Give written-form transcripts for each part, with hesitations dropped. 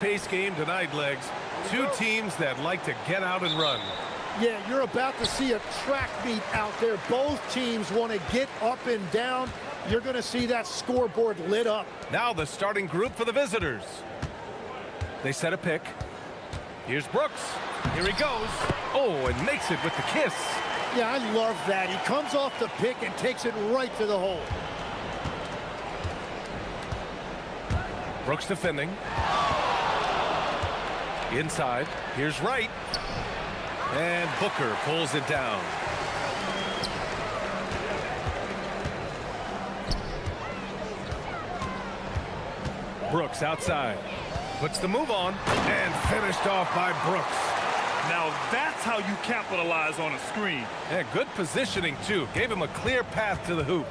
fast-paced game tonight, Legs. Two teams that like to get out and run. Yeah, you're about to see a track meet out there. Both teams want to get up and down. You're going to see that scoreboard lit up. Now the starting group for the visitors. They set a pick. Here's Brooks. Here he goes. Oh, and makes it with the kiss. Yeah, I love that. He comes off the pick and takes it right to the hole. Brooks defending. Inside. Here's Wright. And Booker pulls it down. Brooks outside. Puts the move on. And finished off by Brooks. Now that's how you capitalize on a screen. Yeah, good positioning, too. Gave him a clear path to the hoop.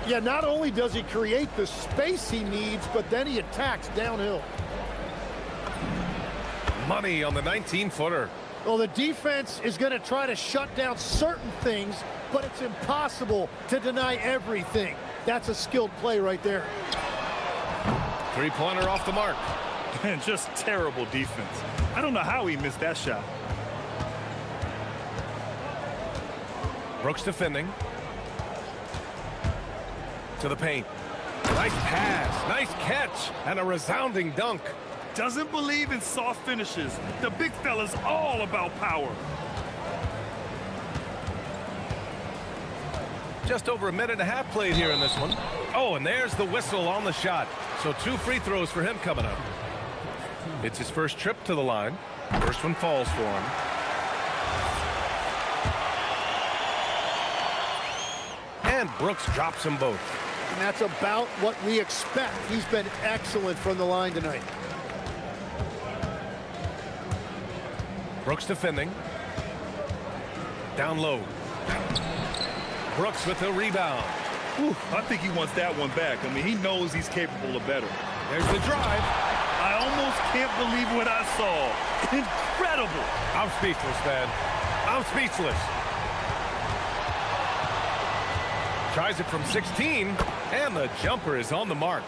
Yeah, not only does he create the space he needs, but then he attacks downhill. Money on the 19-footer. Well, the defense is going to try to shut down certain things, but it's impossible to deny everything. That's a skilled play right there. Three-pointer off the mark. And just terrible defense. I don't know how he missed that shot. Brooks defending. To the paint. Nice pass, nice catch, and a resounding dunk. Doesn't believe in soft finishes. The big fella's all about power. Just over a minute and a half played here in this one. Oh, and there's the whistle on the shot. So 2 free throws for him coming up. It's his first trip to the line. First one falls for him. And Brooks drops them both. And that's about what we expect. He's been excellent from the line tonight. Brooks defending. Down low. Brooks with the rebound. Whew, I think he wants that one back. I mean, he knows he's capable of better. There's the drive. I almost can't believe what I saw. Incredible. I'm speechless, man. I'm speechless. Tries it from 16, and the jumper is on the mark.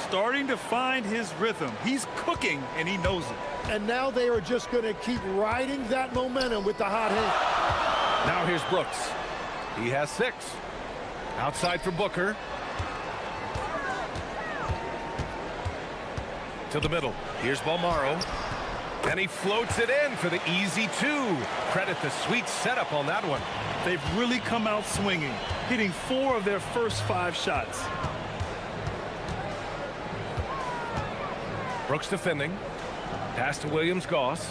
Starting to find his rhythm. He's cooking, and he knows it. And now they are just going to keep riding that momentum with the hot hand. Now here's Brooks. He has 6. Outside for Booker. To the middle. Here's Balmaro. And he floats it in for the easy 2. Credit the sweet setup on that one. They've really come out swinging, hitting 4 of their first 5 shots. Brooks defending. Pass to Williams-Goss.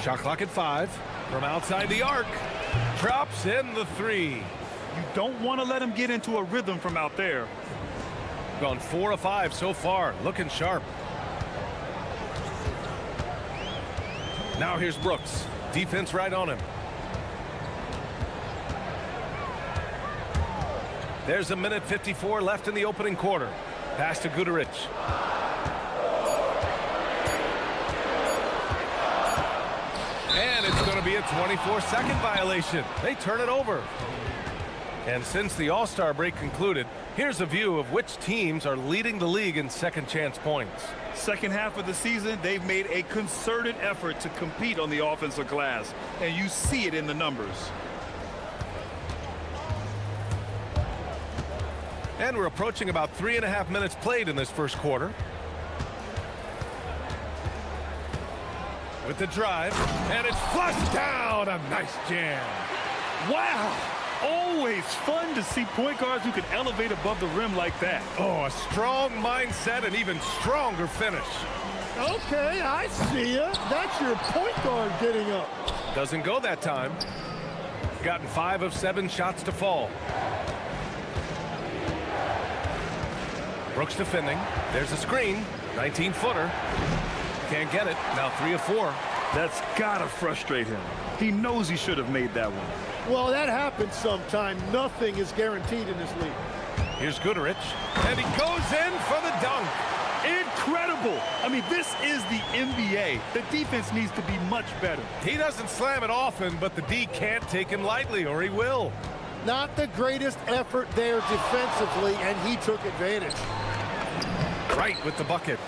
Shot clock at 5. From outside the arc. Drops in the 3. You don't want to let him get into a rhythm from out there. Gone 4 of 5 so far. Looking sharp. Now here's Brooks. Defense right on him. There's a minute 54 left in the opening quarter. Pass to Guduric. And it's going to be a 24-second violation. They turn it over. And since the All-Star break concluded, here's a view of which teams are leading the league in second chance points. Second half of the season, they've made a concerted effort to compete on the offensive glass, and you see it in the numbers. And we're approaching about 3.5 minutes played in this first quarter. With the drive, and it's flushed down. A nice jam. Wow! Always fun to see point guards who can elevate above the rim like that. Oh, a strong mindset and even stronger finish. Okay, I see ya. That's your point guard getting up. Doesn't go that time. Gotten 5 of 7 shots to fall. Brooks defending. There's a screen. 19-footer. Can't get it. Now 3 of 4. That's gotta frustrate him. He knows he should have made that one. Well, that happens sometime. Nothing is guaranteed in this league. Here's Guduric, and he goes in for the dunk. Incredible! I mean, this is the NBA. The defense needs to be much better. He doesn't slam it often, but the D can't take him lightly, or he will. Not the greatest effort there defensively, and he took advantage. Right with the bucket.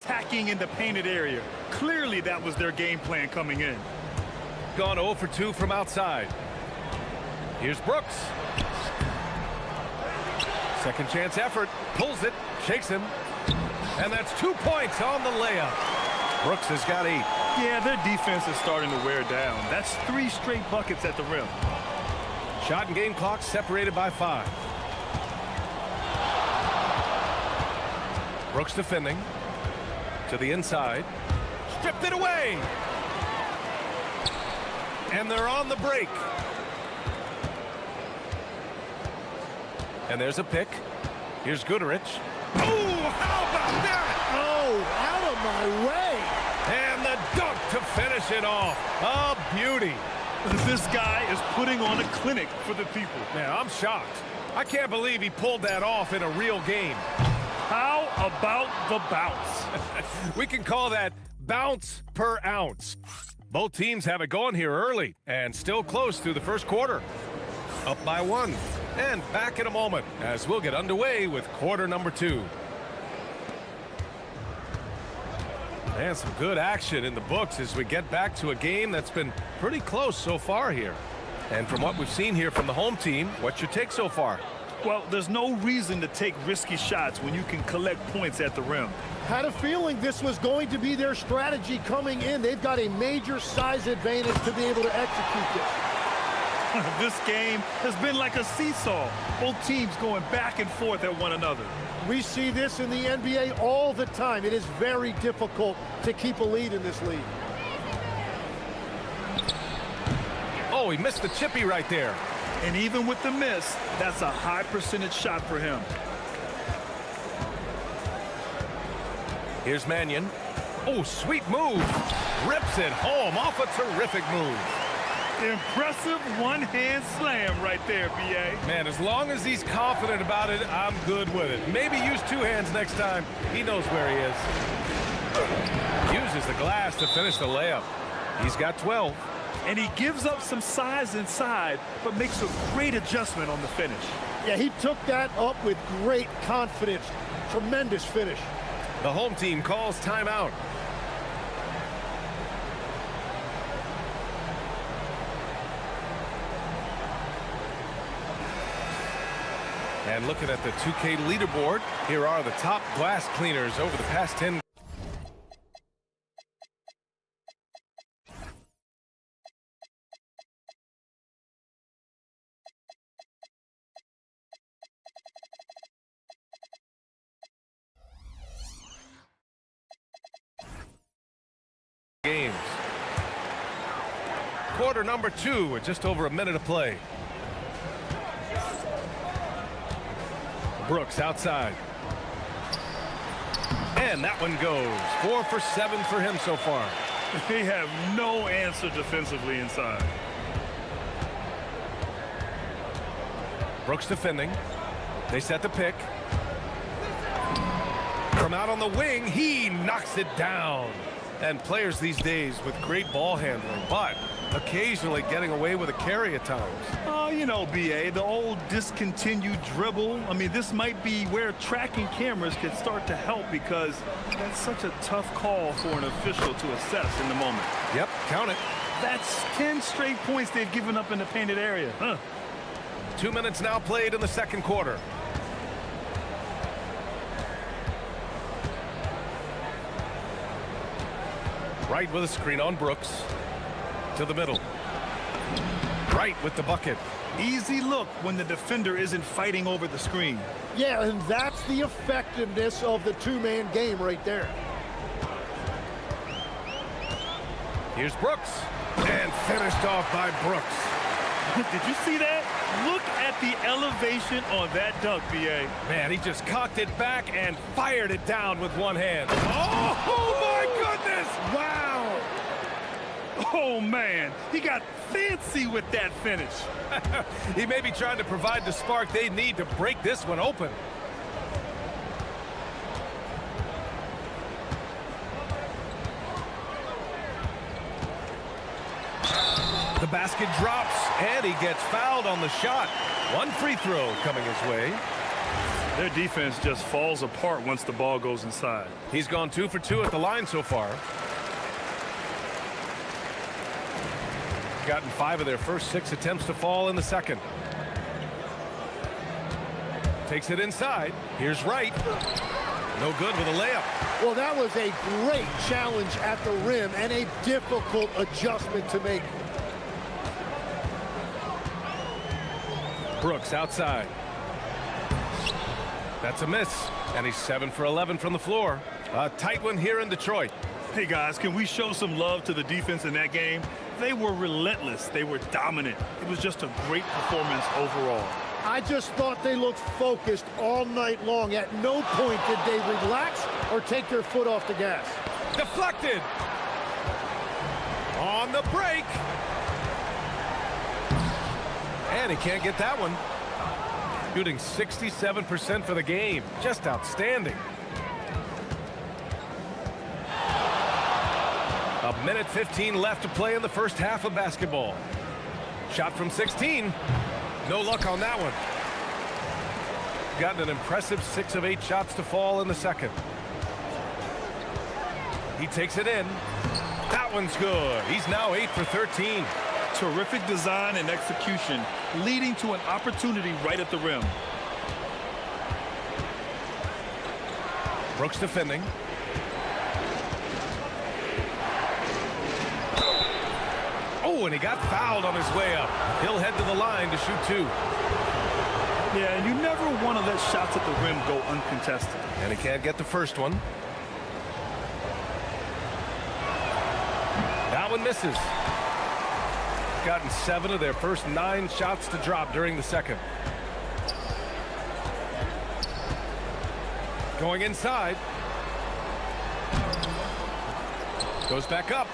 Attacking in the painted area. Clearly that was their game plan coming in. Gone 0 for 2 from outside. Here's Brooks. Second chance effort. Pulls it. Shakes him. And that's 2 points on the layup. Brooks has got 8. Yeah, their defense is starting to wear down. That's 3 straight buckets at the rim. Shot and game clock separated by 5. Brooks defending. To the inside. Stripped it away. And they're on the break. And there's a pick. Here's Goodrich. Oh, how about that? Oh, out of my way. And the dunk to finish it off. A beauty. This guy is putting on a clinic for the people. Man, I'm shocked. I can't believe he pulled that off in a real game. How about the bounce? We can call that bounce per ounce. Both teams have it going here early and still close through the first quarter. Up by 1. And back in a moment as we'll get underway with quarter number 2. And some good action in the books as we get back to a game that's been pretty close so far here. And from what we've seen here from the home team, what's your take so far? Well, there's no reason to take risky shots when you can collect points at the rim. Had a feeling this was going to be their strategy coming in. They've got a major size advantage to be able to execute this. This game has been like a seesaw. Both teams going back and forth at one another. We see this in the NBA all the time. It is very difficult to keep a lead in this league. Oh, he missed the chippy right there. And even with the miss, that's a high percentage shot for him. Here's Mannion. Oh, sweet move. Rips it home off a terrific move. Impressive one-hand slam right there, B.A. Man, as long as he's confident about it, I'm good with it. Maybe use 2 hands next time. He knows where he is. Uses the glass to finish the layup. He's got 12. And he gives up some size inside, but makes a great adjustment on the finish. Yeah, he took that up with great confidence. Tremendous finish. The home team calls timeout. And looking at the 2K leaderboard, here are the top glass cleaners over the past 10 games. Quarter number 2 with just over a minute to play. Brooks outside. And that one goes. 4 for 7 for him so far. They have no answer defensively inside. Brooks defending. They set the pick. From out on the wing, he knocks it down. And players these days with great ball handling, but occasionally getting away with a carry at times. Oh, you know, B.A., the old discontinued dribble. I mean, this might be where tracking cameras could start to help because that's such a tough call for an official to assess in the moment. Yep, count it. That's 10 straight points they've given up in the painted area. Huh. 2 minutes now played in the second quarter. Right with a screen on Brooks. To the middle. Right with the bucket. Easy look when the defender isn't fighting over the screen. Yeah, and that's the effectiveness of the two-man game right there. Here's Brooks. And finished off by Brooks. Did you see that? Look at the elevation on that dunk, B.A. Man, he just cocked it back and fired it down with one hand. Oh my goodness! Wow! Oh, man. He got fancy with that finish. He may be trying to provide the spark they need to break this one open. The basket drops, and he gets fouled on the shot. One free throw coming his way. Their defense just falls apart once the ball goes inside. He's gone 2 for 2 at the line so far. Gotten 5 of their first 6 attempts to fall in the second. Takes it inside. Here's Wright. No good with a layup. Well, that was a great challenge at the rim and a difficult adjustment to make. Brooks outside. That's a miss. And he's 7 for 11 from the floor. A tight one here in Detroit. Hey, guys, can we show some love to the defense in that game? They were relentless. They were dominant. It was just a great performance overall. I just thought they looked focused all night long. At no point did they relax or take their foot off the gas. Deflected. On the break. And he can't get that one. Shooting 67% for the game. Just outstanding. A minute 15 left to play in the first half of basketball. Shot from 16. No luck on that one. Gotten an impressive 6 of 8 shots to fall in the second. He takes it in. That one's good. He's now 8 for 13. Terrific design and execution, leading to an opportunity right at the rim. Brooks defending. Oh, and he got fouled on his way up. He'll head to the line to shoot 2. Yeah, and you never want to let shots at the rim go uncontested. And he can't get the first one. That one misses. Gotten 7 of their first 9 shots to drop during the second. Going inside. Goes back up.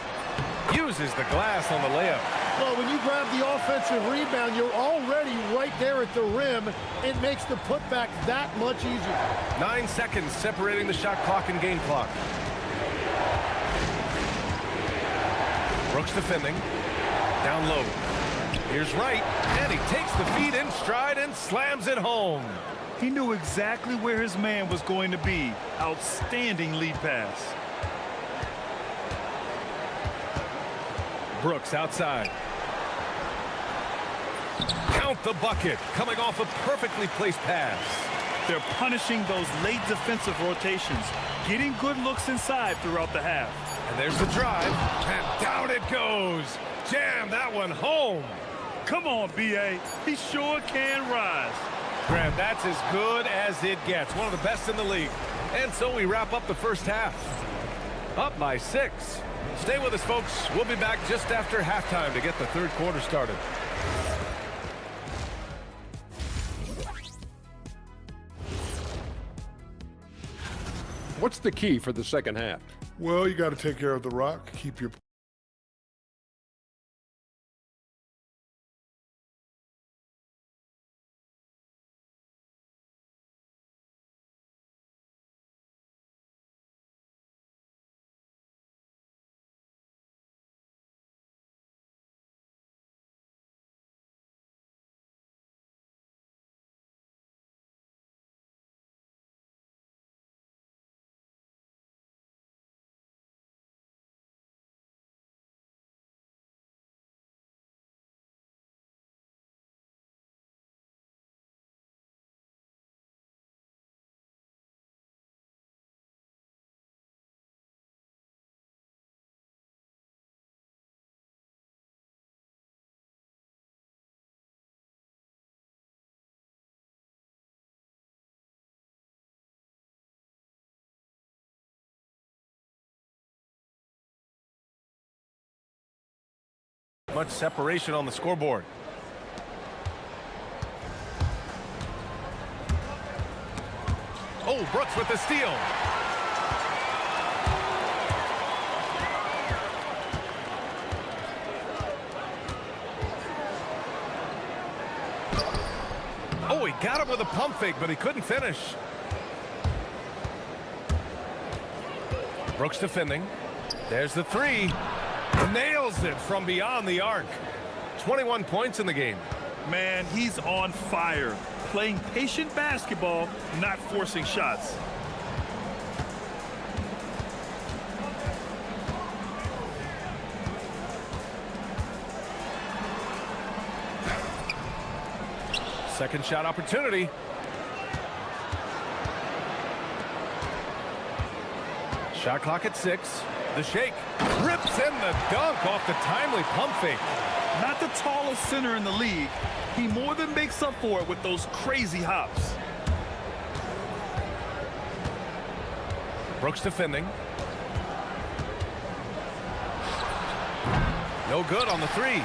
Uses the glass on the layup. Well, when you grab the offensive rebound, you're already right there at the rim. It makes the putback that much easier. 9 seconds separating the shot clock and game clock. Brooks defending. Down low. Here's Wright, and he takes the feed in stride and slams it home. He knew exactly where his man was going to be. Outstanding lead pass. Brooks outside. Count the bucket, coming off a perfectly placed pass. They're punishing those late defensive rotations, getting good looks inside throughout the half. And there's the drive, and down it goes. Jam that one home. Come on, B.A. He sure can rise. Graham, that's as good as it gets. One of the best in the league. And so we wrap up the first half. Up by 6. Stay with us, folks. We'll be back just after halftime to get the third quarter started. What's the key for the second half? Well, you got to take care of the rock, keep your Much separation on the scoreboard. Oh, Brooks with the steal. Oh, he got him with a pump fake, but he couldn't finish. Brooks defending. There's the three. Nails it from beyond the arc. 21 points in the game. Man, he's on fire. Playing patient basketball, not forcing shots. Second shot opportunity. Shot clock at 6. The shake. Rips in the dunk off the timely pump fake. Not the tallest center in the league. He more than makes up for it with those crazy hops. Brooks defending. No good on the three.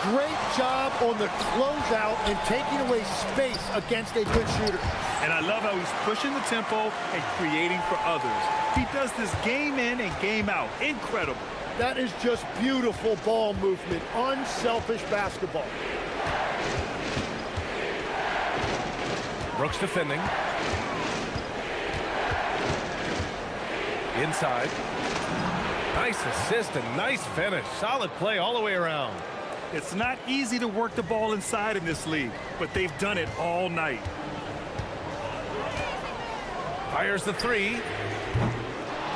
Great job on the closeout and taking away space against a good shooter. And I love how he's pushing the tempo and creating for others. He does this game in and game out. Incredible. That is just beautiful ball movement, unselfish basketball. Brooks defending. Inside. Nice assist and nice finish. Solid play all the way around. It's not easy to work the ball inside in this league, but they've done it all night. Fires the three.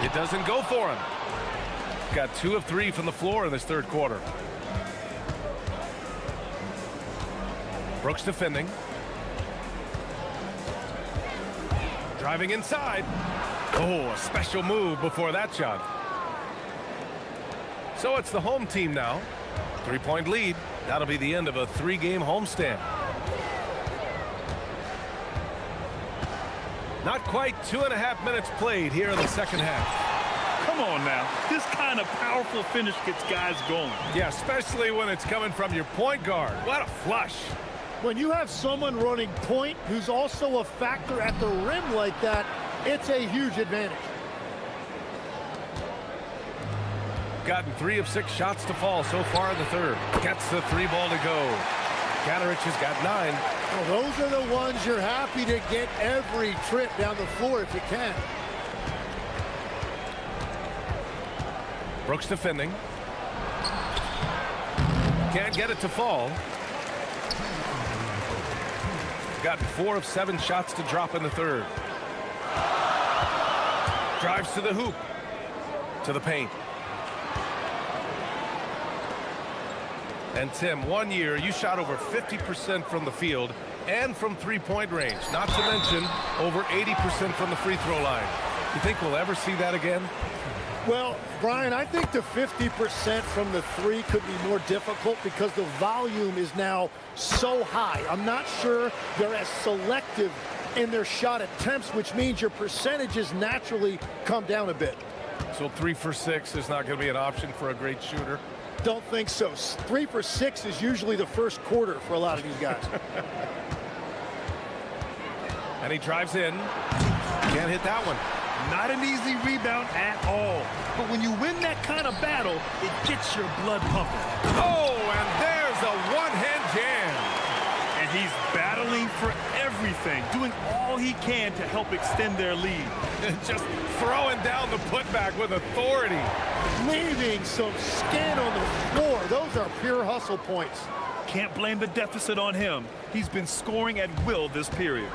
It doesn't go for him. Got 2 of 3 from the floor in this third quarter. Brooks defending. Driving inside. Oh, a special move before that shot. So it's the home team now. 3-point lead. That'll be the end of a 3-game homestand. Not quite 2.5 minutes played here in the second half. Come on now. This kind of powerful finish gets guys going. Yeah, especially when it's coming from your point guard. What a flush. When you have someone running point who's also a factor at the rim like that, it's a huge advantage. Gotten 3 of 6 shots to fall so far in the third. Gets the 3 ball to go. Gaterich has got 9. Well, those are the ones you're happy to get every trip down the floor if you can. Brooks defending. Can't get it to fall. Gotten 4 of 7 shots to drop in the third. Drives to the hoop. To the paint. And Tim, 1 year you shot over 50% from the field and from 3-point range. Not to mention over 80% from the free throw line. You think we'll ever see that again? Well, Brian, I think the 50% from the 3 could be more difficult because the volume is now so high. I'm not sure they're as selective in their shot attempts, which means your percentages naturally come down a bit. So 3 for 6 is not going to be an option for a great shooter? Don't think so. 3 for 6 is usually the first quarter for a lot of these guys. And he drives in. Can't hit that one. Not an easy rebound at all. But when you win that kind of battle, it gets your blood pumping. Oh, and there's a one-hand jam. And he's battling for everything, doing all he can to help extend their lead. Just throwing down the putback with authority. Leaving some skin on the floor. Those are pure hustle points. Can't blame the deficit on him. He's been scoring at will this period.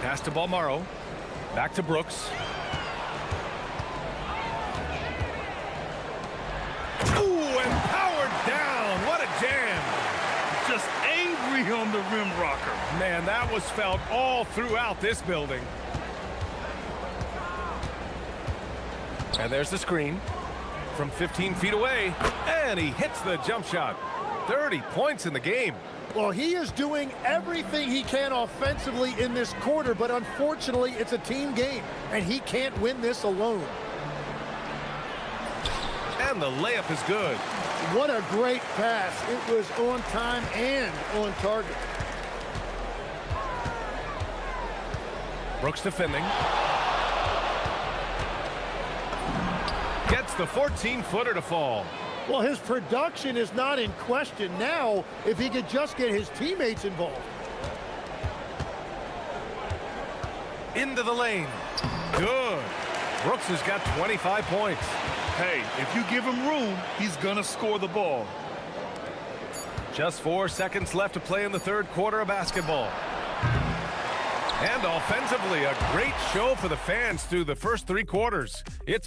Pass to Balmaro. Back to Brooks. Ooh, and powered down. What a jam. Just angry on the rim rocker. Man, that was felt all throughout this building. And there's the screen from 15 feet away. And he hits the jump shot. 30 points in the game. Well, he is doing everything he can offensively in this quarter, but unfortunately, it's a team game, and he can't win this alone. And the layup is good. What a great pass. It was on time and on target. Brooks defending. Gets the 14-footer to fall. Well, his production is not in question now if he could just get his teammates involved. Into the lane. Good. Brooks has got 25 points. Hey, if you give him room, he's gonna score the ball. Just 4 seconds left to play in the third quarter of basketball. And offensively, a great show for the fans through the first 3 quarters. It's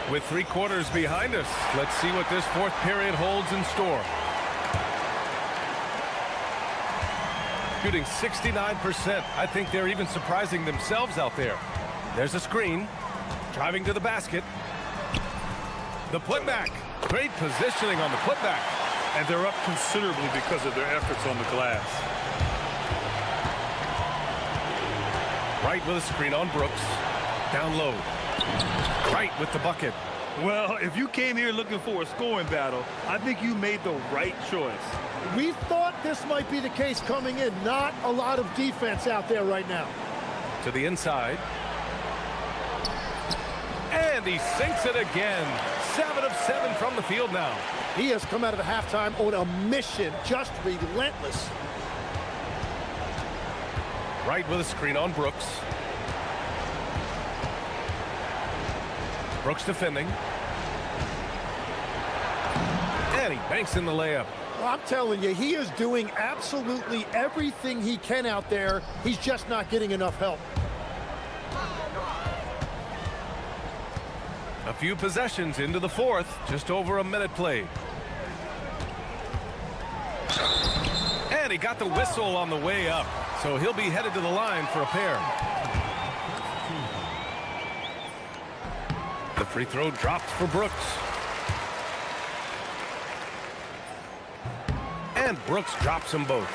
with 3 quarters behind us, let's see what this fourth period holds in store. Shooting 69%. I think they're even surprising themselves out there. There's a screen. Driving to the basket. The putback. Great positioning on the putback. And they're up considerably because of their efforts on the glass. Right with a screen on Brooks. Down low. Right with the bucket. Well, if you came here looking for a scoring battle, I think you made the right choice. We thought this might be the case coming in. Not a lot of defense out there right now. To the inside. And he sinks it again. 7 of 7 from the field now. He has come out of the halftime on a mission, just relentless. Right with a screen on Brooks. Brooks defending. And he banks in the layup. Well, I'm telling you, he is doing absolutely everything he can out there. He's just not getting enough help. A few possessions into the fourth, just over a minute played. And he got the whistle on the way up, so he'll be headed to the line for a pair. The free throw dropped for Brooks. And Brooks drops them both.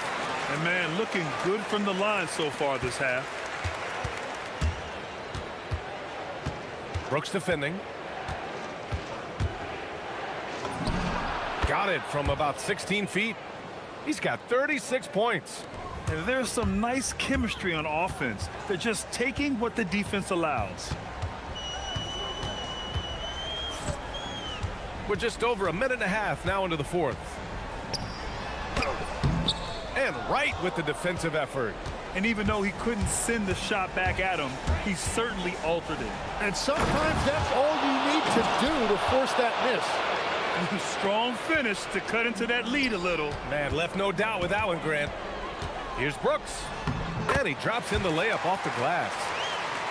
And man, looking good from the line so far this half. Brooks defending. Got it from about 16 feet. He's got 36 points. And there's some nice chemistry on offense. They're just taking what the defense allows. We're just over a minute and a half now into the fourth. And right with the defensive effort. And even though he couldn't send the shot back at him, he certainly altered it. And sometimes that's all you need to do to force that miss. Strong finish to cut into that lead a little. Man, left no doubt with that one, Grant. Here's Brooks. And he drops in the layup off the glass.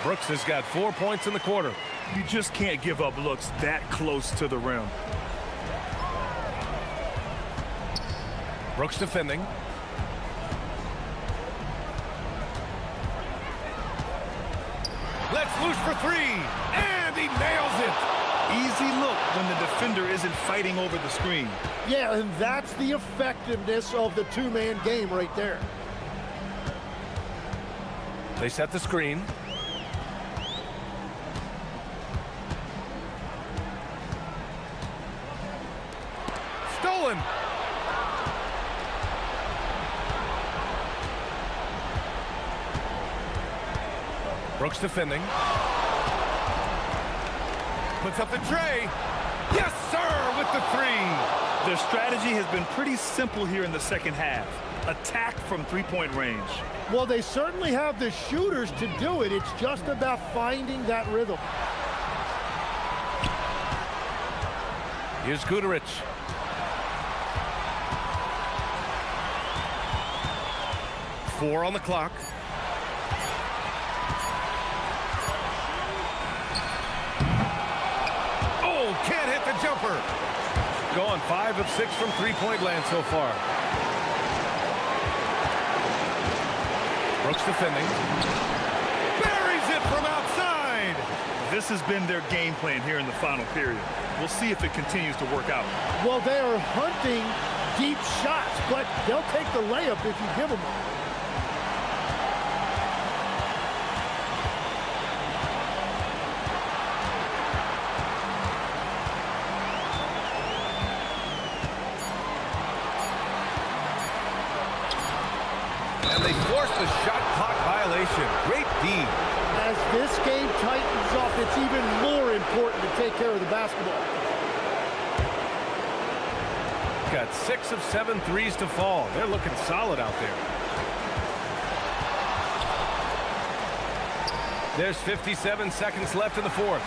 Brooks has got 4 points in the quarter. You just can't give up looks that close to the rim. Brooks defending. Let's loose for 3. And he nails it. Easy look when the defender isn't fighting over the screen. Yeah, and that's the effectiveness of the two-man game right there. They set the screen. Stolen. Brooks defending. Puts up the tray. Yes, sir, with the 3. Their strategy has been pretty simple here in the second half. Attack from three-point range. Well, they certainly have the shooters to do it. It's just about finding that rhythm. Here's Guterich. Four on the clock. Oh, can't hit the jumper. Gone 5 of 6 from three-point land so far. Brooks defending. Buries it from outside. This has been their game plan here in the final period. We'll see if it continues to work out. Well, they are hunting deep shots, but they'll take the layup if you give them one. And they forced a shot clock violation. Great D. As this game tightens up, it's even more important to take care of the basketball. Got 6 of 7 threes to fall. They're looking solid out there. There's 57 seconds left in the fourth.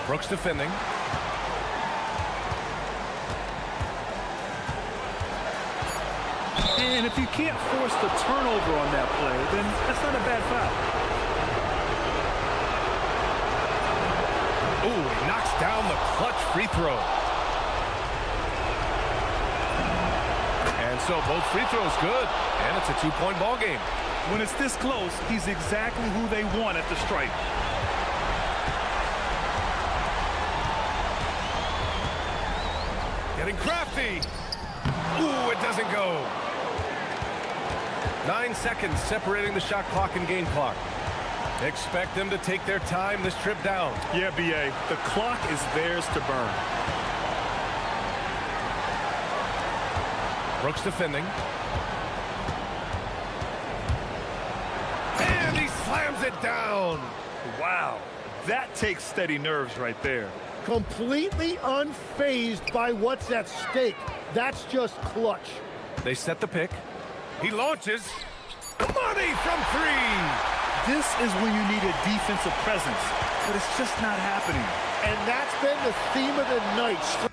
Brooks defending. And if you can't force the turnover on that play, then that's not a bad foul. Ooh, he knocks down the clutch free throw. And so both free throws good. And it's a 2-point ball game. When it's this close, he's exactly who they want at the stripe. Getting crafty. Ooh, it doesn't go. 9 seconds separating the shot clock and game clock. Expect them to take their time this trip down. Yeah, B.A., the clock is theirs to burn. Brooks defending. And he slams it down. Wow, that takes steady nerves right there. Completely unfazed by what's at stake. That's just clutch. They set the pick. He launches. Money from 3. This is when you need a defensive presence, but it's just not happening. And that's been the theme of the night.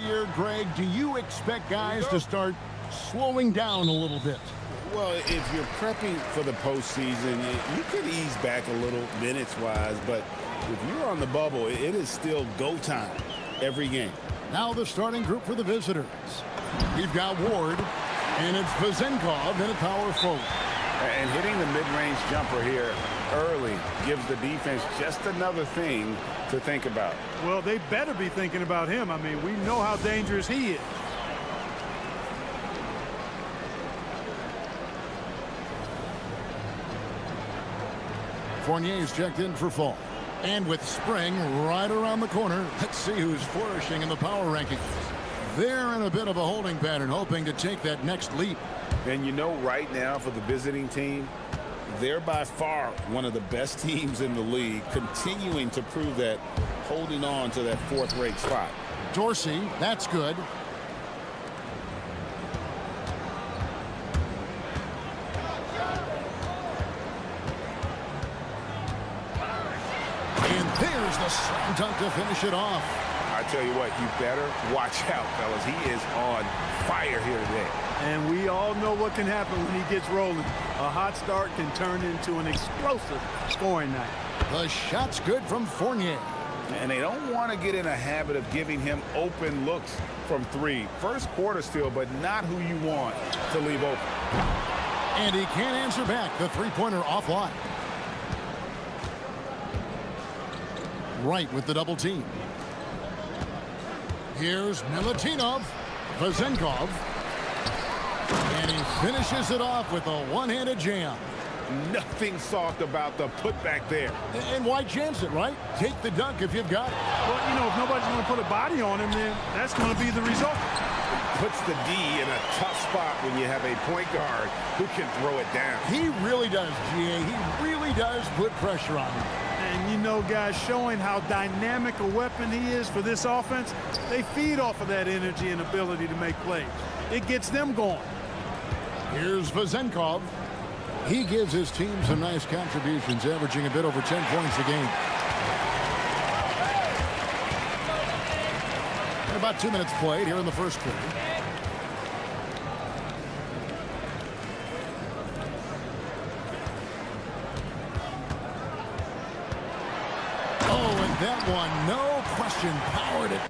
Here, Greg, do you expect guys to start slowing down a little bit? Well, if you're prepping for the postseason, you could ease back a little minutes-wise, but if you're on the bubble, it is still go time every game. Now the starting group for the visitors. We've got Ward, and it's Vezenkov in a power forward. And hitting the mid-range jumper here early gives the defense just another thing to think about. Well, they better be thinking about him. I mean, we know how dangerous he is. Fournier's checked in for fall. And with spring right around the corner, let's see who's flourishing in the power rankings. They're in a bit of a holding pattern, hoping to take that next leap. And you know, right now for the visiting team, they're by far one of the best teams in the league, continuing to prove that, holding on to that fourth-rate spot. Dorsey, that's good. And there's the slam dunk to finish it off. I tell you what, you better watch out, fellas. He is on fire here today. And we all know what can happen when he gets rolling. A hot start can turn into an explosive scoring night. The shot's good from Fournier. And they don't want to get in a habit of giving him open looks from three. First quarter still, but not who you want to leave open. And he can't answer back. The three-pointer offline. Right with the double team. Here's Milutinov. Vezenkov. And he finishes it off with a one-handed jam. Nothing soft about the putback there. And why chance it, right? Take the dunk if you've got it. Well, you know, if nobody's going to put a body on him, then that's going to be the result. Puts the D in a tough spot when you have a point guard who can throw it down. He really does, GA. He really does put pressure on him. And, you know, guys, showing how dynamic a weapon he is for this offense, they feed off of that energy and ability to make plays. It gets them going. Here's Vezenkov. He gives his team some nice contributions, averaging a bit over 10 points a game. And about 2 minutes played here in the first quarter. Oh, and that one, no question, powered it.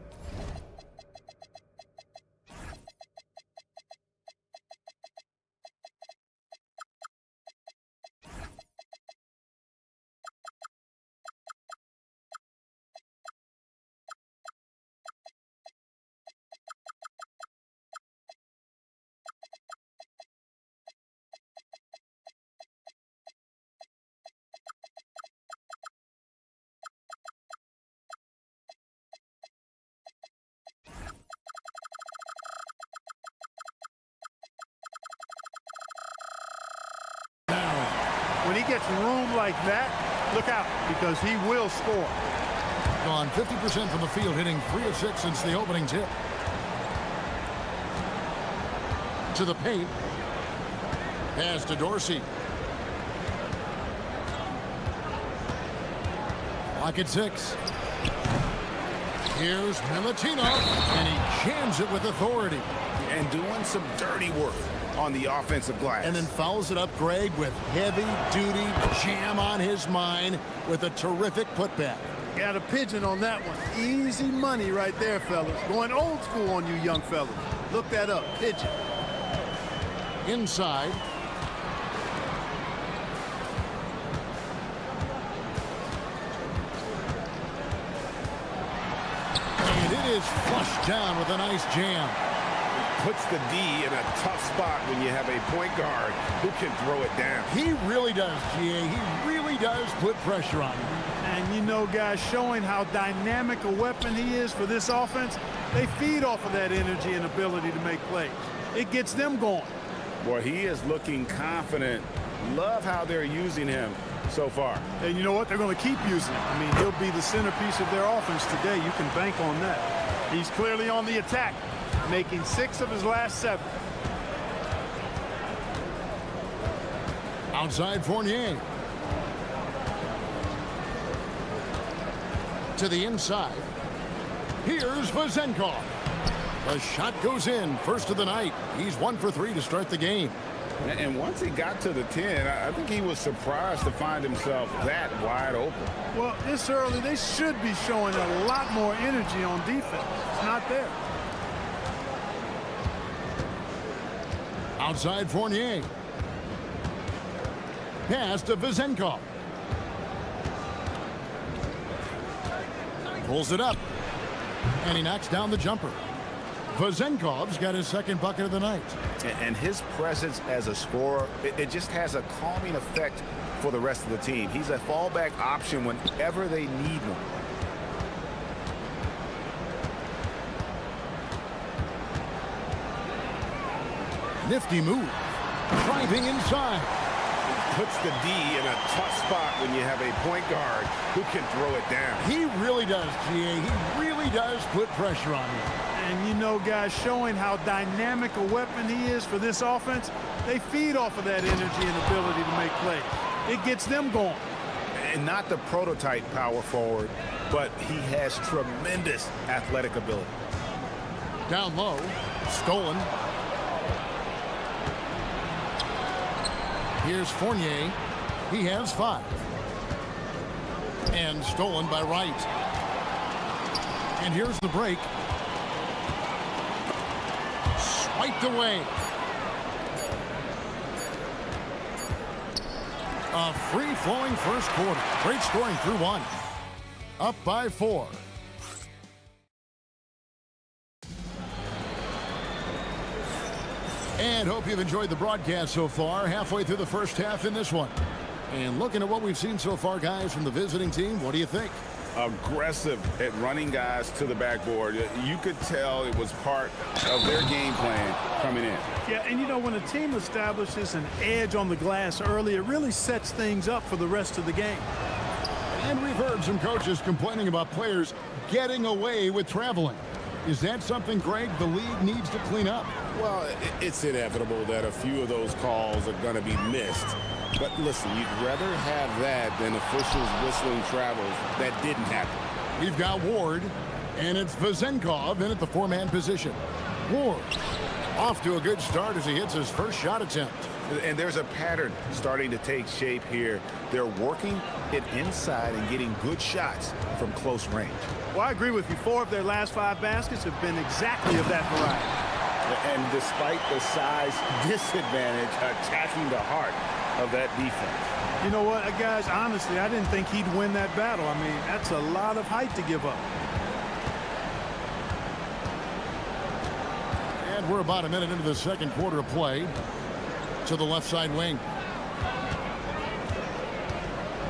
When he gets room like that, look out, because he will score. Gone 50% from the field, hitting 3 of 6 since the opening tip. To the paint. Pass to Dorsey. Lock at 6. Here's Milutinov, and he jams it with authority. And doing some dirty work on the offensive glass. And then fouls it up, Greg, with heavy-duty jam on his mind with a terrific putback. Got a pigeon on that one. Easy money right there, fellas. Going old school on you young fellas. Look that up, pigeon. Inside. And it is flushed down with a nice jam. Puts the D in a tough spot when you have a point guard who can throw it down. He really does, GA. He really does put pressure on him. And, you know, guys, showing how dynamic a weapon he is for this offense, they feed off of that energy and ability to make plays. It gets them going. Boy, he is looking confident. Love how they're using him so far. And you know what? They're going to keep using him. I mean, he'll be the centerpiece of their offense today. You can bank on that. He's clearly on the attack, making 6 of his last 7. Outside Fournier. To the inside. Here's Vezenkov. The shot goes in. First of the night. He's 1 for 3 to start the game. And once he got to the 10, I think he was surprised to find himself that wide open. Well, this early, they should be showing a lot more energy on defense. It's not there. Outside Fournier. Pass to Vezenkov. Pulls it up. And he knocks down the jumper. Vezenkov's got his second bucket of the night. And his presence as a scorer, it just has a calming effect for the rest of the team. He's a fallback option whenever they need one. Nifty move. Driving inside. Puts the D in a tough spot when you have a point guard who can throw it down. He really does, GA. He really does put pressure on you. And you know, guys, showing how dynamic a weapon he is for this offense, they feed off of that energy and ability to make plays. It gets them going. And not the prototype power forward, but he has tremendous athletic ability. Down low. Stolen. Here's Fournier. He has 5. And stolen by Wright. And here's the break. Swiped away. A free-flowing first quarter. Great scoring through 1. Up by 4. And hope you've enjoyed the broadcast so far. Halfway through the first half in this one. And looking at what we've seen so far, guys, from the visiting team, what do you think? Aggressive at running guys to the backboard. You could tell it was part of their game plan coming in. Yeah, and you know, when a team establishes an edge on the glass early, it really sets things up for the rest of the game. And we've heard some coaches complaining about players getting away with traveling. Is that something, Greg, the league needs to clean up? Well, it's inevitable that a few of those calls are going to be missed. But listen, you'd rather have that than officials whistling travels that didn't happen. We've got Ward, and it's Vezenkov in at the 4-man position. Ward off to a good start as he hits his first shot attempt. And there's a pattern starting to take shape here. They're working it inside and getting good shots from close range. Well, I agree with you. 4 of their last 5 baskets have been exactly of that variety. And despite the size disadvantage, attacking the heart of that defense. You know what, guys, honestly, I didn't think he'd win that battle. I mean, that's a lot of height to give up. And we're about a minute into the second quarter of play. To the left side wing.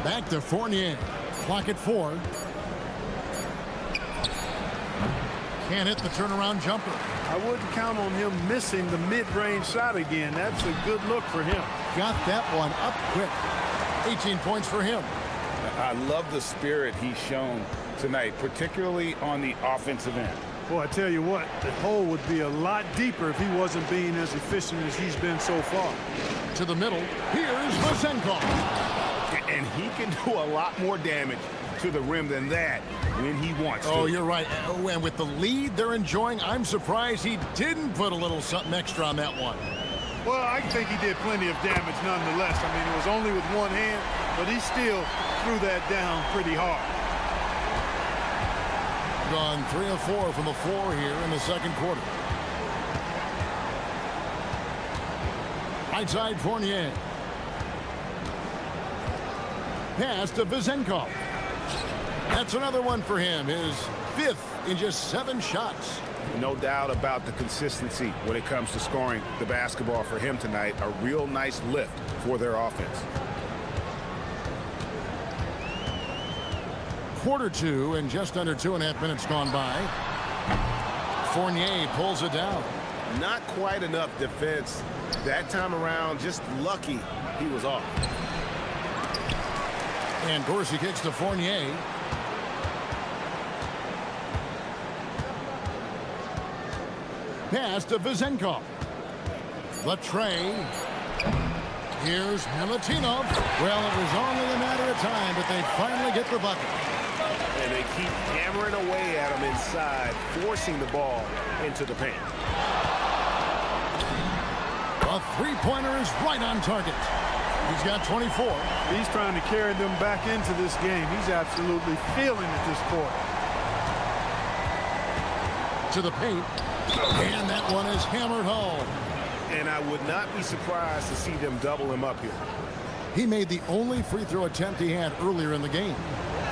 Back to Fournier. Clock at 4. Can't hit the turnaround jumper. I wouldn't count on him missing the mid-range shot again. That's a good look for him. Got that one up quick. 18 points for him. I love the spirit he's shown tonight, particularly on the offensive end. Well, I tell you what, the hole would be a lot deeper if he wasn't being as efficient as he's been so far. To the middle. Here's Vezenkov. And he can do a lot more damage to the rim than that when he wants to. Oh, you're right. Oh, and with the lead they're enjoying, I'm surprised he didn't put a little something extra on that one. Well, I think he did plenty of damage nonetheless. I mean, it was only with one hand, but he still threw that down pretty hard. Gone 3 of 4 from the floor here in the second quarter. Right side Fournier. Pass to Vezenkov. That's another one for him. His 5th in just 7 shots. No doubt about the consistency when it comes to scoring the basketball for him tonight. A real nice lift for their offense. Quarter 2 and just under 2.5 minutes gone by. Fournier pulls it down. Not quite enough defense that time around. Just lucky he was off. And Dorsey kicks to Fournier. Pass to Vezenkov. The tray. Here's Milutinov. Well, it was only a matter of time, but they finally get the bucket. And they keep hammering away at him inside, forcing the ball into the paint. A three-pointer is right on target. He's got 24. He's trying to carry them back into this game. He's absolutely feeling it this quarter. To the paint. And that one is hammered home. And I would not be surprised to see them double him up here. He made the only free throw attempt he had earlier in the game.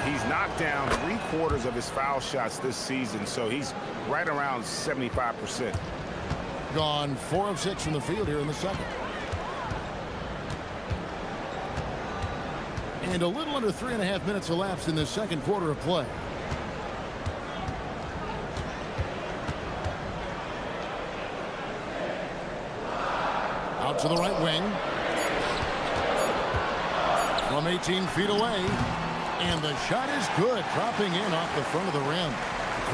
He's knocked down 3/4 of his foul shots this season, so he's right around 75%. Gone 4 of 6 from the field here in the second. And a little under 3.5 minutes elapsed in the second quarter of play. Out to the right wing. From 18 feet away. And the shot is good, dropping in off the front of the rim.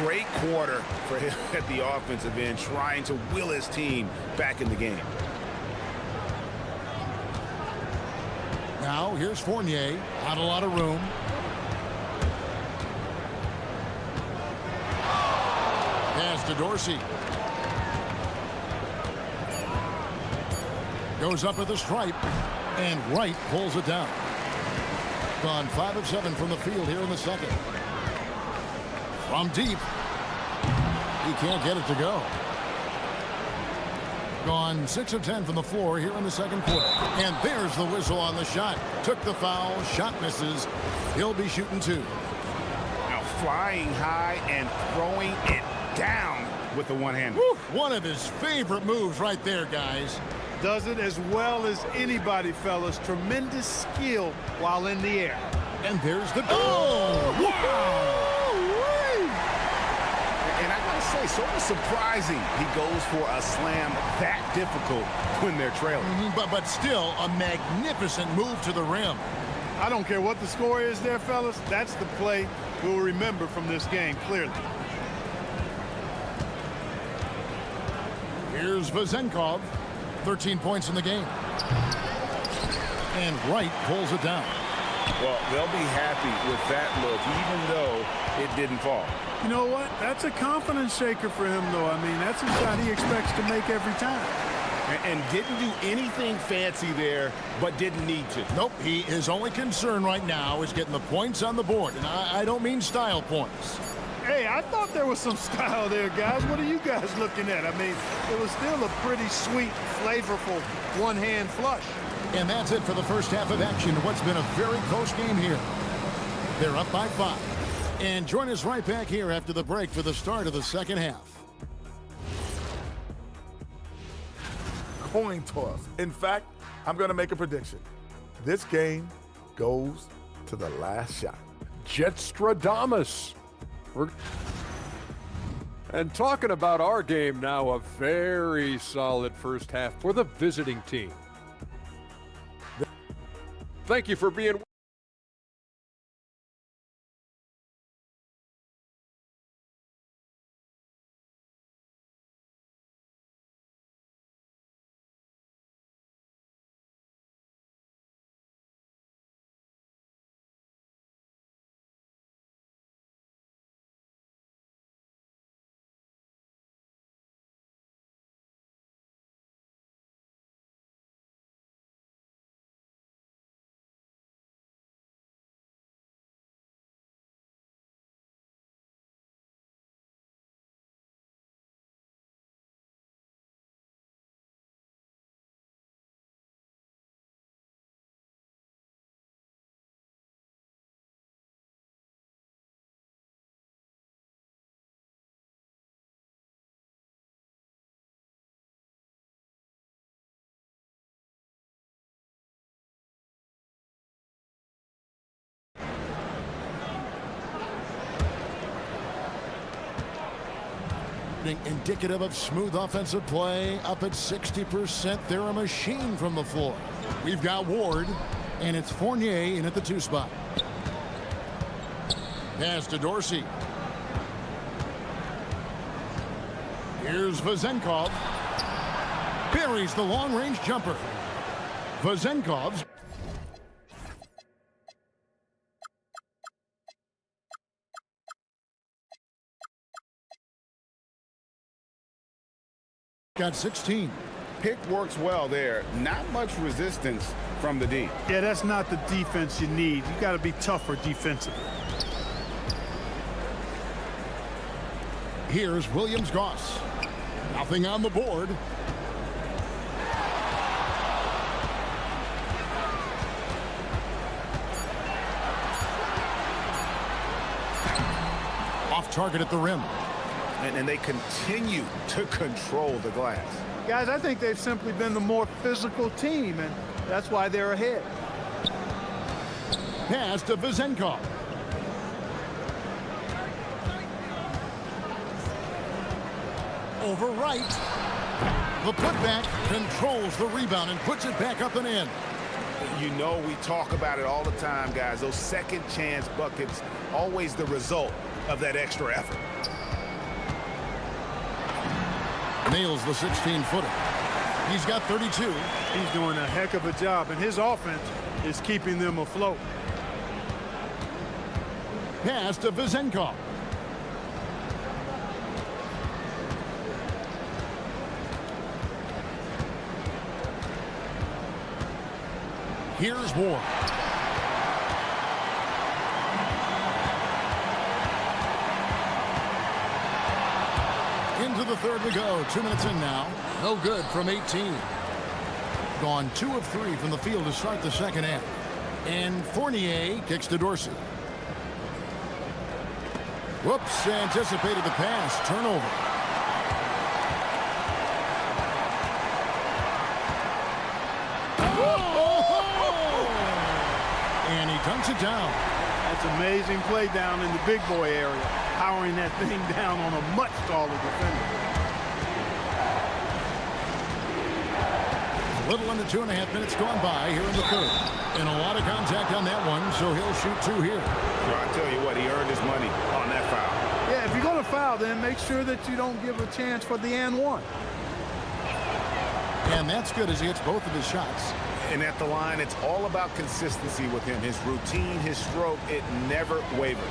Great quarter for him at the offensive end, trying to will his team back in the game. Now, here's Fournier. Not a lot of room. Pass to Dorsey. Goes up at the stripe. And Wright pulls it down. Gone 5 of 7 from the field here in the second. From deep. He can't get it to go. Gone 6 of 10 from the floor here in the second quarter. And there's the whistle on the shot. Took the foul. Shot misses. He'll be shooting 2. Now flying high and throwing it down with the one-hander. One of his favorite moves right there, guys. Does it as well as anybody, fellas. Tremendous skill while in the air. And there's the goal. Wow! And I gotta say, sort of surprising he goes for a slam that difficult when they're trailing. But still a magnificent move to the rim. I don't care what the score is there, fellas. That's the play we'll remember from this game, clearly. Here's Vezenkov. 13 points in the game. And Wright pulls it down. Well, they'll be happy with that look, even though it didn't fall. You know what? That's a confidence shaker for him, though. I mean, that's a shot he expects to make every time. And didn't do anything fancy there, but didn't need to. Nope, his only concern right now is getting the points on the board. And I don't mean style points. Hey, I thought there was some style there, guys. What are you guys looking at? I mean, it was still a pretty sweet, flavorful one-hand flush. And that's it for the first half of action. What's been a very close game here. They're up by 5. And join us right back here after the break for the start of the second half. Coin toss. In fact, I'm going to make a prediction. This game goes to the last shot. Jetstradamus. And talking about our game now, a very solid first half for the visiting team. Thank you for being indicative of smooth offensive play. Up at 60%. They're a machine from the floor. We've got Ward, and it's Fournier in at the 2 spot. Pass to Dorsey. Here's Vezenkov. Buries the long-range jumper. Vezenkov's Got 16. Pick works well there. Not much resistance from the D. Yeah, that's not the defense you need. You got to be tougher defensively. Here's Williams-Goss. Nothing on the board. Off target at the rim. And they continue to control the glass. Guys, I think they've simply been the more physical team, and that's why they're ahead. Pass to Vezenkov. Over right. The putback controls the rebound and puts it back up and in. You know we talk about it all the time, guys. Those second chance buckets, always the result of that extra effort. Nails the 16-footer. He's got 32. He's doing a heck of a job, and his offense is keeping them afloat. Pass to Vezenkov. Here's Ward. Into the third we go. 2 minutes in now. No good from 18. Gone 2 of 3 from the field to start the second half. And Fournier kicks to Dorsey. Whoops, anticipated the pass. Turnover. And he dunks it down. That's amazing play down in the big boy area, powering that thing down on a much taller defender. A little under 2.5 minutes gone by here in the third. And a lot of contact on that one, so he'll shoot 2 here. Well, I tell you what, he earned his money on that foul. Yeah, if you're going to foul, then make sure that you don't give a chance for the and one. And that's good as he hits both of his shots. And at the line, it's all about consistency with him. His routine, his stroke, it never wavers.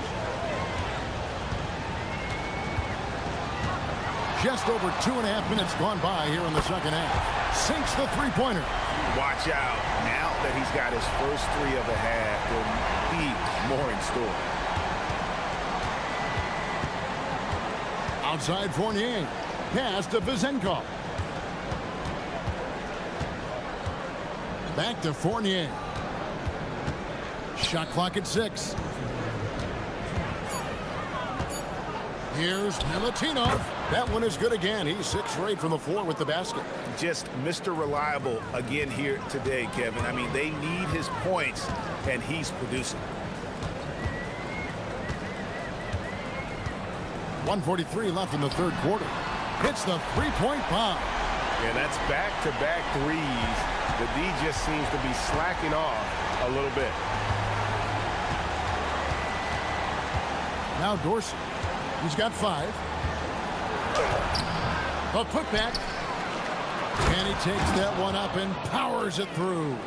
Just over 2.5 minutes gone by here in the second half. Sinks the three-pointer. Watch out. Now that he's got his first 3 of the half, there'll be more in store. Outside Fournier. Pass to Vezenkov. Back to Fournier. Shot clock at 6. Here's Milutinov. That one is good again. He's 6 for 8 from the floor with the basket. Just Mr. Reliable again here today, Kevin. I mean, they need his points, and he's producing. 1:43 left in the third quarter. Hits the three-point bomb. Yeah, that's back-to-back threes. The D just seems to be slacking off a little bit. Now Dorsey. He's got 5. A putback. And he takes that one up and powers it through.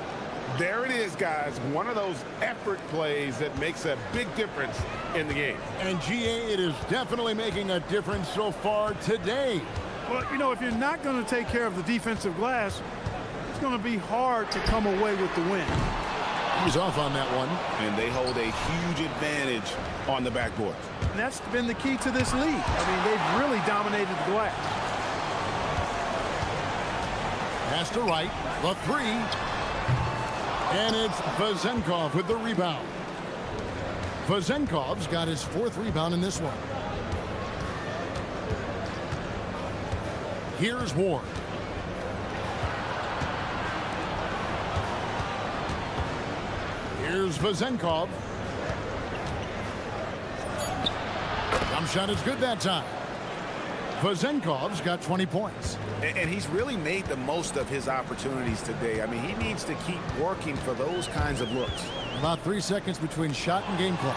There it is, guys. One of those effort plays that makes a big difference in the game. And GA, it is definitely making a difference so far today. Well, you know, if you're not going to take care of the defensive glass, it's going to be hard to come away with the win. He's off on that one. And they hold a huge advantage on the backboard. And that's been the key to this league. I mean, they've really dominated the glass. Pass to right. The 3. And it's Vezenkov with the rebound. Vezenkov's got his 4th rebound in this one. Here's Ward. Here's Vezenkov. Jump shot is good that time. Vezenkov's got 20 points. And he's really made the most of his opportunities today. I mean, he needs to keep working for those kinds of looks. About 3 seconds between shot and game clock.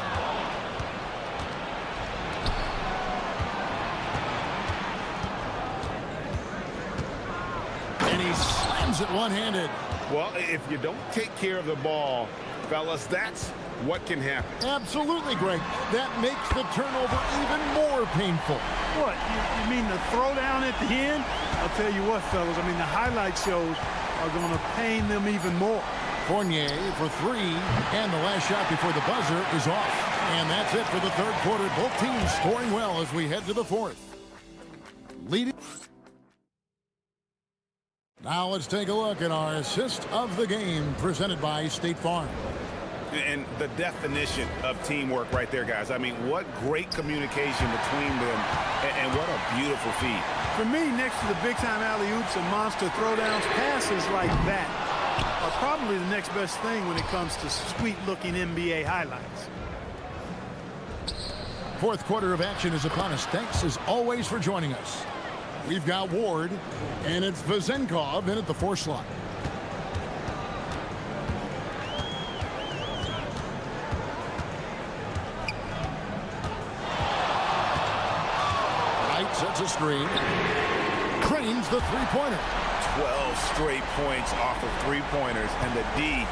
And he slams it one-handed. Well, if you don't take care of the ball, fellas, that's what can happen. Absolutely, Greg. That makes the turnover even more painful. What? You mean the throwdown at the end? I'll tell you what, fellas. I mean, the highlight shows are going to pain them even more. Fournier for three, and the last shot before the buzzer is off. And that's it for the third quarter. Both teams scoring well as we head to the fourth. Leading. Now let's take a look at our assist of the game presented by State Farm. And the definition of teamwork right there, guys. I mean, what great communication between them, and what a beautiful feed. For me, next to the big-time alley-oops and monster throwdowns, passes like that are probably the next best thing when it comes to sweet-looking NBA highlights. Fourth quarter of action is upon us. Thanks, as always, for joining us. We've got Ward, and it's Vezenkov in at the 4 slot. Wright sets a screen. Cranes the three-pointer. 12 straight points off of three-pointers, and the D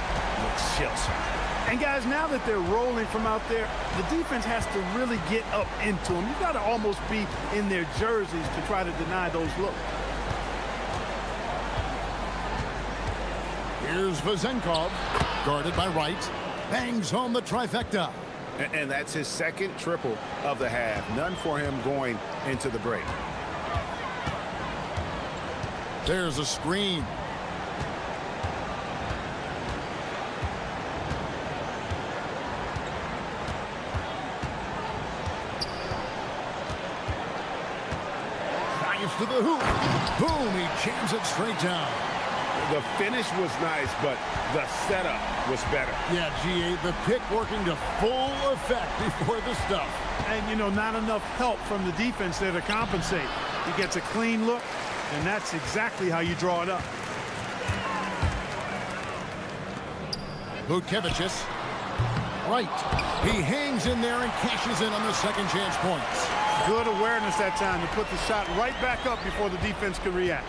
looks shell-shocked. And guys, now that they're rolling from out there, the defense has to really get up into them. You've got to almost be in their jerseys to try to deny those looks. Here's Vezenkov, guarded by Wright. Bangs home the trifecta. And that's his second triple of the half. None for him going into the break. There's a screen. To the hoop. Boom, he jams it straight down. The finish was nice, but the setup was better. Yeah, GA, the pick working to full effect before the stuff. And, you know, not enough help from the defense there to compensate. He gets a clean look, and that's exactly how you draw it up. Butkevicius. Right. He hangs in there and cashes in on the second chance points. Good awareness that time to put the shot right back up before the defense could react.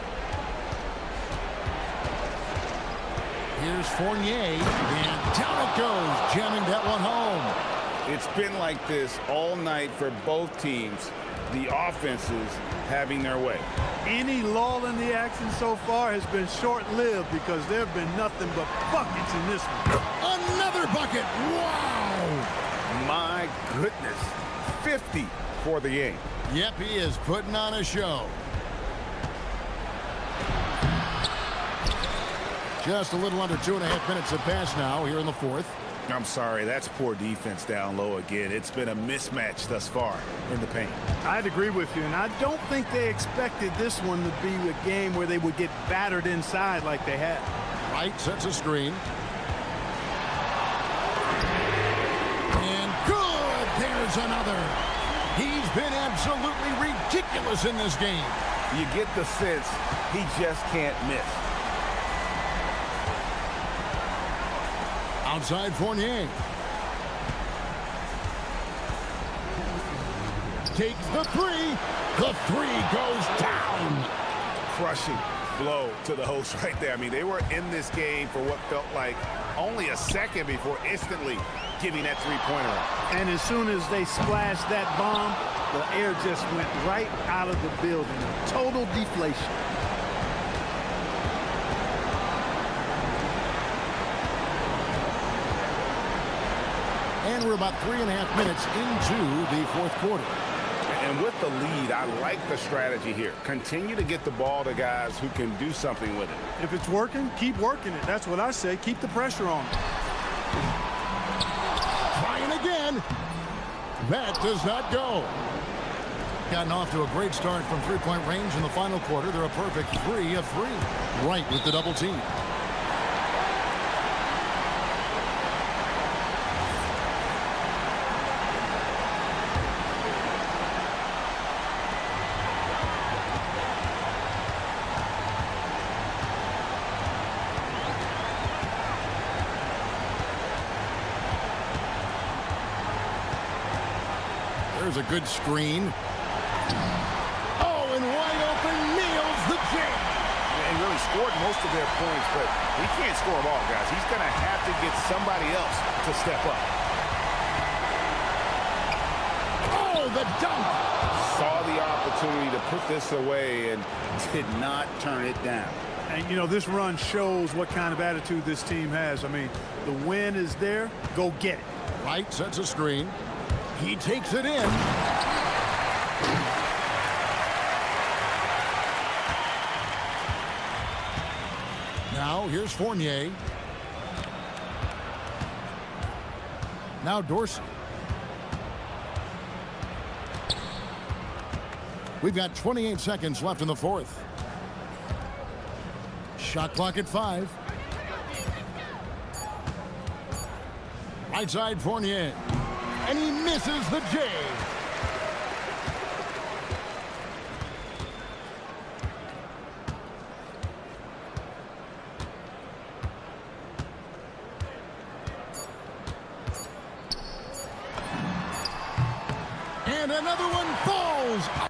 Here's Fournier, and down it goes, jamming that one home. It's been like this all night for both teams. The offenses having their way. Any lull in the action so far has been short-lived because there have been nothing but buckets in this one. Another bucket. Wow. My goodness. 50 for the game. Yep, he is putting on a show. Just a little under 2.5 minutes have passed now here in the fourth. I'm sorry, that's poor defense down low again. It's been a mismatch thus far in the paint. I'd agree with you, and I don't think they expected this one to be a game where they would get battered inside like they had. Wright sets a screen. And good! There's another. He's been absolutely ridiculous in this game. You get the sense he just can't miss. Outside Fournier. Takes the three. The three goes down. Crushing blow to the host right there. I mean, they were in this game for what felt like only a second before instantly giving that three-pointer up. And as soon as they splashed that bomb, the air just went right out of the building. Total deflation. And we're about 3.5 minutes into the fourth quarter. And with the lead, I like the strategy here. Continue to get the ball to guys who can do something with it. If it's working, keep working it. That's what I say. Keep the pressure on. Trying again. That does not go. Gotten off to a great start from three-point range in the final quarter. They're a perfect 3 of 3. Right with the double team. There's a good screen. Oh, and wide open, nails the jam. And really scored most of their points, but he can't score them all, guys. He's going to have to get somebody else to step up. dunk. Saw the opportunity to put this away and did not turn it down. And, you know, this run shows what kind of attitude this team has. I mean, the win is there. Go get it. Wright sets a screen. He takes it in. Now here's Fournier. Now Dorsey. We've got 28 seconds left in the fourth. Shot clock at 5. Right side Fournier. And he misses the J. And another one falls.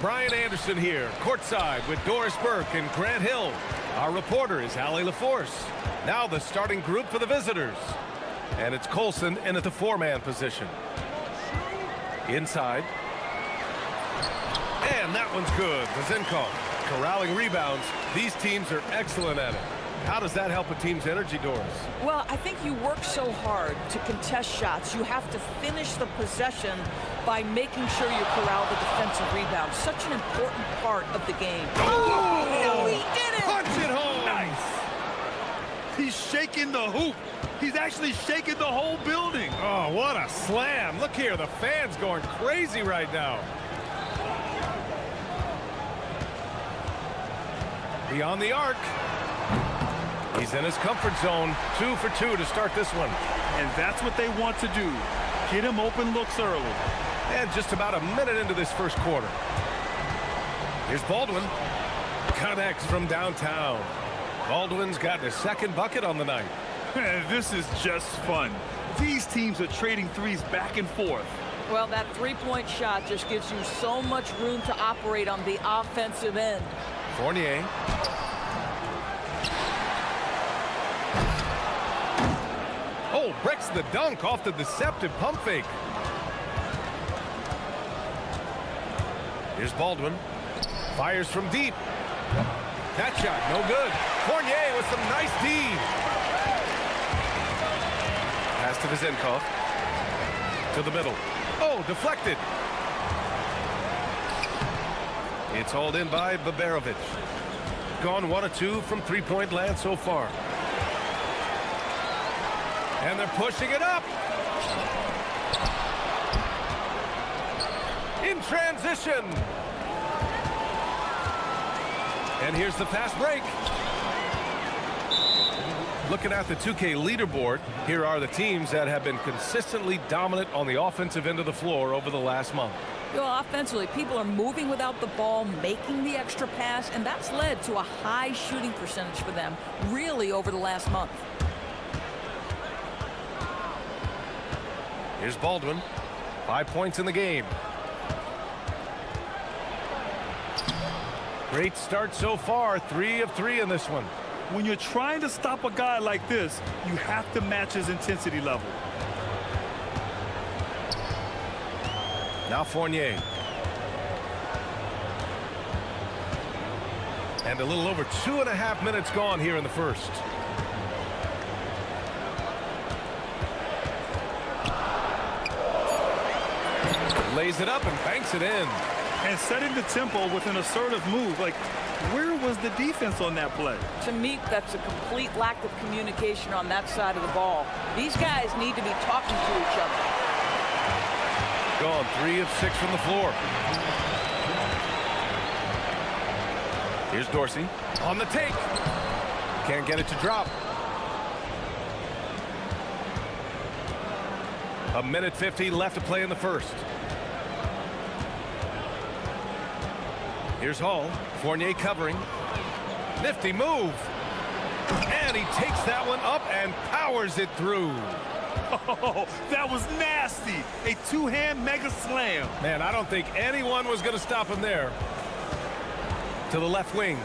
Brian Anderson here, courtside with Doris Burke and Grant Hill. Our reporter is Allie LaForce. Now the starting group for the visitors. And it's Colson in at the four-man position. Inside. And that one's good. Zinkov corralling rebounds. These teams are excellent at it. How does that help a team's energy, Doris? Well, I think you work so hard to contest shots. You have to finish the possession by making sure you corral the defensive rebound. Such an important part of the game. Oh, he did it! Punch it home! Nice. He's shaking the hoop. He's actually shaking the whole building. Oh, what a slam. Look here, the fans going crazy right now. Beyond the arc. He's in his comfort zone. 2 for 2 to start this one. And that's what they want to do. Get him open looks early. And just about a minute into this first quarter. Here's Baldwin. Connects from downtown. Baldwin's got his second bucket on the night. This is just fun. These teams are trading threes back and forth. Well, that three-point shot just gives you so much room to operate on the offensive end. Fournier. Oh, breaks the dunk off the deceptive pump fake. Here's Baldwin. Fires from deep. That shot, no good. Fournier with some nice D. Pass to Zinkov. To the middle. Oh, deflected. It's hauled in by Baberovic. Gone 1 of 2 from three-point land so far. And they're pushing it up. In transition. And here's the fast break. Looking at the 2K leaderboard, here are the teams that have been consistently dominant on the offensive end of the floor over the last month. Well, offensively, people are moving without the ball, making the extra pass, and that's led to a high shooting percentage for them, really over the last month. Here's Baldwin. 5 points in the game. Great start so far. 3 of 3 in this one. When you're trying to stop a guy like this, you have to match his intensity level. Now Fournier. And a little over 2.5 minutes gone here in the first. Lays it up and banks it in. And setting the tempo with an assertive move. Like, where was the defense on that play? To me, that's a complete lack of communication on that side of the ball. These guys need to be talking to each other. Gone 3 of 6 from the floor. Here's Dorsey on the take. Can't get it to drop. A minute 50 left to play in the first. Here's Hall. Fournier covering. Nifty move. And he takes that one up and powers it through. Oh, that was nasty. A two-hand mega slam. Man, I don't think anyone was going to stop him there. To the left wing.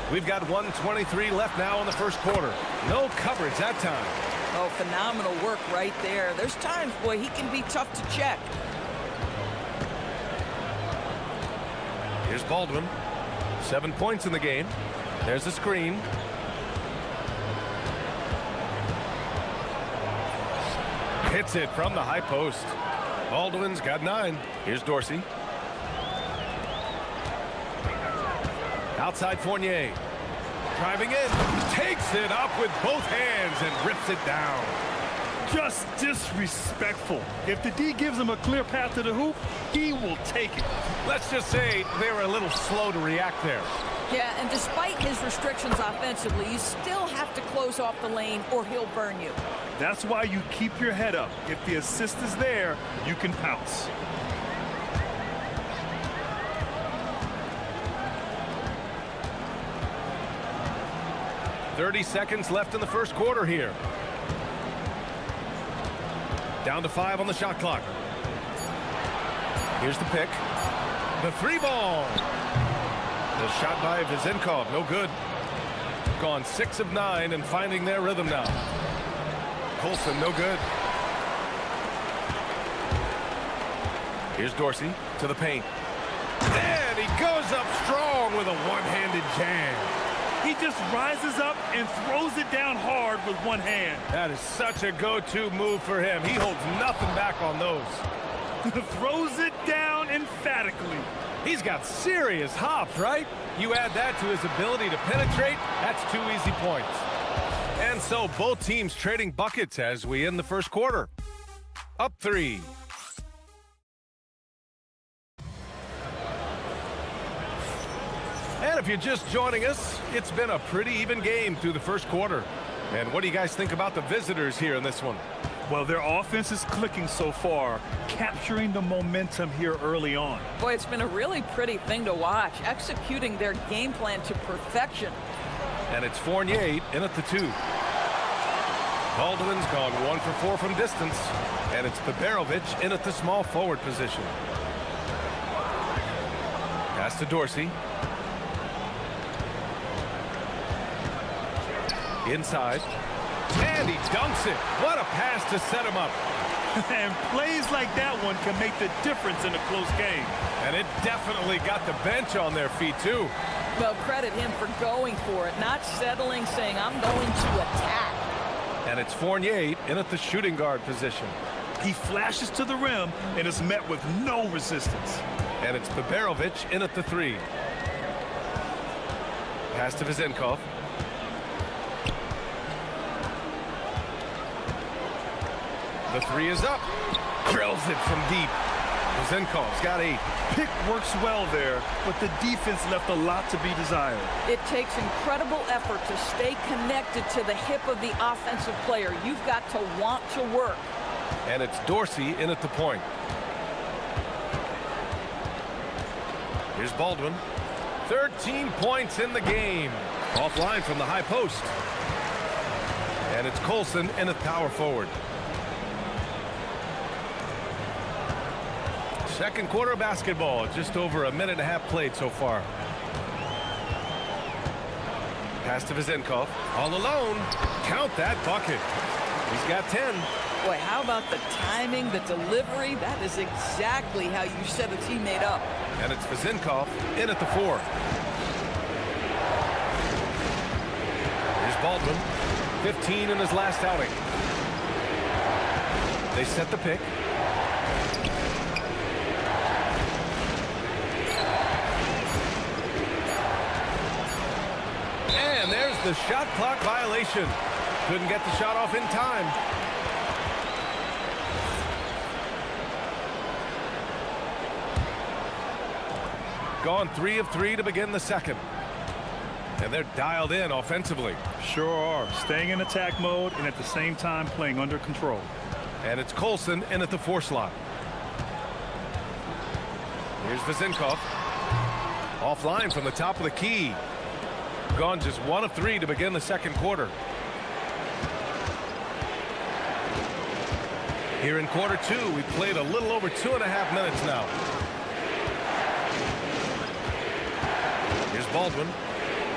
We've got 1:23 left now in the first quarter. No coverage that time. Oh, phenomenal work right there. There's times, boy, he can be tough to check. Here's Baldwin. 7 points in the game. There's the screen. Hits it from the high post. Baldwin's got 9. Here's Dorsey. Outside Fournier. Driving in. Takes it up with both hands and rips it down. Just disrespectful. If the D gives him a clear path to the hoop, he will take it. Let's just say they were a little slow to react there. Yeah, and despite his restrictions offensively, you still have to close off the lane or he'll burn you. That's why you keep your head up. If the assist is there, you can pounce. .30 seconds left in the first quarter here. Down to 5 on the shot clock. Here's the pick. The three ball. The shot by Vizenkov, no good. Gone 6 of 9 and finding their rhythm now. Colson, no good. Here's Dorsey to the paint. And he goes up strong with a one-handed jam. He just rises up and throws it down hard with one hand. That is such a go-to move for him. He holds nothing back on those. Throws it down emphatically. He's got serious hops, right? You add that to his ability to penetrate, that's 2 easy points. And so both teams trading buckets as we end the first quarter. Up 3. And if you're just joining us, it's been a pretty even game through the first quarter. And what do you guys think about the visitors here in this one? Well, their offense is clicking so far, capturing the momentum here early on. Boy, it's been a really pretty thing to watch, executing their game plan to perfection. And it's Fournier in at the 2. Baldwin's gone 1 for 4 from distance. And it's Babarovic in at the small forward position. Pass to Dorsey. Inside. And he dunks it. What a pass to set him up. And plays like that one can make the difference in a close game. And it definitely got the bench on their feet, too. Well, credit him for going for it, not settling, saying, I'm going to attack. And it's Fournier in at the shooting guard position. He flashes to the rim and is met with no resistance. And it's Babarovic in at the 3. Pass to Vizenkov. The 3 is up. Drills it from deep. Vizenkov's got 8. Pick works well there, but the defense left a lot to be desired. It takes incredible effort to stay connected to the hip of the offensive player. You've got to want to work. And it's Dorsey in at the point. Here's Baldwin. 13 points in the game. Offline from the high post. And it's Colson in at power forward. Second quarter of basketball, just over a minute and a half played so far. Pass to Vizenkov, all alone. Count that bucket. He's got 10. Boy, how about the timing, the delivery? That is exactly how you set a teammate up. And it's Vizenkov in at the 4. Here's Baldwin, 15 in his last outing. They set the pick. And there's the shot clock violation. Couldn't get the shot off in time. Gone 3 of 3 to begin the second. And they're dialed in offensively. Sure are. Staying in attack mode and at the same time playing under control. And it's Colson in at the 4 slot. Here's Vizenkov. Offline from the top of the key. Gone just 1 of 3 to begin the second quarter. Here in quarter 2, we played a little over 2.5 minutes now. Here's Baldwin.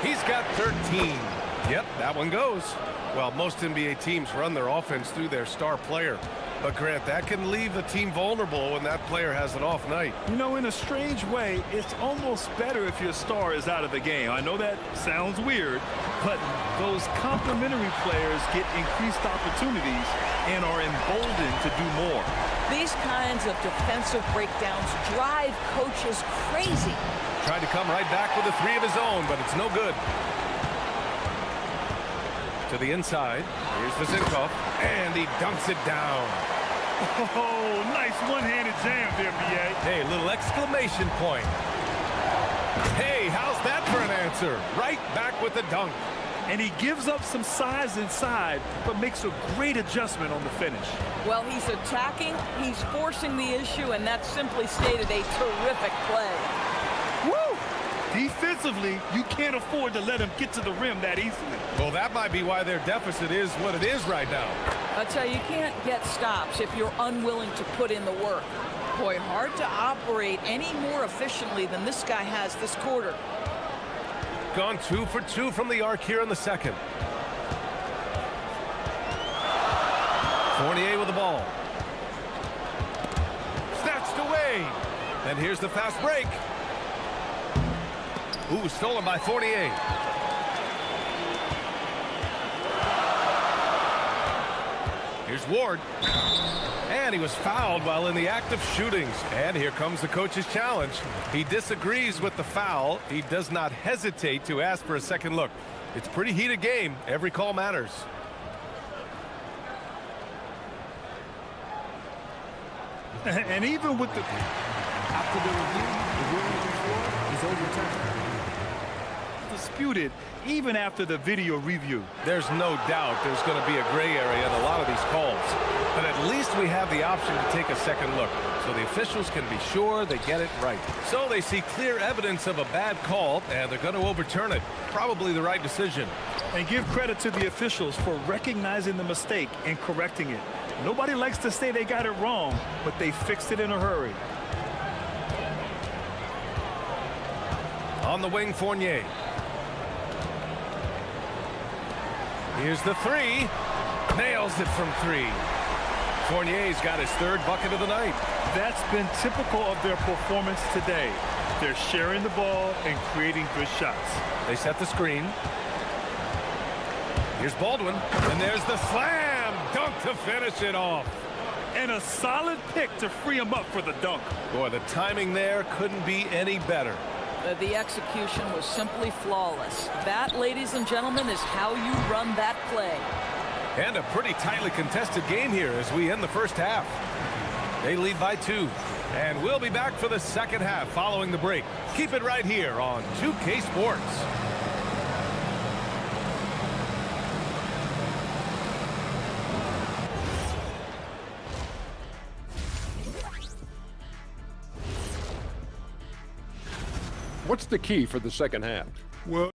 He's got 13. Yep, that one goes. Well, most NBA teams run their offense through their star player. But, Grant, that can leave the team vulnerable when that player has an off night. You know, in a strange way, it's almost better if your star is out of the game. I know that sounds weird, but those complementary players get increased opportunities and are emboldened to do more. These kinds of defensive breakdowns drive coaches crazy. Tried to come right back with a 3 of his own, but it's no good. To the inside. Here's Vizenkov, and he dunks it down. Oh, nice one-handed jam there, B.A. Hey, a little exclamation point. Hey, how's that for an answer? Right back with the dunk. And he gives up some size inside, but makes a great adjustment on the finish. Well, he's attacking, he's forcing the issue, and that simply stated a terrific play. Woo! Defensively, you can't afford to let him get to the rim that easily. Well, that might be why their deficit is what it is right now. I'll tell you, you can't get stops if you're unwilling to put in the work. Boy, hard to operate any more efficiently than this guy has this quarter. Gone 2 for 2 from the arc here in the second. Fournier with the ball. Snatched away. And here's the fast break. Ooh, stolen by Fournier. Here's Ward. And he was fouled while in the act of shooting. And here comes the coach's challenge. He disagrees with the foul. He does not hesitate to ask for a second look. It's a pretty heated game. Every call matters. And even with the... After the review, the ruling on the floor is overturned. Disputed even after the video review. There's no doubt there's going to be a gray area in a lot of these calls. But at least we have the option to take a second look, so the officials can be sure they get it right. So they see clear evidence of a bad call, and they're going to overturn it. Probably the right decision. And give credit to the officials for recognizing the mistake and correcting it. Nobody likes to say they got it wrong, but they fixed it in a hurry. On the wing, Fournier. Here's the three. Nails it from three. Fournier's got his third bucket of the night. That's been typical of their performance today. They're sharing the ball and creating good shots. They set the screen. Here's Baldwin. And there's the slam dunk to finish it off. And a solid pick to free him up for the dunk. Boy, the timing there couldn't be any better. The execution was simply flawless. That, ladies and gentlemen, is how you run that play. And a pretty tightly contested game here as we end the first half. They lead by 2. And we'll be back for the second half following the break. Keep it right here on 2K Sports. What's the key for the second half? Well,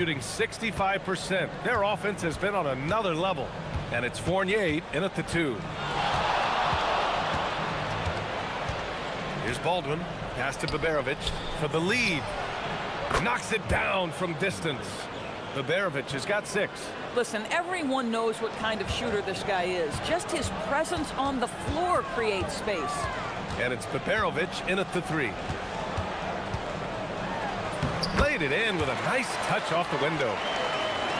Shooting 65%. Their offense has been on another level. And it's Fournier in at the 2. Here's Baldwin. Pass to Baberovic for the lead. Knocks it down from distance. Baberovic has got 6. Listen, everyone knows what kind of shooter this guy is. Just his presence on the floor creates space. And it's Baberovic in at the 3. Played it in with a nice touch off the window.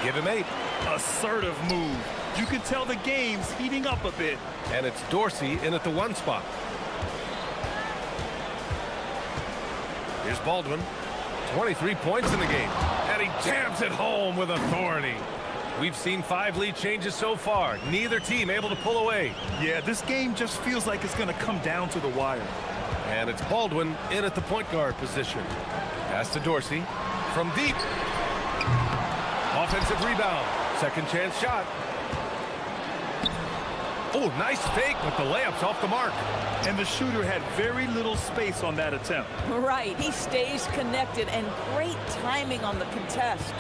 Give him 8. assertive move. You can tell the game's heating up a bit. And it's Dorsey in at the 1 spot. Here's Baldwin. 23 points in the game. And he jams it home with authority. We've seen 5 lead changes so far. Neither team able to pull away. Yeah, this game just feels like it's going to come down to the wire. And it's Baldwin in at the point guard position. Pass to Dorsey from deep. Offensive rebound. Second chance shot. Oh, nice fake, but the layup's off the mark. And the shooter had very little space on that attempt. Right, he stays connected, and great timing on the contest.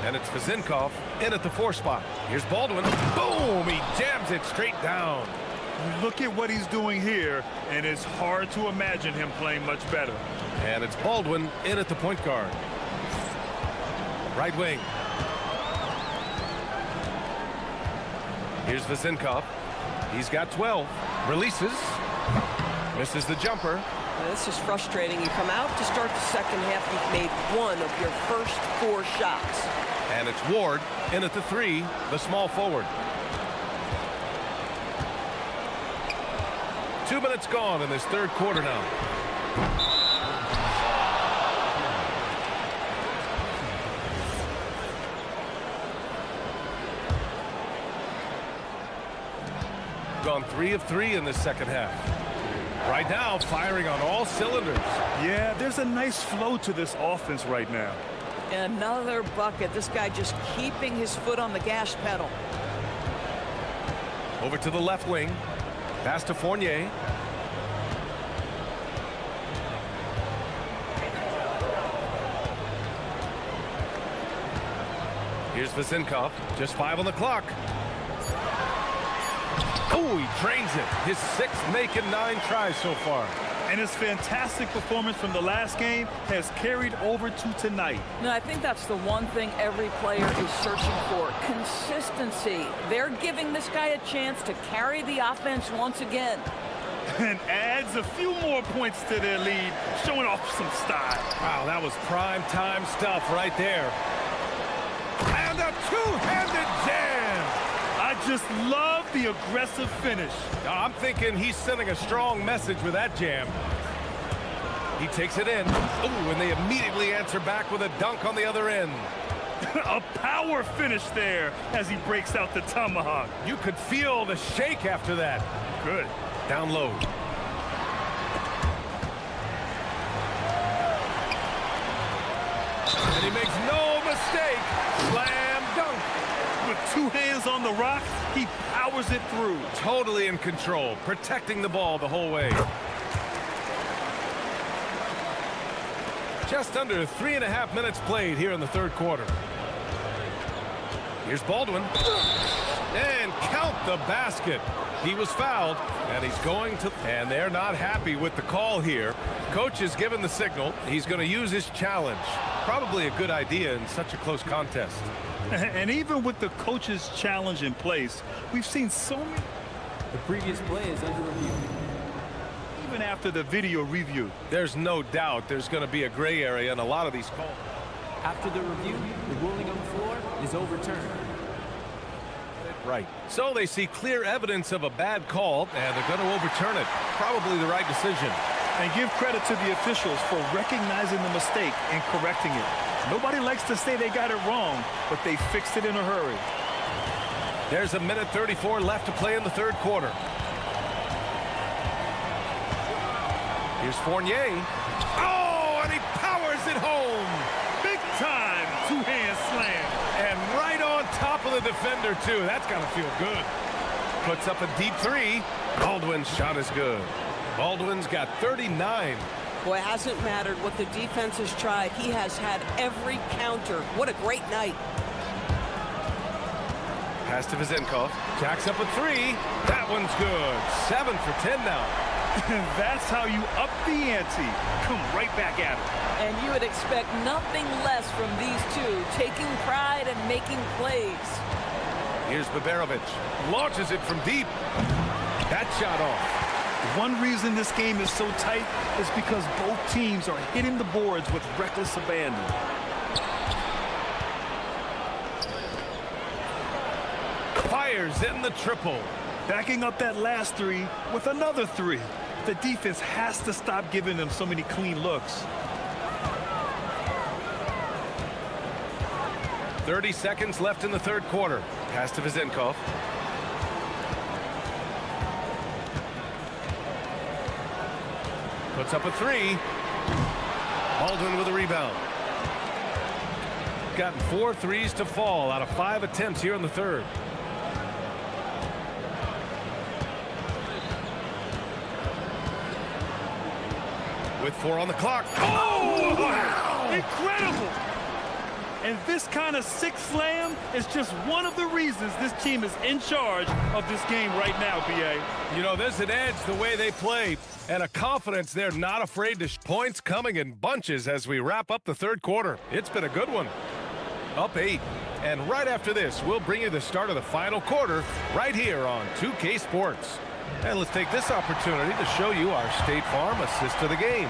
And it's Vazinkov in at the 4 spot. Here's Baldwin. Boom! He jams it straight down. Look at what he's doing here, and it's hard to imagine him playing much better. And it's Baldwin in at the point guard. Right wing. Here's Vazinkov. He's got 12. Releases. Misses the jumper. Now, this is frustrating. You come out to start the second half, you've made one of your first 4 shots. And it's Ward in at the 3, the small forward. 2 minutes gone in this third quarter now. Gone 3 of 3 in this second half. Right now, firing on all cylinders. Yeah, there's a nice flow to this offense right now. Another bucket. This guy just keeping his foot on the gas pedal. Over to the left wing. Pass to Fournier. Here's Vezinkov. Just 5 on the clock. Oh, he drains it. His 6th make in 9 tries so far. And his fantastic performance from the last game has carried over to tonight. No, I think that's the one thing every player is searching for. Consistency. They're giving this guy a chance to carry the offense once again. And adds a few more points to their lead, showing off some style. Wow, that was prime time stuff right there. And a two-handed jam. I just love the aggressive finish. I'm thinking he's sending a strong message with that jam. He takes it in. Ooh, and they immediately answer back with a dunk on the other end. A power finish there as he breaks out the tomahawk. You could feel the shake after that. Good. Down low. And he makes no mistake. Slam dunk. With 2 hands on the rock, he powers it through. Totally in control, protecting the ball the whole way. Just under 3.5 minutes played here in the third quarter. Here's Baldwin. And count the basket. He was fouled, and he's going to... And they're not happy with the call here. Coach has given the signal. He's going to use his challenge. Probably a good idea in such a close contest. And even with the coach's challenge in place, we've seen so many... The previous play is under review. Even after the video review. There's no doubt there's going to be a gray area in a lot of these calls. After the review, the ruling on the floor is overturned. Right. So they see clear evidence of a bad call, and they're going to overturn it. Probably the right decision. And give credit to the officials for recognizing the mistake and correcting it. Nobody likes to say they got it wrong, but they fixed it in a hurry. There's a minute 34 left to play in the third quarter. Here's Fournier. Oh, and he powers it home. Big time two-hand slam. And right on top of the defender, too. That's got to feel good. Puts up a deep 3. Baldwin's shot is good. Baldwin's got 39. Boy, it hasn't mattered what the defense has tried. He has had every counter. What a great night. Pass to Vezinkov. Jacks up a 3. That one's good. 7 for 10 now. That's how you up the ante. Come right back at it. And you would expect nothing less from these two, taking pride and making plays. Here's Baberovic. Launches it from deep. That shot off. One reason this game is so tight is because both teams are hitting the boards with reckless abandon. Fires in the triple. Backing up that last 3 with another 3. The defense has to stop giving them so many clean looks. 30 seconds left in the third quarter. Pass to Vezinkov. Puts up a 3. Baldwin with a rebound. Gotten 4 threes to fall out of 5 attempts here in the third. With 4 on the clock. Oh, wow! Incredible! And this kind of sick slam is just one of the reasons this team is in charge of this game right now, B.A. You know, there's an edge the way they play and a confidence they're not afraid to points coming in bunches as we wrap up the third quarter. It's been a good one. Up 8. And right after this, we'll bring you the start of the final quarter right here on 2K Sports. And let's take this opportunity to show you our State Farm assist to the game.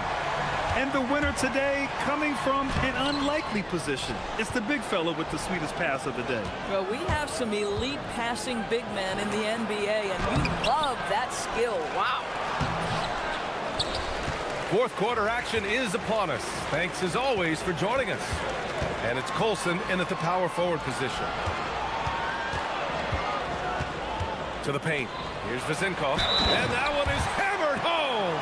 And the winner today coming from an unlikely position. It's the big fella with the sweetest pass of the day. Well, we have some elite passing big men in the NBA, and you love that skill. Wow. Fourth quarter action is upon us. Thanks as always for joining us. And it's Colson in at the power forward position. To the paint. Here's Vezinkov. And that one is hammered home.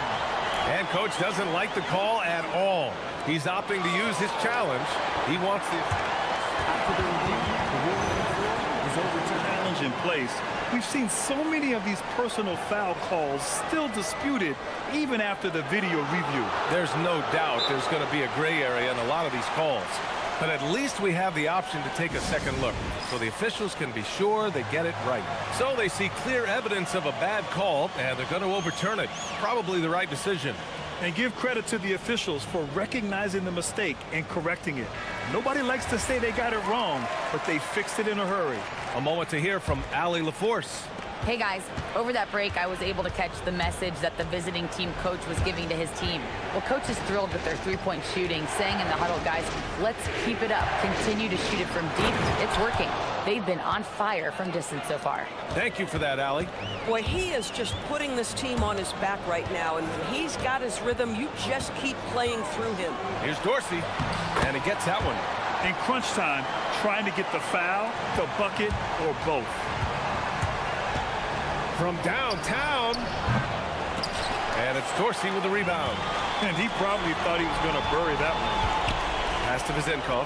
And coach doesn't like the call at all. He's opting to use his challenge. He wants the... After the review, the ruling on the floor is overturned. Challenge in place. We've seen so many of these personal foul calls still disputed even after the video review. There's no doubt there's going to be a gray area in a lot of these calls. But at least we have the option to take a second look, so the officials can be sure they get it right. So they see clear evidence of a bad call, and they're going to overturn it. Probably the right decision. And give credit to the officials for recognizing the mistake and correcting it. Nobody likes to say they got it wrong, but they fixed it in a hurry. A moment to hear from Allie LaForce. Hey guys, over that break I was able to catch the message that the visiting team coach was giving to his team. Well, coach is thrilled with their three-point shooting, saying in the huddle, guys, let's keep it up. Continue to shoot it from deep. It's working. They've been on fire from distance so far. Thank you for that, Allie. Boy, he is just putting this team on his back right now, and when he's got his rhythm, you just keep playing through him. Here's Dorsey, and he gets that one. In crunch time, trying to get the foul, the bucket, or both. From downtown, and it's Dorsey with the rebound. And he probably thought he was going to bury that one. Pass to Vezinkov.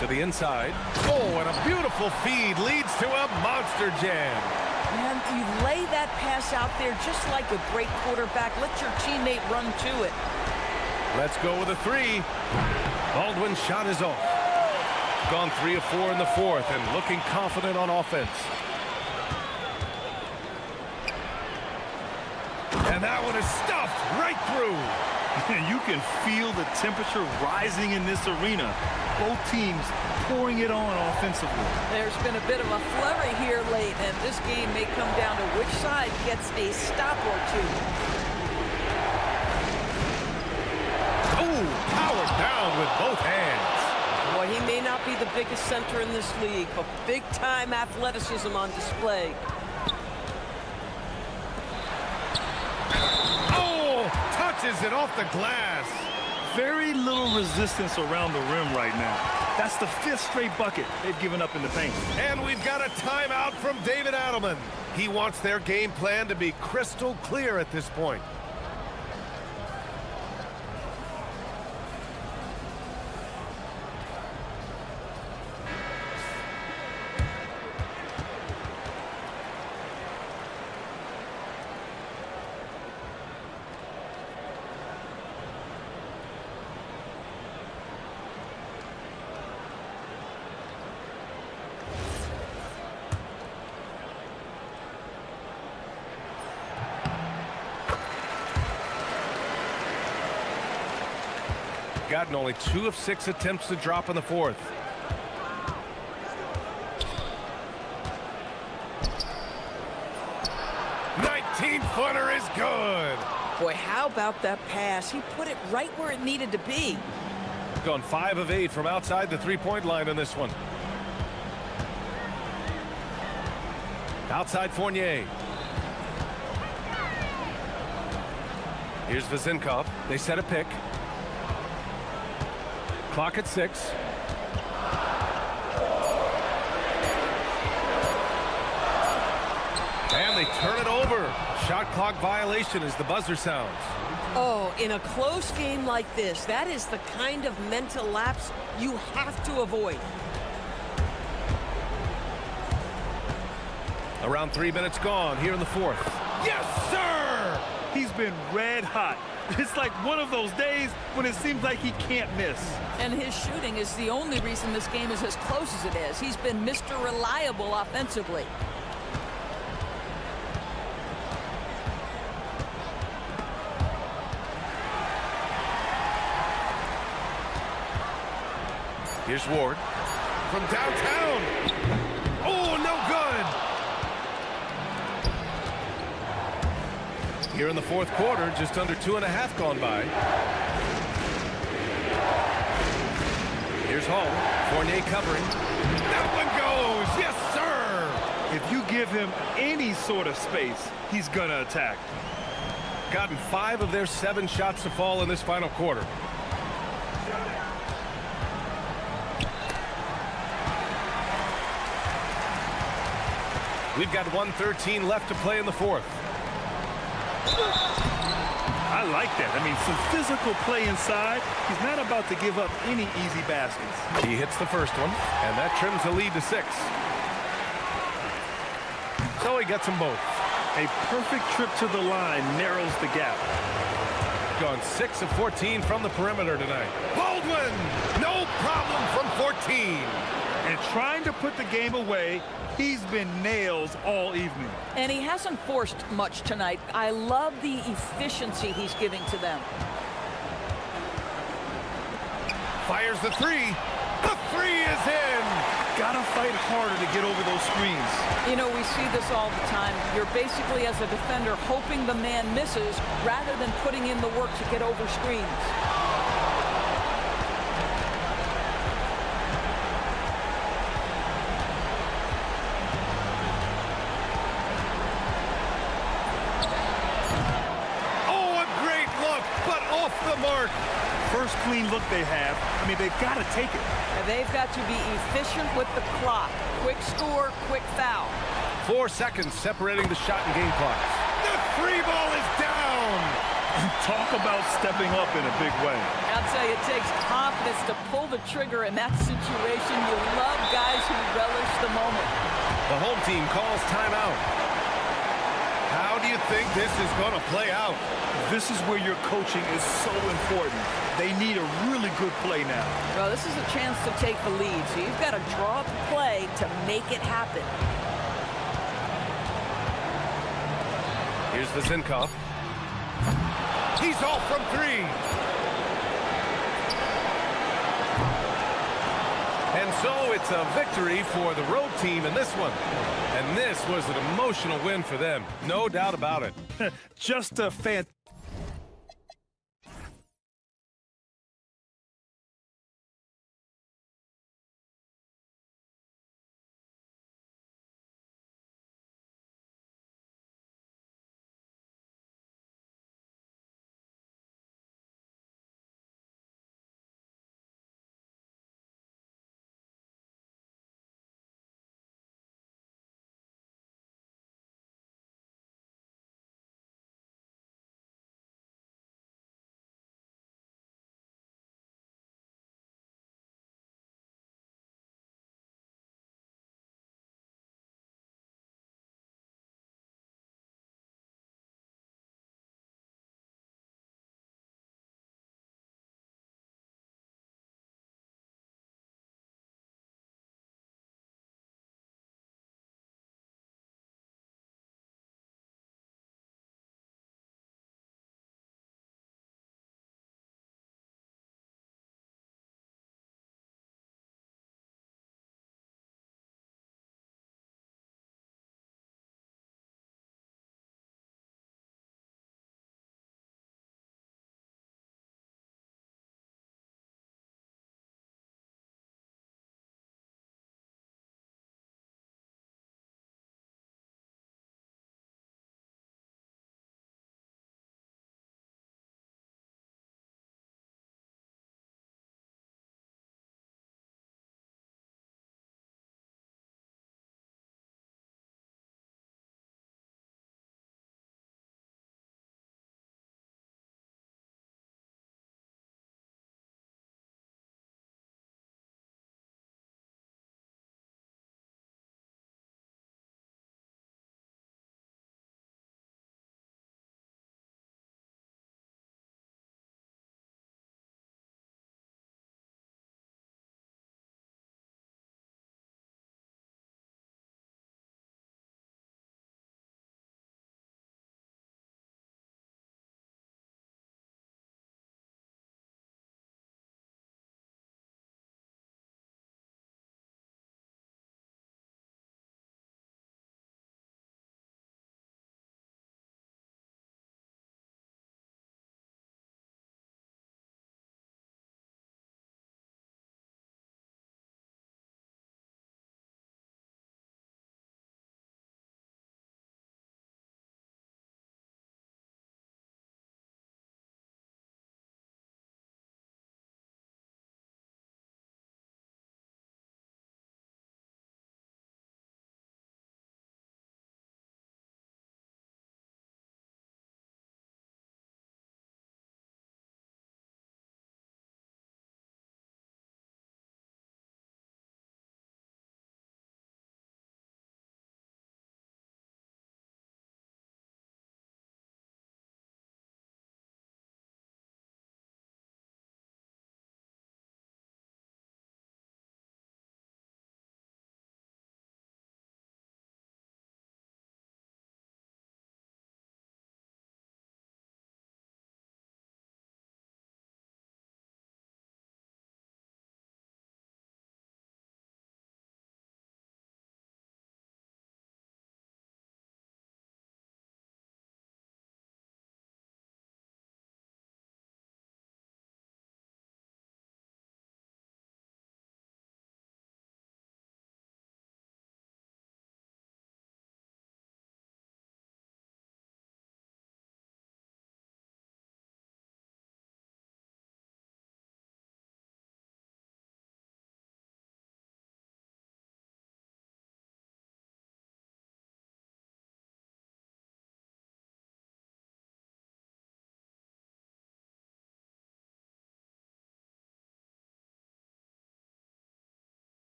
To the inside. Oh, and a beautiful feed leads to a monster jam. Man, you lay that pass out there just like a great quarterback. Let your teammate run to it. Let's go with a three. Baldwin's shot is off. Gone 3 of 4 in the fourth and looking confident on offense. And that one is stuffed right through. And you can feel the temperature rising in this arena. Both teams pouring it on offensively. There's been a bit of a flurry here late, and this game may come down to which side gets a stop or two. Oh, powered down with both hands. Boy, he may not be the biggest center in this league, but big-time athleticism on display. Oh, touches it off the glass. Very little resistance around the rim right now. That's the 5th straight bucket they've given up in the paint. And we've got a timeout from David Adelman. He wants their game plan to be crystal clear at this point. Gotten only 2 of 6 attempts to drop in the fourth. Footer is good. Boy, how about that pass? He put it right where it needed to be. Gone 5 of 8 from outside the three-point line in this one. Outside Fournier. Here's Vezinkov. They set a pick. Clock at 6. And they turn it over. Shot clock violation as the buzzer sounds. Oh, in a close game like this, that is the kind of mental lapse you have to avoid. Around 3 minutes gone here in the fourth. Yes, sir! He's been red hot. It's like one of those days when it seems like he can't miss. And his shooting is the only reason this game is as close as it is. He's been Mr. Reliable offensively. Here's Ward from downtown. Oh, no good. Here in the fourth quarter, just under 2.5 gone by. Here's Hall. Fournier covering. That one goes. Yes, sir. If you give him any sort of space, he's going to attack. Gotten 5 of their 7 shots to fall in this final quarter. We've got 1:13 left to play in the fourth. I like that. I mean, some physical play inside. He's not about to give up any easy baskets. He hits the first one, and that trims the lead to 6. So he gets them both. A perfect trip to the line narrows the gap. Gone 6 of 14 from the perimeter tonight. Baldwin, no problem from 14. And trying to put the game away, he's been nails all evening. And he hasn't forced much tonight. I love the efficiency he's giving to them. Fires the 3. The 3 is in. Gotta fight harder to get over those screens. You know, we see this all the time. You're basically, as a defender, hoping the man misses rather than putting in the work to get over screens. Mark. First clean look they have. I mean, they've got to take it. And they've got to be efficient with the clock. Quick score, quick foul. 4 seconds separating the shot and game clocks. The 3 ball is down. Talk about stepping up in a big way. I'll tell you, it takes confidence to pull the trigger in that situation. You love guys who relish the moment. The home team calls timeout. How do you think this is going to play out? This is where your coaching is so important. They need a really good play now. Well, this is a chance to take the lead, so you've got to draw up a play to make it happen. Here's Vizenkov. He's off from 3. And so it's a victory for the road team in this one. And this was an emotional win for them. No doubt about it. Just a fantastic.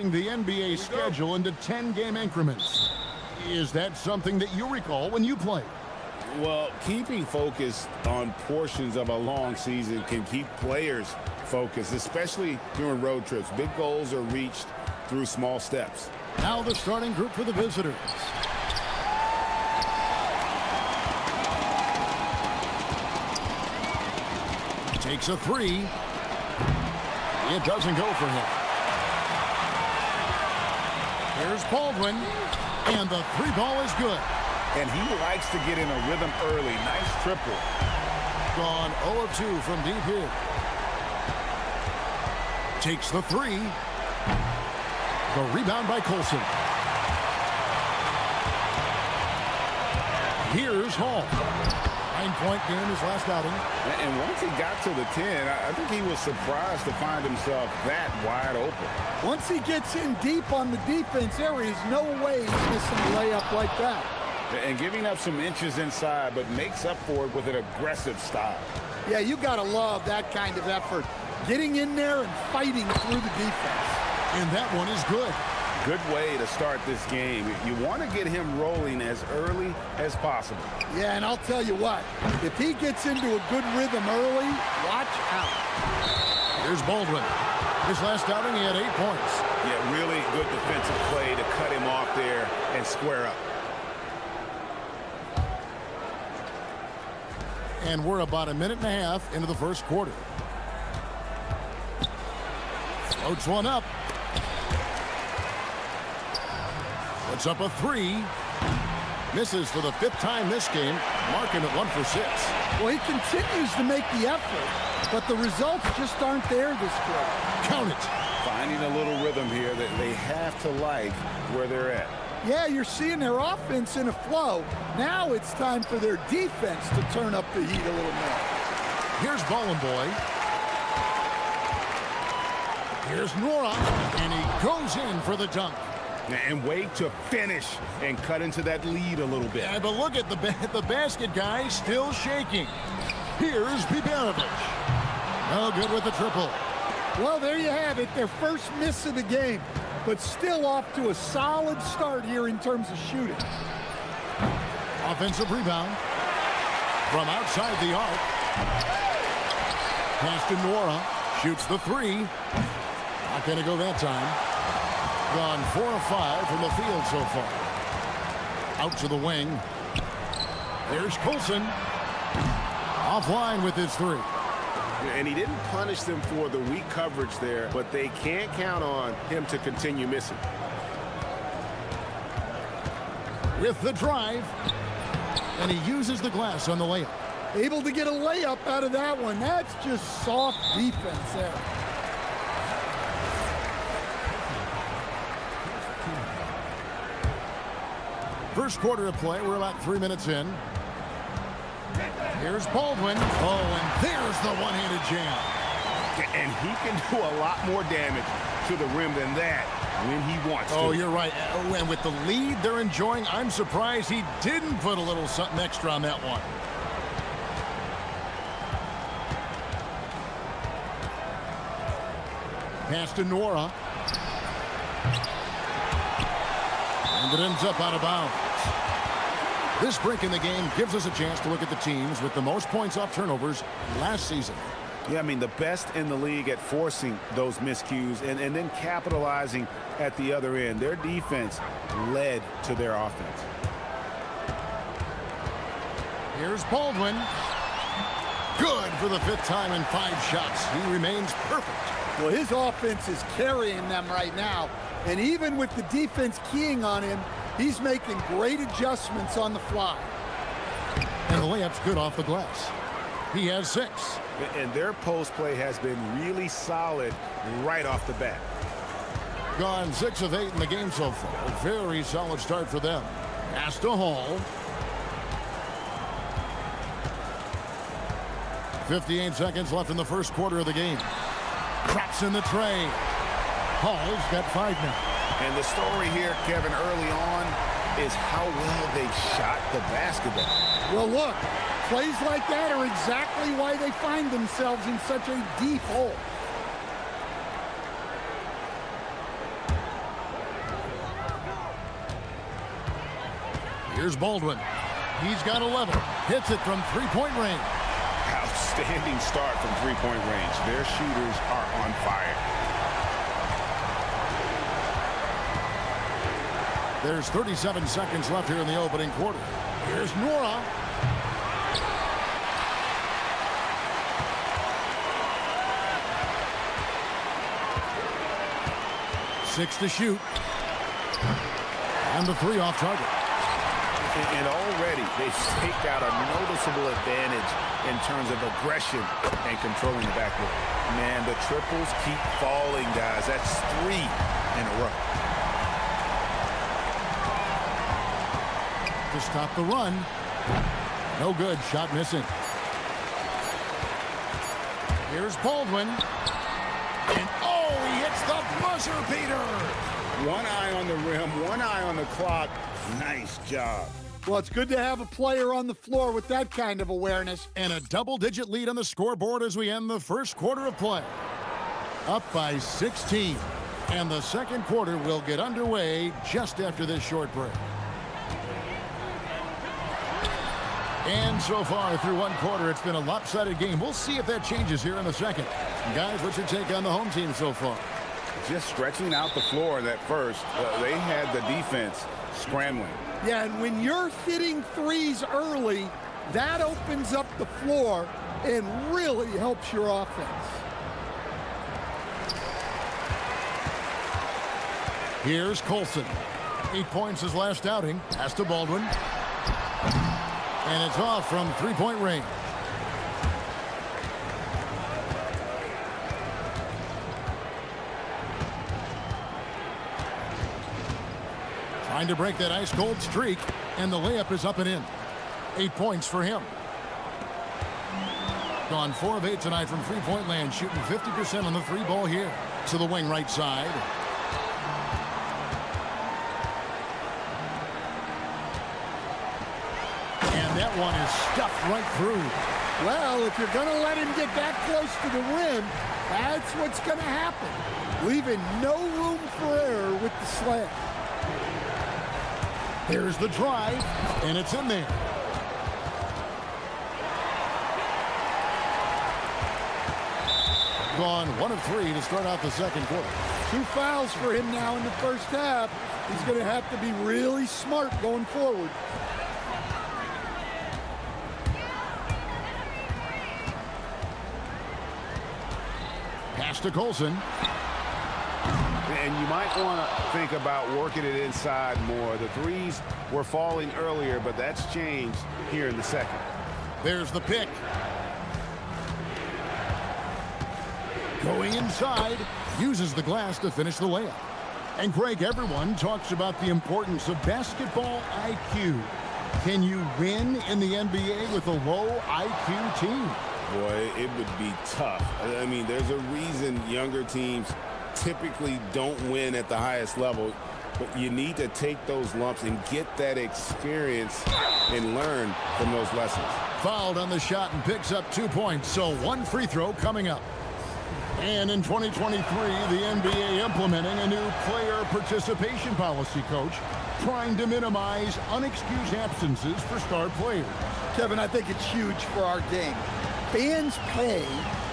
The NBA schedule into 10-game increments. Is that something that you recall when you played? Well, keeping focused on portions of a long season can keep players focused, especially during road trips. Big goals are reached through small steps. Now the starting group for the visitors. Takes a three. It doesn't go for him. Here's Baldwin, and the three ball is good. And he likes to get in a rhythm early. Nice triple. Gone 0 of 2 from deep here. Takes the three. The rebound by Colson. Here's Hall. 9-point game his last outing. And once he got to the 10, I think he was surprised to find himself that wide open. Once he gets in deep on the defense, there is no way he's missing a layup like that. And giving up some inches inside, but makes up for it with an aggressive style. Yeah, you got to love that kind of effort. Getting in there and fighting through the defense. And that one is good. Good way to start this game. You want to get him rolling as early as possible. Yeah, and I'll tell you what, if he gets into a good rhythm early, watch out. Here's Baldwin. His last outing, he had 8 points. Yeah, really good defensive play to cut him off there and square up. And we're about a minute and a half into the first quarter. Floats one up. Puts up a three. Misses for the 5th time this game, marking it 1 for 6. Well, he continues to make the effort, but the results just aren't there this quarter. Count it. Finding a little rhythm here that they have to like where they're at. Yeah, you're seeing their offense in a flow. Now it's time for their defense to turn up the heat a little more. Here's Ballin' Boy. Here's Nora, and he goes in for the dunk. And wait to finish and cut into that lead a little bit. Yeah, but look at the basket guy still shaking. Here's Biberovic. No good with the triple. Well, there you have it, their first miss of the game, but still off to a solid start here in terms of shooting. Offensive rebound from outside the arc. Pass to Nora. Shoots the three. Not going to go that time. Gone 4 of 5 from the field so far. Out to the wing. There's Colson. Offline with his three. And he didn't punish them for the weak coverage there, but they can't count on him to continue missing. With the drive. And he uses the glass on the layup. Able to get a layup out of that one. That's just soft defense there. First quarter of play, we're about 3 minutes in. Here's Baldwin. Oh, and there's the one-handed jam. And he can do a lot more damage to the rim than that when he wants to. Oh, you're right. And with the lead they're enjoying, I'm surprised he didn't put a little something extra on that one. Pass to Nora. And it ends up out of bounds. This break in the game gives us a chance to look at the teams with the most points off turnovers last season. Yeah, I mean, the best in the league at forcing those miscues and then capitalizing at the other end. Their defense led to their offense. Here's Baldwin. Good for the 5th time in 5 shots. He remains perfect. Well, his offense is carrying them right now. And even with the defense keying on him, he's making great adjustments on the fly. And the layup's good off the glass. He has 6. And their post play has been really solid right off the bat. Gone 6 of 8 in the game so far. A very solid start for them. Pass to Hall. 58 seconds left in the first quarter of the game. Drops in the tray. Hall's got 5 now. And the story here, Kevin, early on is how well they shot the basketball. Well, look, plays like that are exactly why they find themselves in such a deep hole. Here's Baldwin. He's got 11. Hits it from three-point range. Outstanding start from three-point range. Their shooters are on fire. There's 37 seconds left here in the opening quarter. Here's Nora. Six to shoot. And the three off target. And already they've staked out a noticeable advantage in terms of aggression and controlling the backcourt. Man, the triples keep falling, guys. That's 3 in a row. To stop the run. No good. Shot missing. Here's Baldwin. And oh, he hits the buzzer beater. One eye on the rim, one eye on the clock. Nice job. Well, it's good to have a player on the floor with that kind of awareness. And a double-digit lead on the scoreboard as we end the first quarter of play. Up by 16. And the second quarter will get underway just after this short break. And so far through one quarter, it's been a lopsided game. We'll see if that changes here in the second. Guys, what's your take on the home team so far? Just stretching out the floor in that first. They had the defense scrambling. Yeah, and when you're hitting threes early, that opens up the floor and really helps your offense. Here's Colson. 8 points his last outing. Pass to Baldwin. And it's off from three-point range. Trying to break that ice-cold streak, and the layup is up and in. 8 points for him. Gone 4 of 8 tonight from three-point land, shooting 50% on the three ball here. To the wing right side. And that one is stuffed right through. Well, if you're going to let him get that close to the rim, that's what's going to happen. Leaving no room for error with the slam. Here's the drive, and it's in there. Gone 1 of 3 to start out the second quarter. 2 fouls for him now in the first half. He's going to have to be really smart going forward. Pass to Colson. And you might want to think about working it inside more. The threes were falling earlier, but that's changed here in the second. There's the pick. Going inside, uses the glass to finish the layup. And Greg, everyone talks about the importance of basketball IQ. Can you win in the NBA with a low IQ team? Boy, it would be tough. I mean, there's a reason younger teams typically don't win at the highest level, but you need to take those lumps and get that experience and learn from those lessons. Fouled on the shot and picks up 2 points, so 1 free throw coming up. And in 2023, the NBA implementing a new player participation policy, Coach, trying to minimize unexcused absences for star players. Kevin, I think it's huge for our game. Fans pay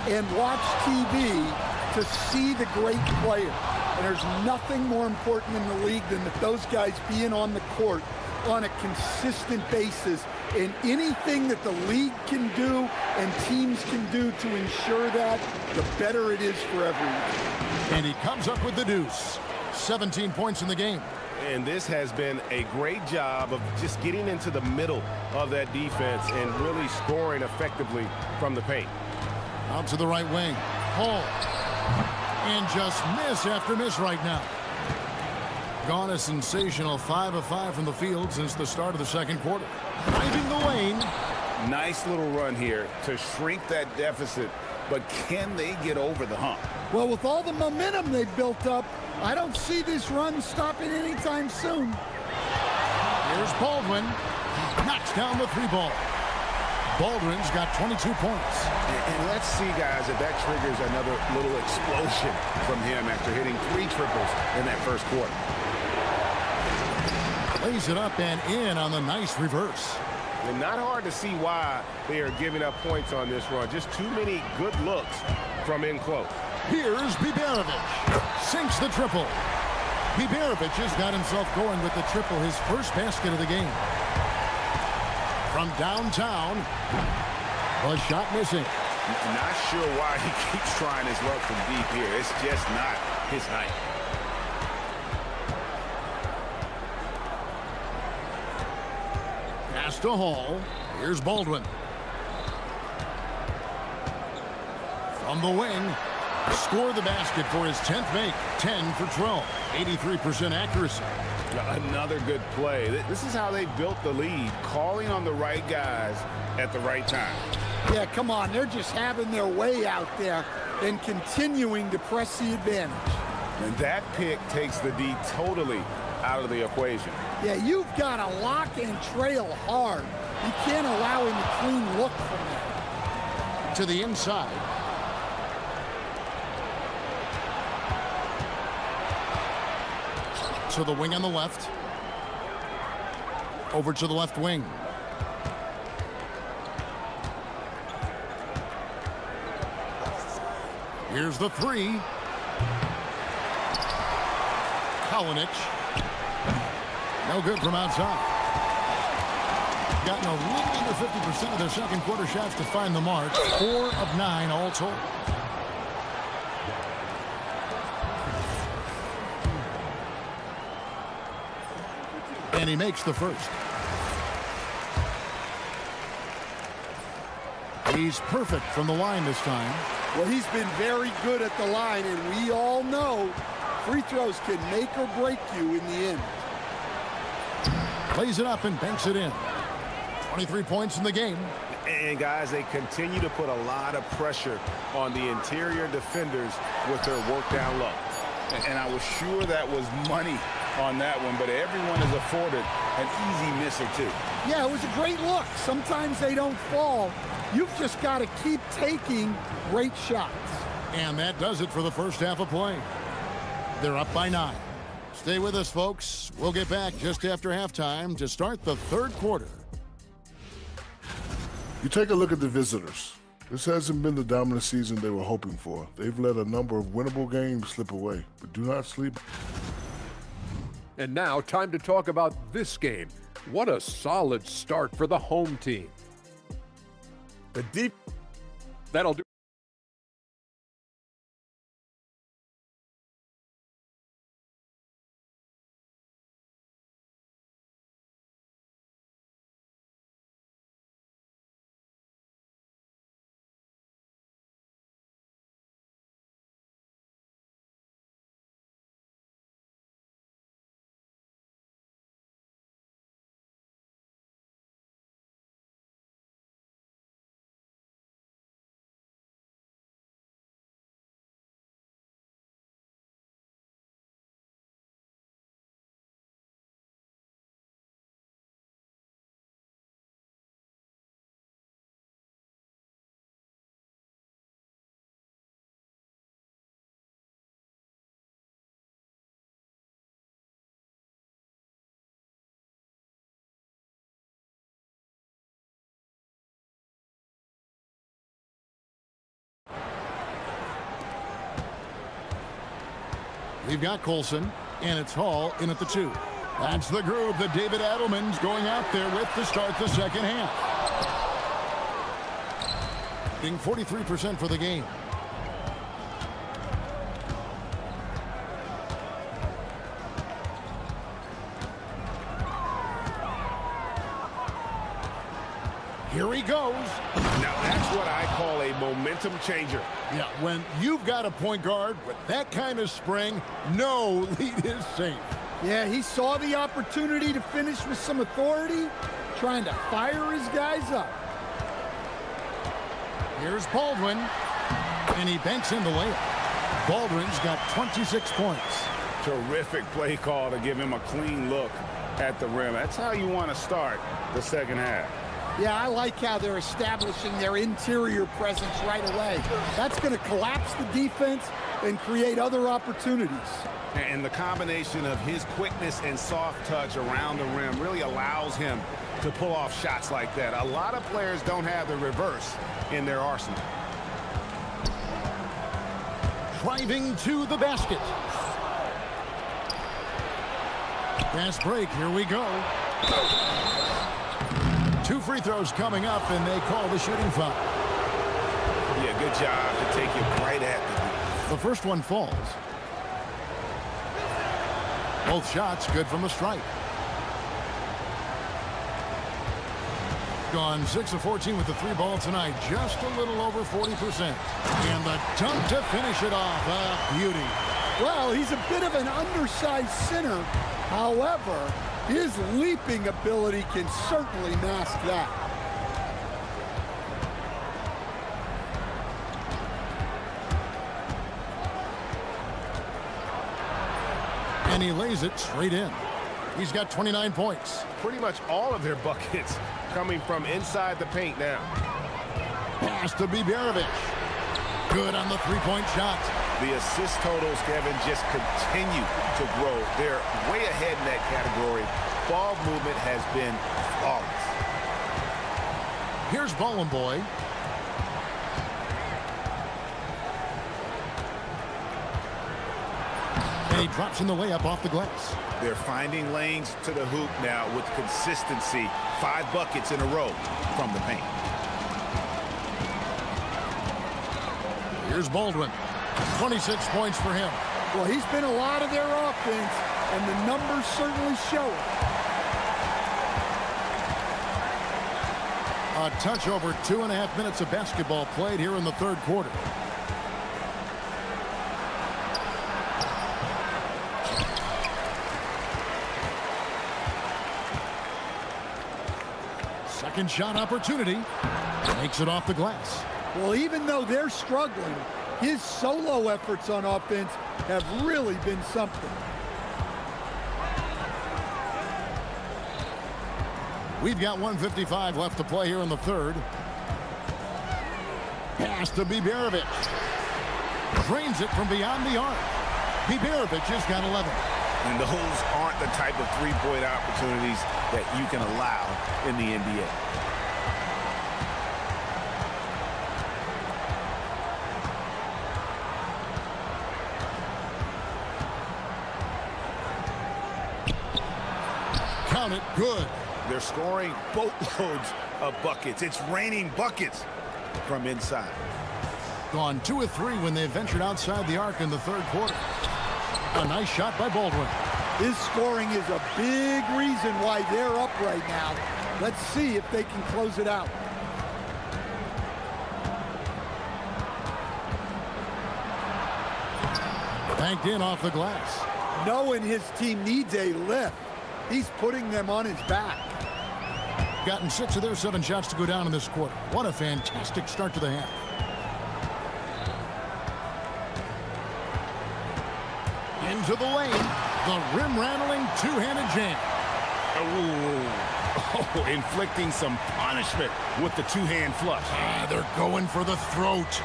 and watch TV to see the great player. And there's nothing more important in the league than that those guys being on the court on a consistent basis. And anything that the league can do and teams can do to ensure that, the better it is for everyone. And he comes up with the deuce. 17 points in the game. And this has been a great job of just getting into the middle of that defense and really scoring effectively from the paint. Out to the right wing. Hall. And just miss after miss right now. Gone a sensational 5 of 5 from the field since the start of the second quarter. Driving the lane. Nice little run here to shrink that deficit, but can they get over the hump? Well, with all the momentum they've built up, I don't see this run stopping anytime soon. Here's Baldwin. Knocks down the three ball. Baldwin's got 22 points. And let's see, guys, if that triggers another little explosion from him after hitting 3 triples in that first quarter. Lays it up and in on the nice reverse. And not hard to see why they are giving up points on this run. Just too many good looks from in close. Here's Biberovic. Sinks the triple. Biberovic has got himself going with the triple, his first basket of the game. From downtown, the shot missing. Not sure why he keeps trying his luck from deep here. It's just not his night. Pass to Hall. Here's Baldwin. From the wing, score the basket for his 10th make. 10 for 12. 83% accuracy. Another good play. This is how they built the lead, calling on the right guys at the right time. Yeah, come on. They're just having their way out there and continuing to press the advantage. And that pick takes the D totally out of the equation. Yeah, you've got to lock and trail hard. You can't allow him a clean look from that. To the inside. To the wing on the left. Over to the left wing. Here's the three. Kalinic. No good from outside. Gotten a little under 50% of their second quarter shots to find the mark. 4 of 9 all told. And he makes the first. He's perfect from the line this time. Well, he's been very good at the line, and we all know free throws can make or break you in the end. Plays it up and banks it in. 23 points in the game. And guys, they continue to put a lot of pressure on the interior defenders with their work down low. And I was sure that was money on that one, but everyone is afforded an easy miss or two. Yeah, it was a great look. Sometimes they don't fall. You've just got to keep taking great shots. And that does it for the first half of play. They're up by 9. Stay with us, folks. We'll get back just after halftime to start the third quarter. You take a look at the visitors. This hasn't been the dominant season they were hoping for. They've let a number of winnable games slip away, but do not sleep. And now, time to talk about this game. What a solid start for the home team. The deep. That'll do. We've got Colson, and it's Hall in at the 2. That's the groove that David Adelman's going out there with to start the second half. Being 43% for the game. Here he goes. Now that's what I call a momentum changer. Yeah, when you've got a point guard with that kind of spring, no lead is safe. Yeah, he saw the opportunity to finish with some authority, trying to fire his guys up. Here's Baldwin, and he banks in the layup. Baldwin's got 26 points. Terrific play call to give him a clean look at the rim. That's how you want to start the second half. Yeah, I like how they're establishing their interior presence right away. That's going to collapse the defense and create other opportunities. And the combination of his quickness and soft touch around the rim really allows him to pull off shots like that. A lot of players don't have the reverse in their arsenal. Driving to the basket. Fast break, here we go. 2 free throws coming up, and they call the shooting foul. Yeah, good job to take it right at the first one falls. Both shots good from the stripe. Gone 6 of 14 with the 3 ball tonight, just a little over 40%. And the dunk to finish it off. A beauty. Well, he's a bit of an undersized center. However, his leaping ability can certainly mask that. And he lays it straight in. He's got 29 points. Pretty much all of their buckets coming from inside the paint now. Pass to Bibjerovic. Good on the 3-point shot. The assist totals, Kevin, just continue to grow. They're way ahead in that category. Ball movement has been flawless. Here's Ballin' Boy. And he drops in the layup off the glass. They're finding lanes to the hoop now with consistency. 5 buckets in a row from the paint. Here's Baldwin. 26 points for him. Well, he's been a lot of their offense, and the numbers certainly show it. A touch over 2.5 minutes of basketball played here in the third quarter. Second shot opportunity. Makes it off the glass. Well, even though they're struggling, his solo efforts on offense have really been something. We've got 1:55 left to play here in the third. Pass to Bibjerovic. Drains it from beyond the arc. Bibjerovic has got 11. And those aren't the type of three-point opportunities that you can allow in the NBA. Count it, good. They're scoring boatloads of buckets. It's raining buckets from inside. Gone 2 of 3 when they ventured outside the arc in the third quarter. A nice shot by Baldwin. His scoring is a big reason why they're up right now. Let's see if they can close it out. Banked in off the glass. Knowing his team needs a lift, he's putting them on his back. Gotten 6 of their 7 shots to go down in this quarter. What a fantastic start to the half. Into the lane. The rim-rattling two-handed jam. Oh, inflicting some punishment with the two-hand flush. They're going for the throat.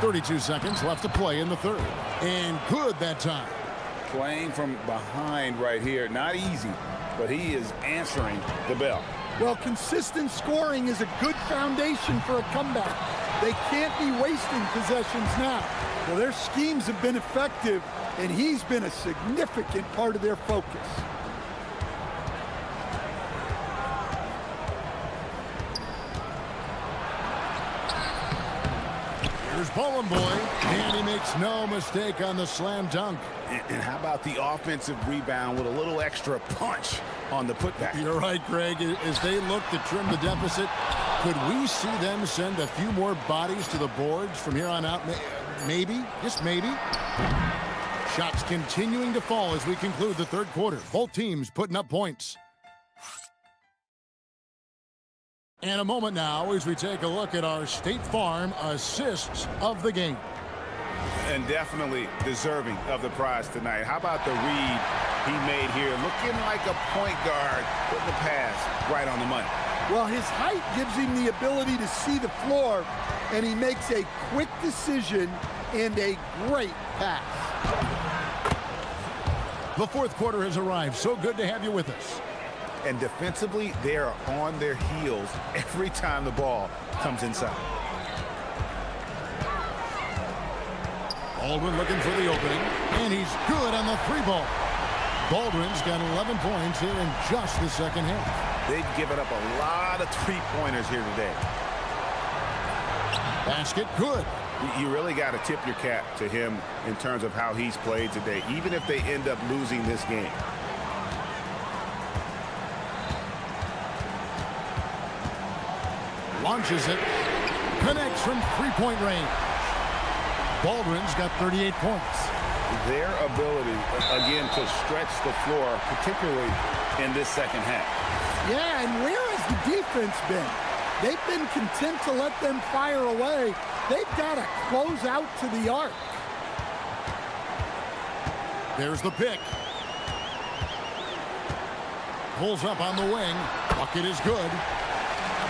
.32 seconds left to play in the third. And good that time. Playing from behind right here. Not easy, but he is answering the bell. Well, consistent scoring is a good foundation for a comeback. They can't be wasting possessions now. Well, their schemes have been effective, and he's been a significant part of their focus. Here's Ballin' Boy, and he makes no mistake on the slam dunk. And how about the offensive rebound with a little extra punch on the putback? You're right, Greg. As they look to trim the deficit, could we see them send a few more bodies to the boards from here on out? Maybe, just maybe. Shots continuing to fall as we conclude the third quarter. Both teams putting up points. And a moment now as we take a look at our State Farm assists of the game. And definitely deserving of the prize tonight. How about the read he made here, looking like a point guard, putting the pass right on the money. Well, his height gives him the ability to see the floor, and he makes a quick decision and a great pass. The fourth quarter has arrived. So good to have you with us. And defensively, they are on their heels every time the ball comes inside. Baldwin looking for the opening, and he's good on the three ball. Baldwin's got 11 points here in just the second half. They've given up a lot of three-pointers here today. Basket good. You really got to tip your cap to him in terms of how he's played today, even if they end up losing this game. Launches it. Connects from three-point range. Baldwin's got 38 points. Their ability, again, to stretch the floor, particularly in this second half. Yeah, and where has the defense been? They've been content to let them fire away. They've got to close out to the arc. There's the pick. Pulls up on the wing. Bucket is good.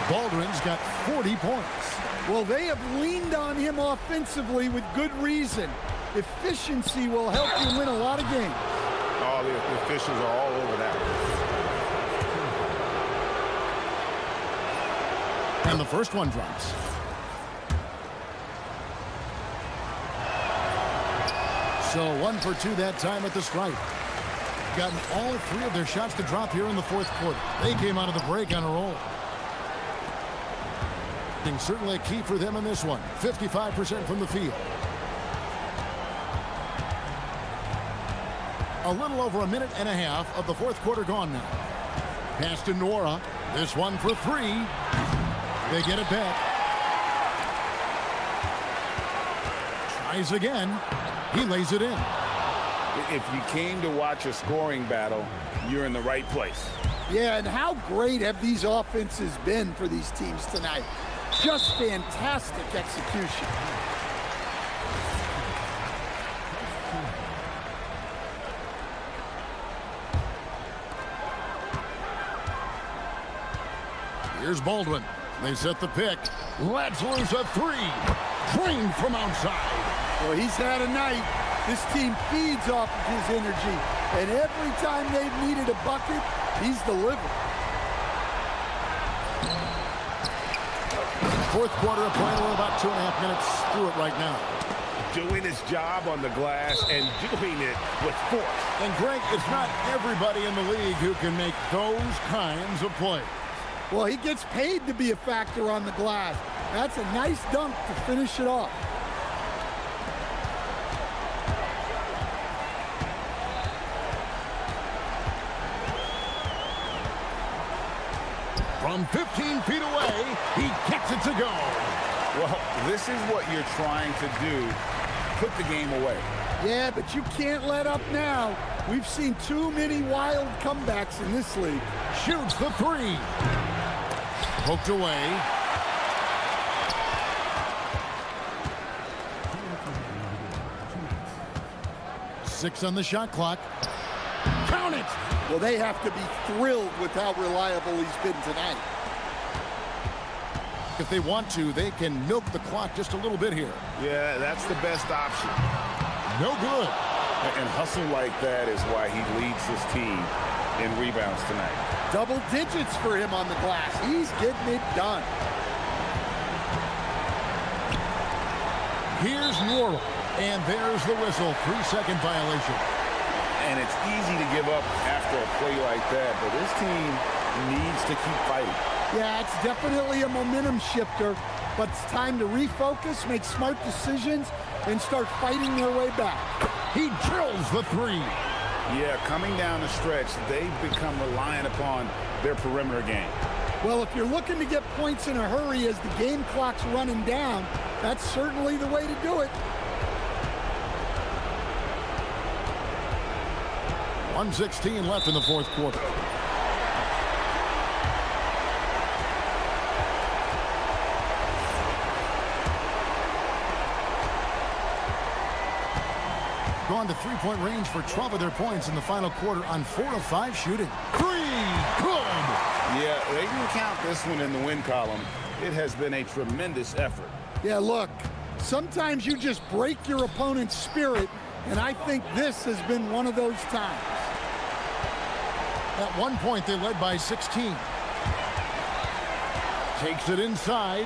Baldwin's got 40 points. Well, they have leaned on him offensively with good reason. Efficiency will help you win a lot of games. Oh, the officials are all over that one. And the first one drops. So 1 for 2 that time at the stripe. Gotten all three of their shots to drop here in the fourth quarter. They came out of the break on a roll. Certainly a key for them in this one. 55% from the field. A little over a minute and a half of the fourth quarter gone now. Pass to Nora. This one for three. They get it back. Tries again. He lays it in. If you came to watch a scoring battle, you're in the right place. Yeah, and how great have these offenses been for these teams tonight? Just fantastic execution. Here's Baldwin. They set the pick. Lets loose a three. Drained from outside. Well, he's had a night. This team feeds off of his energy. And every time they've needed a bucket, he's delivered. Fourth quarter of play. We're about 2.5 minutes through it right now. Doing his job on the glass and doing it with force. And Greg, it's not everybody in the league who can make those kinds of plays. Well, he gets paid to be a factor on the glass. That's a nice dunk to finish it off. From 15 feet away, he gets it to go. Well, this is what you're trying to do. Put the game away. Yeah, but you can't let up now. We've seen too many wild comebacks in this league. Shoots the three. Poked away. Six on the shot clock. Count it! Well, they have to be thrilled with how reliable he's been tonight. If they want to, they can milk the clock just a little bit here. Yeah, that's the best option. No good. And hustle like that is why he leads this team in rebounds tonight. Double digits for him on the glass. He's getting it done. Here's Nora. And there's the whistle. 3-second violation. And it's easy to give up after a play like that, but this team needs to keep fighting. Yeah, it's definitely a momentum shifter, but it's time to refocus, make smart decisions, and start fighting their way back. He drills the three. Yeah, coming down the stretch, they've become reliant upon their perimeter game. Well, if you're looking to get points in a hurry as the game clock's running down, that's certainly the way to do it. 1:16 left in the fourth quarter. gone to three-point range for 12 of their points in the final quarter on 4 of 5 shooting. Three, good! Yeah, they can count this one in the win column. It has been a tremendous effort. Yeah, look, sometimes you just break your opponent's spirit, and I think this has been one of those times. At one point, they led by 16. Takes it inside.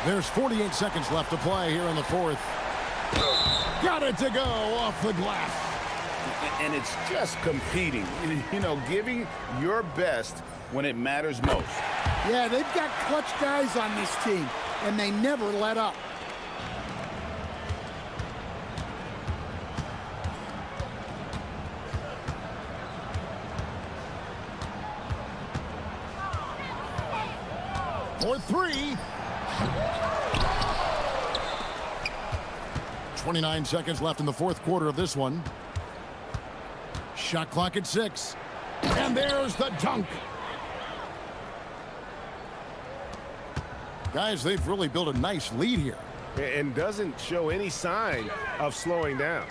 There's 48 seconds left to play here in the fourth. Got it to go off the glass. And it's just competing, you know, giving your best when it matters most. Yeah, they've got clutch guys on this team, and they never let up. For three. 29 seconds left in the fourth quarter of this one. Shot clock at 6. And there's the dunk. Guys, they've really built a nice lead here. And doesn't show any sign of slowing down.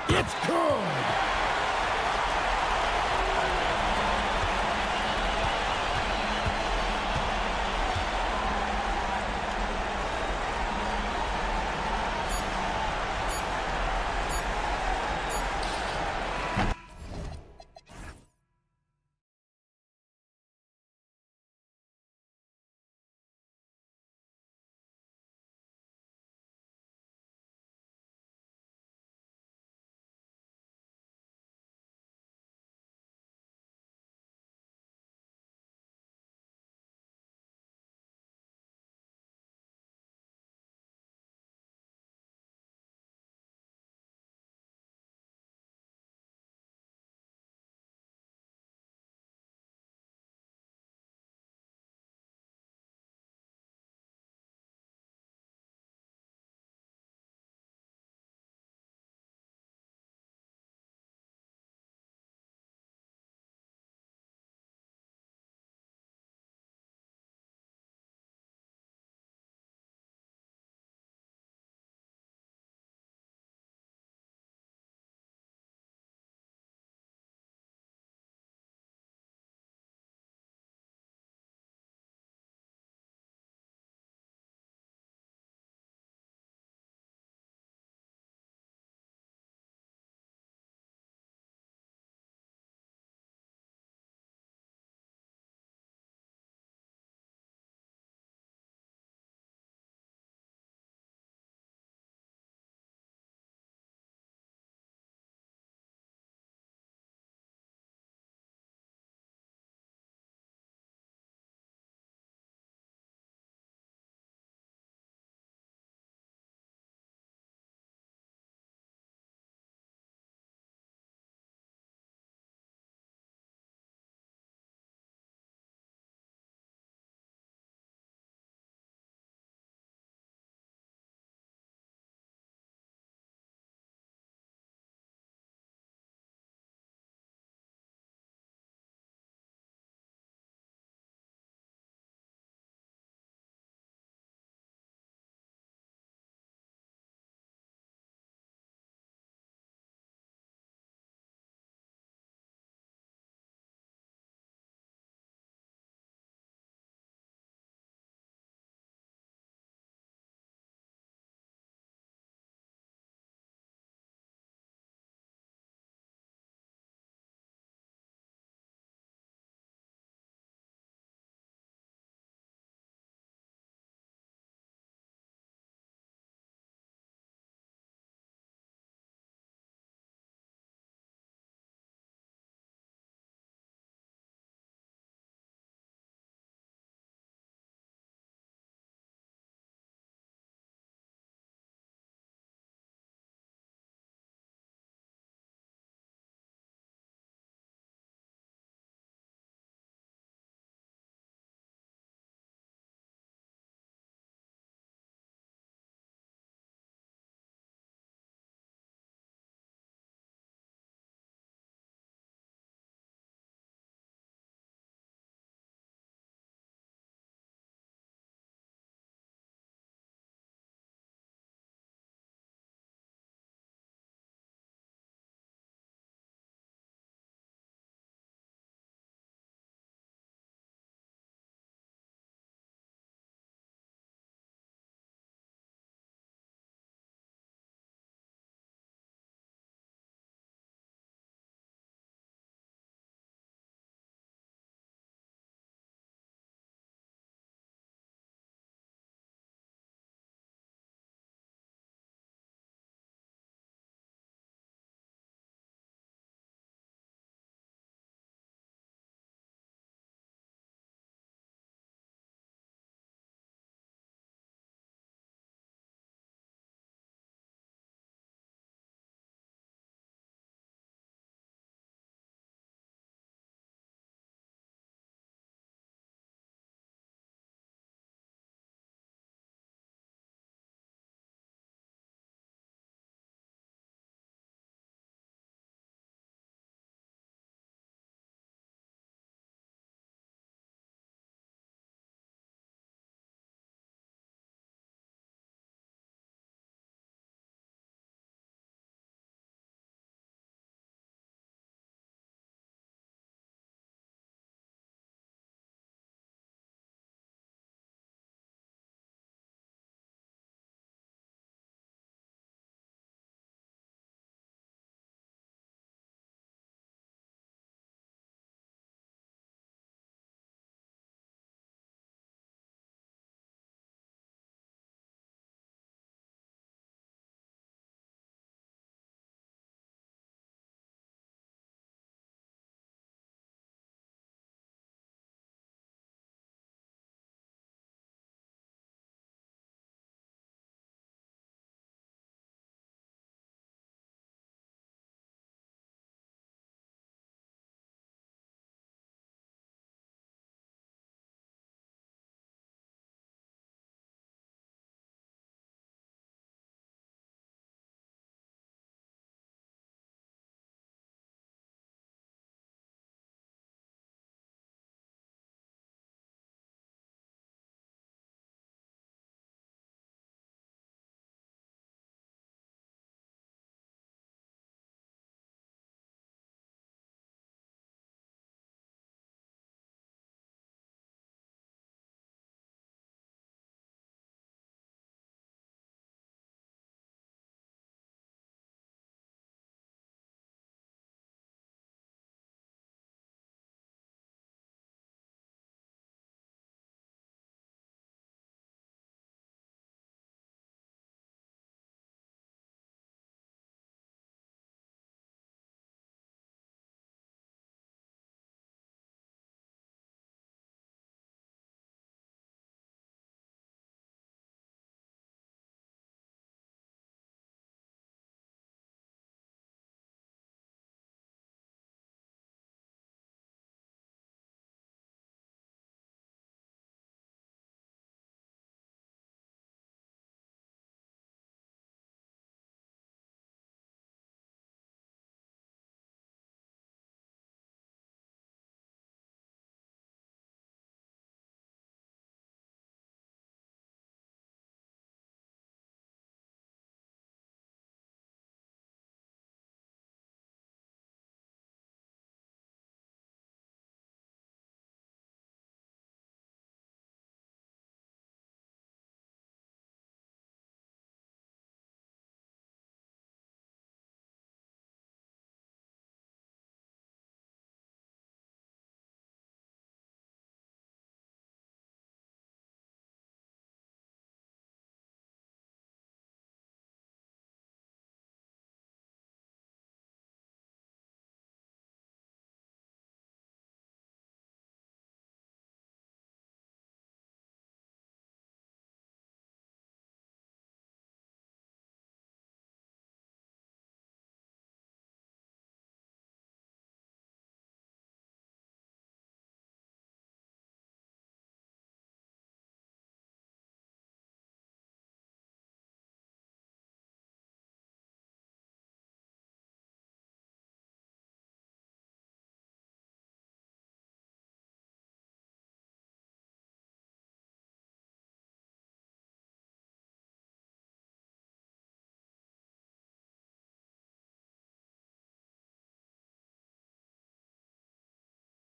It's good.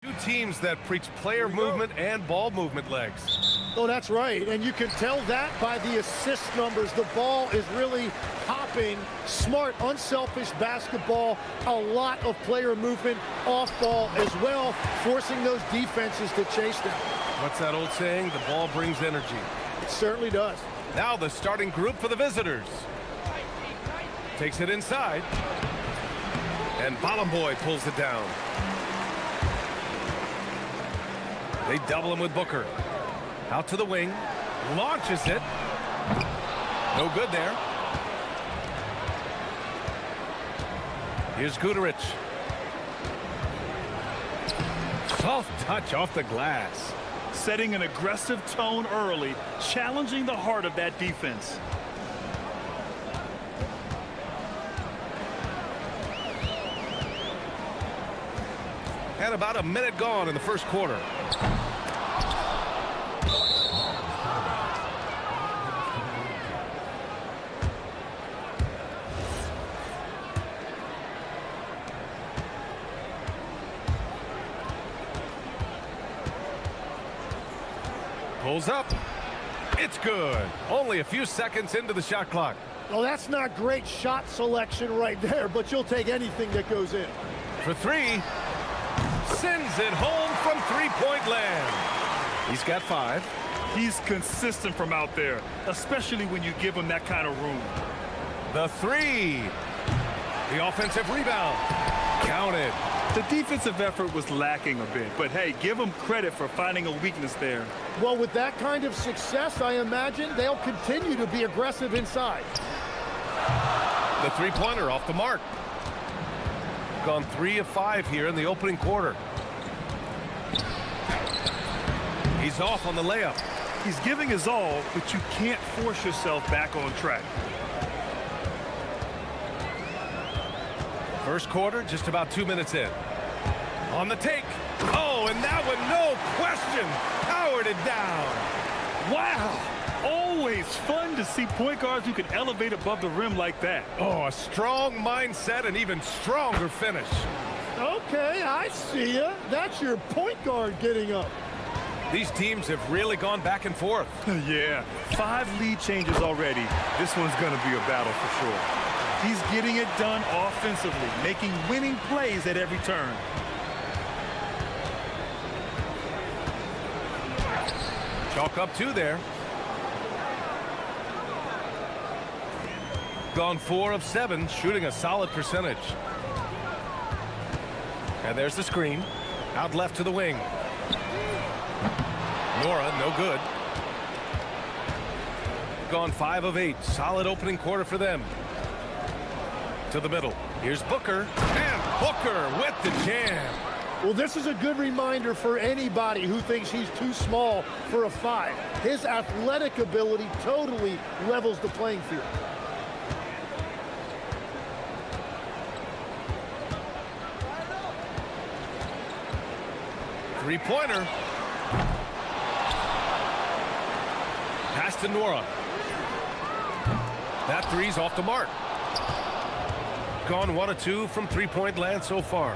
Two teams that preach player movement and ball movement legs. Oh, that's right. And you can tell that by the assist numbers. The ball is really hopping. Smart, unselfish basketball. A lot of player movement off ball as well, forcing those defenses to chase them. What's that old saying? The ball brings energy. It certainly does. Now the starting group for the visitors. Takes it inside. And Boy pulls it down. They double him with Booker. Out to the wing. Launches it. No good there. Here's Guterich. Soft touch off the glass. Setting an aggressive tone early, challenging the heart of that defense. And about a minute gone in the first quarter. Pulls up. It's good. Only a few seconds into the shot clock. Well, that's not great shot selection right there, but you'll take anything that goes in. For three. Sends it home from three-point land. He's got 5. He's consistent from out there, especially when you give him that kind of room. The 3. The offensive rebound. Counted. The defensive effort was lacking a bit, but hey, give him credit for finding a weakness there. Well, with that kind of success, I imagine they'll continue to be aggressive inside. The three-pointer off the mark. Gone 3 of 5 here in the opening quarter. He's off on the layup. He's giving his all, but you can't force yourself back on track. First quarter, just about 2 minutes in. On the take. Oh, and that one, no question, powered it down. Wow. Always fun to see point guards who can elevate above the rim like that. Oh, a strong mindset and even stronger finish. Okay, I see ya. That's your point guard getting up. These teams have really gone back and forth. Yeah, 5 lead changes already. This one's going to be a battle for sure. He's getting it done offensively, making winning plays at every turn. Chalk up 2 there. Gone 4 of 7, shooting a solid percentage. And there's the screen. Out left to the wing. Nora, no good. Gone 5 of 8. Solid opening quarter for them. To the middle. Here's Booker. And Booker with the jam. Well, this is a good reminder for anybody who thinks he's too small for a 5. His athletic ability totally levels the playing field. Three-pointer. Pass to Nora. That 3's off the mark. Gone 1 of 2 from three-point land so far.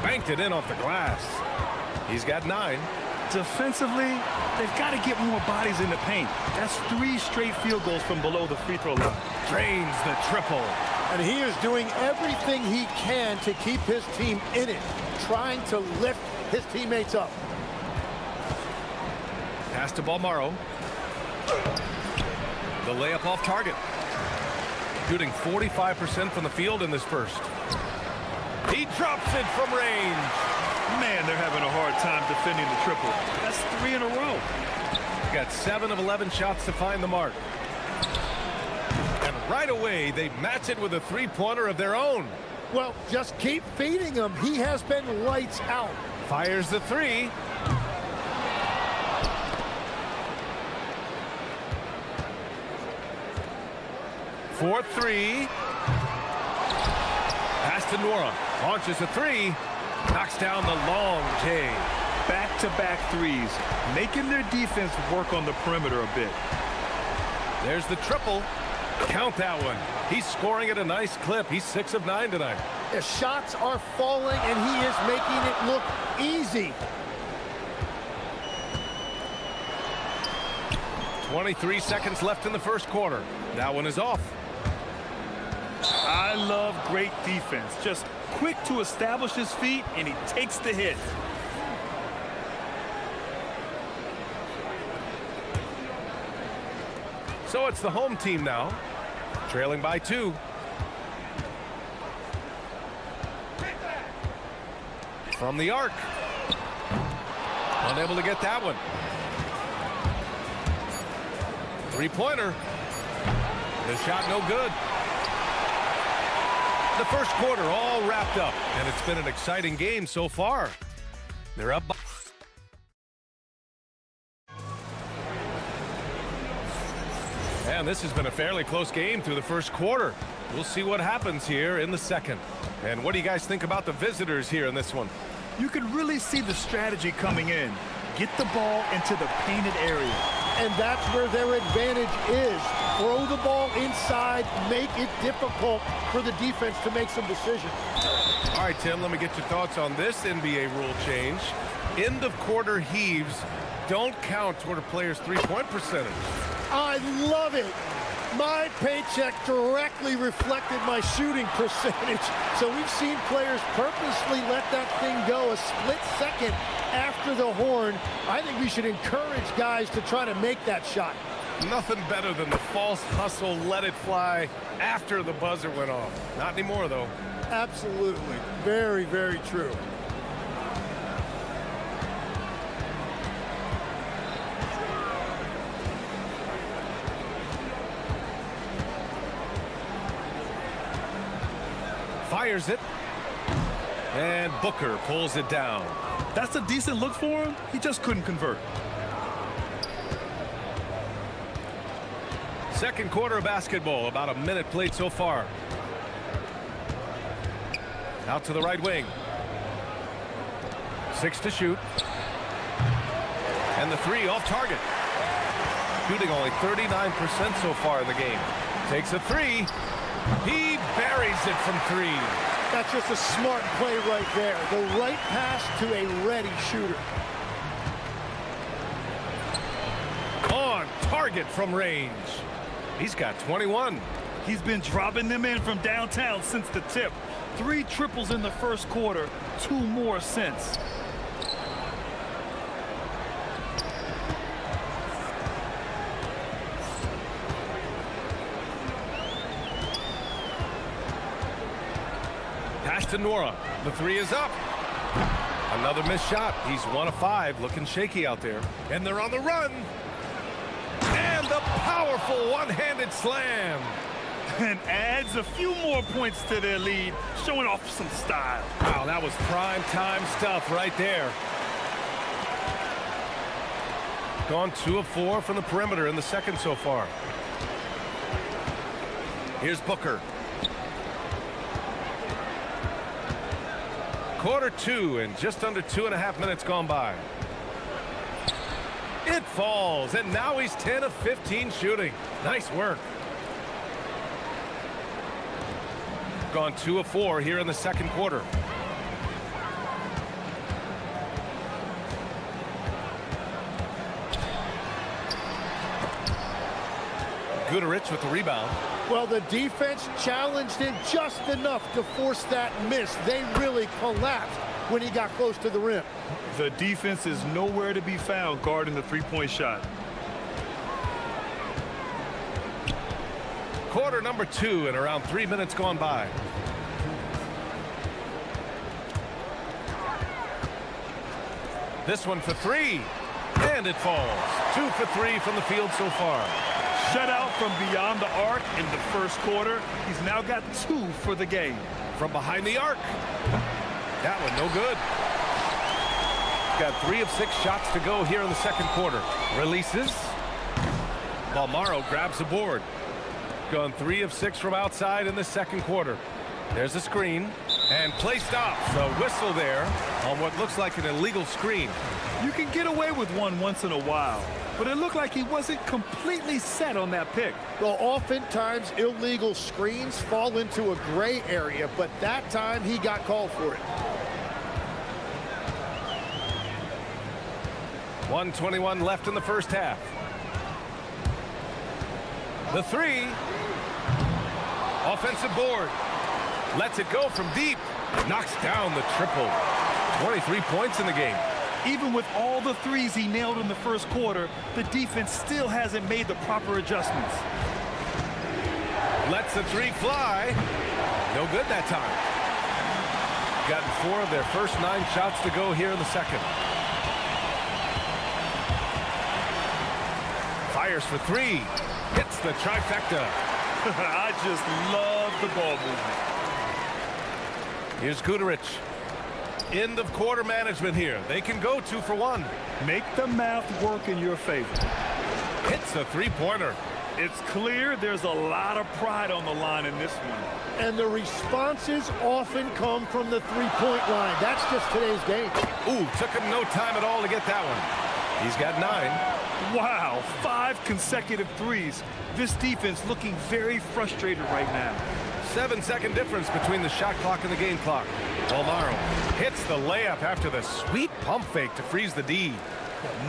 Banked it in off the glass. He's got 9. Defensively, they've got to get more bodies in the paint. That's 3 straight field goals from below the free throw line. Drains the triple. And he is doing everything he can to keep his team in it, trying to lift his teammates up. Pass to Balmaro. The layup off target. Shooting 45% from the field in this first. He drops it from range. Man, they're having a hard time defending the triple. That's 3 in a row. Got 7 of 11 shots to find the mark. And right away, they match it with a three-pointer of their own. Well, just keep feeding him. He has been lights out. Fires the 3. For 3. Pass to Nora. Launches a 3. Knocks down the long J. Back-to-back 3s, making their defense work on the perimeter a bit. There's the triple. Count that one. He's scoring at a nice clip. He's 6 of 9 tonight. The shots are falling, and he is making it look easy. 23 seconds left in the first quarter. That one is off. I love great defense. Just quick to establish his feet, and he takes the hit. So it's the home team now, trailing by 2. From the arc. Unable to get that one. Three-pointer. The shot no good. The first quarter all wrapped up, and it's been an exciting game so far. They're up by... And this has been a fairly close game through the first quarter. We'll see what happens here in the second. And what do you guys think about the visitors here in this one? You can really see the strategy coming in. Get the ball into the painted area. And that's where their advantage is. Throw the ball inside, make it difficult for the defense to make some decisions. All right, Tim, let me get your thoughts on this NBA rule change. End of quarter heaves don't count toward a player's three-point percentage. I love it. My paycheck directly reflected my shooting percentage. So we've seen players purposely let that thing go a split second after the horn. I think we should encourage guys to try to make that shot. Nothing better than the false hustle, let it fly after the buzzer went off. Not anymore, though. Absolutely. Very, very true. Fires it. And Booker pulls it down. That's a decent look for him. He just couldn't convert. Second quarter of basketball, about a minute played so far. Out to the right wing. 6 to shoot. And the 3 off target. Shooting only 39% so far in the game. Takes a 3. He buries it from 3. That's just a smart play right there. The right pass to a ready shooter. On target from range. He's got 21. He's been dropping them in from downtown since the tip. 3 triples in the first quarter, 2 more since. Pass to Nora. The 3 is up. Another missed shot. He's 1 of 5, looking shaky out there. And they're on the run. And the powerful one-handed slam. And adds a few more points to their lead, showing off some style. Wow, that was prime time stuff right there. Gone 2 of 4 from the perimeter in the second so far. Here's Booker. Quarter 2 and just under 2.5 minutes gone by. It falls, and now he's 10 of 15 shooting. Nice work. Gone 2 of 4 here in the second quarter. Guterich with the rebound. Well, the defense challenged him just enough to force that miss. They really collapsed when he got close to the rim. The defense is nowhere to be found guarding the three-point shot. Quarter number 2 and around 3 minutes gone by. This one for 3. And it falls. 2 for 3 from the field so far. Shutout from beyond the arc in the first quarter. He's now got 2 for the game. From behind the arc. That one no good. Got 3 of 6 shots to go here in the second quarter. Releases. Balmaro grabs the board. Gone 3 of 6 from outside in the second quarter. There's a screen. And play stops. A whistle there on what looks like an illegal screen. You can get away with one once in a while, but it looked like he wasn't completely set on that pick. Well, oftentimes illegal screens fall into a gray area, but that time he got called for it. 1:21 left in the first half. The three. Offensive board. Lets it go from deep. Knocks down the triple. 23 points in the game. Even with all the threes he nailed in the first quarter, the defense still hasn't made the proper adjustments. Lets the three fly. No good that time. Gotten 4 of their first 9 shots to go here in the second. Fires for 3. Hits the trifecta. I just love the ball movement. Here's Guterich. End of quarter management here. They can go 2 for 1. Make the math work in your favor. Hits a three-pointer. It's clear there's a lot of pride on the line in this one. And the responses often come from the three-point line. That's just today's game. Ooh, took him no time at all to get that one. He's got 9. Wow, 5 consecutive threes. This defense looking very frustrated right now. 7-second difference between the shot clock and the game clock. Walmaro hits the layup after the sweet pump fake to freeze the D.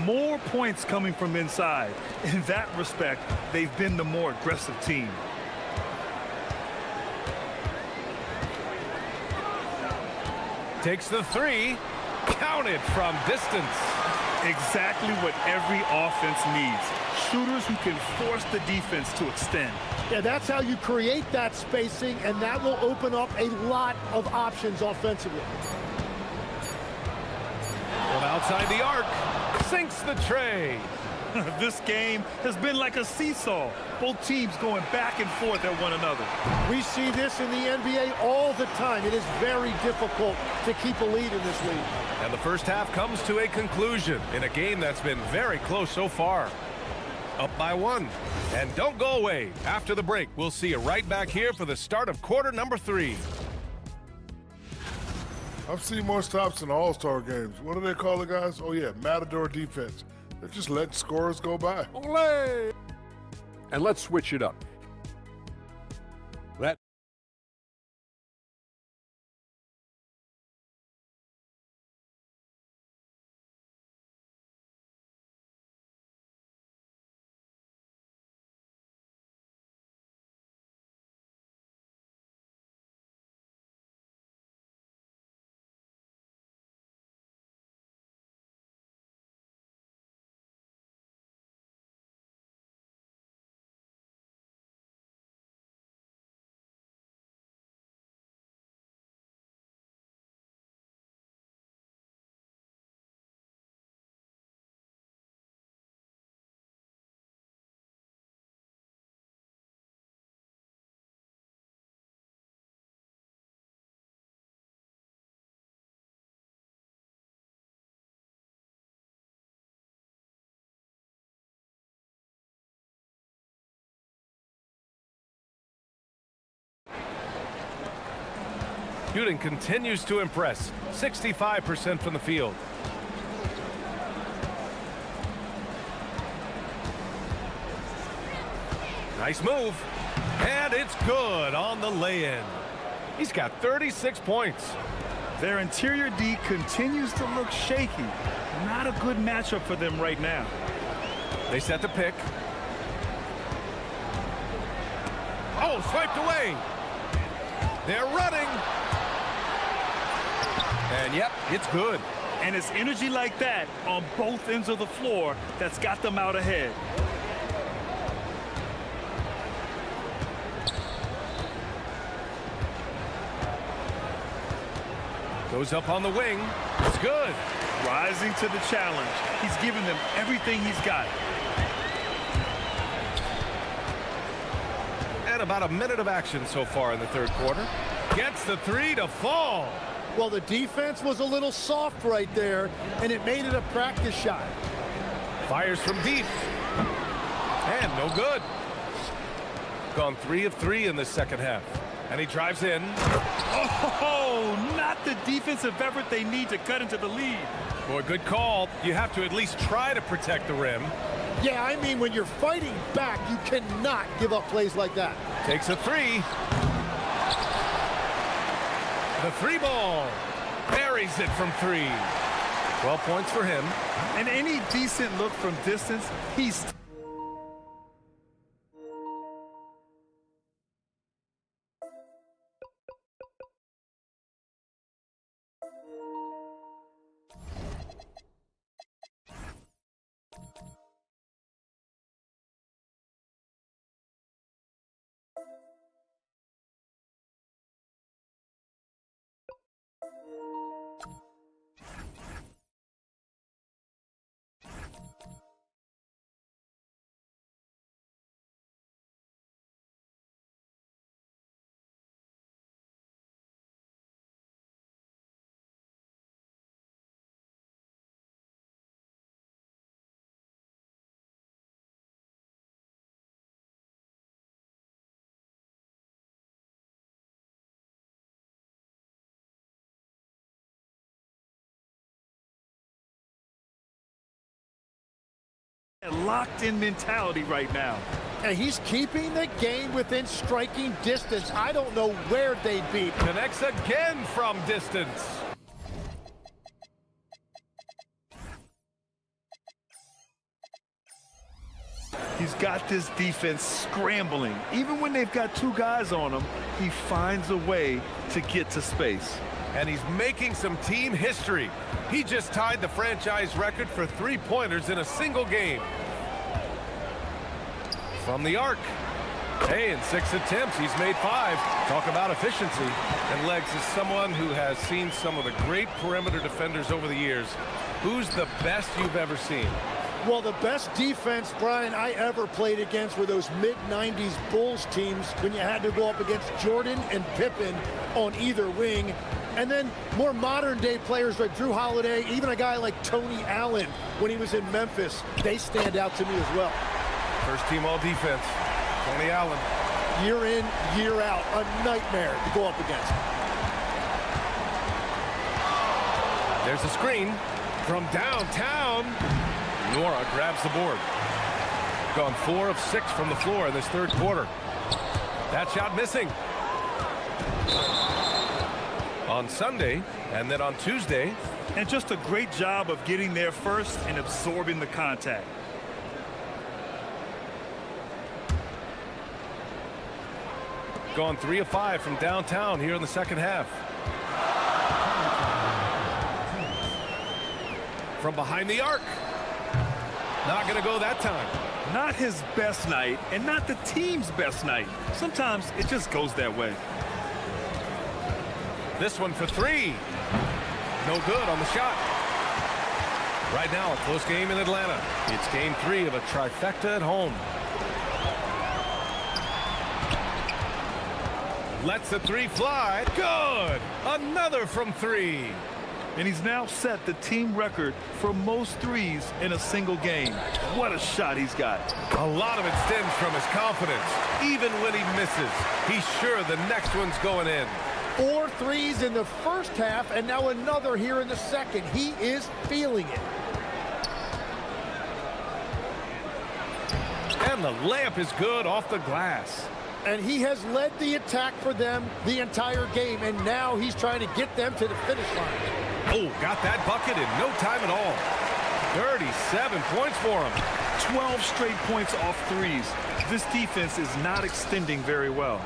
More points coming from inside. In that respect, they've been the more aggressive team. Takes the 3. Counted from distance. Exactly what every offense needs. Shooters who can force the defense to extend. Yeah, that's how you create that spacing, and that will open up a lot of options offensively. From outside the arc, sinks the tray. This game has been like a seesaw. Both teams going back and forth at one another. We see this in the NBA all the time. It is very difficult to keep a lead in this league. And the first half comes to a conclusion in a game that's been very close so far. Up by 1. And don't go away. After the break, we'll see you right back here for the start of quarter number 3. I've seen more stops in All-Star games. What do they call the guys? Oh, yeah, Matador defense. They're just letting scorers go by. Olé! And let's switch it up. Shooting continues to impress. 65% from the field. Nice move. And it's good on the lay-in. He's got 36 points. Their interior D continues to look shaky. Not a good matchup for them right now. They set the pick. Oh, swiped away. They're running. And yep, it's good. And it's energy like that on both ends of the floor that's got them out ahead. Goes up on the wing. It's good. Rising to the challenge. He's given them everything he's got. And about a minute of action so far in the third quarter. Gets the 3 to fall. Well, the defense was a little soft right there, and it made it a practice shot. Fires from deep. And no good. Gone 3 of 3 in the second half. And he drives in. Oh, not the defensive effort they need to cut into the lead. Boy, good call. You have to at least try to protect the rim. Yeah, I mean, when you're fighting back, you cannot give up plays like that. Takes a three. The three ball. Buries it from three. 12 points for him. And any decent look from distance, he's... locked-in mentality right now. And he's keeping the game within striking distance. I don't know where they'd be. Connects again from distance. He's got this defense scrambling. Even when they've got two guys on him, he finds a way to get to space. And he's making some team history. He just tied the franchise record for three-pointers in a single game. From the arc. Hey, in 6 attempts, he's made 5. Talk about efficiency. And Legs is someone who has seen some of the great perimeter defenders over the years. Who's the best you've ever seen? Well, the best defense, Brian, I ever played against were those mid-90s Bulls teams when you had to go up against Jordan and Pippen on either wing. And then more modern-day players like Drew Holiday, even a guy like Tony Allen when he was in Memphis, they stand out to me as well. First team all-defense, Tony Allen. Year in, year out, a nightmare to go up against. There's a screen from downtown. Nora grabs the board. Gone 4 of 6 from the floor in this third quarter. That shot missing. On Sunday, and then on Tuesday. And just a great job of getting there first and absorbing the contact. Gone 3 of 5 from downtown here in the second half. From behind the arc. Not going to go that time. Not his best night, and not the team's best night. Sometimes it just goes that way. This one for 3. No good on the shot. Right now, a close game in Atlanta. It's game 3 of a trifecta at home. Lets the 3 fly. Good. Another from 3. And he's now set the team record for most threes in a single game. What a shot he's got. A lot of it stems from his confidence. Even when he misses, he's sure the next one's going in. 4 threes in the first half, and now another here in the second. He is feeling it. And the layup is good off the glass. And he has led the attack for them the entire game, and now he's trying to get them to the finish line. Oh, got that bucket in no time at all. 37 points for him. 12 straight points off threes. This defense is not extending very well.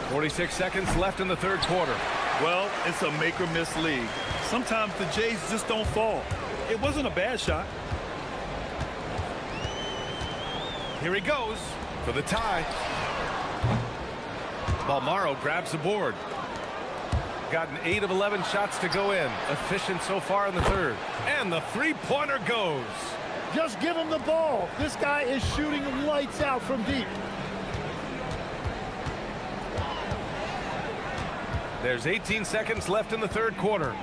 .46 seconds left in the third quarter. Well, it's a make-or-miss league. Sometimes the Jays just don't fall. It wasn't a bad shot. Here he goes for the tie. Balmaro grabs the board. Gotten 8 of 11 shots to go in. Efficient so far in the third. And the three-pointer goes. Just give him the ball. This guy is shooting lights out from deep. There's 18 seconds left in the third quarter.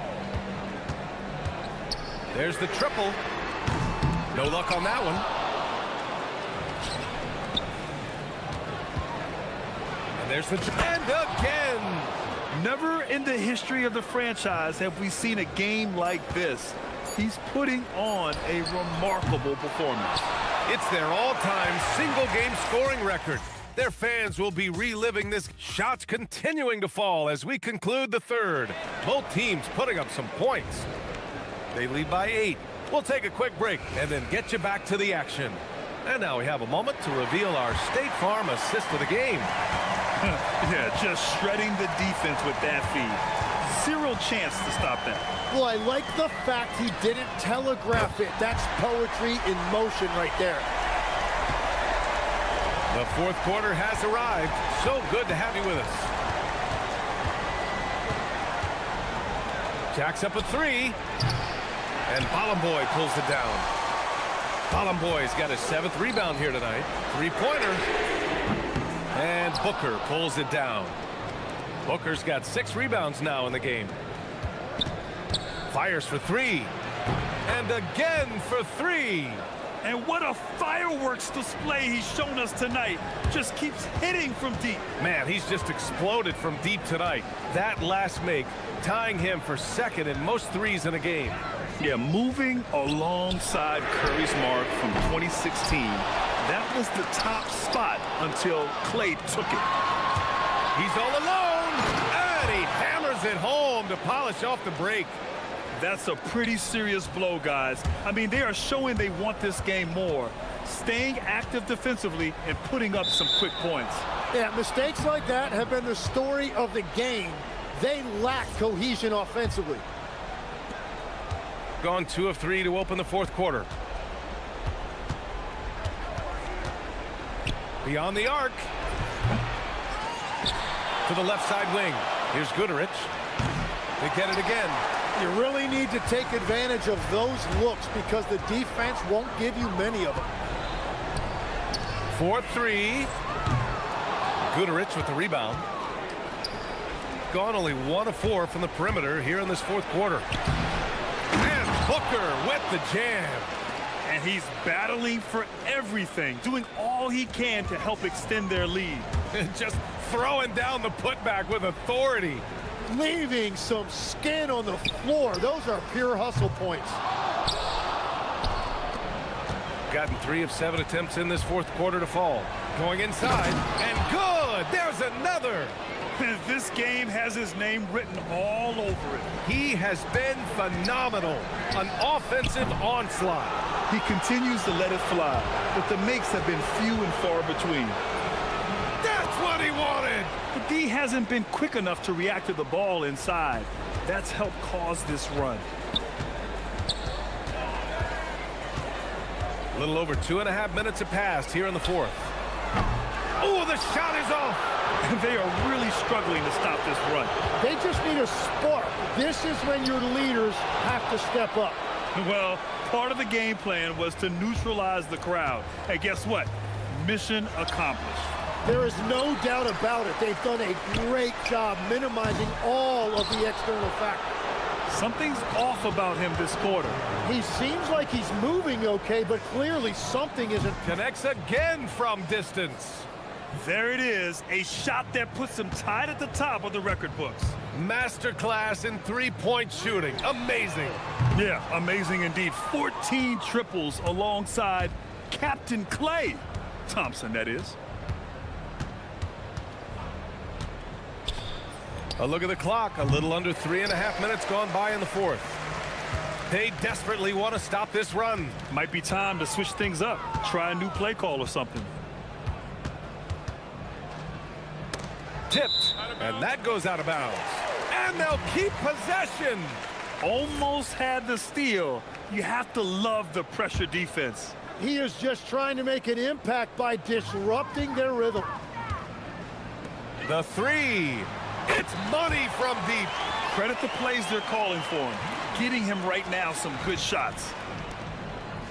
There's the triple. No luck on that one. And there's the... And again! Never in the history of the franchise have we seen a game like this. He's putting on a remarkable performance. It's their all-time single-game scoring record. Their fans will be reliving this. Shots continuing to fall as we conclude the third. Both teams putting up some points. They lead by 8. We'll take a quick break and then get you back to the action. And now we have a moment to reveal our State Farm assist of the game. Yeah, just shredding the defense with that feed. Zero chance to stop that. Well, I like the fact he didn't telegraph it. That's poetry in motion right there. The fourth quarter has arrived. So good to have you with us. Jacks up a 3. And Bolomboy pulls it down. Bolomboy's got his 7th rebound here tonight. 3-pointer. And Booker pulls it down. Booker's got 6 rebounds now in the game. Fires for 3. And again for 3. And what a fireworks display he's shown us tonight. Just keeps hitting from deep. Man, he's just exploded from deep tonight. That last make tying him for 2nd in most threes in a game. Yeah, moving alongside Curry's mark from 2016. That was the top spot until Clay took it. He's all alone, and he hammers it home to polish off the break. That's a pretty serious blow, guys. I mean, they are showing they want this game more, staying active defensively and putting up some quick points. Yeah, mistakes like that have been the story of the game. They lack cohesion offensively. Gone 2 of 3 to open the fourth quarter. Beyond the arc. To the left side wing. Here's Goodrich. They get it again. You really need to take advantage of those looks because the defense won't give you many of them. 4-3. Goodrich with the rebound. Gone only 1 of 4 from the perimeter here in this fourth quarter. And Booker with the jam. And he's battling for everything, doing all he can to help extend their lead. Just throwing down the putback with authority. Leaving some skin on the floor. Those are pure hustle points. Gotten 3 of 7 attempts in this fourth quarter to fall. Going inside, and good! There's another! This game has his name written all over it. He has been phenomenal. An offensive onslaught. He continues to let it fly, but the makes have been few and far between. That's what he wanted! But D hasn't been quick enough to react to the ball inside. That's helped cause this run. A little over 2.5 minutes have passed here in the fourth. Oh, the shot is off! They are really struggling to stop this run. They just need a spark. This is when your leaders have to step up. Well, part of the game plan was to neutralize the crowd. And guess what? Mission accomplished. There is no doubt about it. They've done a great job minimizing all of the external factors. Something's off about him this quarter. He seems like he's moving okay, but clearly something isn't. Connects again from distance. There it is, a shot that puts him tied at the top of the record books. Masterclass in three-point shooting. Amazing. Yeah, amazing indeed. 14 triples alongside Captain Clay Thompson, that is. A look at the clock. A little under 3.5 minutes gone by in the fourth. They desperately want to stop this run. Might be time to switch things up. Try a new play call or something. Tipped, and that goes out of bounds. And they'll keep possession. Almost had the steal. You have to love the pressure defense. He is just trying to make an impact by disrupting their rhythm. The three. It's money from deep. Credit the plays they're calling for him. Getting him right now some good shots.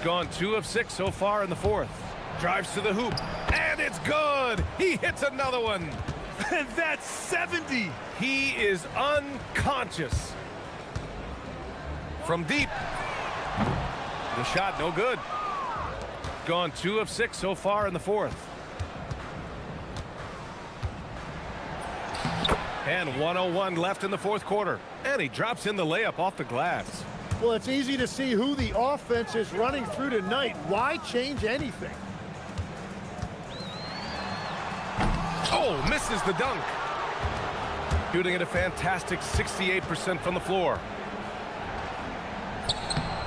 Gone 2 of 6 so far in the fourth. Drives to the hoop, and it's good. He hits another one. And that's 70. He is unconscious. From deep. The shot no good. gone 2 of 6 so far in the fourth. And 1:01 left in the fourth quarter. And he drops in the layup off the glass. Well, it's easy to see who the offense is running through tonight. Why change anything? Oh, misses the dunk. Shooting at a fantastic 68% from the floor.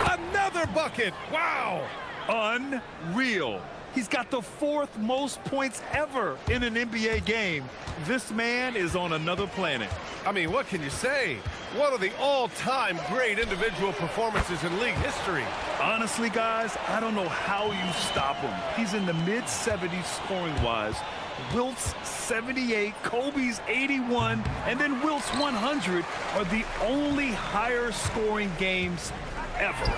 Another bucket. Wow. Unreal. He's got the 4th most points ever in an NBA game. This man is on another planet. I mean, what can you say? One of the all-time great individual performances in league history. Honestly, guys, I don't know how you stop him. He's in the mid-70s scoring-wise. Wilt's 78, Kobe's 81, and then Wilt's 100 are the only higher-scoring games ever.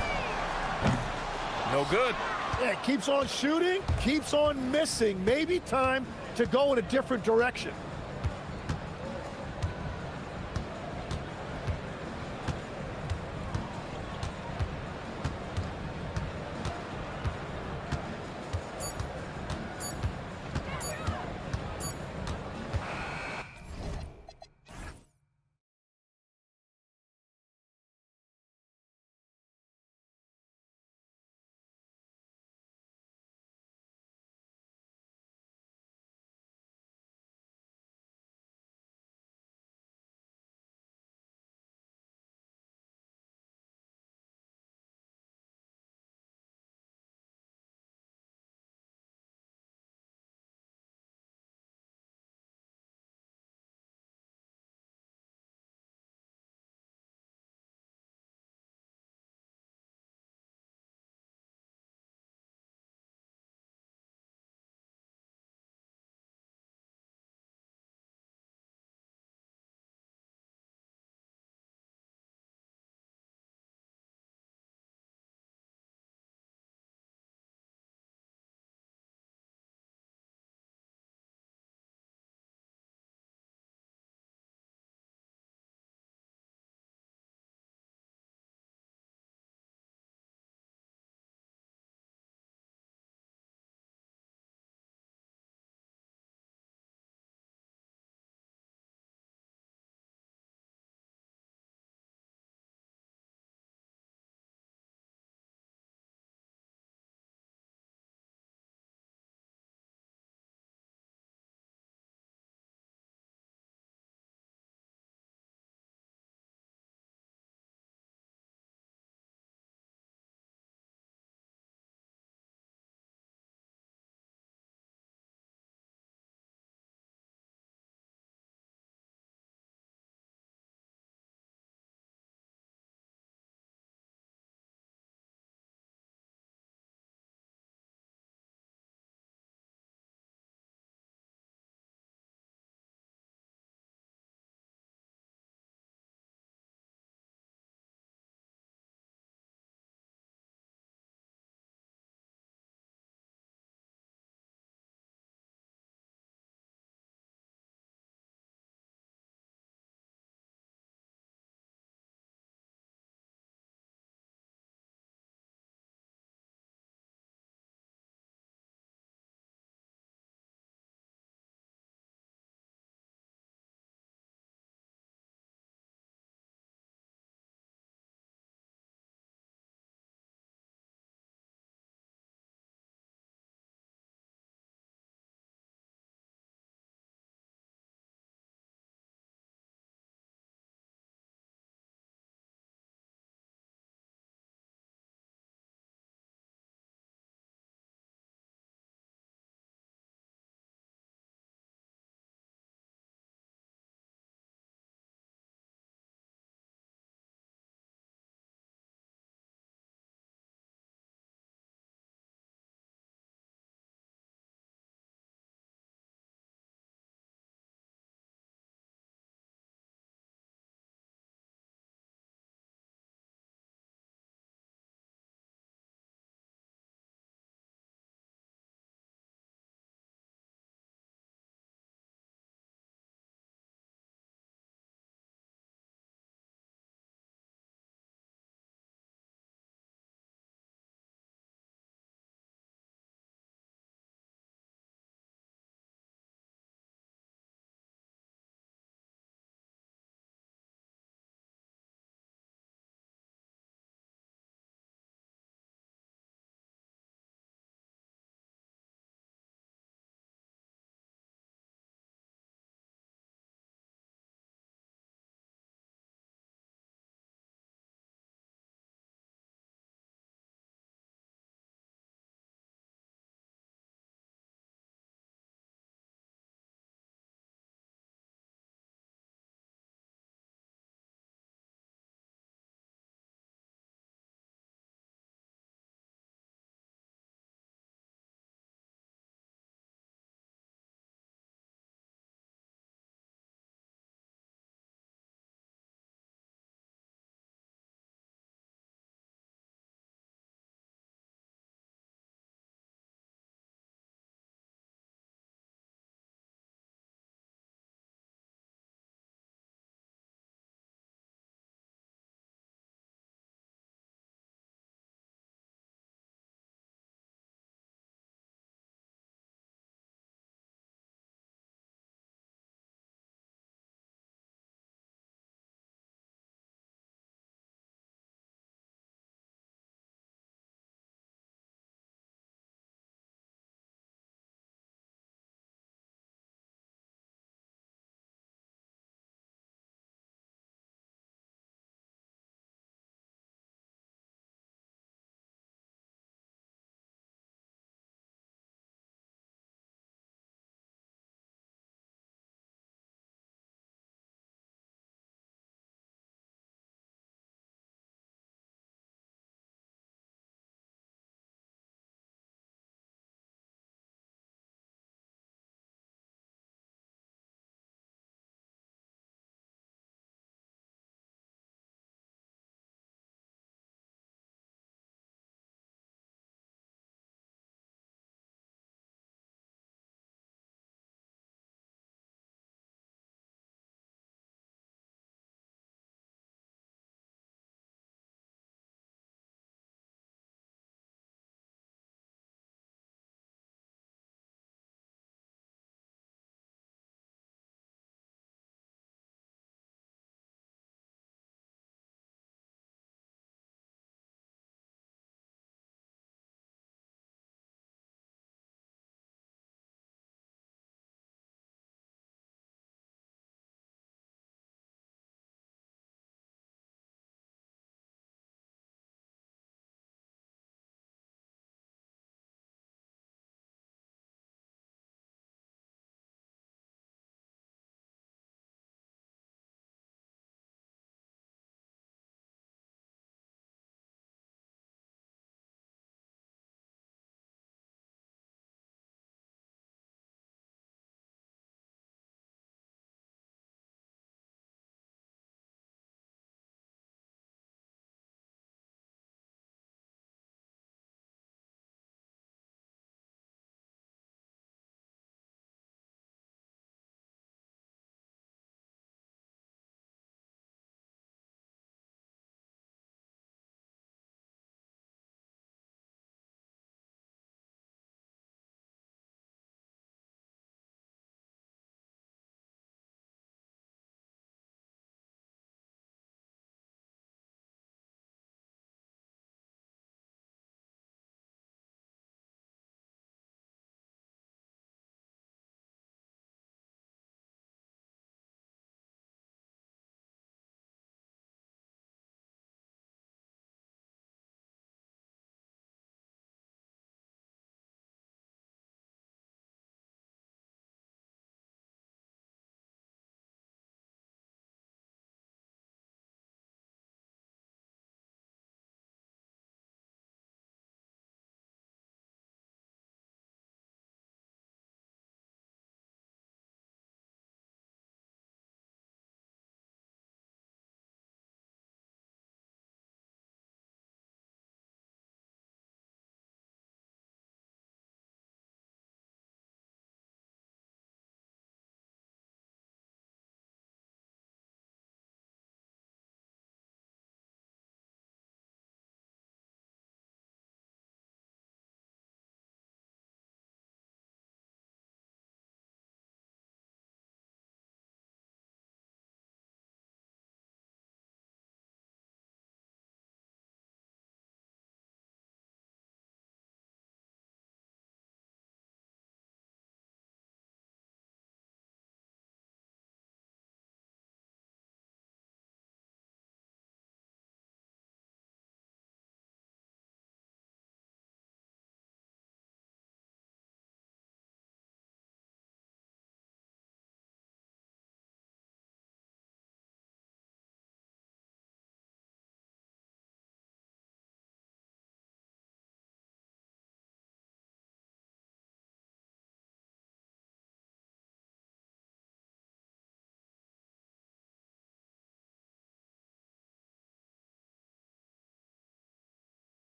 No good. Yeah, keeps on shooting, keeps on missing. Maybe time to go in a different direction.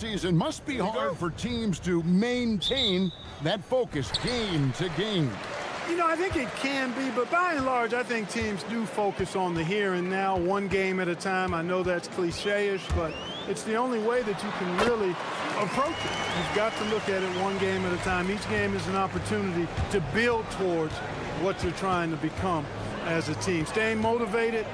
season must be hard for teams to maintain that focus game to game. You know, I think it can be, but by and large, I think teams do focus on the here and now, one game at a time. I know that's cliche-ish, but it's the only way that you can really approach it. You've got to look at it one game at a time. Each game is an opportunity to build towards what you're trying to become as a team. Staying motivated,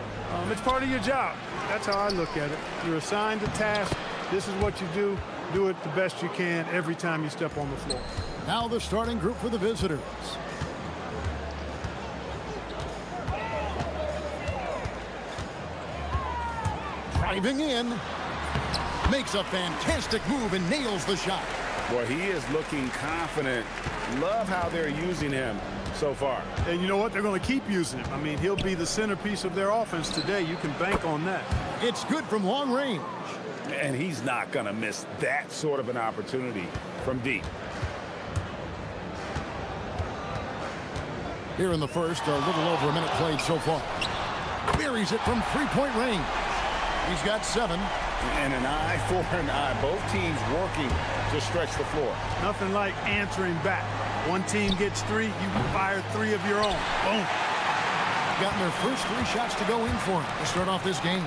it's part of your job. That's how I look at it. You're assigned a task. This is what you do. Do it the best you can every time you step on the floor. Now the starting group for the visitors. Driving in, makes a fantastic move and nails the shot. Boy, he is looking confident. Love how they're using him so far. And you know what? They're going to keep using him. I mean, he'll be the centerpiece of their offense today. You can bank on that. It's good from long range. And he's not going to miss that sort of an opportunity from deep. Here in the first, a little over a minute played so far. Buries it from three-point range. He's got 7. And an eye for an eye. Both teams working to stretch the floor. Nothing like answering back. One team gets 3, you can fire 3 of your own. Boom. Gotten their first 3 shots to go in for him to start off this game.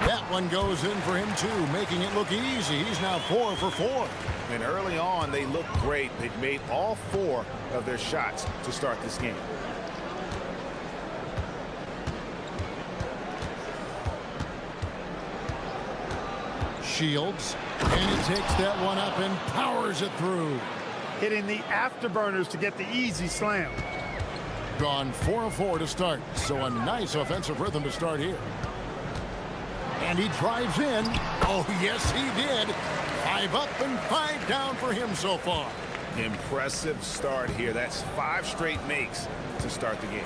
That one goes in for him too, making it look easy. He's now 4 for 4. And early on, they look great. They've made all 4 of their shots to start this game. Shields, and he takes that one up and powers it through. Hitting the afterburners to get the easy slam. Gone 4 of 4 to start, so a nice offensive rhythm to start here. And he drives in. Oh, yes, he did. 5 up and 5 down for him so far. Impressive start here. That's 5 straight makes to start the game.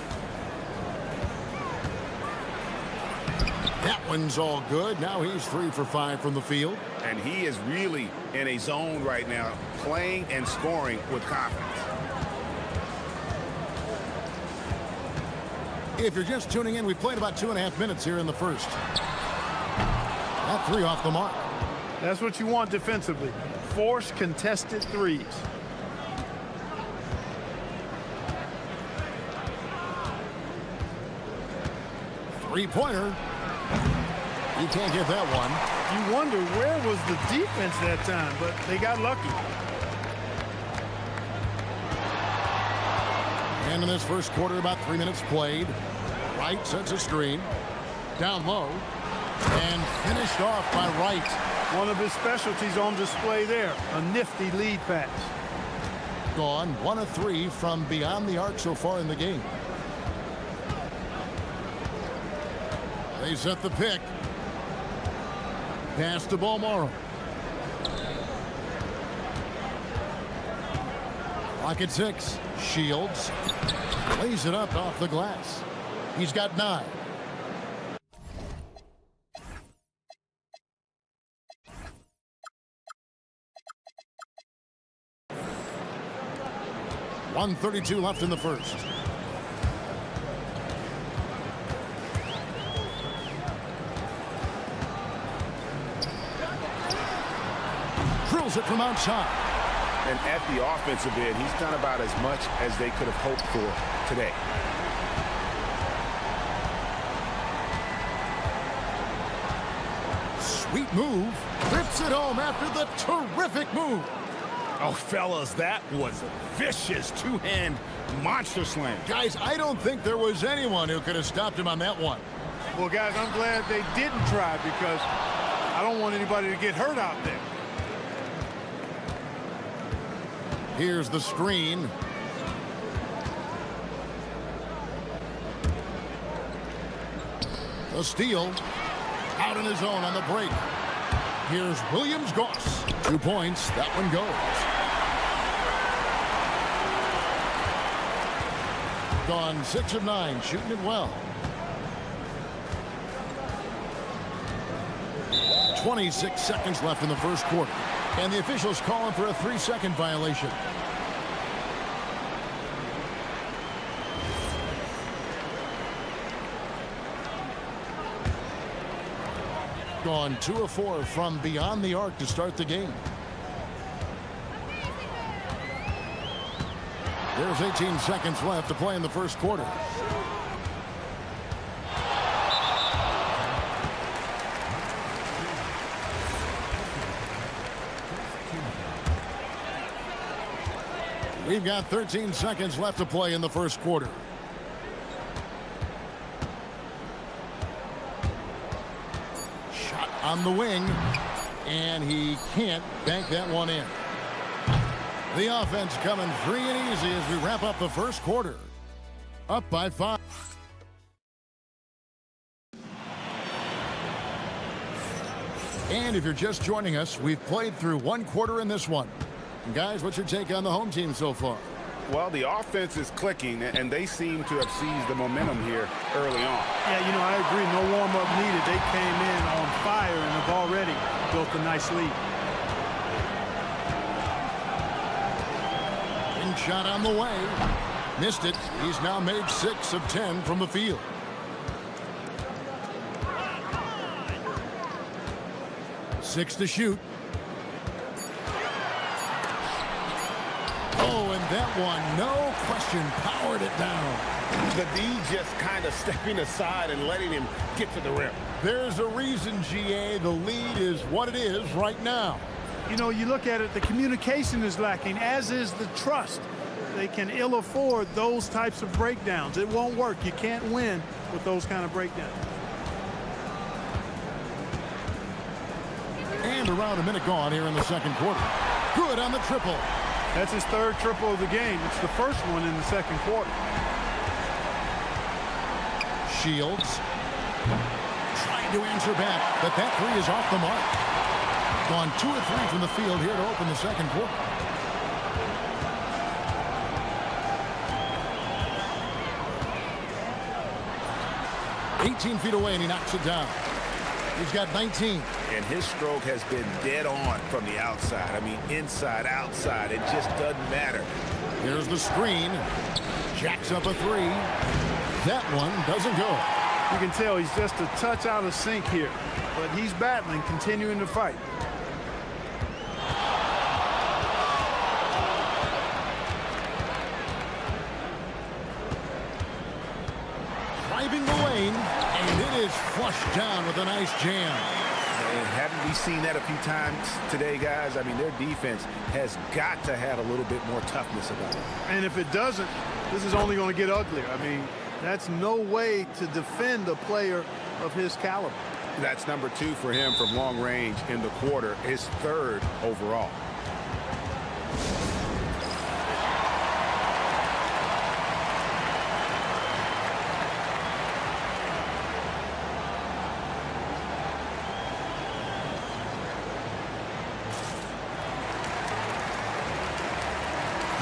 That one's all good. Now he's 3 for 5 from the field. And he is really in a zone right now, playing and scoring with confidence. If you're just tuning in, we played about 2.5 minutes here in the first. That 3 off the mark. That's what you want defensively. Force contested 3s. Three-pointer. You can't get that one. You wonder where was the defense that time, but they got lucky. And in this first quarter, about 3 minutes played. Wright sets a screen. Down low. And finished off by Wright. One of his specialties on display there. A nifty lead pass. Gone 1 of 3 from beyond the arc so far in the game. They set the pick. Pass to Balmoro. Clock at 6. Shields lays it up off the glass. He's got 9. .132 left in the first. Drills it from outside. And at the offensive end, he's done about as much as they could have hoped for today. Sweet move. Rips it home after the terrific move. Oh, fellas, that was a vicious two-hand monster slam. Guys, I don't think there was anyone who could have stopped him on that one. Well, guys, I'm glad they didn't try because I don't want anybody to get hurt out there. Here's the screen. The steal. Out on his own on the break. Here's Williams-Goss. 2 points. That one goes. Gone 6 of 9, shooting it well. 26 seconds left in the first quarter. And the officials calling for a 3-second violation. Gone 2 of 4 from beyond the arc to start the game. There's 18 seconds left to play in the first quarter. We've got 13 seconds left to play in the first quarter. Shot on the wing, and he can't bank that one in. The offense coming free and easy as we wrap up the first quarter. Up by 5. And if you're just joining us, we've played through one quarter in this one. And guys, what's your take on the home team so far? Well, the offense is clicking, and they seem to have seized the momentum here early on. Yeah, you know, I agree. No warm-up needed. They came in on fire and have already built a nice lead. Shot on the way. Missed it. He's now made 6 of 10 from the field. Six to shoot. Oh, and that one, no question, powered it down. The D just kind of stepping aside and letting him get to the rim. There's a reason, GA, the lead is what it is right now. You know, you look at it, the communication is lacking, as is the trust. They can ill afford those types of breakdowns. It won't work. You can't win with those kind of breakdowns. And around a minute gone here in the second quarter. Good on the triple. That's his third triple of the game. It's the first one in the second quarter. Shields trying to answer back, but that three is off the mark. Gone 2 of 3 from the field here to open the second quarter. .18 feet away, and he knocks it down. He's got 19. And his stroke has been dead on from the outside. I mean, inside, outside. It just doesn't matter. Here's the screen. Jacks up a 3. That one doesn't go. You can tell he's just a touch out of sync here. But he's battling, continuing to fight. Driving the lane, and it is flushed down with a nice jam. And haven't we seen that a few times today, guys? I mean, their defense has got to have a little bit more toughness about it. And if it doesn't, this is only going to get uglier. I mean, that's no way to defend a player of his caliber. That's number 2 for him from long range in the quarter, his 3rd overall.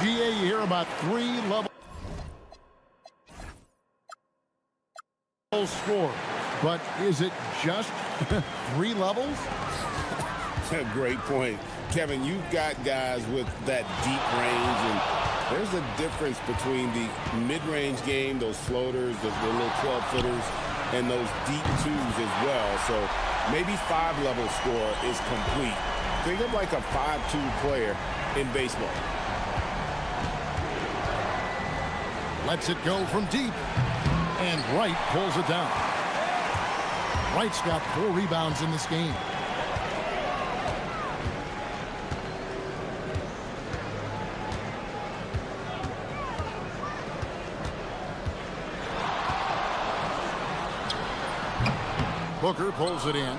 GA, you hear about 3 levels score, but is it just 3 levels? Great point. Kevin, you've got guys with that deep range, and there's a difference between the mid-range game, those floaters, the little 12-footers, and those deep 2s as well. So maybe 5-level score is complete. Think of like a 5-2 player in baseball. Lets it go from deep, and Wright pulls it down. Wright's got 4 rebounds in this game. Booker pulls it in.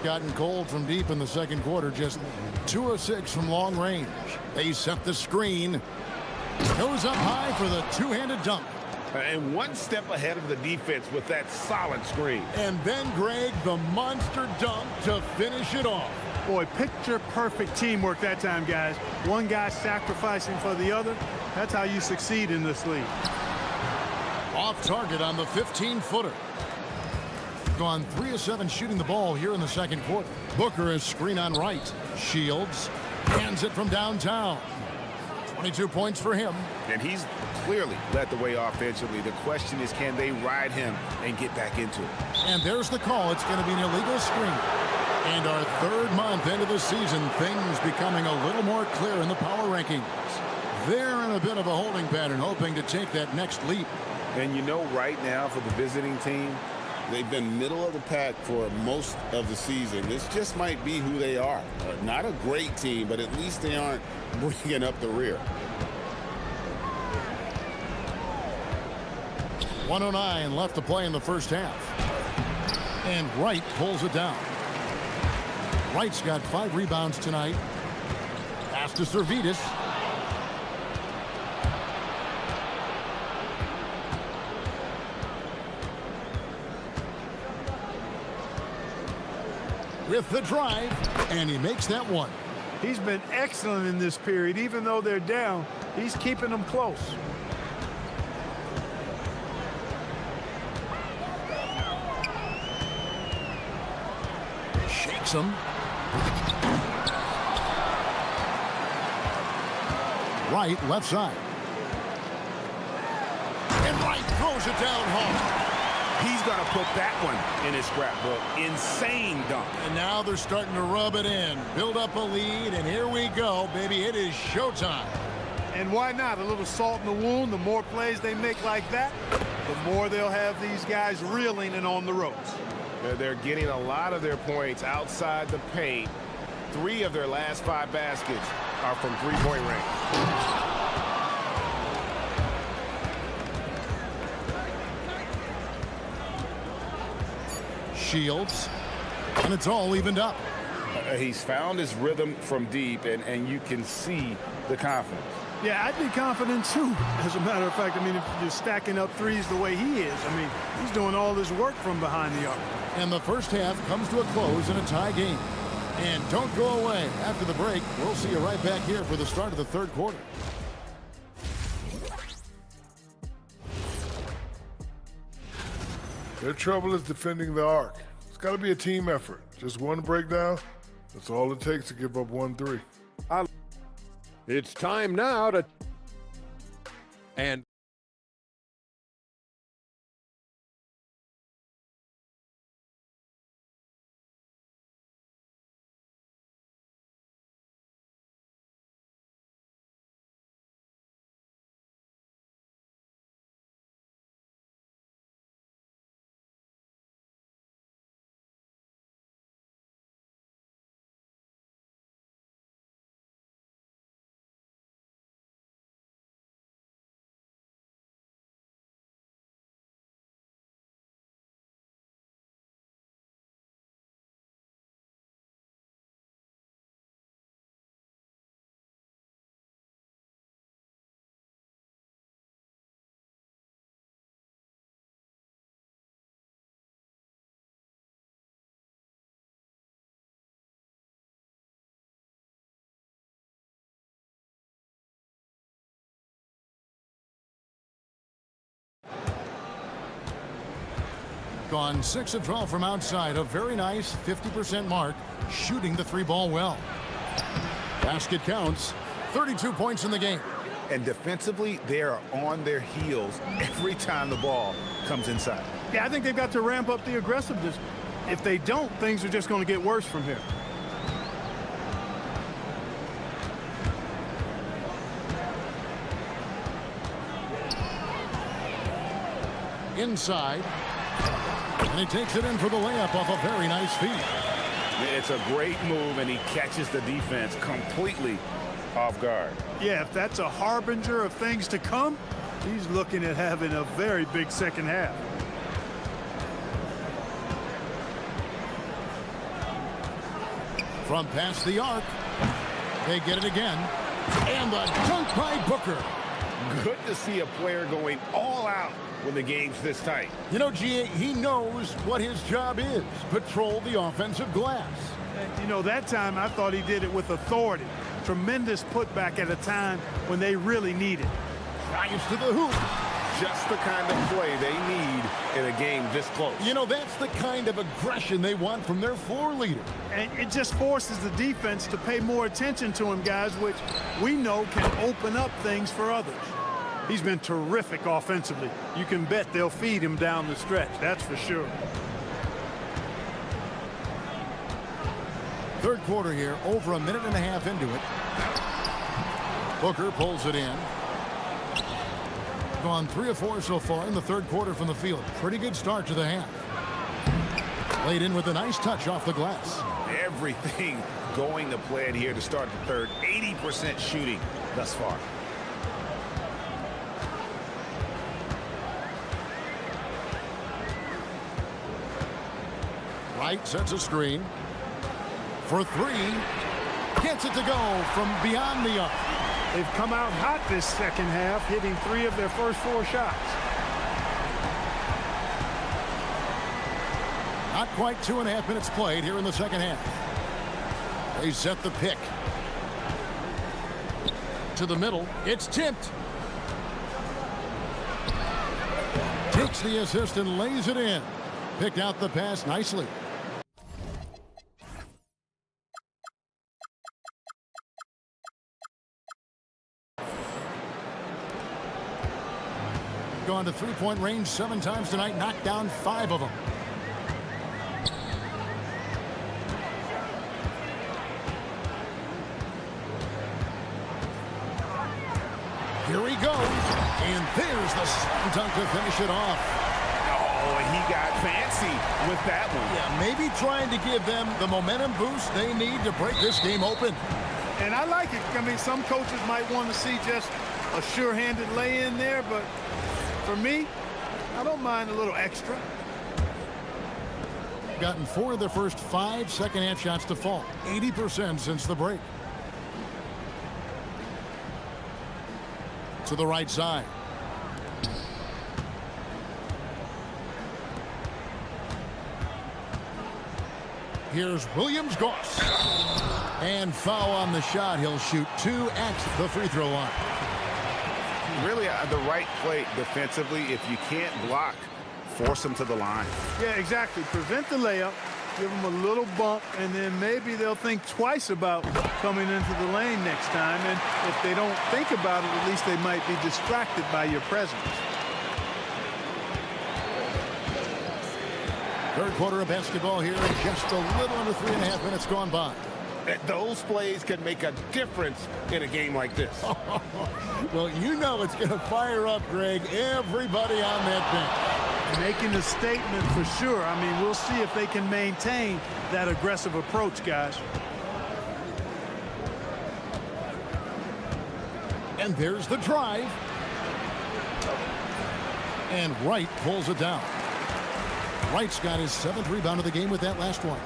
Gotten cold from deep in the second quarter, just 2 of 6 from long range. They set the screen. Goes up high for the 2-handed dunk. And one step ahead of the defense with that solid screen. And then, Greg, the monster dunk to finish it off. Boy, picture-perfect teamwork that time, guys. One guy sacrificing for the other. That's how you succeed in this league. Off target on the 15-footer. Gone 3 of 7 shooting the ball here in the second quarter. Booker is screen on Wright. Shields hands it from downtown. 22 points for him. And he's clearly led the way offensively. The question is, can they ride him and get back into it? And there's the call. It's going to be an illegal screen. And our third month into the season, things becoming a little more clear in the power rankings. They're in a bit of a holding pattern, hoping to take that next leap. And you know, right now for the visiting team, they've been middle of the pack for most of the season. This just might be who they are. Not a great team, but at least they aren't bringing up the rear. 1:09 left to play in the first half. And Wright pulls it down. Wright's got 5 rebounds tonight. Pass to Servetus. With the drive, and he makes that one. He's been excellent in this period. Even though they're down, he's keeping them close. Shakes him. Wright, left side. And Wright throws it down hard. He's going to put that one in his scrapbook. Insane dunk. And now they're starting to rub it in. Build up a lead, and here we go, baby. It is showtime. And why not? A little salt in the wound. The more plays they make like that, the more they'll have these guys reeling and on the ropes. They're getting a lot of their points outside the paint. 3 of their last 5 baskets are from three-point range. Shields, and it's all evened up. He's found his rhythm from deep, and you can see the confidence. Yeah, I'd be confident too. As a matter of fact, I mean, if you're stacking up threes the way he is, I mean, he's doing all this work from behind the arc. And the first half comes to a close in a tie game. And don't go away. After the break, we'll see you right back here for the start of the third quarter. Their trouble is defending the arc. It's got to be a team effort. Just one breakdown, that's all it takes to give up 1-3. It's time now to... And... Gone 6 of 12 from outside. A very nice 50% mark. Shooting the 3-ball well. Basket counts. 32 points in the game. And defensively, they are on their heels every time the ball comes inside. Yeah, I think they've got to ramp up the aggressiveness. If they don't, things are just going to get worse from here. Inside. And he takes it in for the layup off a very nice feed. It's a great move, and he catches the defense completely off guard. Yeah, if that's a harbinger of things to come, he's looking at having a very big second half. From past the arc. They get it again. And the dunk by Booker. Good to see a player going all out when the game's this tight. You know, G.A., he knows what his job is. Patrol the offensive glass. And, you know, that time I thought he did it with authority. Tremendous putback at a time when they really need it. Drives to the hoop. Just the kind of play they need in a game this close. You know, that's the kind of aggression they want from their floor leader. And it just forces the defense to pay more attention to him, guys, which we know can open up things for others. He's been terrific offensively. You can bet they'll feed him down the stretch, that's for sure. Third quarter here, over a minute and a half into it. Booker pulls it in. Gone 3 of 4 so far in the third quarter from the field. Pretty good start to the half. Laid in with a nice touch off the glass. Everything going to plan here to start the third. 80% shooting thus far. Wright sets a screen. For 3. Gets it to go from beyond the arc. They've come out hot this second half, hitting 3 of their first 4 shots. Not quite 2.5 minutes played here in the second half. They set the pick. To the middle. It's tipped. Takes the assist and lays it in. Picked out the pass nicely. Gone to three-point range 7 times tonight, knocked down 5 of them. Here he goes, and there's the slam dunk to finish it off. Oh, and he got fancy with that one. Yeah, maybe trying to give them the momentum boost they need to break this game open. And I like it. I mean, some coaches might want to see just a sure-handed lay-in there, but for me, I don't mind a little extra. Gotten 4 of their first 5 second-half shots to fall. 80% since the break. To the right side. Here's Williams-Goss. And foul on the shot. He'll shoot 2 at the free throw line. Really the right play defensively. If you can't block, force them to the line. Yeah, exactly. Prevent the layup, give them a little bump, and then maybe they'll think twice about coming into the lane next time. And if they don't think about it, at least they might be distracted by your presence. Third quarter of basketball here, and just a little under 3.5 minutes gone by. Those plays can make a difference in a game like this. Well, you know it's going to fire up, Greg, everybody on that bench. Making a statement for sure. I mean, we'll see if they can maintain that aggressive approach, guys. And there's the drive. And Wright pulls it down. Wright's got his 7th rebound of the game with that last one.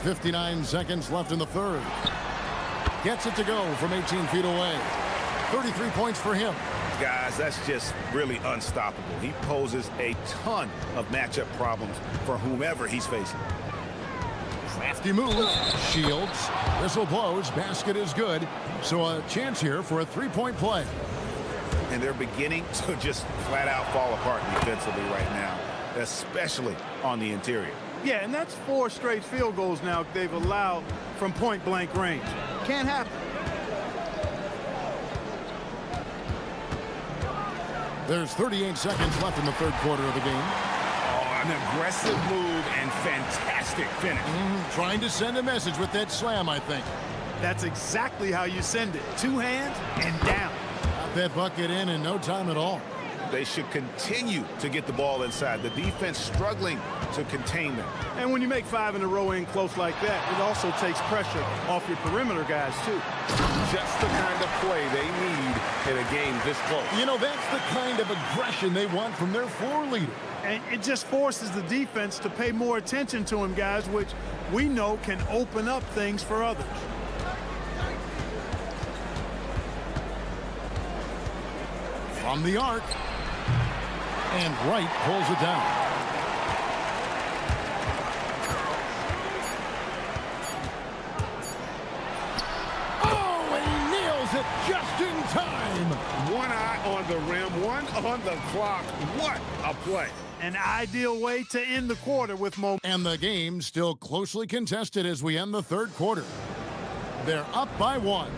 59 seconds left in the third. Gets it to go from 18 feet away. 33 points for him. Guys, that's just really unstoppable. He poses a ton of matchup problems for whomever he's facing. Crafty move. Shields. Whistle blows. Basket is good. So a chance here for a 3-point play. And they're beginning to just flat out fall apart defensively right now, especially on the interior. Yeah, and that's 4 straight field goals now they've allowed from point-blank range. Can't happen. There's 38 seconds left in the third quarter of the game. Oh, an aggressive move and fantastic finish. Trying to send a message with that slam, I think. That's exactly how you send it. 2 hands and down. Got that bucket in no time at all. They should continue to get the ball inside. The defense struggling to contain them. And when you make 5 in a row in close like that, it also takes pressure off your perimeter guys, too. Just the kind of play they need in a game this close. You know, that's the kind of aggression they want from their floor leader. And it just forces the defense to pay more attention to him, guys, which we know can open up things for others. From the arc. And Wright pulls it down. Oh, and he nails it just One eye on the rim, one on the clock. What a play. An ideal way to end the quarter with momentum. And the game still closely contested as we end the third quarter. They're up by 1.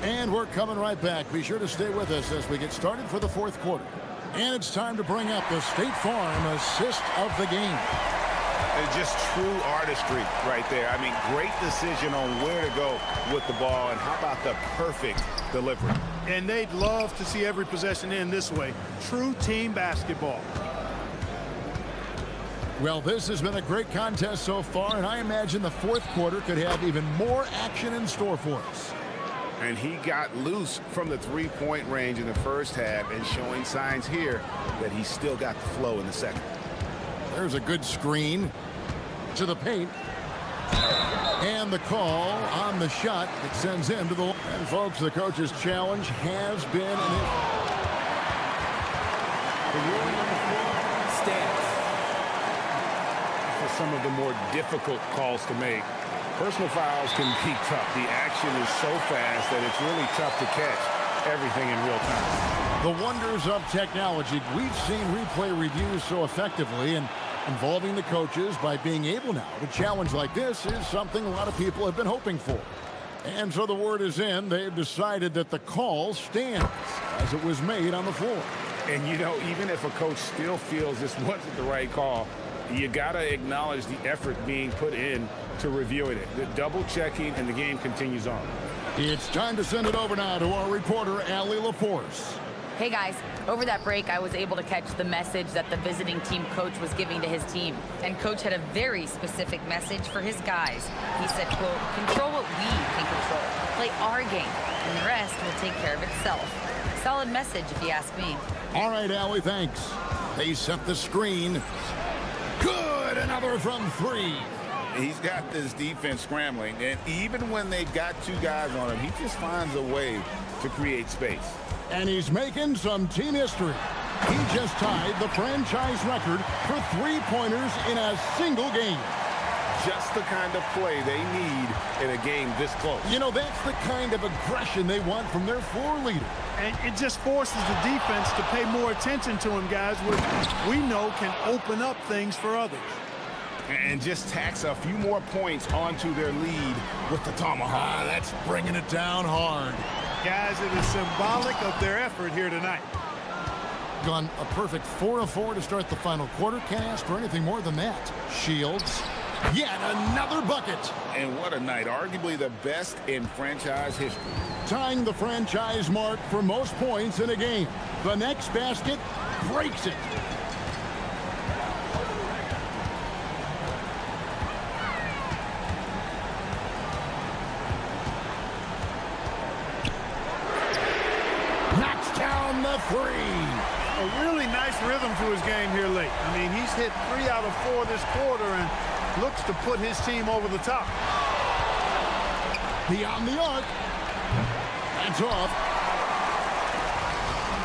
And we're coming right back. Be sure to stay with us as we get started for the fourth quarter. And it's time to bring up the State Farm assist of the game. It's just true artistry right there. I mean, great decision on where to go with the ball, and how about the perfect delivery? And they'd love to see every possession end this way. True team basketball. Well, this has been a great contest so far, and I imagine the fourth quarter could have even more action in store for us. And he got loose from the three-point range in the first half, and showing signs here that he's still got the flow in the second. There's a good screen to the paint. And the call on the shot that sends him to the line. And folks, the coach's challenge has been an The ruling on the floor stands. For some of the more difficult calls to make, personal fouls can be tough. The action is so fast that it's really tough to catch everything in real time. The wonders of technology. We've seen replay reviews so effectively, and involving the coaches by being able now to challenge like this is something a lot of people have been hoping for. And so the word is in. They've decided that the call stands as it was made on the floor. And, you know, even if a coach still feels this wasn't the right call, you got to acknowledge the effort being put in to reviewing it. The double checking, and the game continues on. It's time to send it over now to our reporter, Allie LaForce. Hey guys, over that break, I was able to catch the message that the visiting team coach was giving to his team. And coach had a very specific message for his guys. He said, quote, control what we can control. Play our game, and the rest will take care of itself. Solid message, if you ask me. All right, Allie, thanks. They set the screen. Good, another from 3. He's got this defense scrambling, and even when they've got 2 guys on him, he just finds a way to create space. And he's making some team history. He just tied the franchise record for 3-pointers in a single game. Just the kind of play they need in a game this close. You know, that's the kind of aggression they want from their floor leader. And it just forces the defense to pay more attention to him, guys, which we know can open up things for others. And just tacks a few more points onto their lead with the tomahawk. That's bringing it down hard. Guys, it is symbolic of their effort here tonight. Gone a perfect 4 of 4 to start the final quarter. Can't ask for anything more than that. Shields, yet another bucket. And what a night. Arguably the best in franchise history. Tying the franchise mark for most points in a game. The next basket breaks it. The 3. A really nice rhythm to his game here late. I mean, he's hit 3 out of 4 this quarter and looks to put his team over the top. Beyond the arc. That's off.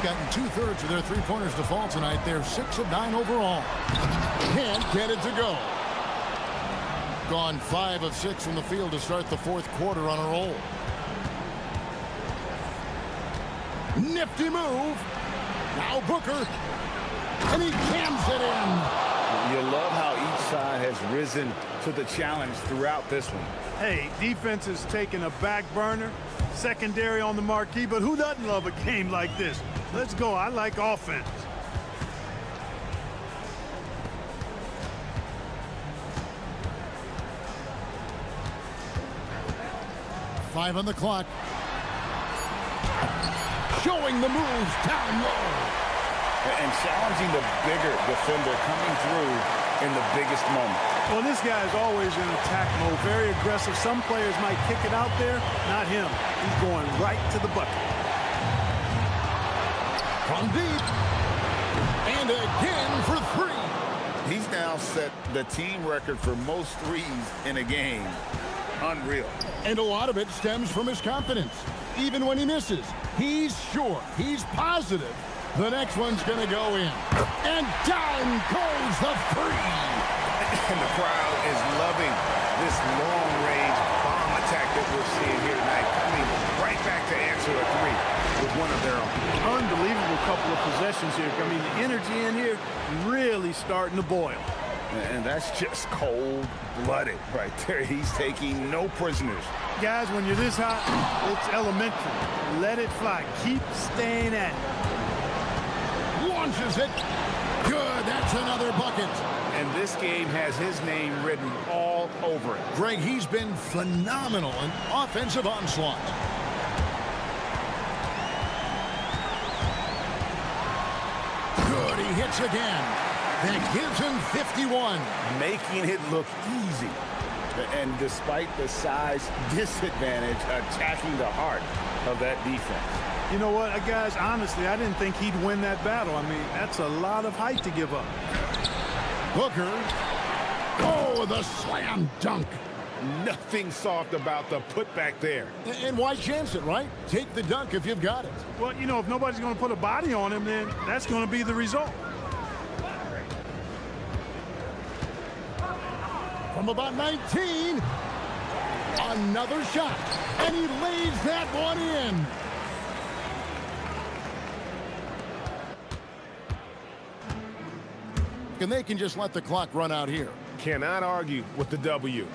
Gotten 2/3 of their 3-pointers to fall tonight. They're 6 of 9 overall. Can't get it to go. Gone 5 of 6 from the field to start the fourth quarter on a roll. Nifty move. Now Booker. And he jams it in. You love how each side has risen to the challenge throughout this one. Hey, defense is taking a back burner, secondary on the marquee, but who doesn't love a game like this? Let's go. I like offense. Five on the clock. Showing the moves down low. And challenging the bigger defender coming through in the biggest moment. Well, this guy is always in attack mode, very aggressive. Some players might kick it out there, not him. He's going right to the bucket. From deep. And again for 3. He's now set the team record for most threes in a game. Unreal. And a lot of it stems from his confidence. Even when he misses, he's sure, he's positive the next one's going to go in. And down goes the 3. And the crowd is loving this long-range bomb attack that we're seeing here tonight, coming right back to answer a 3 with one of their own. possessions here. I mean, the energy in here really starting to boil. And that's just cold-blooded right there. He's taking no prisoners. Guys, when you're this hot, it's elementary. Let it fly. Keep staying at it. Launches it. Good. That's another bucket. And this game has his name written all over it. Greg, he's been phenomenal in offensive onslaught. Good. He hits again. That gives him 51. Making it look easy. And despite the size disadvantage, attacking the heart of that defense. You know what, guys, honestly, I didn't think he'd win that battle. I mean, that's a lot of height to give up. Booker. Oh, the slam dunk. Nothing soft about the putback there. And why chance it, right? Take the dunk if you've got it. Well, you know, if nobody's going to put a body on him, then that's going to be the result. From about 19, another shot, and he lays that one in. And they can just let the clock run out here. Cannot argue with the W.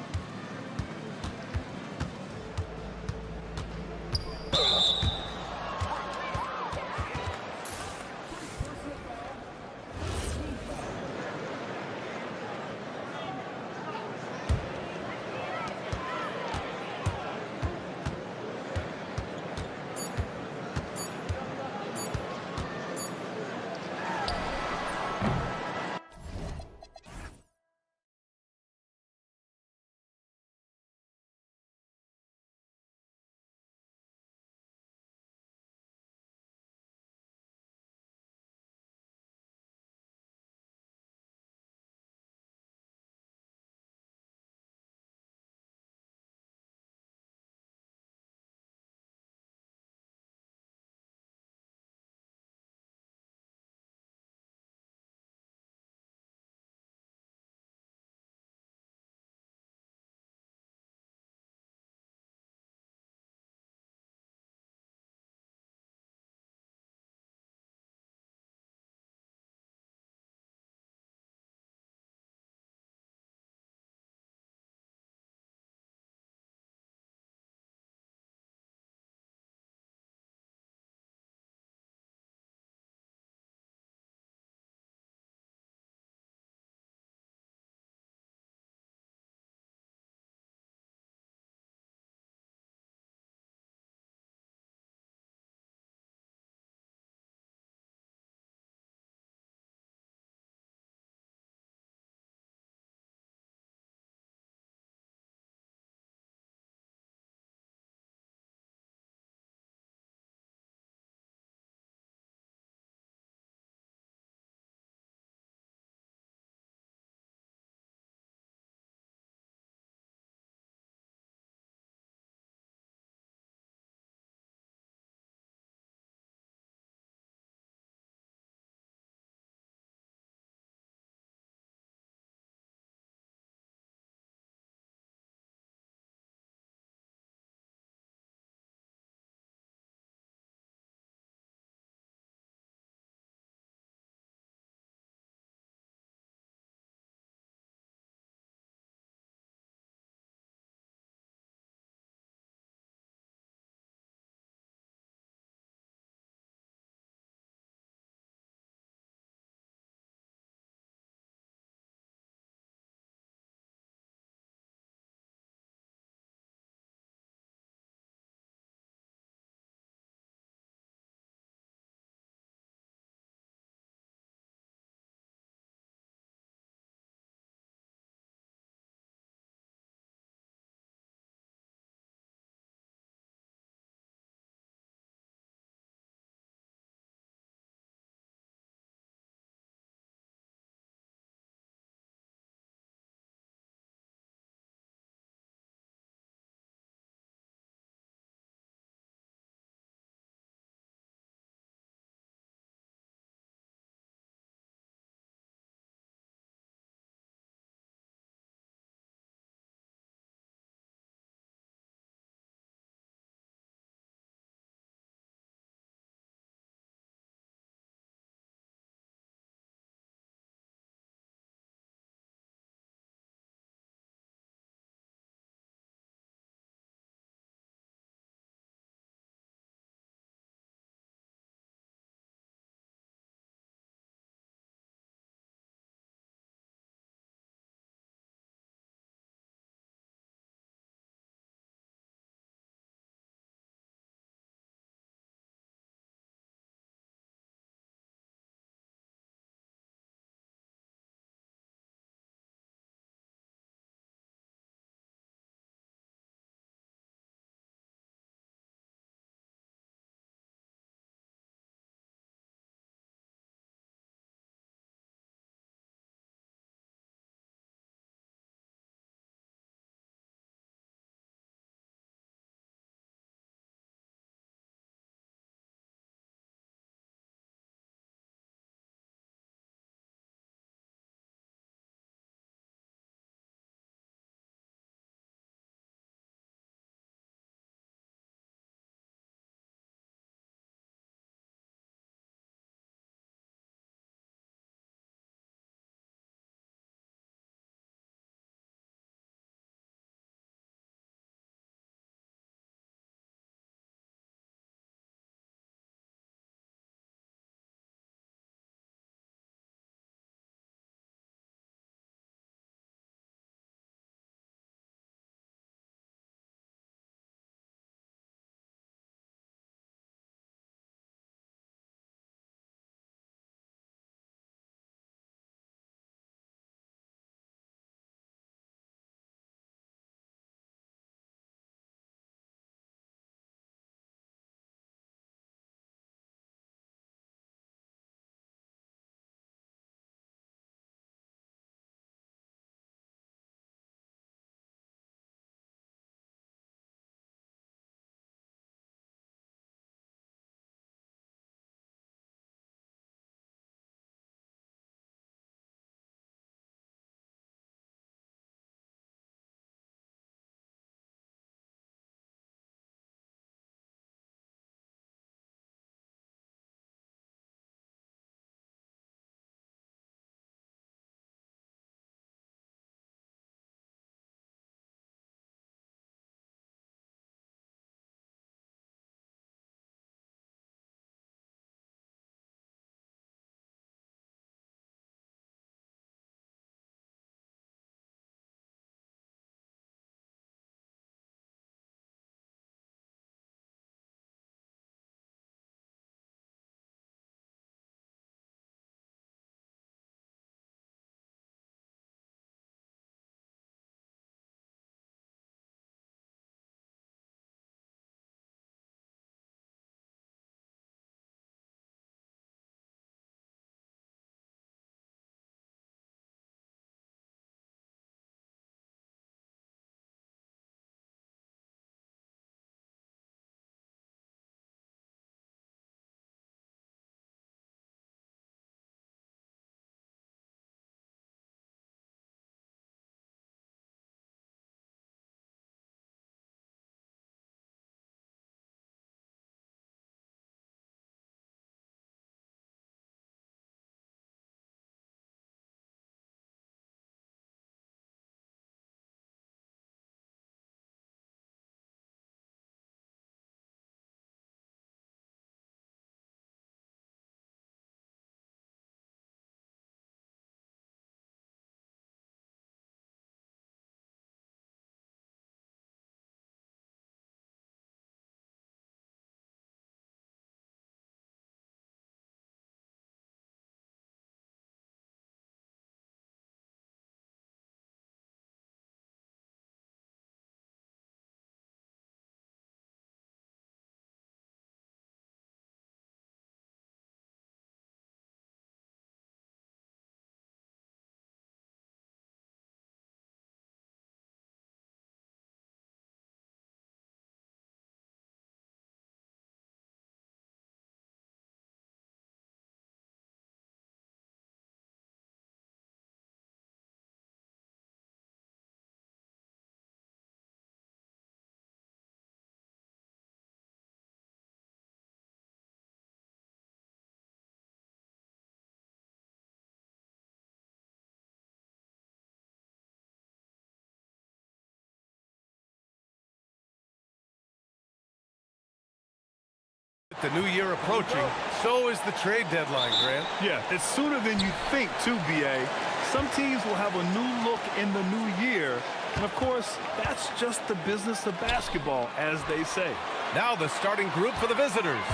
the new year approaching, so is the trade deadline, Grant. Yeah, it's sooner than you think, too, B.A. Some teams will have a new look in the new year. And, of course, that's just the business of basketball, as they say. Now the starting group for the visitors.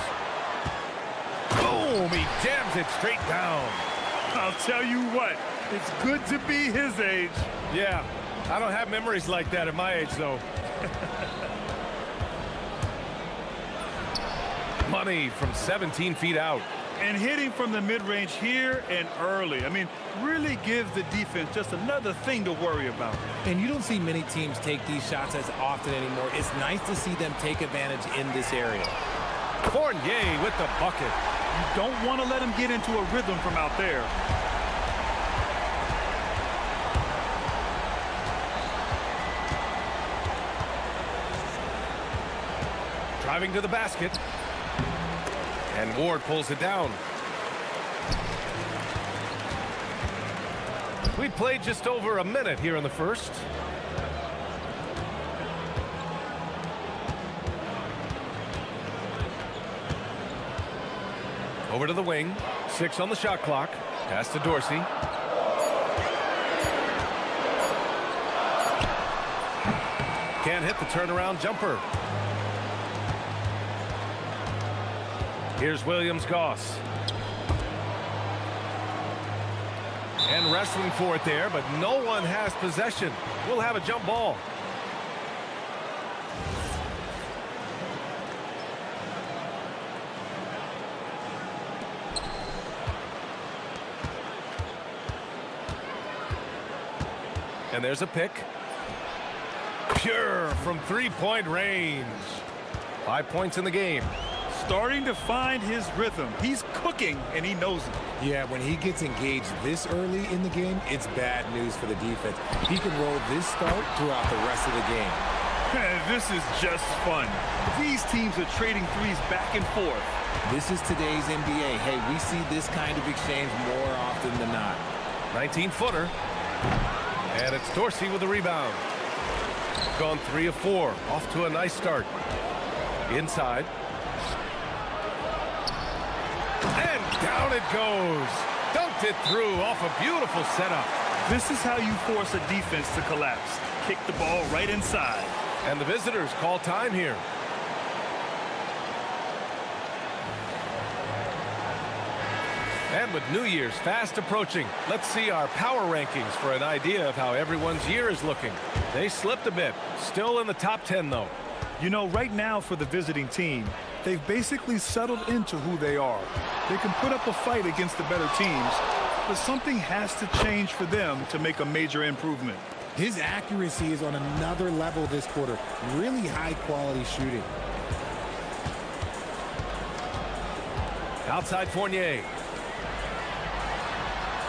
Boom! He jams it straight down. I'll tell you what, it's good to be his age. Yeah, I don't have memories like that at my age, though. Money from 17 feet out. And hitting from the mid-range here and early. I mean, really gives the defense just another thing to worry about. And you don't see many teams take these shots as often anymore. It's nice to see them take advantage in this area. Fournier with the bucket. You don't want to let him get into a rhythm from out there. Driving to the basket. And Ward pulls it down. We played just over a minute here in the first. Over to the wing. 6 on the shot clock. Pass to Dorsey. Can't hit the turnaround jumper. Here's Williams-Goss. And wrestling for it there, but no one has possession. We'll have a jump ball. And there's a pick. Pure from three-point range. 5 points in the game. Starting to find his rhythm. He's cooking, and he knows it. Yeah, when he gets engaged this early in the game, it's bad news for the defense. He can roll this start throughout the rest of the game. This is just fun. These teams are trading threes back and forth. This is today's NBA. Hey, we see this kind of exchange more often than not. 19-footer. And it's Dorsey with the rebound. Gone 3 of 4. Off to a nice start. Inside. And down it goes. Dunked it through off a beautiful setup. This is how you force a defense to collapse. Kick the ball right inside. And the visitors call time here. And with New Year's fast approaching, let's see our power rankings for an idea of how everyone's year is looking. They slipped a bit. Still in the top 10, though. You know, right now for the visiting team, they've basically settled into who they are. They can put up a fight against the better teams, but something has to change for them to make a major improvement. His accuracy is on another level this quarter. Really high-quality shooting. Outside Fournier.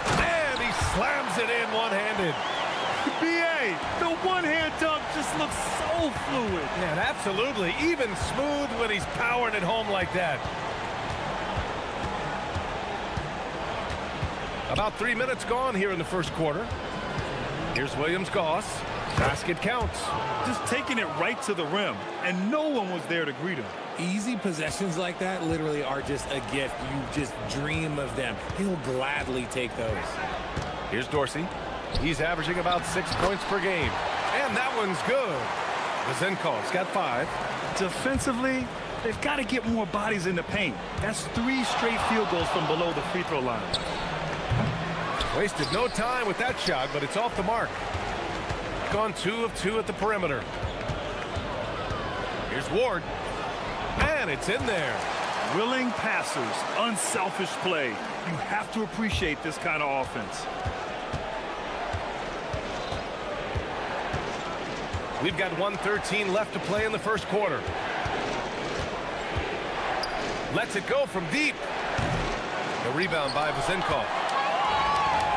And he slams it in one-handed. B.A., the one-hand dunk just looks so fluid. Yeah, absolutely. Even smooth when he's powering it home like that. About 3 minutes gone here in the first quarter. Here's Williams-Goss. Basket counts. Just taking it right to the rim, and no one was there to greet him. Easy possessions like that literally are just a gift. You just dream of them. He'll gladly take those. Here's Dorsey. He's averaging about 6 points per game. And that one's good. Vazenkov's got 5. Defensively, they've got to get more bodies in the paint. That's 3 straight field goals from below the free throw line. Wasted no time with that shot, but it's off the mark. Gone 2 of 2 at the perimeter. Here's Ward. And it's in there. Willing passers, unselfish play. You have to appreciate this kind of offense. We've got 1:13 left to play in the first quarter. Lets it go from deep. The rebound by Vazenkov.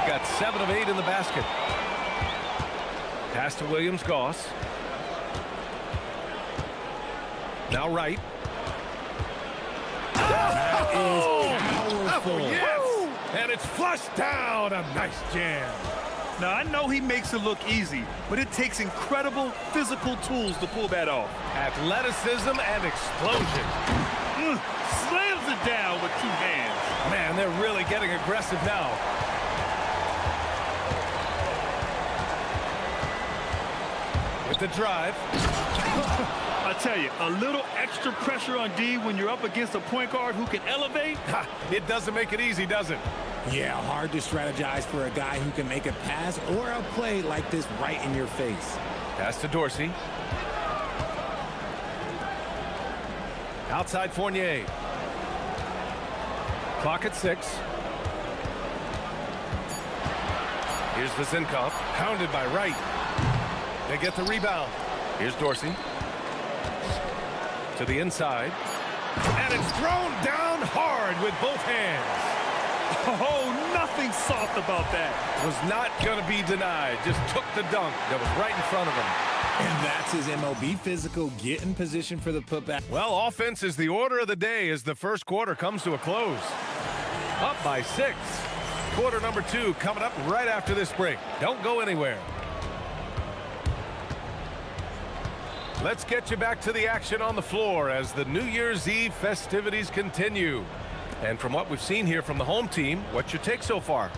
Got 7 of 8 in the basket. Pass to Williams-Goss. Now right. That is powerful. Yes! And it's flushed down. A nice jam. Now, I know he makes it look easy, but it takes incredible physical tools to pull that off. Athleticism and explosion. Slams it down with two hands. Man, they're really getting aggressive now. With the drive. I tell you, a little extra pressure on D when you're up against a point guard who can elevate. It doesn't make it easy, does it? Yeah, hard to strategize for a guy who can make a pass or a play like this right in your face. Pass to Dorsey. Outside Fournier. Clock at 6. Here's Vizenkov, hounded by Wright. They get the rebound. Here's Dorsey. To the inside. And it's thrown down hard with both hands. Oh, nothing soft about that. Was not going to be denied. Just took the dunk that was right in front of him. And that's his MLB physical. Get in position for the putback. Well, offense is the order of the day as the first quarter comes to a close. Up by 6. Quarter number 2 coming up right after this break. Don't go anywhere. Let's get you back to the action on the floor as the New Year's Eve festivities continue. And from what we've seen here from the home team, what's your take so far?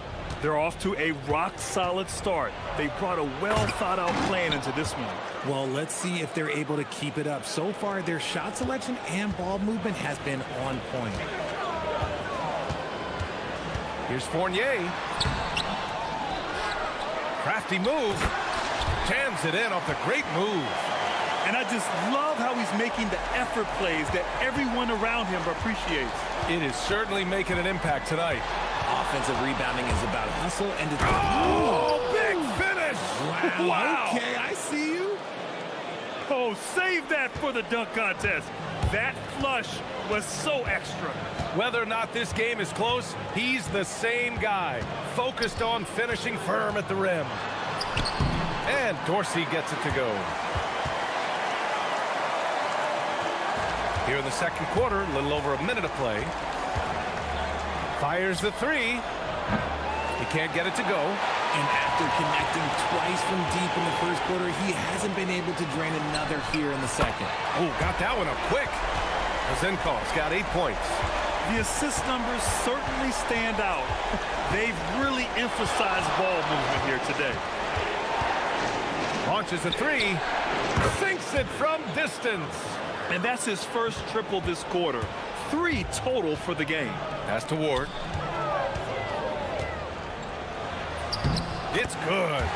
They're off to a rock-solid start. They brought a well-thought-out plan into this one. Well, let's see if they're able to keep it up. So far, their shot selection and ball movement has been on point. Here's Fournier. Crafty move. Jams it in off the great move. And I just love how he's making the effort plays that everyone around him appreciates. It is certainly making an impact tonight. Offensive rebounding is about hustle and oh, big finish! Wow. Okay, I see you. Oh, save that for the dunk contest. That flush was so extra. Whether or not this game is close, he's the same guy, focused on finishing firm at the rim. And Dorsey gets it to go. Here in the second quarter, a little over a minute of play. Fires the 3. He can't get it to go. And after connecting twice from deep in the first quarter, he hasn't been able to drain another here in the second. Oh, got that one up quick. Vizenkov's got 8 points. The assist numbers certainly stand out. They've really emphasized ball movement here today. Launches a 3. Sinks it from distance. And that's his first triple this quarter. 3 total for the game. Pass to Ward. It's good.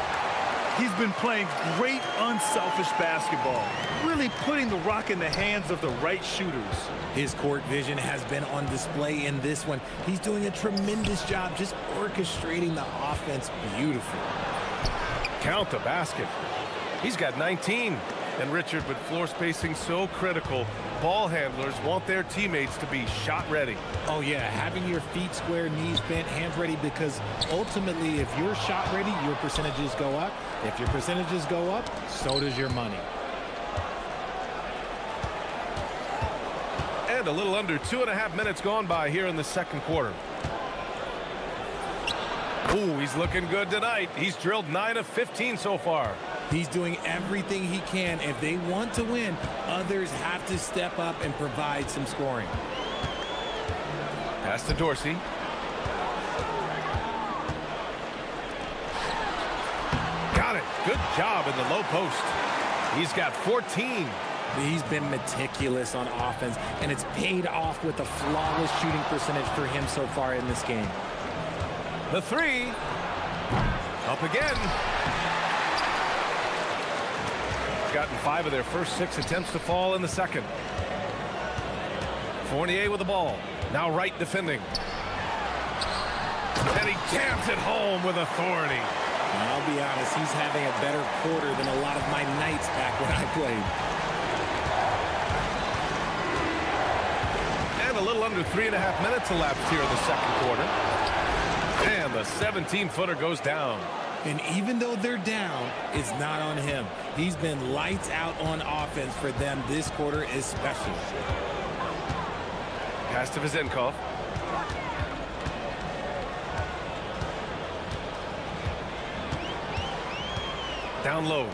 He's been playing great unselfish basketball, really putting the rock in the hands of the right shooters. His court vision has been on display in this one. He's doing a tremendous job just orchestrating the offense beautifully. Count the basket. He's got 19. And Richard, with floor spacing so critical, ball handlers want their teammates to be shot ready. Oh yeah, having your feet square, knees bent, hands ready, because ultimately if you're shot ready, your percentages go up. If your percentages go up, so does your money. And a little under 2.5 minutes gone by here in the second quarter. Ooh, he's looking good tonight. He's drilled 9 of 15 so far. He's doing everything he can. If they want to win, others have to step up and provide some scoring. Pass to Dorsey. Got it. Good job in the low post. He's got 14. He's been meticulous on offense, and it's paid off with a flawless shooting percentage for him so far in this game. The 3. Up again. Gotten 5 of their first 6 attempts to fall in the second. Fournier with the ball. Now Wright defending. And he jams it home with authority. I'll be honest, he's having a better quarter than a lot of my nights back when I played. And a little under 3.5 minutes elapsed here in the second quarter. And the 17-footer goes down. And even though they're down, it's not on him. He's been lights out on offense for them this quarter especially. Pass to Vizenkov. Down low.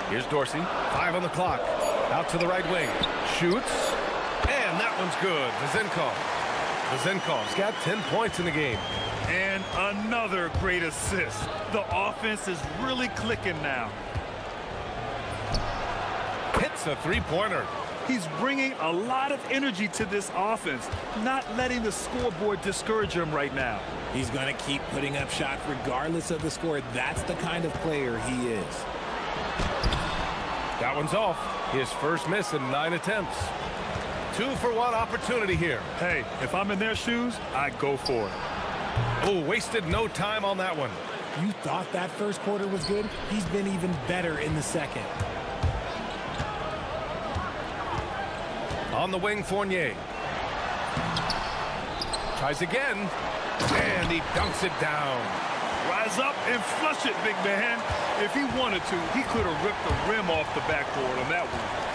Here's Dorsey. 5 on the clock. Out to the right wing. Shoots. And that one's good. Vezinkov's got 10 points in the game. And another great assist. The offense is really clicking now. Hits a three-pointer. He's bringing a lot of energy to this offense, not letting the scoreboard discourage him right now. He's going to keep putting up shots regardless of the score. That's the kind of player he is. That one's off. His first miss in 9 attempts. 2-for-1 opportunity here. Hey, if I'm in their shoes, I'd go for it. Oh, wasted no time on that one. You thought that first quarter was good? He's been even better in the second. On the wing, Fournier. Tries again, and he dunks it down. Rise up and flush it, big man. If he wanted to, he could have ripped the rim off the backboard on that one.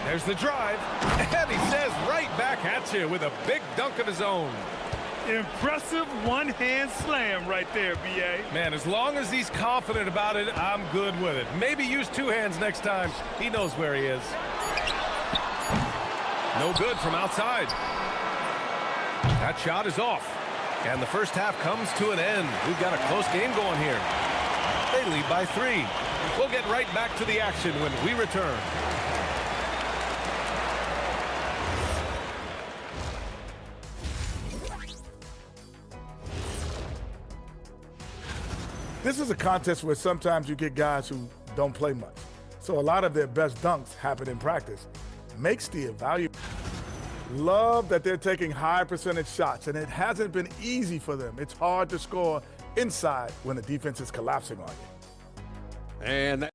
There's the drive, and he says right back at you with a big dunk of his own. Impressive one-hand slam right there, B.A. Man, as long as he's confident about it, I'm good with it. Maybe use two hands next time. He knows where he is. No good from outside. That shot is off. And the first half comes to an end. We've got a close game going here. They lead by 3. We'll get right back to the action when we return. This is a contest where sometimes you get guys who don't play much. So a lot of their best dunks happen in practice. Makes the evaluation. Love that they're taking high percentage shots, and it hasn't been easy for them. It's hard to score inside when the defense is collapsing on you. And that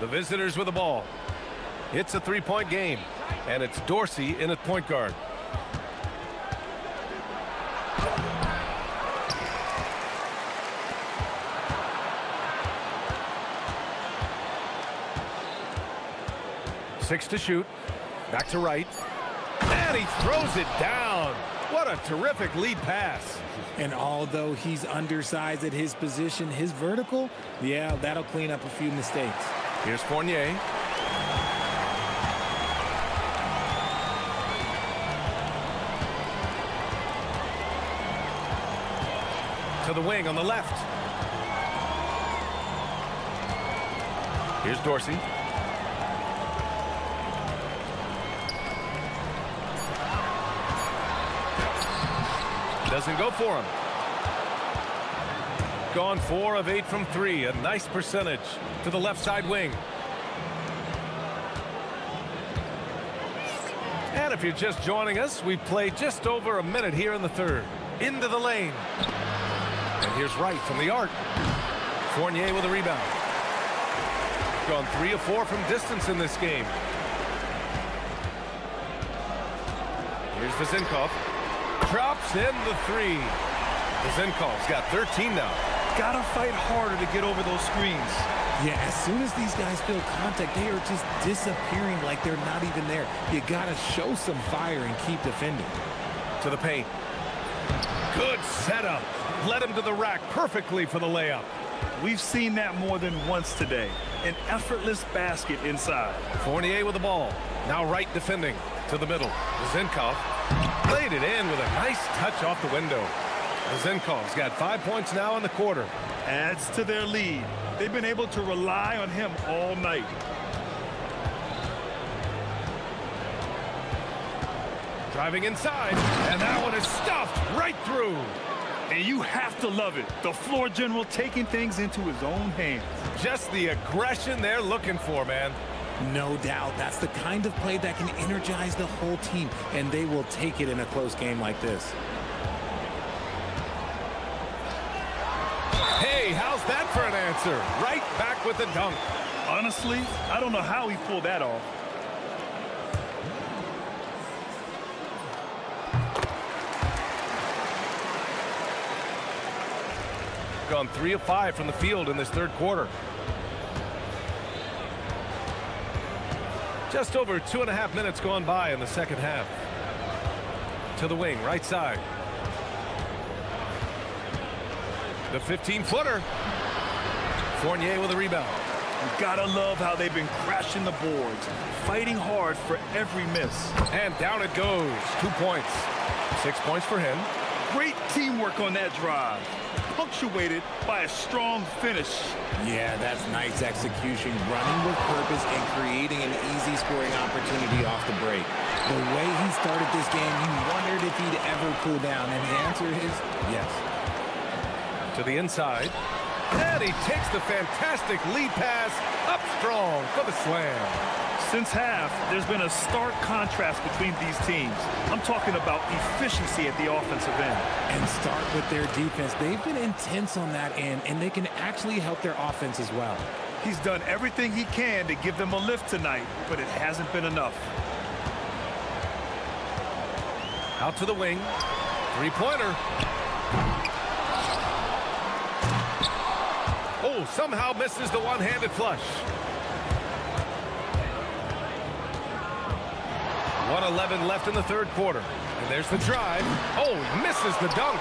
The visitors with the ball. It's a three-point game, and it's Dorsey in at point guard. Six to shoot. Back to right. And he throws it down. What a terrific lead pass. And although he's undersized at his position, his vertical, yeah, that'll clean up a few mistakes. Here's Fournier. To the wing on the left. Here's Dorsey. Doesn't go for him. Gone 4 of 8 from 3. A nice percentage to the left side wing. And if you're just joining us, we've played just over a minute here in the third. Into the lane. And here's Wright from the arc. Fournier with a rebound. Gone 3 of 4 from distance in this game. Here's Vezinkov. Drops in the 3. Vezinkov's got 13 now. Gotta fight harder to get over those screens. Yeah, as soon as these guys feel contact, they are just disappearing like they're not even there. You gotta show some fire and keep defending. To the paint. Good setup. Led him to the rack perfectly for the layup. We've seen that more than once today. An effortless basket inside. Fournier with the ball. Now Wright defending. To the middle. Vezinkov played it in with a nice touch off the window. Zenkov's got 5 points now in the quarter. Adds to their lead. They've been able to rely on him all night. Driving inside, and that one is stuffed right through. And you have to love it. The floor general taking things into his own hands. Just the aggression they're looking for, man. No doubt. That's the kind of play that can energize the whole team, and they will take it in a close game like this. Hey, how's that for an answer? Right back with the dunk. Honestly, I don't know how he pulled that off. Gone 3 of 5 from the field in this third quarter. Just over 2.5 minutes gone by in the second half. To the wing, right side. The 15-footer. Fournier with a rebound. You gotta love how they've been crashing the boards, fighting hard for every miss. And down it goes. 2 points. 6 points for him. Great teamwork on that drive, punctuated by a strong finish. Yeah, that's nice execution, running with purpose and creating an easy scoring opportunity off the break. The way he started this game, you wondered if he'd ever cool down, and the answer is yes. To the inside. And he takes the fantastic lead pass up strong for the slam. Since half, there's been a stark contrast between these teams. I'm talking about efficiency at the offensive end. And start with their defense. They've been intense on that end, and they can actually help their offense as well. He's done everything he can to give them a lift tonight, but it hasn't been enough. Out to the wing. Three-pointer. Oh, somehow misses the one-handed flush. 1:11 left in the third quarter. And there's the drive. Oh, misses the dunk.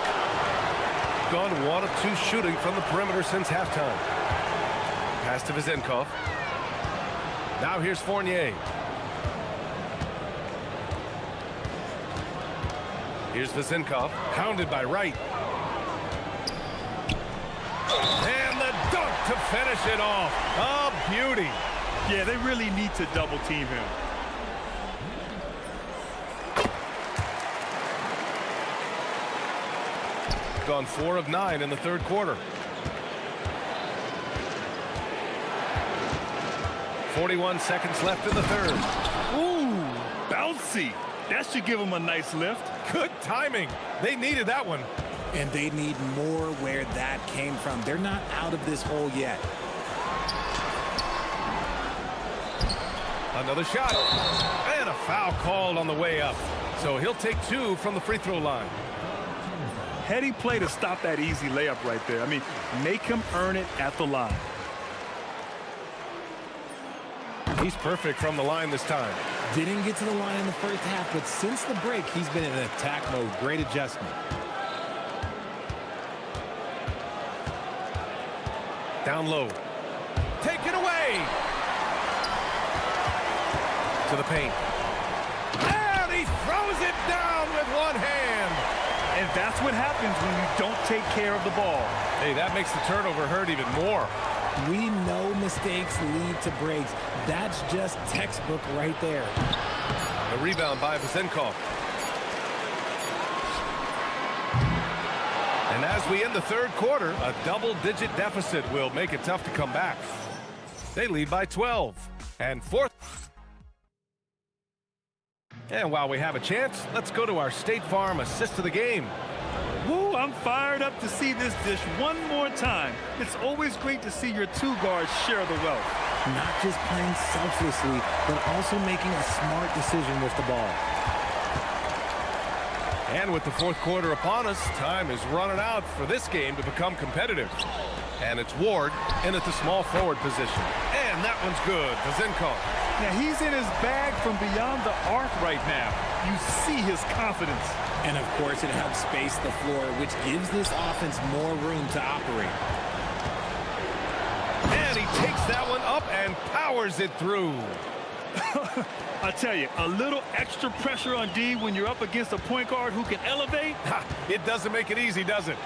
Gone 1 of 2 shooting from the perimeter since halftime. Pass to Vezenkov. Now here's Fournier. Here's Vezenkov, hounded by Wright. And the dunk to finish it off. A beauty. Yeah, they really need to double team him. Gone 4 of 9 in the third quarter. 41 seconds left in the third. Ooh, bouncy. That should give him a nice lift. Good timing. They needed that one. And they need more where that came from. They're not out of this hole yet. Another shot. And a foul called on the way up. So he'll take 2 from the free throw line. Heady play to stop that easy layup right there. I mean, make him earn it at the line. He's perfect from the line this time. Didn't get to the line in the first half, but since the break, he's been in attack mode. Great adjustment. Down low. Taken away. To the paint. And he throws it down with one hand. And that's what happens when you don't take care of the ball. Hey, that makes the turnover hurt even more. We know mistakes lead to breaks. That's just textbook right there. A rebound by Vezenkov. And as we end the third quarter, a double-digit deficit will make it tough to come back. They lead by 12. And fourth. And while we have a chance, let's go to our State Farm assist of the game. Woo, I'm fired up to see this dish one more time. It's always great to see your 2 guards share the wealth. Not just playing selflessly, but also making a smart decision with the ball. And with the fourth quarter upon us, time is running out for this game to become competitive. And it's Ward in at the small forward position. And that one's good. Vezenkov. Now he's in his bag from beyond the arc right now. You see his confidence. And of course it helps space the floor, which gives this offense more room to operate. And he takes that one up and powers it through. I tell you, a little extra pressure on D when you're up against a point guard who can elevate. It doesn't make it easy, does it?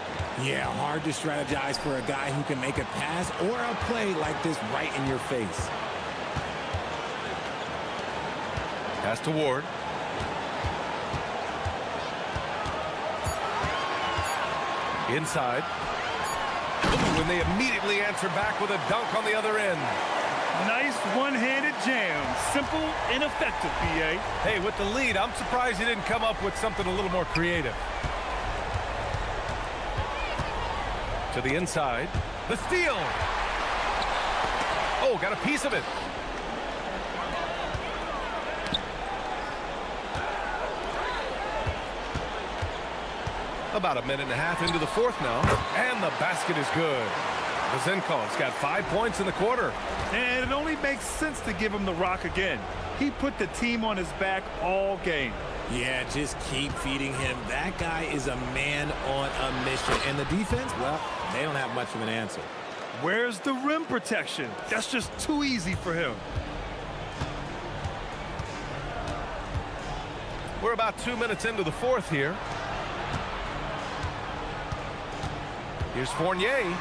Yeah, hard to strategize for a guy who can make a pass or a play like this right in your face. Pass to Ward. Inside. Ooh, and they immediately answer back with a dunk on the other end. Nice one-handed jam. Simple and effective, B.A. Hey, with the lead, I'm surprised he didn't come up with something a little more creative. To the inside. The steal. Oh, got a piece of it. About a minute and a half into the fourth now. And the basket is good. Vezenkov's got 5 points in the quarter. And it only makes sense to give him the rock again. He put the team on his back all game. Yeah, just keep feeding him. That guy is a man on a mission. And the defense, well, they don't have much of an answer. Where's the rim protection? That's just too easy for him. We're about 2 minutes into the fourth here. Here's Fournier.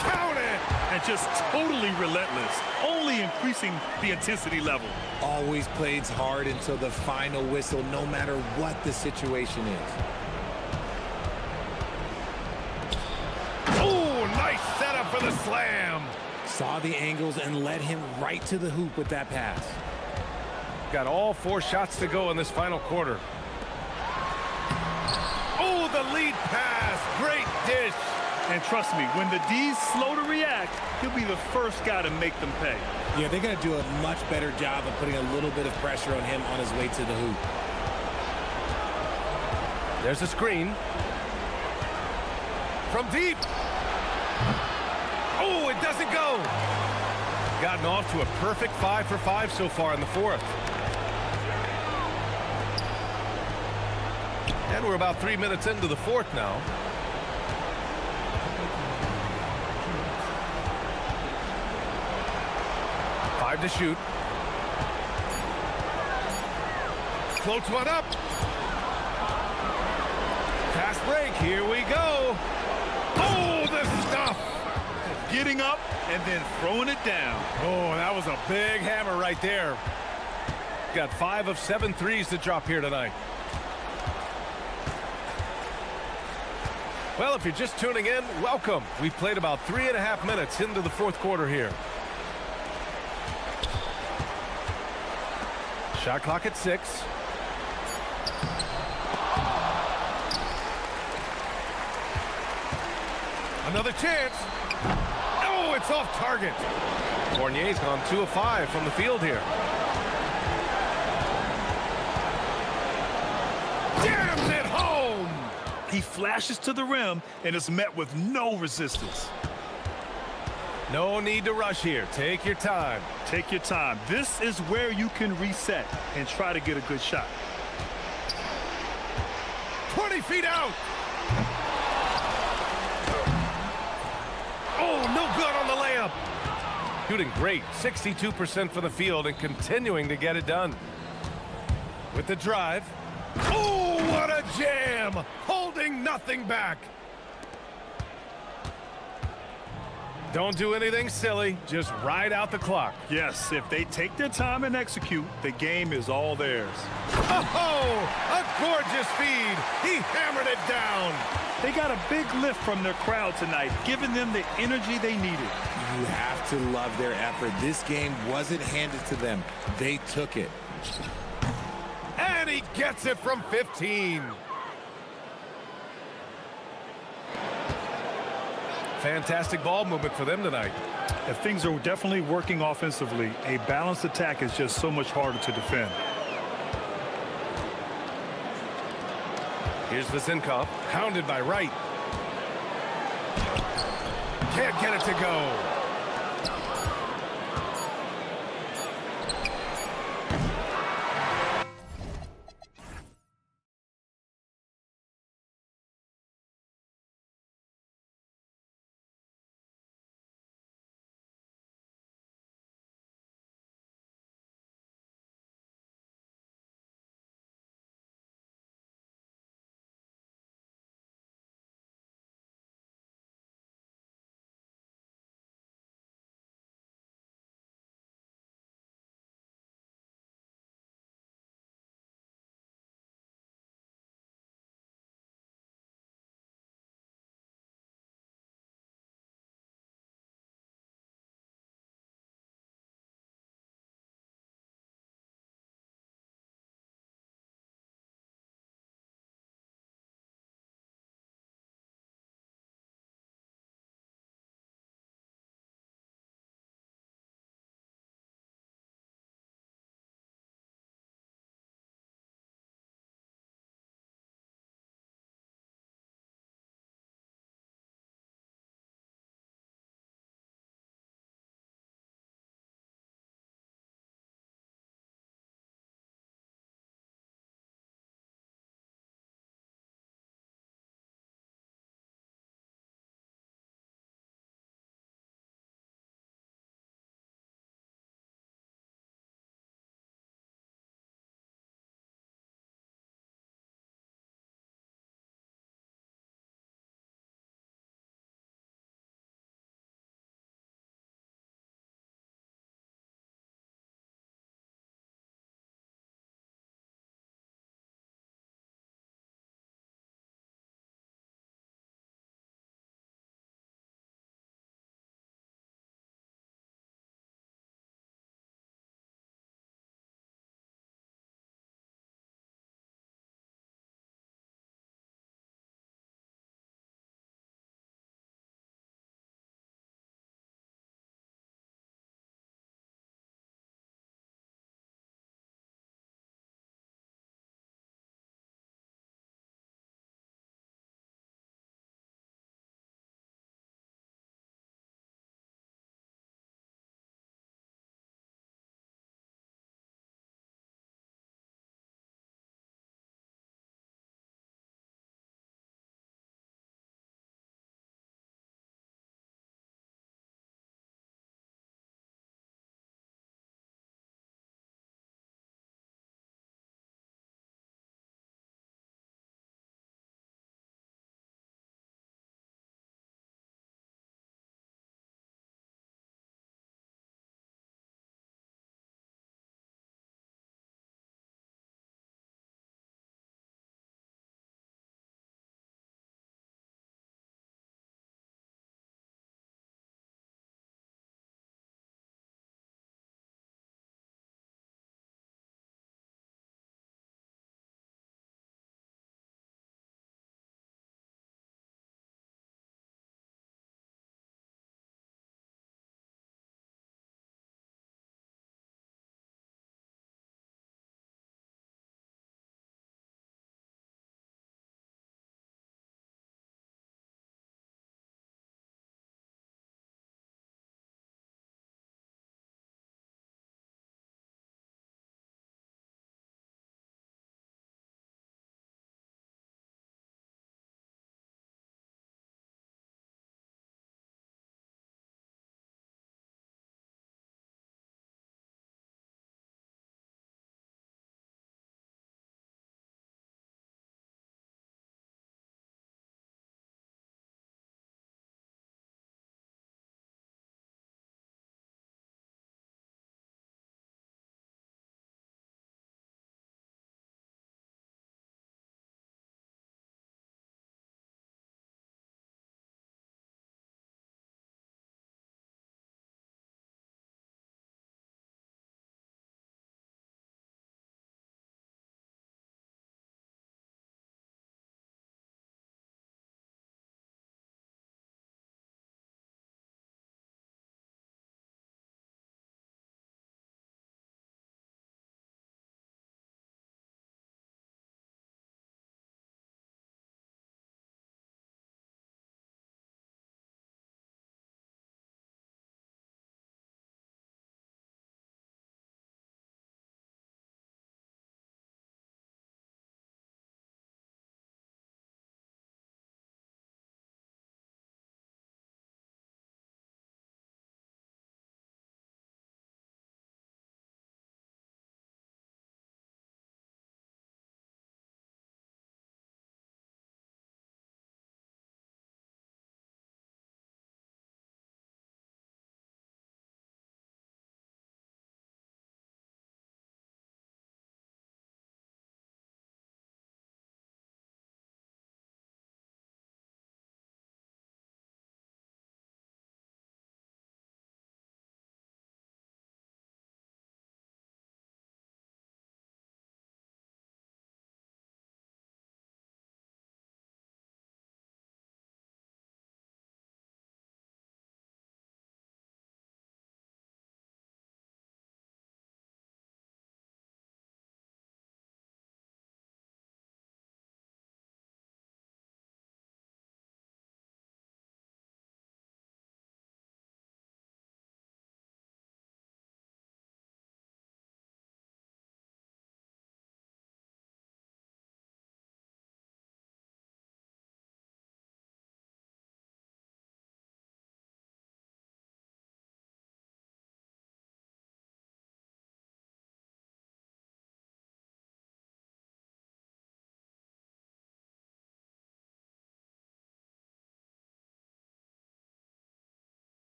Count it! And just totally relentless, only increasing the intensity level. Always plays hard until the final whistle, no matter what the situation is. Oh, nice setup for the slam. Saw the angles and led him right to the hoop with that pass. Got all 4 shots to go in this final quarter. Oh, the lead pass. Great dish. And trust me, when the D's slow to react, he'll be the first guy to make them pay. Yeah, they're going to do a much better job of putting a little bit of pressure on him on his way to the hoop. There's a screen. From deep. Oh, it doesn't go. Gotten off to a perfect 5 for 5 so far in the fourth. And we're about 3 minutes into the fourth now. Five to shoot. Floats one up. Fast break. Here we go. Oh, the stuff. Getting up and then throwing it down. Oh, that was a big hammer right there. Got 5 of 7 threes to drop here tonight. Well, if you're just tuning in, welcome. We've played about 3.5 minutes into the fourth quarter here. Shot clock at 6. Another chance. Oh, it's off target. Fournier's gone 2 of 5 from the field here. Jams it home. He flashes to the rim and is met with no resistance. No need to rush here. Take your time. Take your time. This is where you can reset and try to get a good shot. 20 feet out. Oh, no good on the layup. Shooting great. 62% from the field and continuing to get it done. With the drive. Oh, what a jam. Holding nothing back. Don't do anything silly. Just ride out the clock. Yes, if they take their time and execute, the game is all theirs. Oh, a gorgeous feed. He hammered it down. They got a big lift from their crowd tonight, giving them the energy they needed. You have to love their effort. This game wasn't handed to them. They took it. And he gets it from 15. Fantastic ball movement for them tonight. If things are definitely working offensively, a balanced attack is just so much harder to defend. Here's Vezenkov, hounded by Wright. Can't get it to go.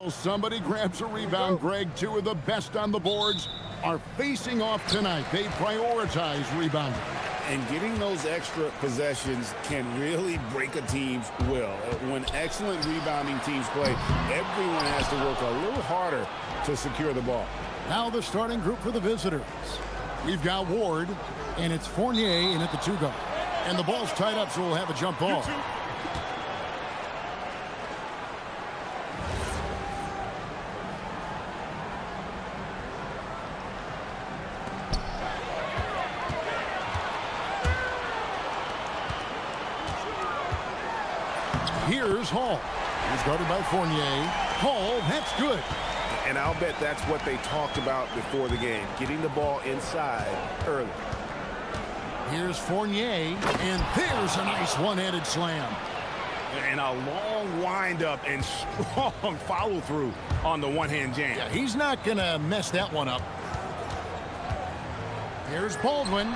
Somebody grabs a rebound, Greg. Two of the best on the boards are facing off tonight. They prioritize rebounding. And getting those extra possessions can really break a team's will. When excellent rebounding teams play, everyone has to work a little harder to secure the ball. Now the starting group for the visitors. We've got Ward, and it's Fournier in at the 2-guard. And the ball's tied up, so we'll have a jump ball. Here's Hall. He's guarded by Fournier. Hall, that's good. And I'll bet that's what they talked about before the game, getting the ball inside early. Here's Fournier, and there's a nice one-handed slam. And a long wind-up and strong follow-through on the one-hand jam. Yeah, he's not going to mess that one up. Here's Baldwin.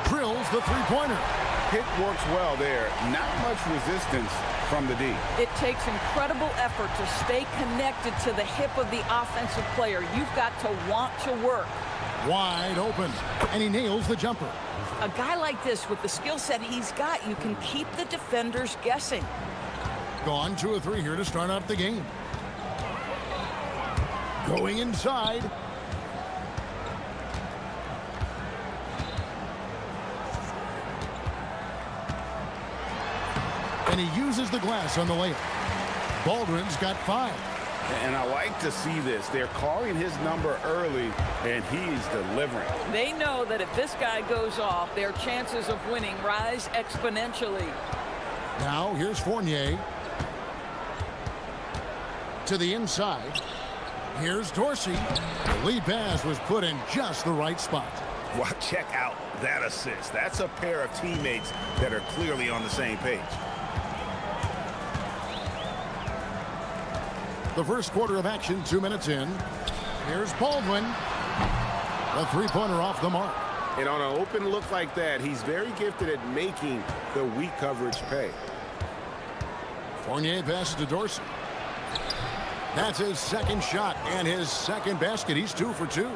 Drills the three-pointer. Pick works well there. Not much resistance from the D. It takes incredible effort to stay connected to the hip of the offensive player. You've got to want to work. Wide open, and he nails the jumper. A guy like this, with the skill set he's got, you can keep the defenders guessing. Gone 2 of 3 here to start out the game. Going inside. And he uses the glass on the layup. Baldwin's got 5. And I like to see this. They're calling his number early, and he's delivering. They know that if this guy goes off, their chances of winning rise exponentially. Now here's Fournier. To the inside. Here's Dorsey. The lead pass was put in just the right spot. Well, check out that assist. That's a pair of teammates that are clearly on the same page. The first quarter of action, 2 minutes in. Here's Baldwin. A three-pointer off the mark. And on an open look like that, he's very gifted at making the weak coverage pay. Fournier passes to Dorsey. That's his second shot and his second basket. He's 2 for 2.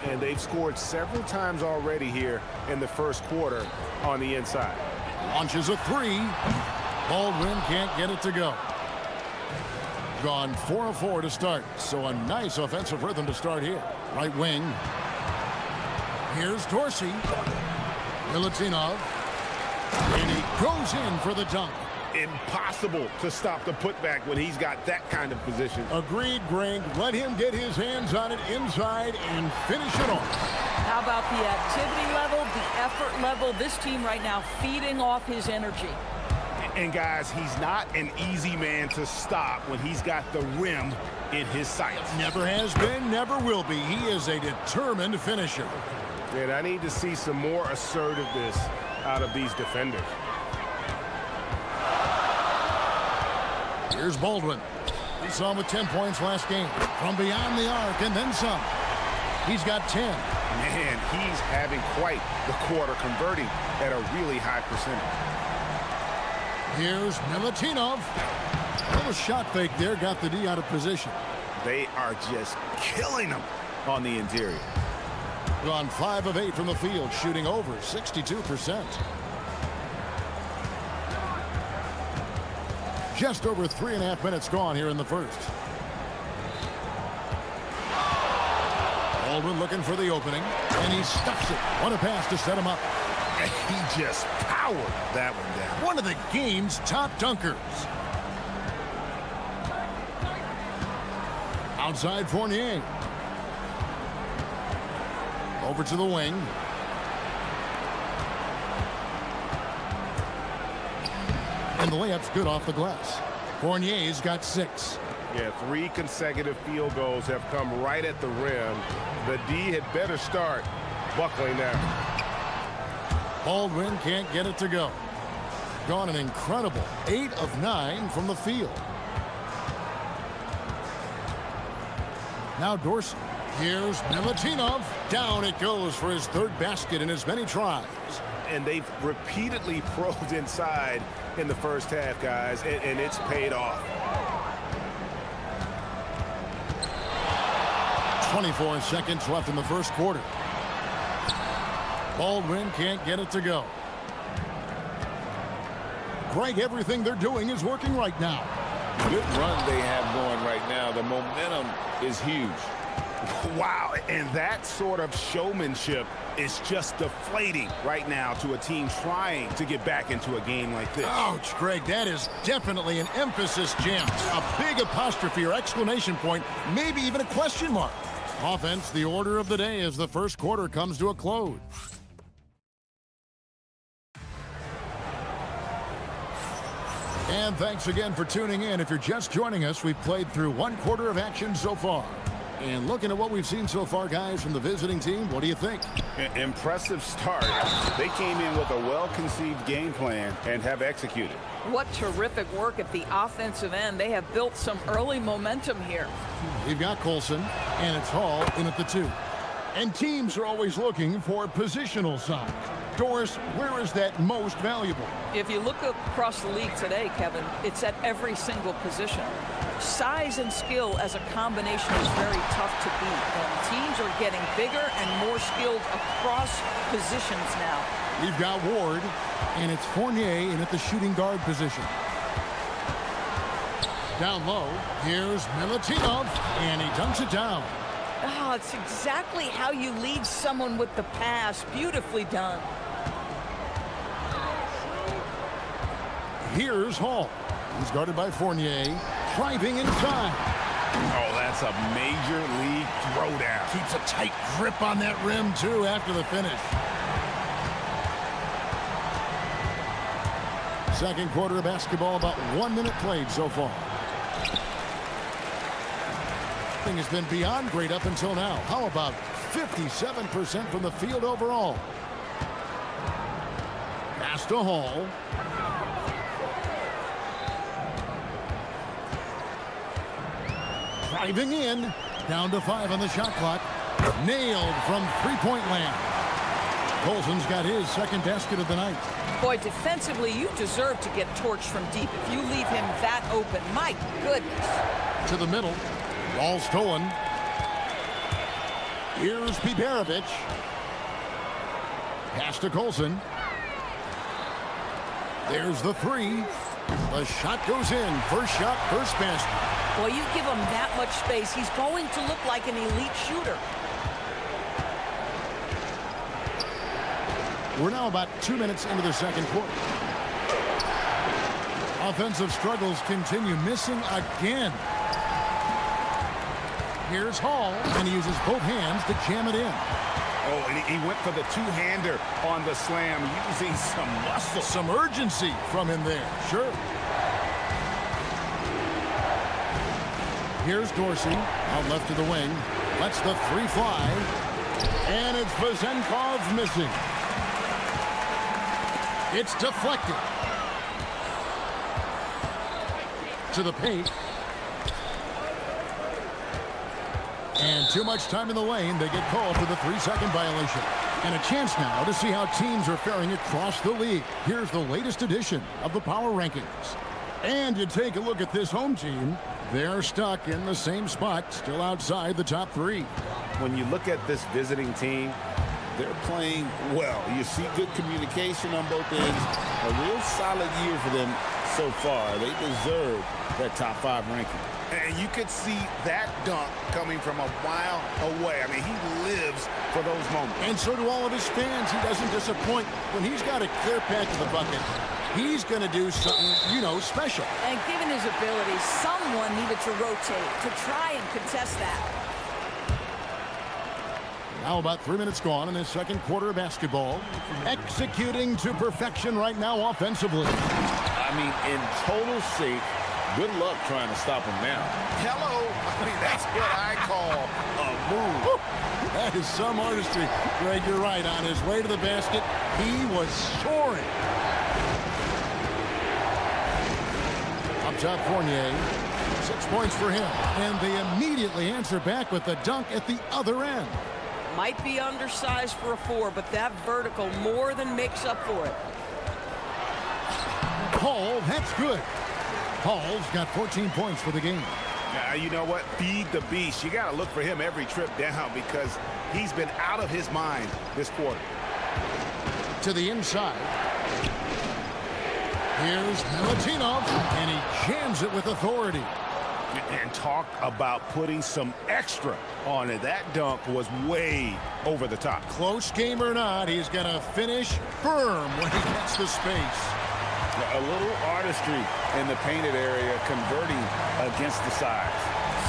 And they've scored several times already here in the first quarter on the inside. Launches a 3. Baldwin can't get it to go. Gone 4 of 4 to start, so a nice offensive rhythm to start here. Right wing. Here's Dorsey. Milutinov. And he goes in for the dunk. Impossible to stop the putback when he's got that kind of position. Agreed, Greg. Let him get his hands on it inside and finish it off. How about the activity level, the effort level? This team right now feeding off his energy. And guys, he's not an easy man to stop when he's got the rim in his sights. Never has been, never will be. He is a determined finisher. And I need to see some more assertiveness out of these defenders. Here's Baldwin. We saw him with 10 points last game. From beyond the arc and then some. He's got 10. Man, he's having quite the quarter, converting at a really high percentage. Here's Milutinov. A little shot fake there, got the D out of position. They are just killing him on the interior. Gone 5 of 8 from the field, shooting over 62%. Just over 3.5 minutes gone here in the first. Baldwin looking for the opening, and he stuffs it. What a pass to set him up. And he just powered that one down. One of the game's top dunkers. Outside Fournier. Over to the wing. And the layup's good off the glass. Fournier's got 6. Yeah, 3 consecutive field goals have come right at the rim. The D had better start buckling down. Baldwin can't get it to go. Gone an incredible 8 of 9 from the field. Now Dorsey. Here's Milutinov. Down it goes for his 3rd basket in as many tries. And they've repeatedly probed inside in the first half, guys, and it's paid off. 24 seconds left in the first quarter. Baldwin can't get it to go. Greg, everything they're doing is working right now. Good run they have going right now. The momentum is huge. Wow, and that sort of showmanship is just deflating right now to a team trying to get back into a game like this. Ouch, Greg, that is definitely an emphasis jam. A big apostrophe or exclamation point, maybe even a question mark. Offense, the order of the day as the first quarter comes to a close. And thanks again for tuning in. If you're just joining us, we've played through one quarter of action so far. And looking at what we've seen so far, guys, from the visiting team, what do you think? Impressive start. They came in with a well-conceived game plan and have executed. What terrific work at the offensive end. They have built some early momentum here. We've got Colson, and it's Hall in at the 2. And teams are always looking for positional size. Doris, where is that most valuable? If you look across the league today, Kevin, it's at every single position. Size and skill as a combination is very tough to beat. And teams are getting bigger and more skilled across positions now. We've got Ward, and it's Fournier in at the shooting guard position. Down low, here's Milutinov, and he dunks it down. Oh, it's exactly how you lead someone with the pass. Beautifully done. Here's Hall. He's guarded by Fournier, driving inside. Oh, that's a major league throwdown. Keeps a tight grip on that rim, too, after the finish. Second quarter of basketball, about 1 minute played so far. Thing has been beyond great up until now. How about 57% from the field overall? Pass to Hall. Driving in, down to 5 on the shot clock. Nailed from three-point land. Colson's got his second basket of the night. Boy, defensively, you deserve to get torched from deep if you leave him that open. My goodness. To the middle. Ball stolen. Here's Piberovich. Pass to Colson. There's the 3. The shot goes in. First shot, first basket. Well, you give him that much space, he's going to look like an elite shooter. We're now about 2 minutes into the second quarter. Offensive struggles continue, missing again. Here's Hall, and he uses both hands to jam it in. Oh, and he went for the two-hander on the slam, using some muscle. Some urgency from him there, sure. Here's Dorsey, out left to the wing. Lets the 3 fly. And it's Vazenkov missing. It's deflected. To the paint. And too much time in the lane. They get called for the 3-second violation. And a chance now to see how teams are faring across the league. Here's the latest edition of the Power Rankings. And you take a look at this home team. They're stuck in the same spot, still outside the top 3. When you look at this visiting team, they're playing well. You see good communication on both ends. A real solid year for them so far. They deserve that top 5 ranking. And you could see that dunk coming from a mile away. I mean, he lives for those moments. And so do all of his fans. He doesn't disappoint. When he's got a clear path to the bucket, he's going to do something, you know, special. And given his ability, someone needed to rotate to try and contest that. Now about 3 minutes gone in this second quarter of basketball. Executing to perfection right now offensively. I mean, in total sync. Good luck trying to stop him now. Hello. I mean, that's what I call a move. That is some artistry. Greg, you're right. On his way to the basket, he was soaring. Up top, Fournier. 6 points for him. And they immediately answer back with the dunk at the other end. Might be undersized for a 4, but that vertical more than makes up for it. Hall, that's good. Hall's got 14 points for the game. You know what? Feed the beast. You got to look for him every trip down because he's been out of his mind this quarter. To the inside. Here's Milutinov, and he jams it with authority. And talk about putting some extra on it. That dunk was way over the top. Close game or not, he's going to finish firm when he gets the space. A little artistry in the painted area, converting against the sides.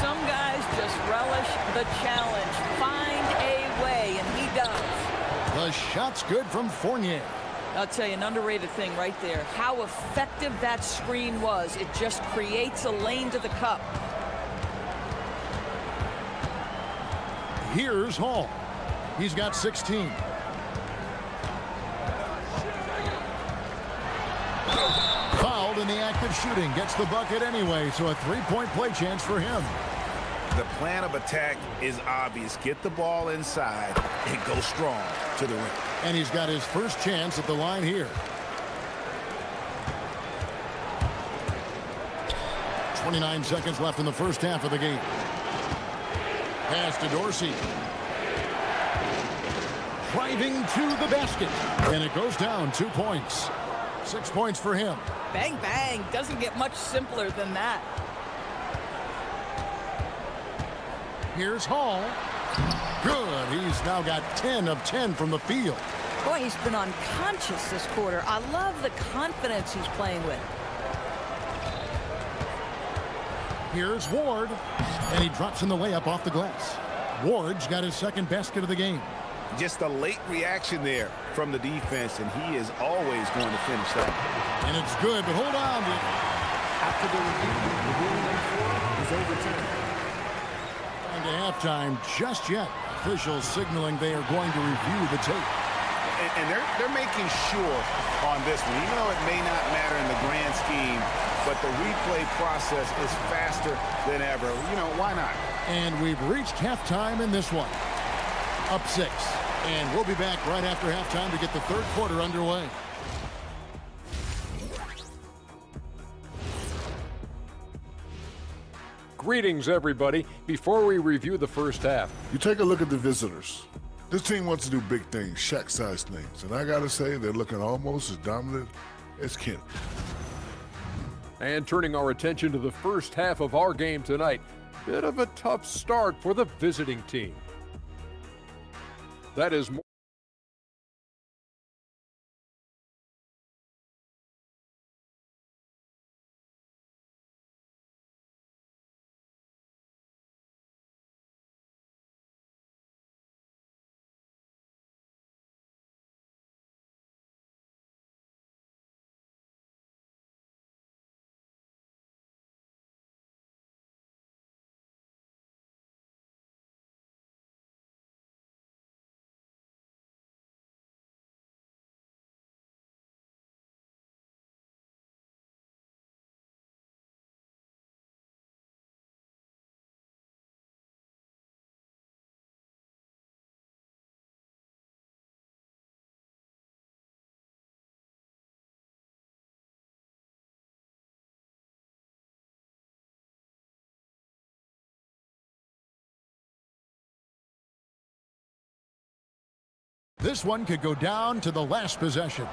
Some guys just relish the challenge. Find a way, and he does. The shot's good from Fournier. I'll tell you, an underrated thing right there. How effective that screen was. It just creates a lane to the cup. Here's Hall. He's got 16. Fouled in the act of shooting. Gets the bucket anyway, so a three-point play chance for him. The plan of attack is obvious. Get the ball inside and go strong to the rim. And he's got his first chance at the line here. 29 seconds left in the first half of the game. Pass to Dorsey. Driving to the basket. And it goes down 2 points. 6 points for him. Bang, bang. Doesn't get much simpler than that. Here's Hall. Good. He's now got 10 of 10 from the field. Boy, he's been unconscious this quarter. I love the confidence he's playing with. Here's Ward. And he drops in the layup off the glass. Ward's got his second basket of the game. Just a late reaction there from the defense, and he is always going to finish that. And it's good, but hold on. After the review, the ruling on the floor is overturned. Into halftime just yet. Officials signaling they are going to review the tape. And they're making sure on this one, even though it may not matter in the grand scheme, but the replay process is faster than ever. You know, why not? And we've reached halftime in this one. Up 6. And we'll be back right after halftime to get the third quarter underway. Greetings, everybody. Before we review the first half, You take a look at the visitors. This team wants to do big things, Shaq-sized things. And I got to say, they're looking almost as dominant as Kent. and turning our attention to the first half of our game tonight, bit of a tough start for the visiting team. That is more. This one could go down to the last possession.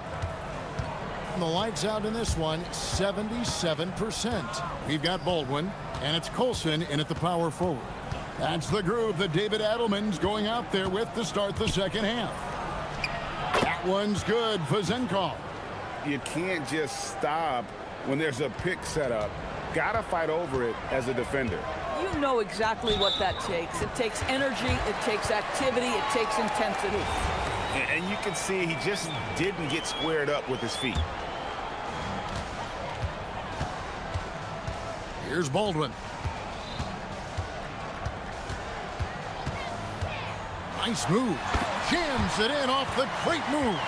And the lights out in this one, 77%. We've got Baldwin, and it's Colson in at the power forward. That's the groove that David Adelman's going out there with to start the second half. That one's good for Zenkov. You can't just stop when there's a pick set up. Gotta fight over it as a defender. You know exactly what that takes. It takes energy, it takes activity, it takes intensity. And you can see he just didn't get squared up with his feet. Here's Baldwin. Nice move. Jams it in off the great move.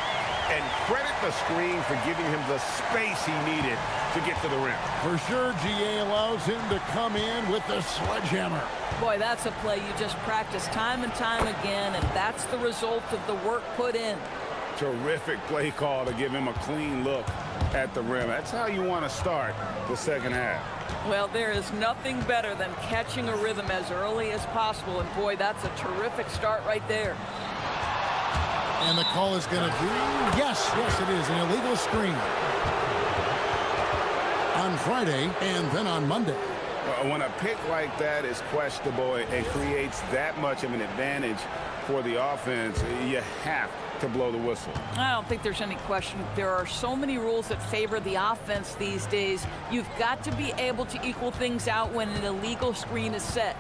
And credit the screen for giving him the space he needed to get to the rim. For sure, GA allows him to come in with the sledgehammer. Boy, that's a play you just practice time and time again, and that's the result of the work put in. Terrific play call to give him a clean look at the rim. That's how you want to start the second half. Well, there is nothing better than catching a rhythm as early as possible, and boy, that's a terrific start right there. And the call is going to be, yes, it is, an illegal screen. On Friday and then on Monday. When a pick like that is questionable and creates that much of an advantage for the offense, you have to blow the whistle. I don't think there's any question. There are so many rules that favor the offense these days. You've got to be able to equal things out when an illegal screen is set.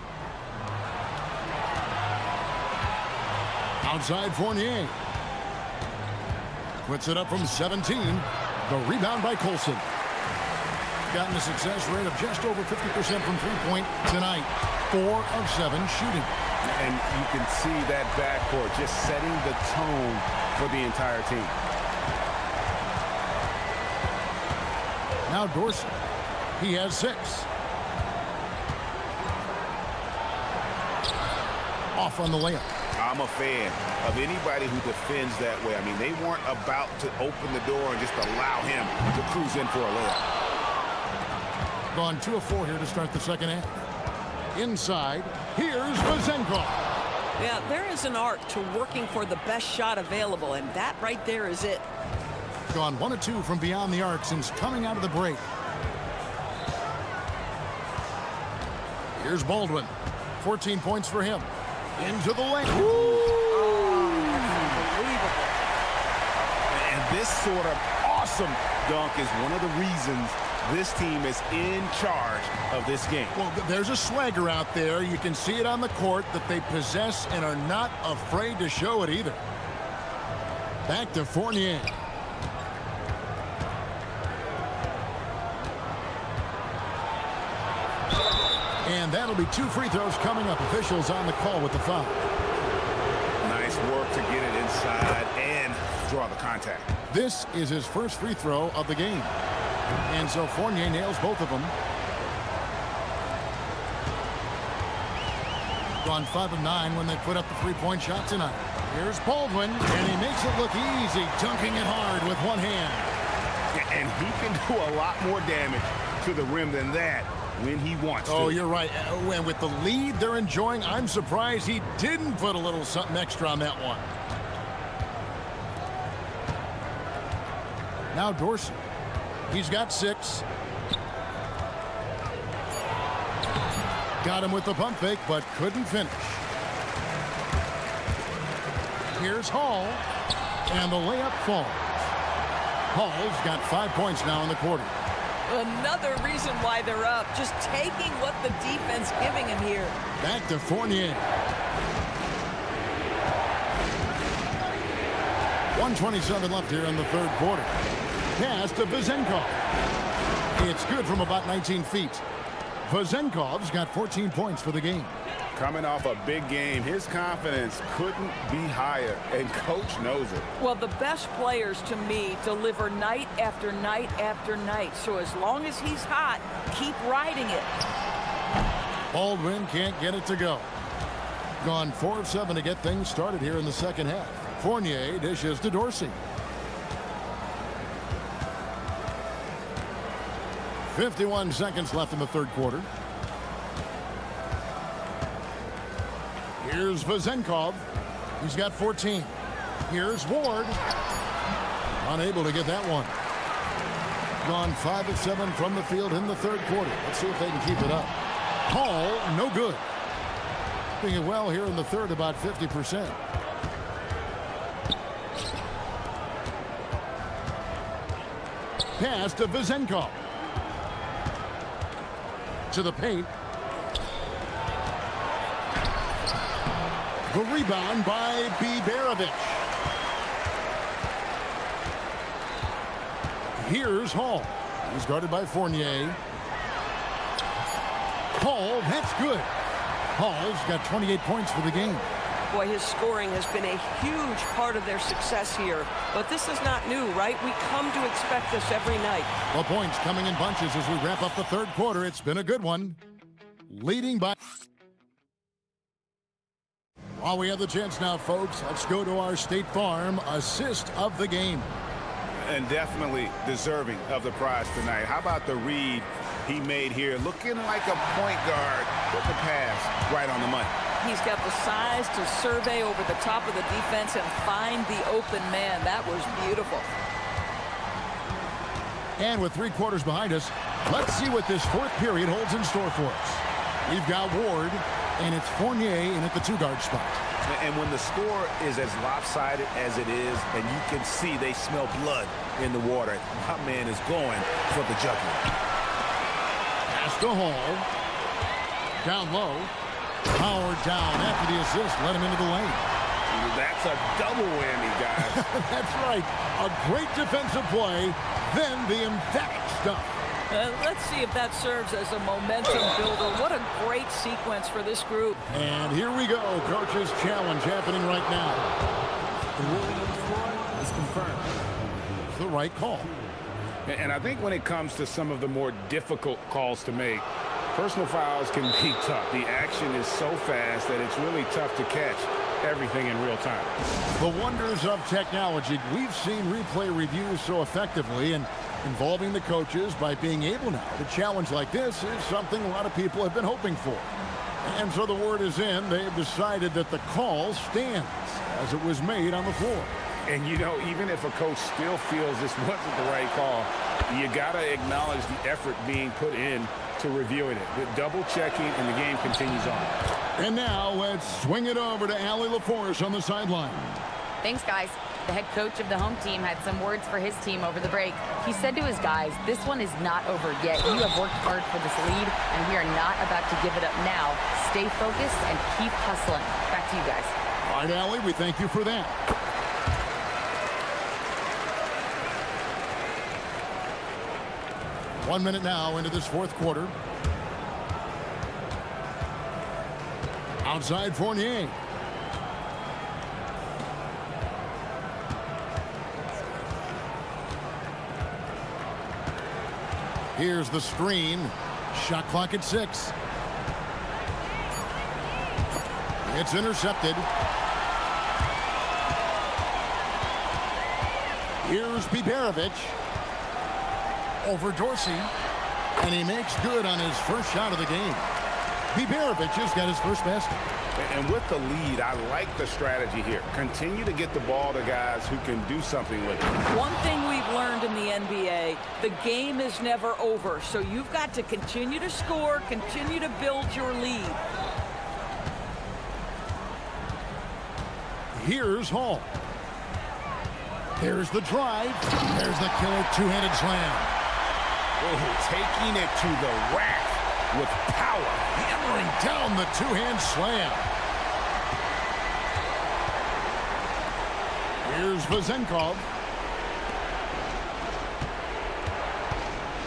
Outside Fournier. Puts it up from 17. The rebound by Colson. Gotten a success rate of just over 50% from three-point tonight. 4 of 7 shooting. And you can see that backcourt just setting the tone for the entire team. Now Dorsey. He has 6. Off on the layup. I'm a fan of anybody who defends that way. I mean, they weren't about to open the door and just allow him to cruise in for a layup. Gone 2 of 4 here to start the second half. Inside, here's Vezenkov. Yeah, there is an art to working for the best shot available, and that right there is it. Gone 1 of 2 from beyond the arc since coming out of the break. Here's Baldwin. 14 points for him. Into the lane. Unbelievable. And this sort of awesome dunk is one of the reasons this team is in charge of this game. Well, there's a swagger out there. You can see it on the court that they possess and are not afraid to show it either. Back to Fournier. And that'll be 2 free throws coming up. Officials on the call with the foul. Nice work to get it inside and draw the contact. This is his first free throw of the game. And so Fournier nails both of them. Gone 5 of 9 when they put up the three-point shot tonight. Here's Baldwin, and he makes it look easy, dunking it hard with one hand. And he can do a lot more damage to the rim than that when he wants to. Oh, you're right. And with the lead they're enjoying, I'm surprised he didn't put a little something extra on that one. Now Dorsey. He's got 6. Got him with the pump fake, but couldn't finish. Here's Hall, and the layup falls. Hall's got 5 points now in the quarter. Another reason why they're up, just taking what the defense giving him here. Back to Fournier. 1:27 left here in the third quarter. Pass to Vezenkov. It's good from about 19 feet. Vezenkov's got 14 points for the game. Coming off a big game, his confidence couldn't be higher, and coach knows it. Well, the best players, to me, deliver night after night after night. So as long as he's hot, keep riding it. Baldwin can't get it to go. Gone 4 of 7 to get things started here in the second half. Fournier dishes to Dorsey. 51 seconds left in the third quarter. Here's Vezenkov. He's got 14. Here's Ward. Unable to get that one. Gone 5 of 7 from the field in the third quarter. Let's see if they can keep it up. Hall, no good. Doing well here in the third, about 50%. Pass to Vezenkov. To the paint. The rebound by Biberovic. Here's Hall. He's guarded by Fournier. Hall, that's good. Hall's got 28 points for the game. Boy, his scoring has been a huge part of their success here. But this is not new, right? We come to expect this every night. Well, points coming in bunches as we wrap up the third quarter. It's been a good one. Leading by... While we have the chance now, folks, let's go to our State Farm assist of the game. And definitely deserving of the prize tonight. How about the read he made here? Looking like a point guard with the pass right on the money. He's got the size to survey over the top of the defense and find the open man. That was beautiful. And with 3 quarters behind us, let's see what this fourth period holds in store for us. We've got Ward, and it's Fournier in at the 2-guard spot. And when the score is as lopsided as it is, and you can see they smell blood in the water, my man is going for the jugular. Pass to Hall. Down low. Howard down after the assist. Let him into the lane. That's a double whammy, guys. That's right. A great defensive play, then the emphatic stuff. Let's see if that serves as a momentum builder. What a great sequence for this group. And here we go. Coach's challenge happening right now. The ruling on the floor is confirmed. It's the right call. And I think when it comes to some of the more difficult calls to make, personal fouls can be tough. The action is so fast that it's really tough to catch everything in real time. The wonders of technology. We've seen replay reviews so effectively, and involving the coaches by being able now to challenge like this is something a lot of people have been hoping for. And so the word is in. They've decided that the call stands as it was made on the floor. And, you know, even if a coach still feels this wasn't the right call, you got to acknowledge the effort being put in to reviewing it. The double checking, and the game continues on. And now let's swing it over to Allie LaForce on the sideline. Thanks, guys. The head coach of the home team had some words for his team over the break. He said to his guys, this one is not over yet. You have worked hard for this lead, and we are not about to give it up now. Stay focused and keep hustling. Back to you guys. All right, Allie, we thank you for that. One minute now into this fourth quarter. Outside Fournier. Here's the screen. Shot clock at 6. It's intercepted. Here's Biberovic. Over Dorsey. And he makes good on his first shot of the game. Biberovic has got his first basket. And with the lead, I like the strategy here. Continue to get the ball to guys who can do something with it. One thing we've learned in the NBA, the game is never over. So you've got to continue to score, continue to build your lead. Here's Hall. There's the drive. There's the killer two-handed slam. Oh, taking it to the rack with power. Hammering down the two-hand slam. Here's Vazenkov.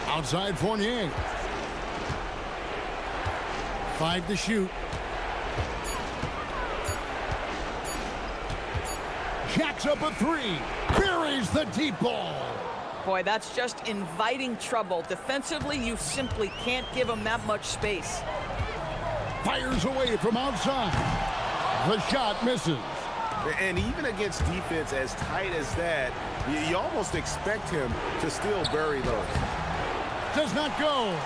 Outside Fournier. 5 to shoot. Jacks up a 3. Buries the deep ball. Boy, that's just inviting trouble. Defensively, you simply can't give him that much space. Fires away from outside. The shot misses. And even against defense as tight as that, you almost expect him to still bury those. Does not go.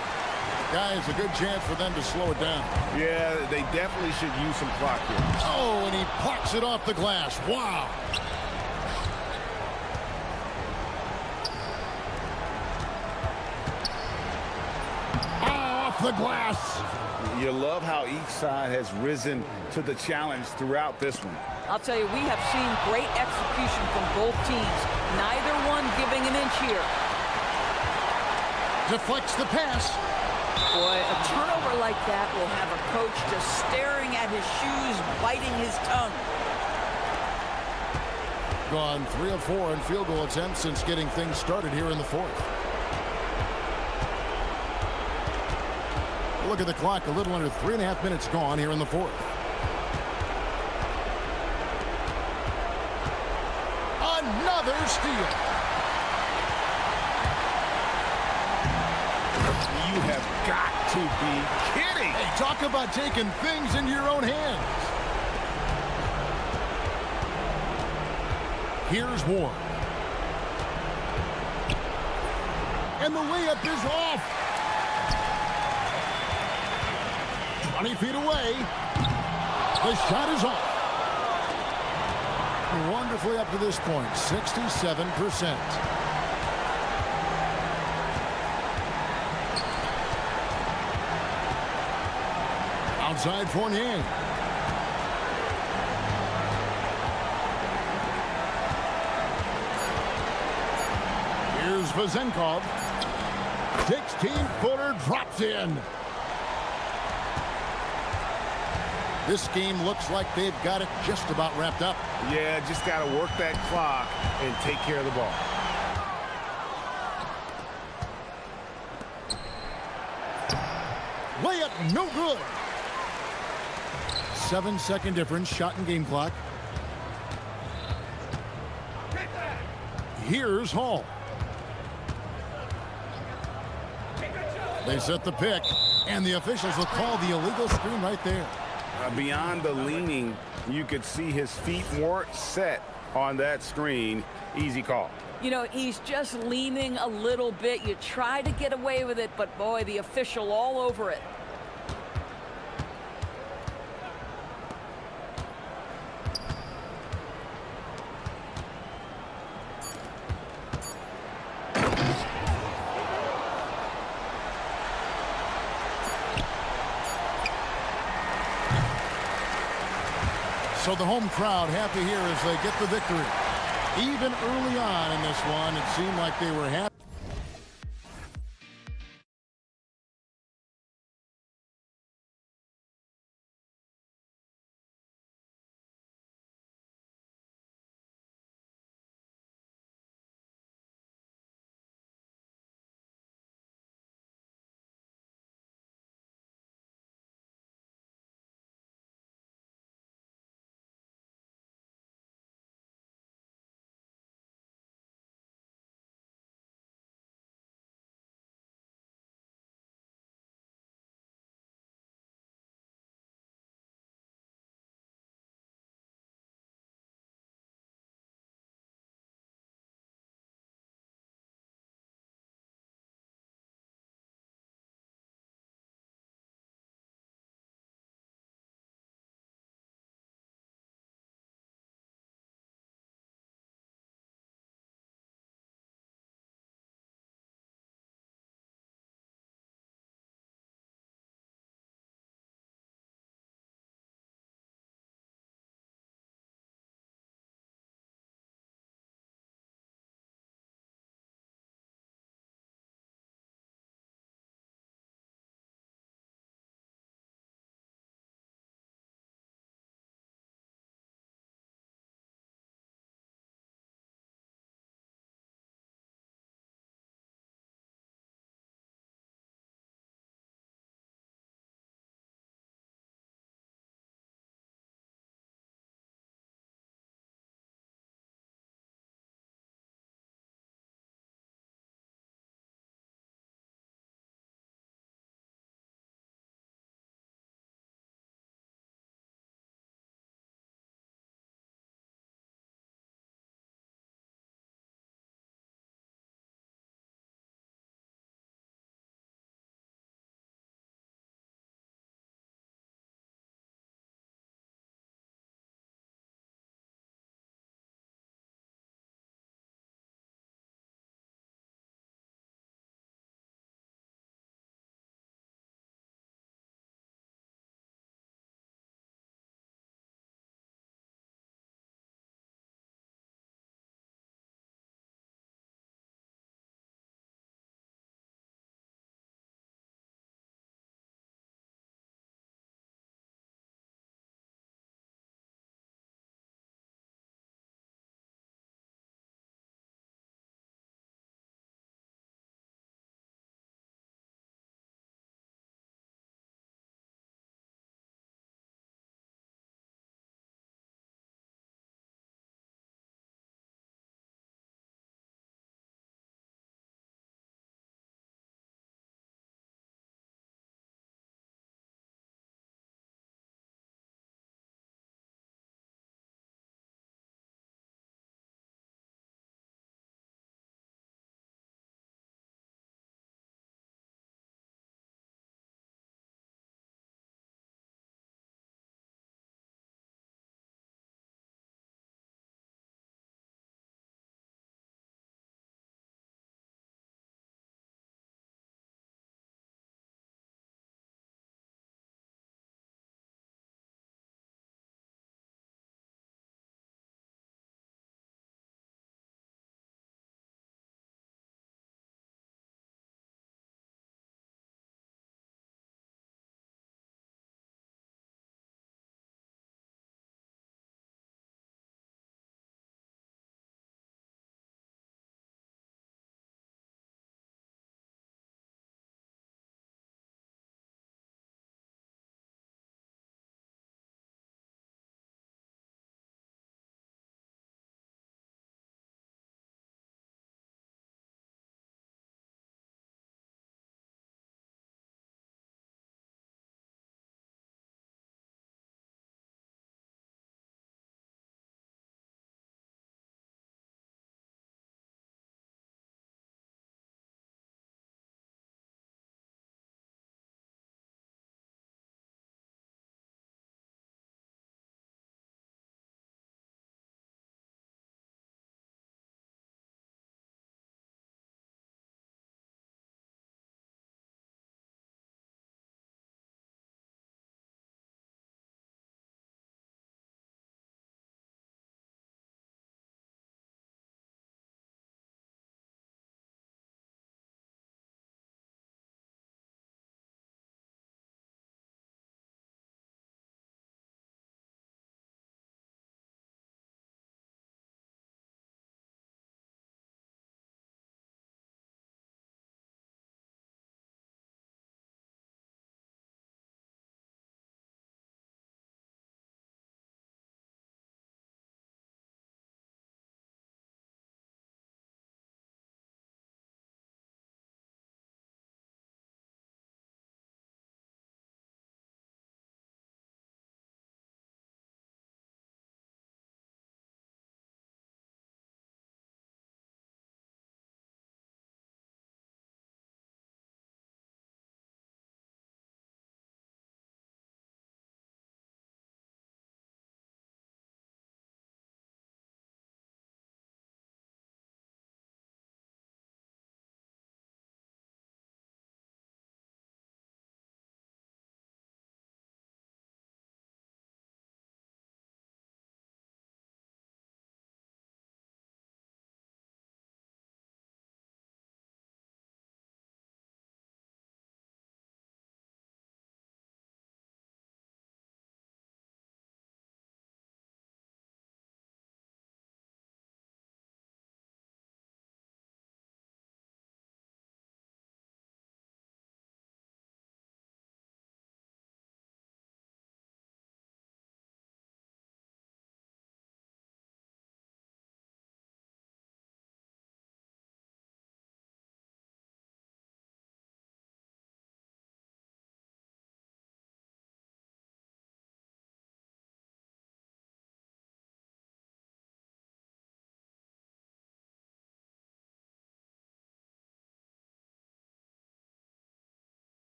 Guys, a good chance for them to slow it down. Yeah, they definitely should use some clock here. Oh, and he plucks it off the glass. Wow. The glass. You love how each side has risen to the challenge throughout this one. I'll tell you, we have seen great execution from both teams. Neither one giving an inch here. Deflects the pass. Boy, a turnover like that will have a coach just staring at his shoes, biting his tongue. Gone 3 of 4 in field goal attempts since getting things started here in the fourth. Look at the clock, a little under 3.5 minutes gone here in the fourth. Another steal. You have got to be kidding. Hey, talk about taking things into your own hands. Here's Ward. And the layup is off. 20 feet away. The shot is off. Wonderfully up to this point, 67%. Outside Fournier. Here's Vazenkov. 16-footer drops in. This game looks like they've got it just about wrapped up. Yeah, just got to work that clock and take care of the ball. Layup, no good. 7-second difference, shot and game clock. Here's Hall. They set the pick, and the officials will call the illegal screen right there. Beyond the leaning, you could see his feet weren't set on that screen. Easy call. You know, he's just leaning a little bit. You try to get away with it, but boy, the official all over it. So the home crowd happy here as they get the victory. Even early on in this one, it seemed like they were happy.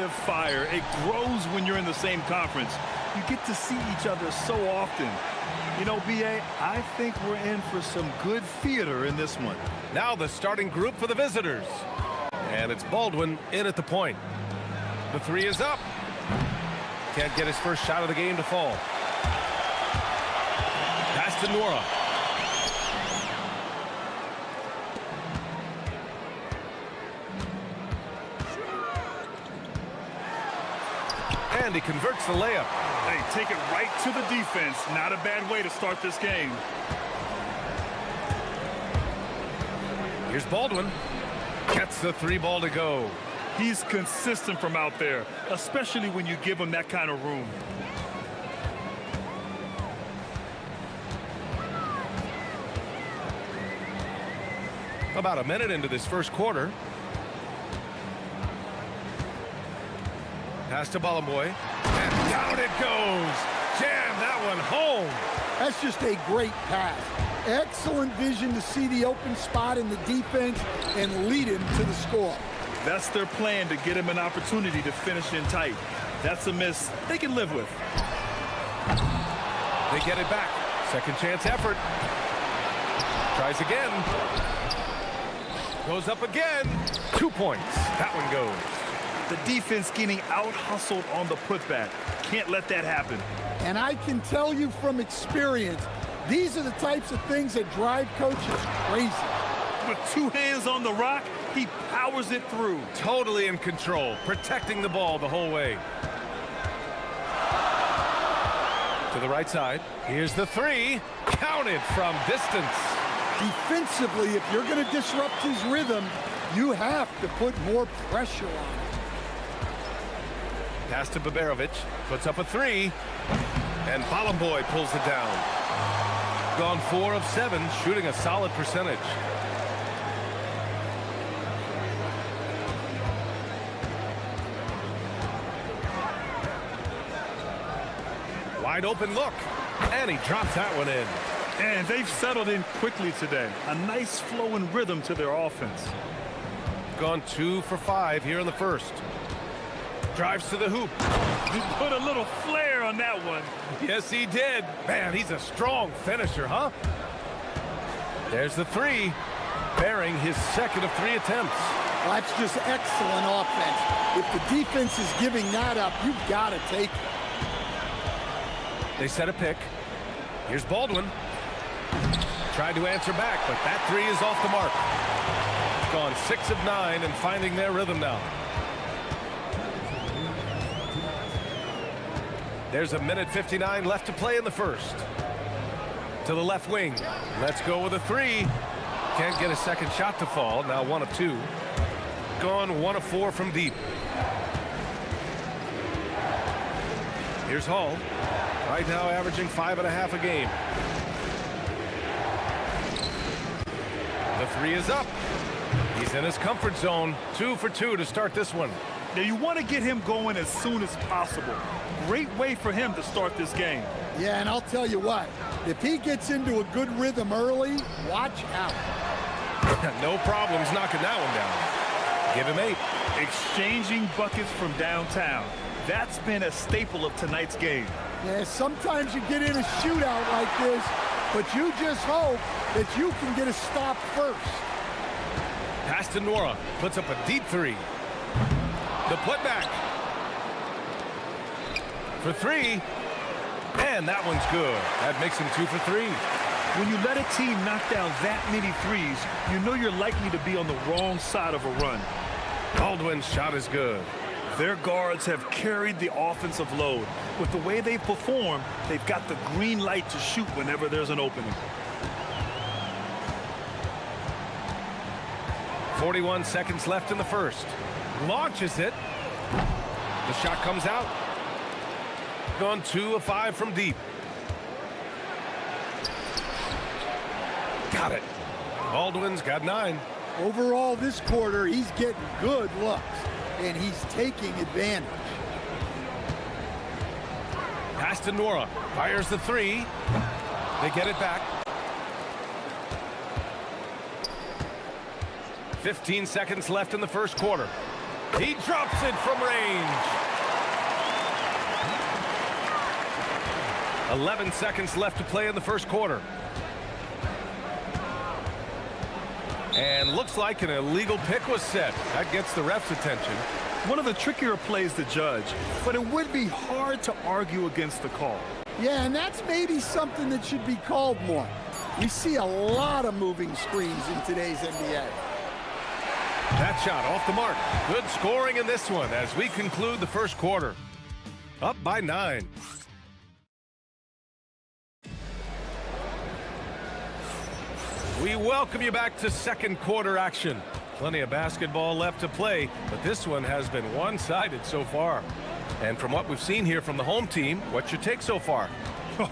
Fire. It grows when you're in the same conference. You get to see each other so often. You know, B.A., I think we're in for some good theater in this one. Now the starting group for the visitors. And it's Baldwin in at the point. The three is up. Can't get his first shot of the game to fall. Pass to Nora. And he converts the layup. Hey, take it right to the defense. Not a bad way to start this game. Here's Baldwin. Gets the three ball to go. He's consistent from out there, especially when you give him that kind of room. About a minute into this first quarter. Pass to Ballamboy. And down it goes. Jam that one home. That's just a great pass. Excellent vision to see the open spot in the defense and lead him to the score. That's their plan, to get him an opportunity to finish in tight. That's a miss they can live with. They get it back. Second chance effort. Tries again. Goes up again. 2 points. That one goes. The defense getting out-hustled on the putback. Can't let that happen. And I can tell you from experience, these are the types of things that drive coaches crazy. With two hands on the rock, he powers it through. Totally in control, protecting the ball the whole way. To the right side. Here's the three. Counted from distance. Defensively, if you're going to disrupt his rhythm, you have to put more pressure on him. Pass to Baberovic. Puts up a three. And Ballamboy pulls it down. Gone 4 of 7, shooting a solid percentage. Wide open look. And he drops that one in. And they've settled in quickly today. A nice flow and rhythm to their offense. Gone 2 for 5 here in the first. Drives to the hoop. He put a little flair on that one. Yes, he did. Man, he's a strong finisher, huh? There's the three, bearing his second of 3 attempts. Well, that's just excellent offense. If the defense is giving that up, you've got to take it. They set a pick. Here's Baldwin. Tried to answer back, but that three is off the mark. Gone 6 of 9 and finding their rhythm now. There's a minute 59 left to play in the first. To the left wing. Let's go with a three. Can't get a second shot to fall. Now 1 of 2. Gone 1 of 4 from deep. Here's Hall. Right now averaging 5.5 a game. The three is up. He's in his comfort zone. 2 for 2 to start this one. Now you want to get him going as soon as possible. Great way for him to start this game. Yeah, and I'll tell you what, if he gets into a good rhythm early, watch out. No problems knocking that one down. Give him 8. Exchanging buckets from downtown. That's been a staple of tonight's game. Yeah, sometimes you get in a shootout like this, but you just hope that you can get a stop first. Pass to Nora. Puts up a deep three. The putback. For 3. And that one's good. That makes him 2 for 3. When you let a team knock down that many threes, you know you're likely to be on the wrong side of a run. Baldwin's shot is good. Their guards have carried the offensive load. With the way they perform, they've got the green light to shoot whenever there's an opening. 41 seconds left in the first. Launches it. The shot comes out. Gone 2 of 5 from deep. Got it. Baldwin's got 9. Overall, this quarter, he's getting good looks, and he's taking advantage. Pass to Nora. Fires the 3. They get it back. 15 seconds left in the first quarter. He drops it from range. 11 seconds left to play in the first quarter. And looks like an illegal pick was set. That gets the ref's attention. One of the trickier plays to judge, but it would be hard to argue against the call. Yeah, and that's maybe something that should be called more. We see a lot of moving screens in today's NBA. That shot off the mark. Good scoring in this one as we conclude the first quarter. Up by 9. We welcome you back to second quarter action. Plenty of basketball left to play, but this one has been one-sided so far. And from what we've seen here from the home team, what's your take so far?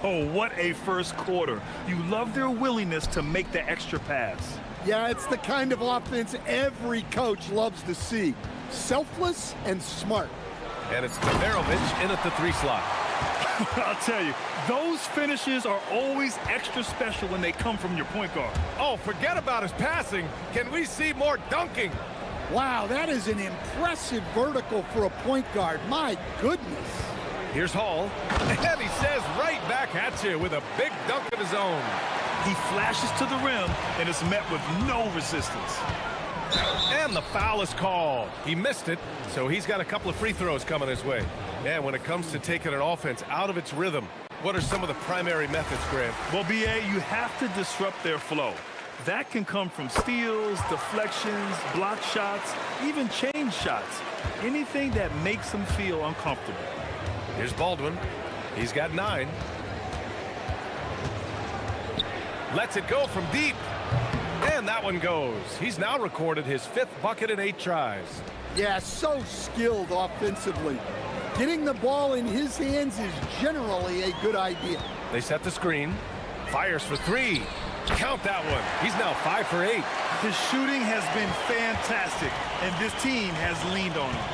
Oh, what a first quarter. You love their willingness to make the extra pass. Yeah, it's the kind of offense every coach loves to see. Selfless and smart. And it's Tavarovich in at the 3 slot. I'll tell you, those finishes are always extra special when they come from your point guard. Oh, forget about his passing. Can we see more dunking? Wow, that is an impressive vertical for a point guard. My goodness. Here's Hall, and he says right back at you with a big dunk of his own. He flashes to the rim and is met with no resistance. And the foul is called. He missed it, so he's got a couple of free throws coming his way. And when it comes to taking an offense out of its rhythm, what are some of the primary methods, Grant? Well, BA, you have to disrupt their flow. That can come from steals, deflections, block shots, even change shots. Anything that makes them feel uncomfortable. Here's Baldwin. He's got 9. Lets it go from deep. And that one goes. He's now recorded his 5th bucket in 8 tries. Yeah, so skilled offensively. Getting the ball in his hands is generally a good idea. They set the screen. Fires for 3. Count that one. He's now 5 for 8. His shooting has been fantastic, and this team has leaned on him.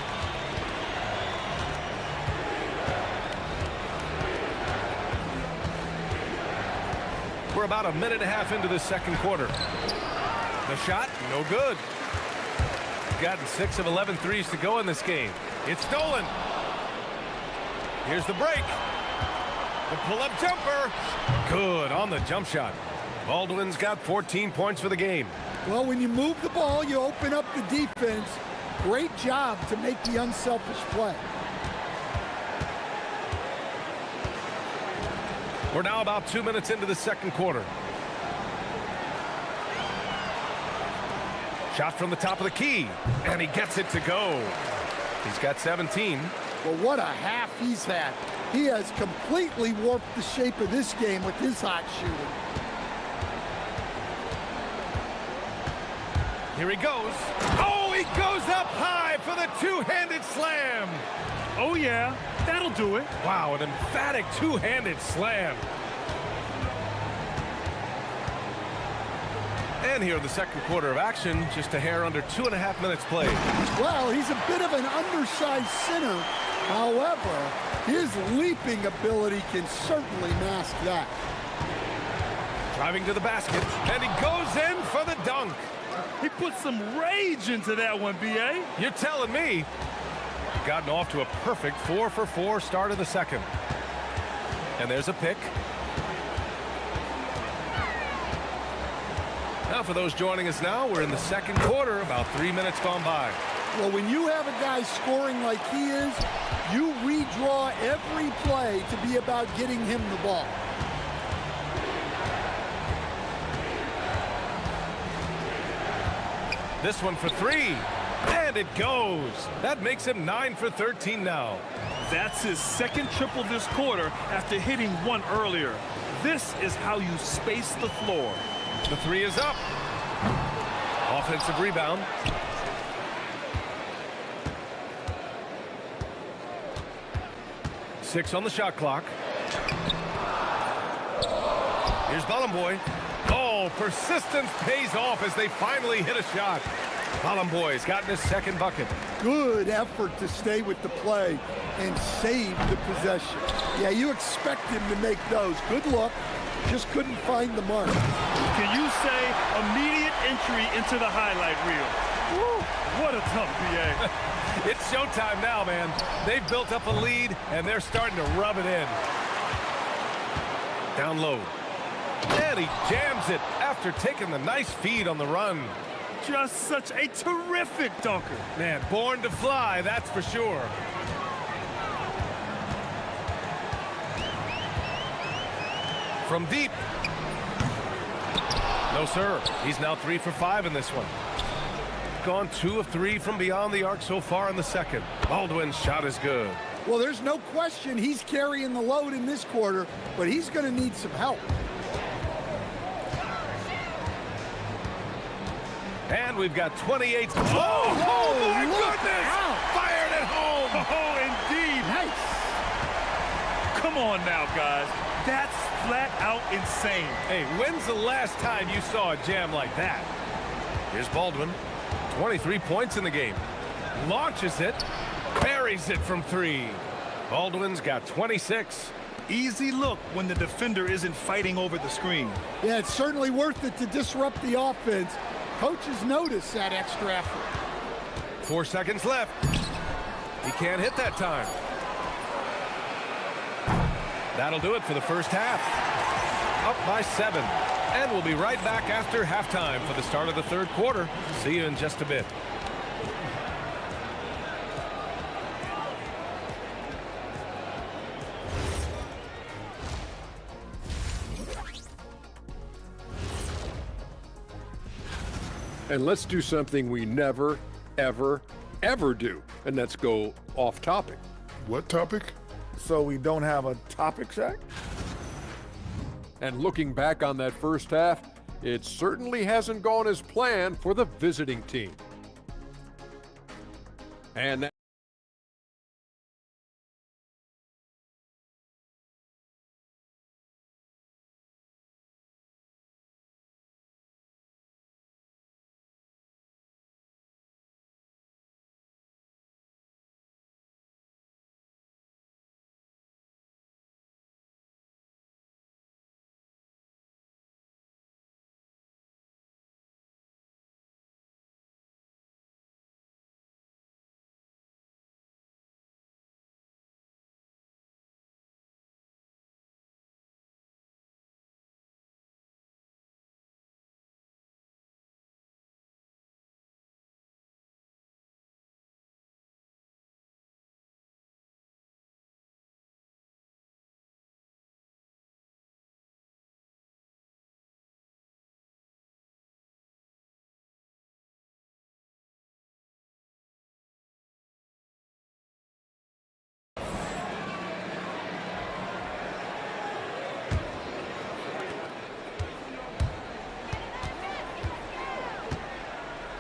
We're about a minute and a half into the second quarter. The shot, no good. Gotten 6 of 11 threes to go in this game. It's stolen. Here's the break. The pull-up jumper. Good on the jump shot. Baldwin's got 14 points for the game. Well, when you move the ball, you open up the defense. Great job to make the unselfish play. We're now about 2 minutes into the second quarter. Shot from the top of the key, and he gets it to go. He's got 17. Well, what a half he's had. He has completely warped the shape of this game with his hot shooting. Here he goes. Oh, he goes up high for the two-handed slam. Oh, yeah, that'll do it. Wow, an emphatic two-handed slam. And here in the second quarter of action, just a hair under 2.5 minutes played. Well, he's a bit of an undersized center. However, his leaping ability can certainly mask that. Driving to the basket, and he goes in for the dunk. He put some rage into that one, B.A. You're telling me. Gotten off to a perfect 4 for 4 start of the second. And there's a pick. Now for those joining us now, we're in the second quarter, about 3 minutes gone by. Well, when you have a guy scoring like he is, you redraw every play to be about getting him the ball. This one for 3, and it goes. That makes him 9 for 13 now. That's his second triple this quarter after hitting one earlier. This is how you space the floor. The 3 is up. Offensive rebound. Six on the shot clock. Here's Bolomboy. Oh, persistence pays off as they finally hit a shot. Bolomboy's gotten his second bucket. Good effort to stay with the play and save the possession. Yeah, you expect him to make those. Good look. Just couldn't find the mark. Can you say immediate entry into the highlight reel? What a tough BA. It's showtime now, man. They've built up a lead, and they're starting to rub it in. Down low. And he jams it after taking the nice feed on the run. Just such a terrific dunker. Man, born to fly, that's for sure. From deep. No, sir. He's now 3 for 5 in this one. Gone 2 of 3 from beyond the arc so far in the second. Baldwin's shot is good. Well, there's no question he's carrying the load in this quarter, but he's going to need some help. And we've got 28. Oh my goodness! Fired at home! Oh, indeed. Nice. Come on now, guys. That's flat out insane. Hey, when's the last time you saw a jam like that? Here's Baldwin. 23 points in the game. Launches it. Buries it from 3. Baldwin's got 26. Easy look when the defender isn't fighting over the screen. Yeah, it's certainly worth it to disrupt the offense. Coaches notice that extra effort. 4 seconds left. He can't hit that time. That'll do it for the first half. Up by 7. And we'll be right back after halftime for the start of the third quarter. See you in just a bit. And let's do something we never, ever, ever do. And let's go off topic. What topic? So we don't have a topic, Shaq? And looking back on that first half, it certainly hasn't gone as planned for the visiting team. And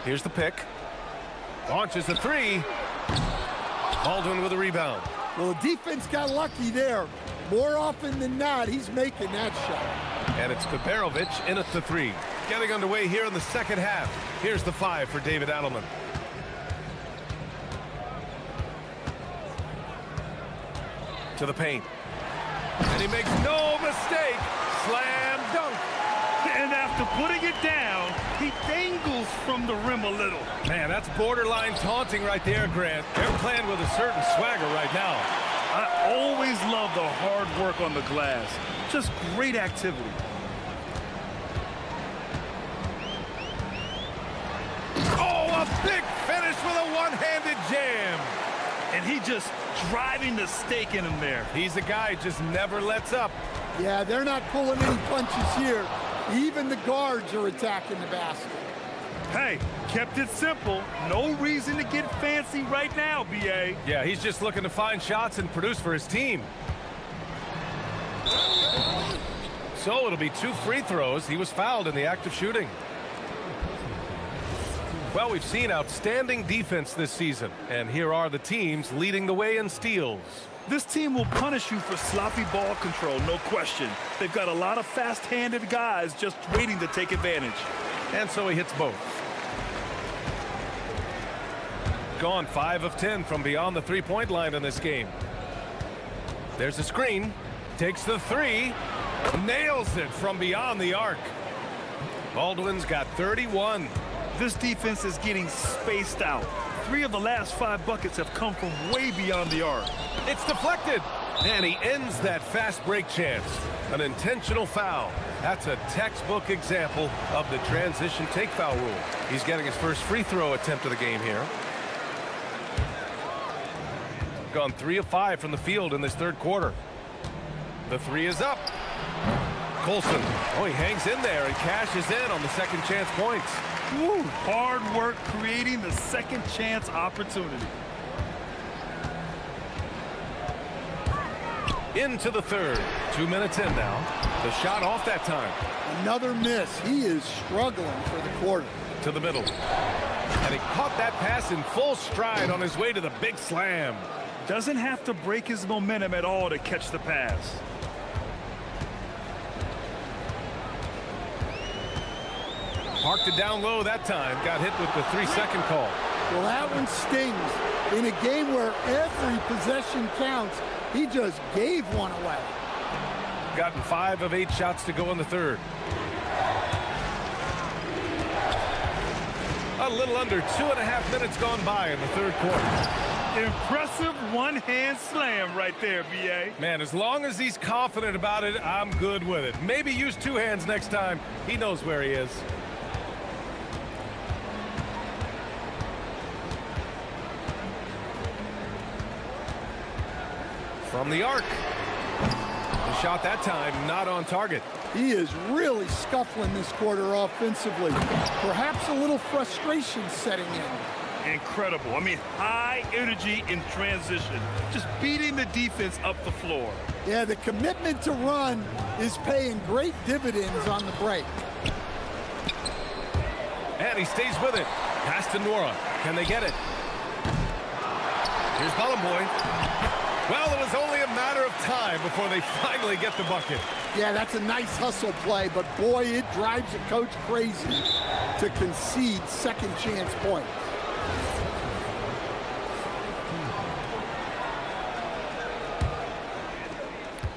here's the pick. Launches a 3. Baldwin with a rebound. Well, the defense got lucky there. More often than not, he's making that shot. And it's Kaberovic in at the 3. Getting underway here in the second half. Here's the 5 for David Adelman. To the paint. And he makes no mistake. Slam dunk. And after putting it down, he dangles from the rim a little. Man, that's borderline taunting right there, Grant. They're playing with a certain swagger right now. I always love the hard work on the glass. Just great activity. Oh, a big finish with a one-handed jam. And he just driving the stake in him there. He's a guy who just never lets up. Yeah, they're not pulling any punches here. Even the guards are attacking the basket. Hey, kept it simple. No reason to get fancy right now, BA. Yeah, he's just looking to find shots and produce for his team. So it'll be 2 free throws. He was fouled in the act of shooting. Well, we've seen outstanding defense this season, and here are the teams leading the way in steals. This team will punish you for sloppy ball control, no question. They've got a lot of fast-handed guys just waiting to take advantage. And so he hits both. Gone 5 of 10 from beyond the three-point line in this game. There's a screen. Takes the 3. Nails it from beyond the arc. Baldwin's got 31. This defense is getting spaced out. 3 of the last 5 buckets have come from way beyond the arc. It's deflected. And he ends that fast break chance. An intentional foul. That's a textbook example of the transition take foul rule. He's getting his first free throw attempt of the game here. Gone 3 of 5 from the field in this third quarter. The 3 is up. Colson, oh, he hangs in there and cashes in on the second chance points. Woo, hard work creating the second chance opportunity. Into the third. 2 minutes in now. The shot off that time. Another miss. He is struggling for the quarter. To the middle. And he caught that pass in full stride on his way to the big slam. Doesn't have to break his momentum at all to catch the pass. Parked it down low that time. Got hit with the 3-second call. Well, that one stings. In a game where every possession counts, he just gave one away. Gotten 5 of 8 shots to go in the third. A little under 2.5 minutes gone by in the third quarter. Impressive one-hand slam right there, B.A. Man, as long as he's confident about it, I'm good with it. Maybe use 2 hands next time. He knows where he is. From the arc. The shot that time not on target. He is really scuffling this quarter offensively. Perhaps a little frustration setting in. Incredible. I mean, high energy in transition. Just beating the defense up the floor. Yeah, the commitment to run is paying great dividends on the break. And he stays with it. Pass to Nora. Can they get it? Here's Boy. Well, it was only a matter of time before they finally get the bucket. Yeah, that's a nice hustle play, but boy, it drives a coach crazy to concede second chance points.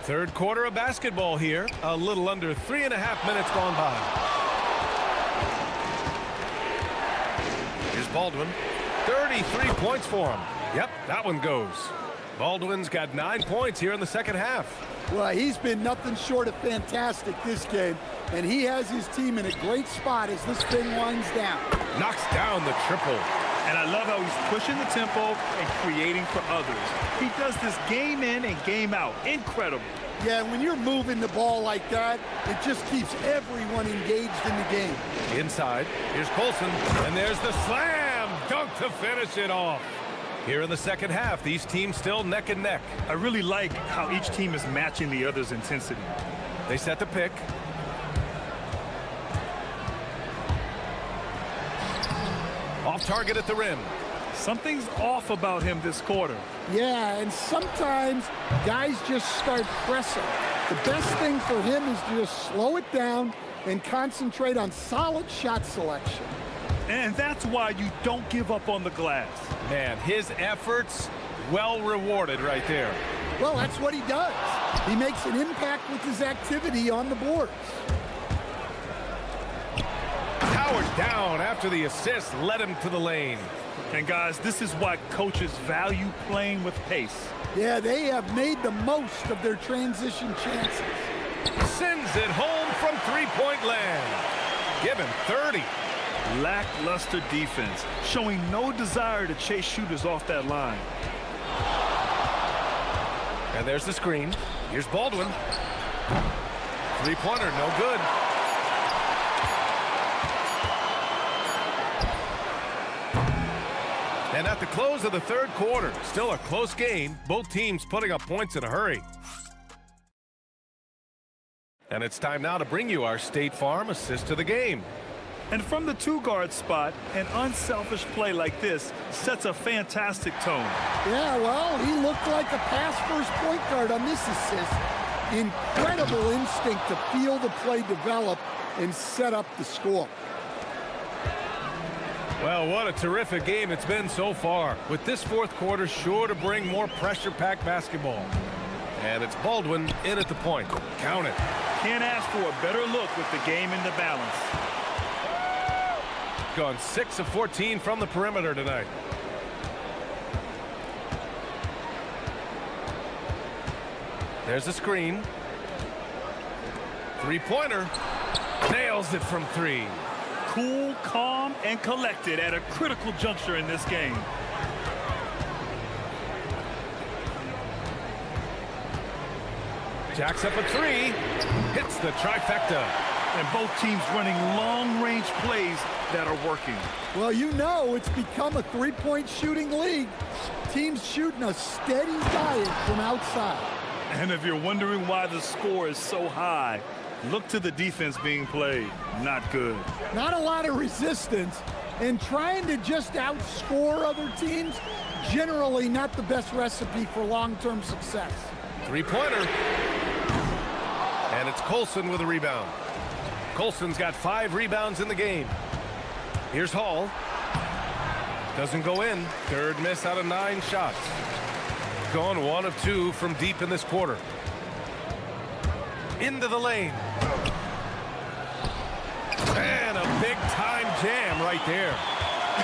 Third quarter of basketball here. A little under 3.5 minutes gone by. Here's Baldwin. 33 points for him. Yep, that one goes. Baldwin's got 9 points here in the second half. Well, he's been nothing short of fantastic this game, and he has his team in a great spot as this thing winds down. Knocks down the triple. And I love how he's pushing the tempo and creating for others. He does this game in and game out. Incredible. Yeah, when you're moving the ball like that, it just keeps everyone engaged in the game. Inside, here's Colson, and there's the slam dunk to finish it off. Here in the second half, these teams still neck and neck. I really like how each team is matching the other's intensity. They set the pick. Off target at the rim. Something's off about him this quarter. Yeah, and sometimes guys just start pressing. The best thing for him is to just slow it down and concentrate on solid shot selection. And that's why you don't give up on the glass. Man, his efforts well rewarded right there. Well, that's what he does. He makes an impact with his activity on the boards. Powered down after the assist led him to the lane. And guys, this is why coaches value playing with pace. Yeah, they have made the most of their transition chances. Sends it home from three-point land. Give him 30. Lackluster defense, showing no desire to chase shooters off that line. And there's the screen. Here's Baldwin. Three-pointer, no good. And at the close of the third quarter, still a close game, both teams putting up points in a hurry. And it's time now to bring you our State Farm assist to the game. And from the two-guard spot, an unselfish play like this sets a fantastic tone. Yeah, well, he looked like a pass-first point guard on this assist. Incredible instinct to feel the play develop and set up the score. Well, what a terrific game it's been so far, with this fourth quarter sure to bring more pressure-packed basketball. And it's Baldwin in at the point. Count it. Can't ask for a better look with the game in the balance. gone 6 of 14 from the perimeter tonight. There's a screen. Three-pointer. Nails it from 3. Cool, calm, and collected at a critical juncture in this game. Jacks up a 3. Hits the trifecta. And both teams running long-range plays that are working. Well, you know it's become a three-point shooting league. Teams shooting a steady diet from outside. And if you're wondering why the score is so high, look to the defense being played. Not good. Not a lot of resistance, and trying to just outscore other teams, generally not the best recipe for long-term success. Three-pointer. And it's Colson with a rebound. Colson's got 5 rebounds in the game. Here's Hall. Doesn't go in. Third miss out of 9 shots. Gone 1 of 2 from deep in this quarter. Into the lane. And a big-time jam right there.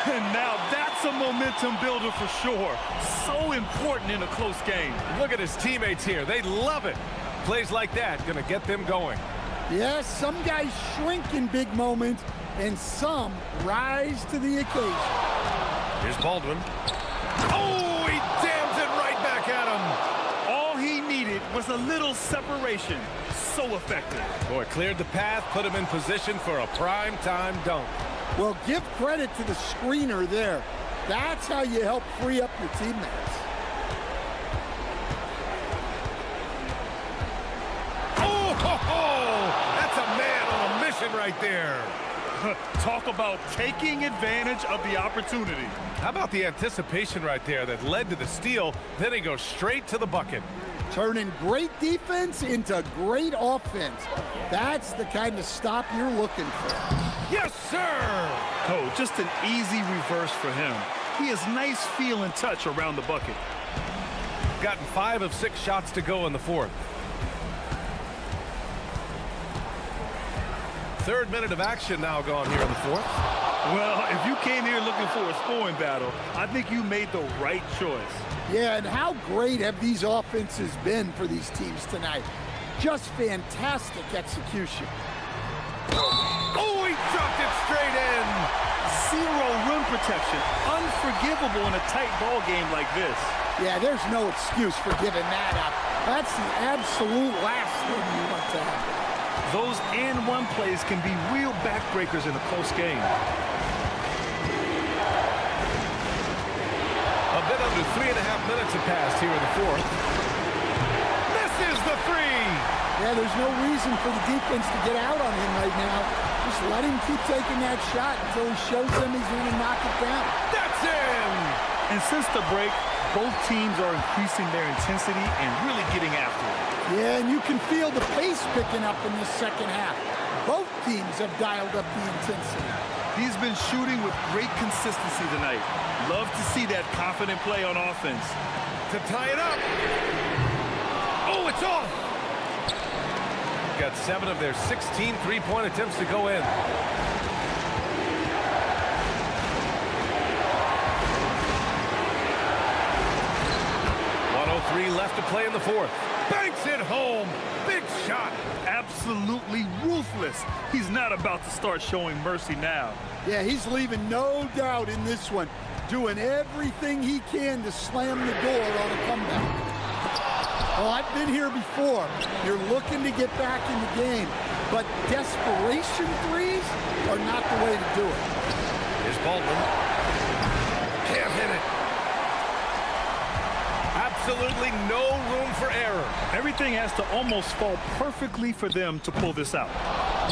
And now that's a momentum builder for sure. So important in a close game. Look at his teammates here. They love it. Plays like that going to get them going. Yes, some guys shrink in big moments, and some rise to the occasion. Here's Baldwin. Oh, he jams it right back at him. All he needed was a little separation. So effective. Boy, cleared the path, put him in position for a prime-time dunk. Well, give credit to the screener there. That's how you help free up your teammates. That's a man on a mission right there. Talk about taking advantage of the opportunity. How about the anticipation right there that led to the steal? Then he goes straight to the bucket. Turning great defense into great offense. That's the kind of stop you're looking for. Yes, sir! Oh, just an easy reverse for him. He has nice feel and touch around the bucket. Gotten 5 of 6 shots to go in the fourth. Third minute of action now gone here in the fourth. Well, if you came here looking for a scoring battle, I think you made the right choice. Yeah, and how great have these offenses been for these teams tonight? Just fantastic execution. Oh, he dropped it straight in. Zero rim protection. Unforgivable in a tight ball game like this. Yeah, there's no excuse for giving that up. That's the absolute last thing you want to happen. Those and-one plays can be real backbreakers in a close game. A bit under 3.5 minutes have passed here in the fourth. Misses the 3! Yeah, there's no reason for the defense to get out on him right now. Just let him keep taking that shot until he shows them he's going to knock it down. That's in! And since the break, both teams are increasing their intensity and really getting after it. Yeah, and you can feel the pace picking up in this second half. Both teams have dialed up the intensity. He's been shooting with great consistency tonight. Love to see that confident play on offense. To tie it up. Oh, it's off. Got 7 of their 16 three-point attempts to go in. .103 left to play in the fourth. Banks it home. Big shot. Absolutely ruthless. He's not about to start showing mercy now. Yeah, he's leaving no doubt in this one. Doing everything he can to slam the door on a comeback. Well, I've been here before. You're looking to get back in the game, but desperation threes are not the way to do it. Here's Baldwin. Can't hit it. Absolutely no room for error. Everything has to almost fall perfectly for them to pull this out.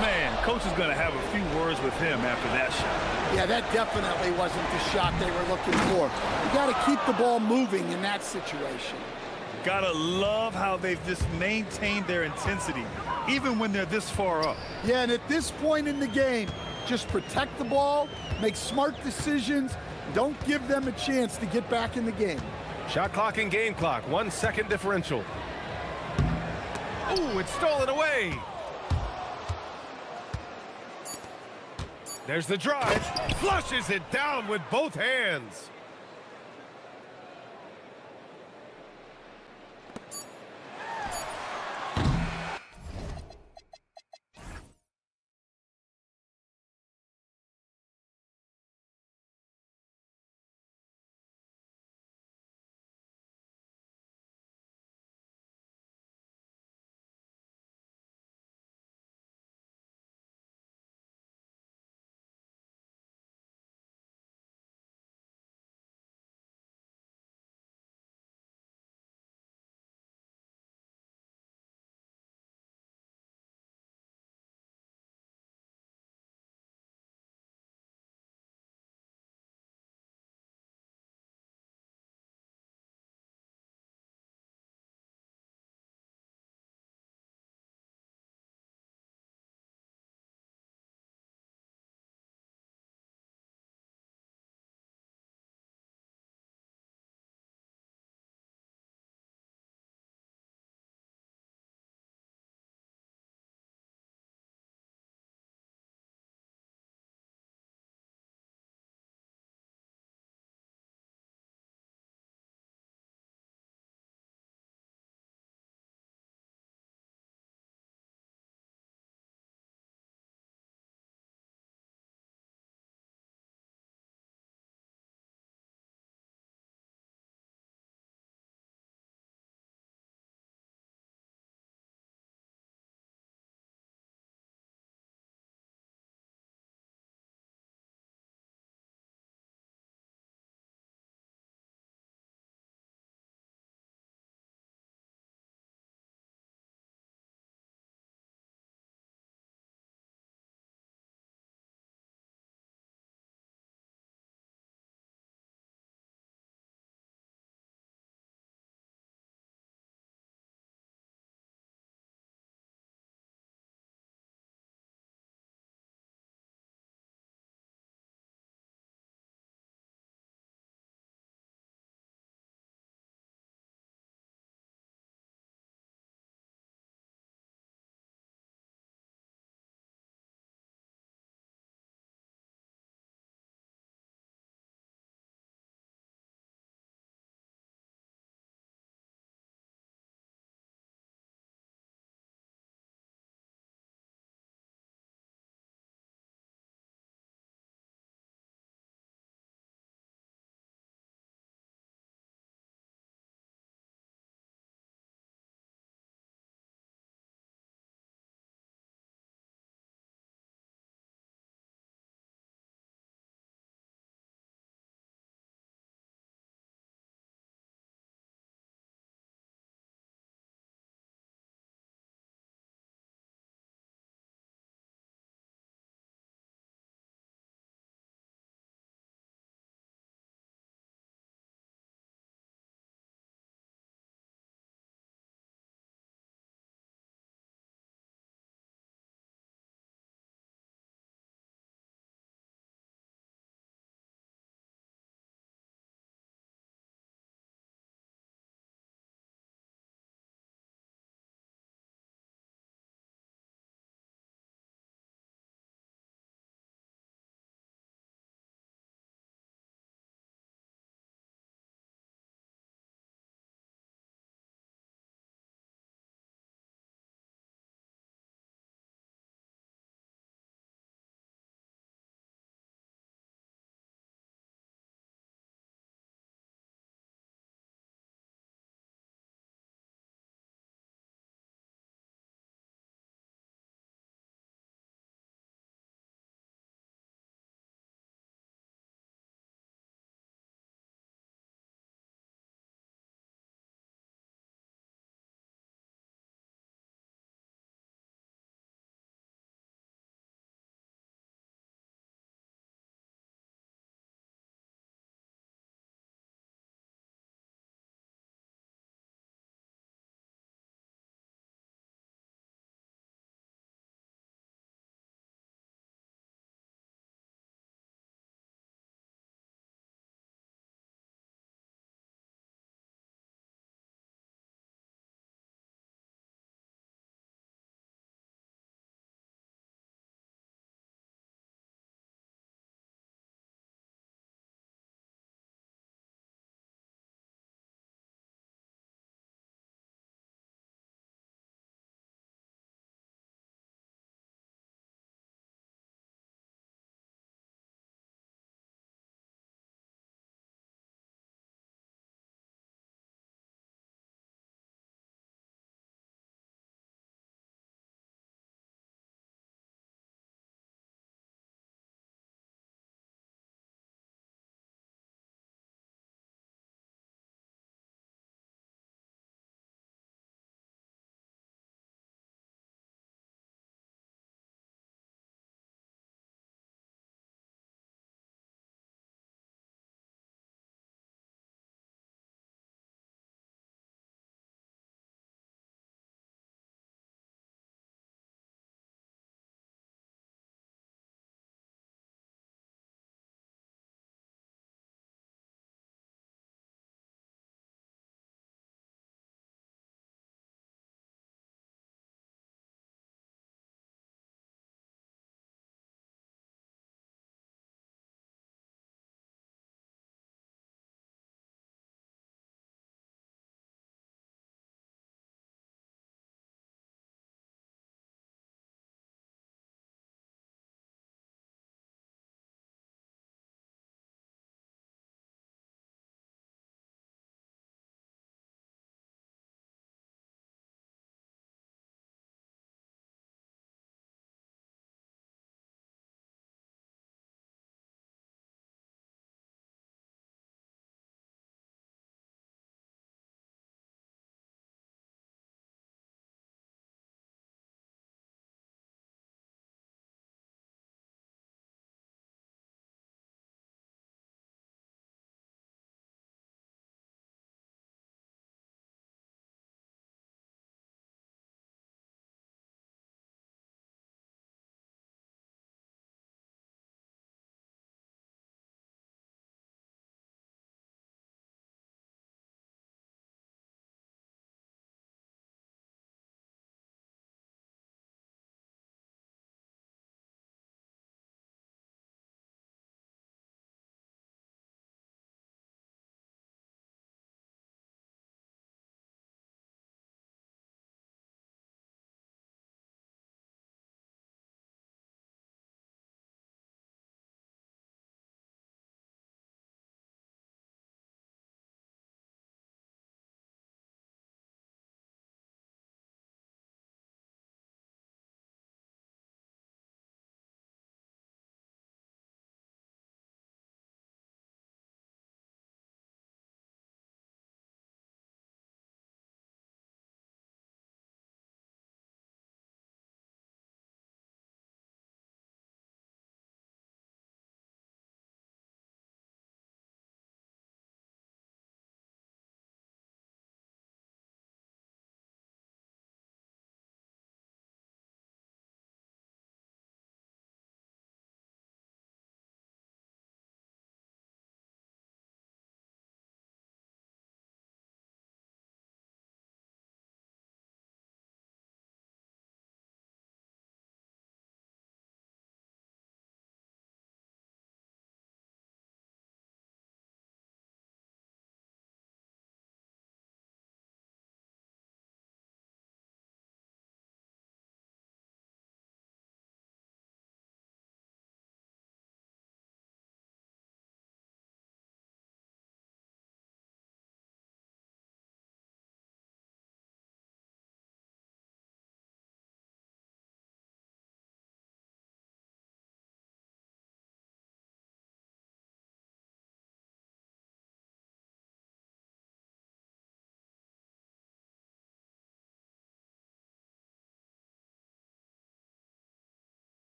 Man, coach is going to have a few words with him after that shot. Yeah, that definitely wasn't the shot they were looking for. You got to keep the ball moving in that situation. Gotta love how they've just maintained their intensity, even when they're this far up. Yeah, and at this point in the game, just protect the ball, make smart decisions, don't give them a chance to get back in the game. Shot clock and game clock, 1 second differential. Ooh, it's stolen away. There's the drive. Flushes it down with both hands.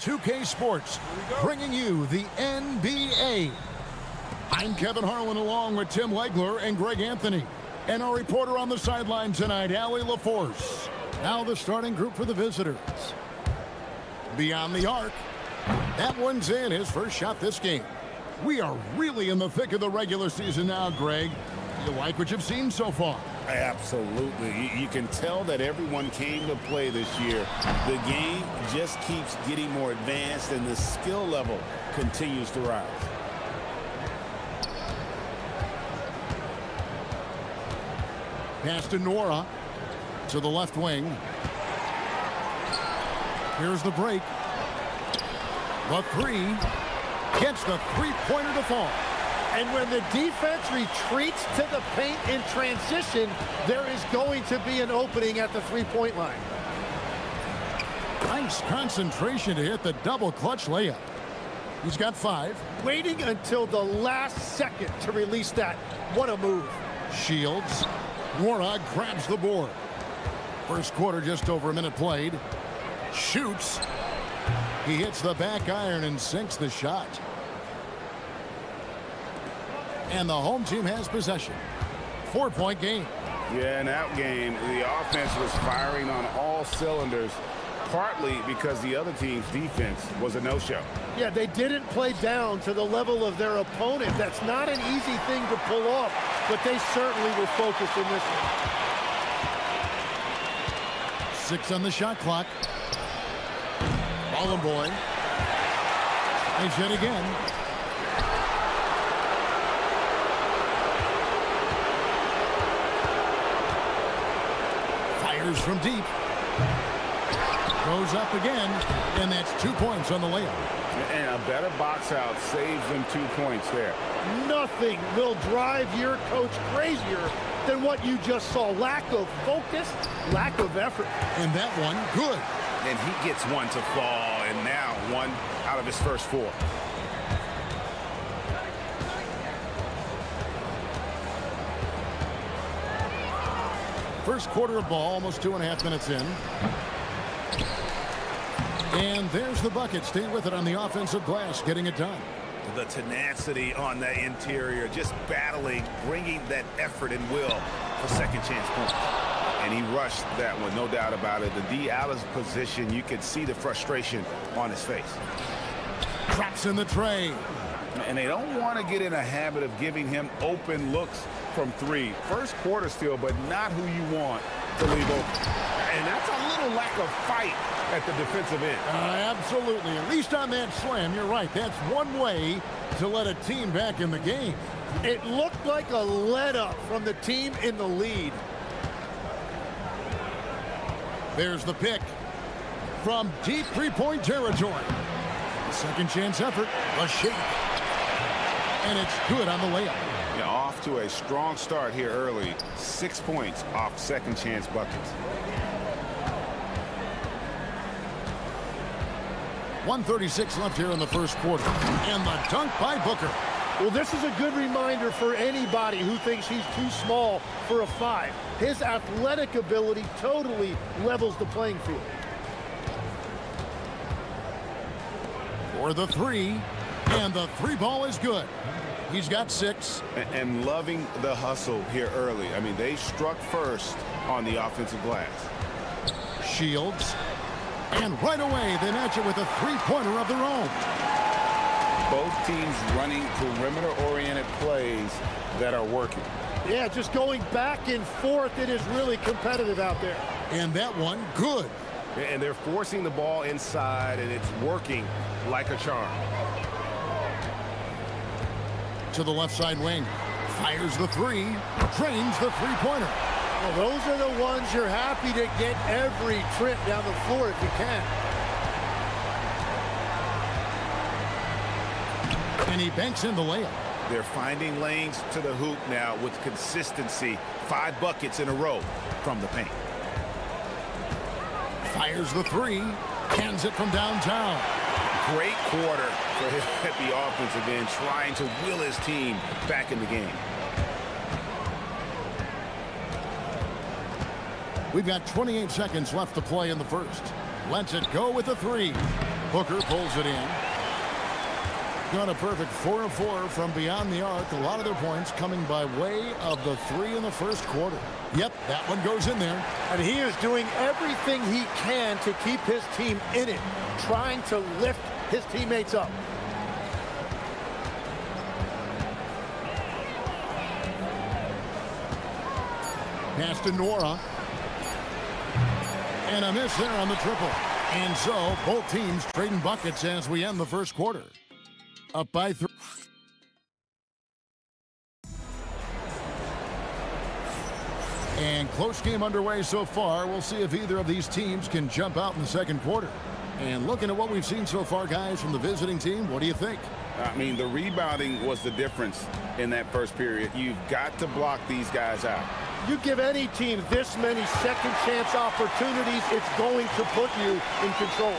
2K Sports, bringing you the NBA. I'm Kevin Harlan along with Tim Legler and Greg Anthony. And our reporter on the sideline tonight, Allie LaForce. Now the starting group for the visitors. Beyond the arc. That one's in, his first shot this game. We are really in the thick of the regular season now, Greg. You like what you've seen so far? Absolutely. You can tell that everyone came to play this year. The game just keeps getting more advanced and the skill level continues to rise. Pass to Nora to the left wing. Here's the break. The three gets the three-pointer to fall. And when the defense retreats to the paint in transition, there is going to be an opening at the three-point line. Nice concentration to hit the double clutch layup. He's got 5. Waiting until the last second to release that. What a move. Shields. Nora grabs the board. First quarter, just over a minute played. Shoots. He hits the back iron and sinks the shot. And the home team has possession. 4-point game. Yeah, in that game, the offense was firing on all cylinders, partly because the other team's defense was a no-show. Yeah, they didn't play down to the level of their opponent. That's not an easy thing to pull off, but they certainly were focused in this one. 6 on the shot clock. Ball and boy. Nice hit again. Fires from deep. Goes up again, and that's 2 points on the layup. And a better box out saves them 2 points there. Nothing will drive your coach crazier than what you just saw. Lack of focus, lack of effort. And that one, good. And he gets one to fall, and now one out of his first 4. First quarter of ball, almost 2.5 minutes in. And there's the bucket. Stay with it on the offensive glass, getting it done. The tenacity on that interior, just battling, bringing that effort and will for second chance points. And he rushed that one, no doubt about it. The D out of position, you could see the frustration on his face. Drops in the tray. And they don't want to get in a habit of giving him open looks from 3. First quarter still, but not who you want to leave open. And that's a little lack of fight at the defensive end. Absolutely. At least on that slam, you're right. That's one way to let a team back in the game. It looked like a let-up from the team in the lead. There's the pick from deep three-point territory. Second chance effort, a shake. And it's good on the layup. Yeah, off to a strong start here early. 6 points off second chance buckets. 1:36 left here in the first quarter. And the dunk by Booker. Well, this is a good reminder for anybody who thinks he's too small for a 5. His athletic ability totally levels the playing field. For the 3, and the 3 ball is good. He's got 6. And loving the hustle here early. I mean, they struck first on the offensive glass. Shields. And right away, they match it with a three-pointer of their own. Both teams running perimeter-oriented plays that are working. Yeah, just going back and forth. It is really competitive out there. And that one, good. And they're forcing the ball inside, and it's working like a charm. To the left side wing. Fires the 3. Drains the three-pointer. Well, those are the ones you're happy to get every trip down the floor if you can. And he banks in the layup. They're finding lanes to the hoop now with consistency. 5 buckets in a row from the paint. Fires the 3. Hands it from downtown. Great quarter for him at the offensive end, trying to will his team back in the game. We've got 28 seconds left to play in the first. lets it go with the three. Booker pulls it in. Got a perfect 4 of 4 from beyond the arc. A lot of their points coming by way of the three in the first quarter. Yep, that one goes in there. And he is doing everything he can to keep his team in it, trying to lift his teammates up. Pass to Nora. And a miss there on the triple. And so both teams trading buckets as we end the first quarter. Up by 3. And close game underway so far. We'll see if either of these teams can jump out in the second quarter. And looking at what we've seen so far, guys, from the visiting team, what do you think? I mean, the rebounding was the difference in that first period. You've got to block these guys out. You give any team this many second chance opportunities, it's going to put you in control.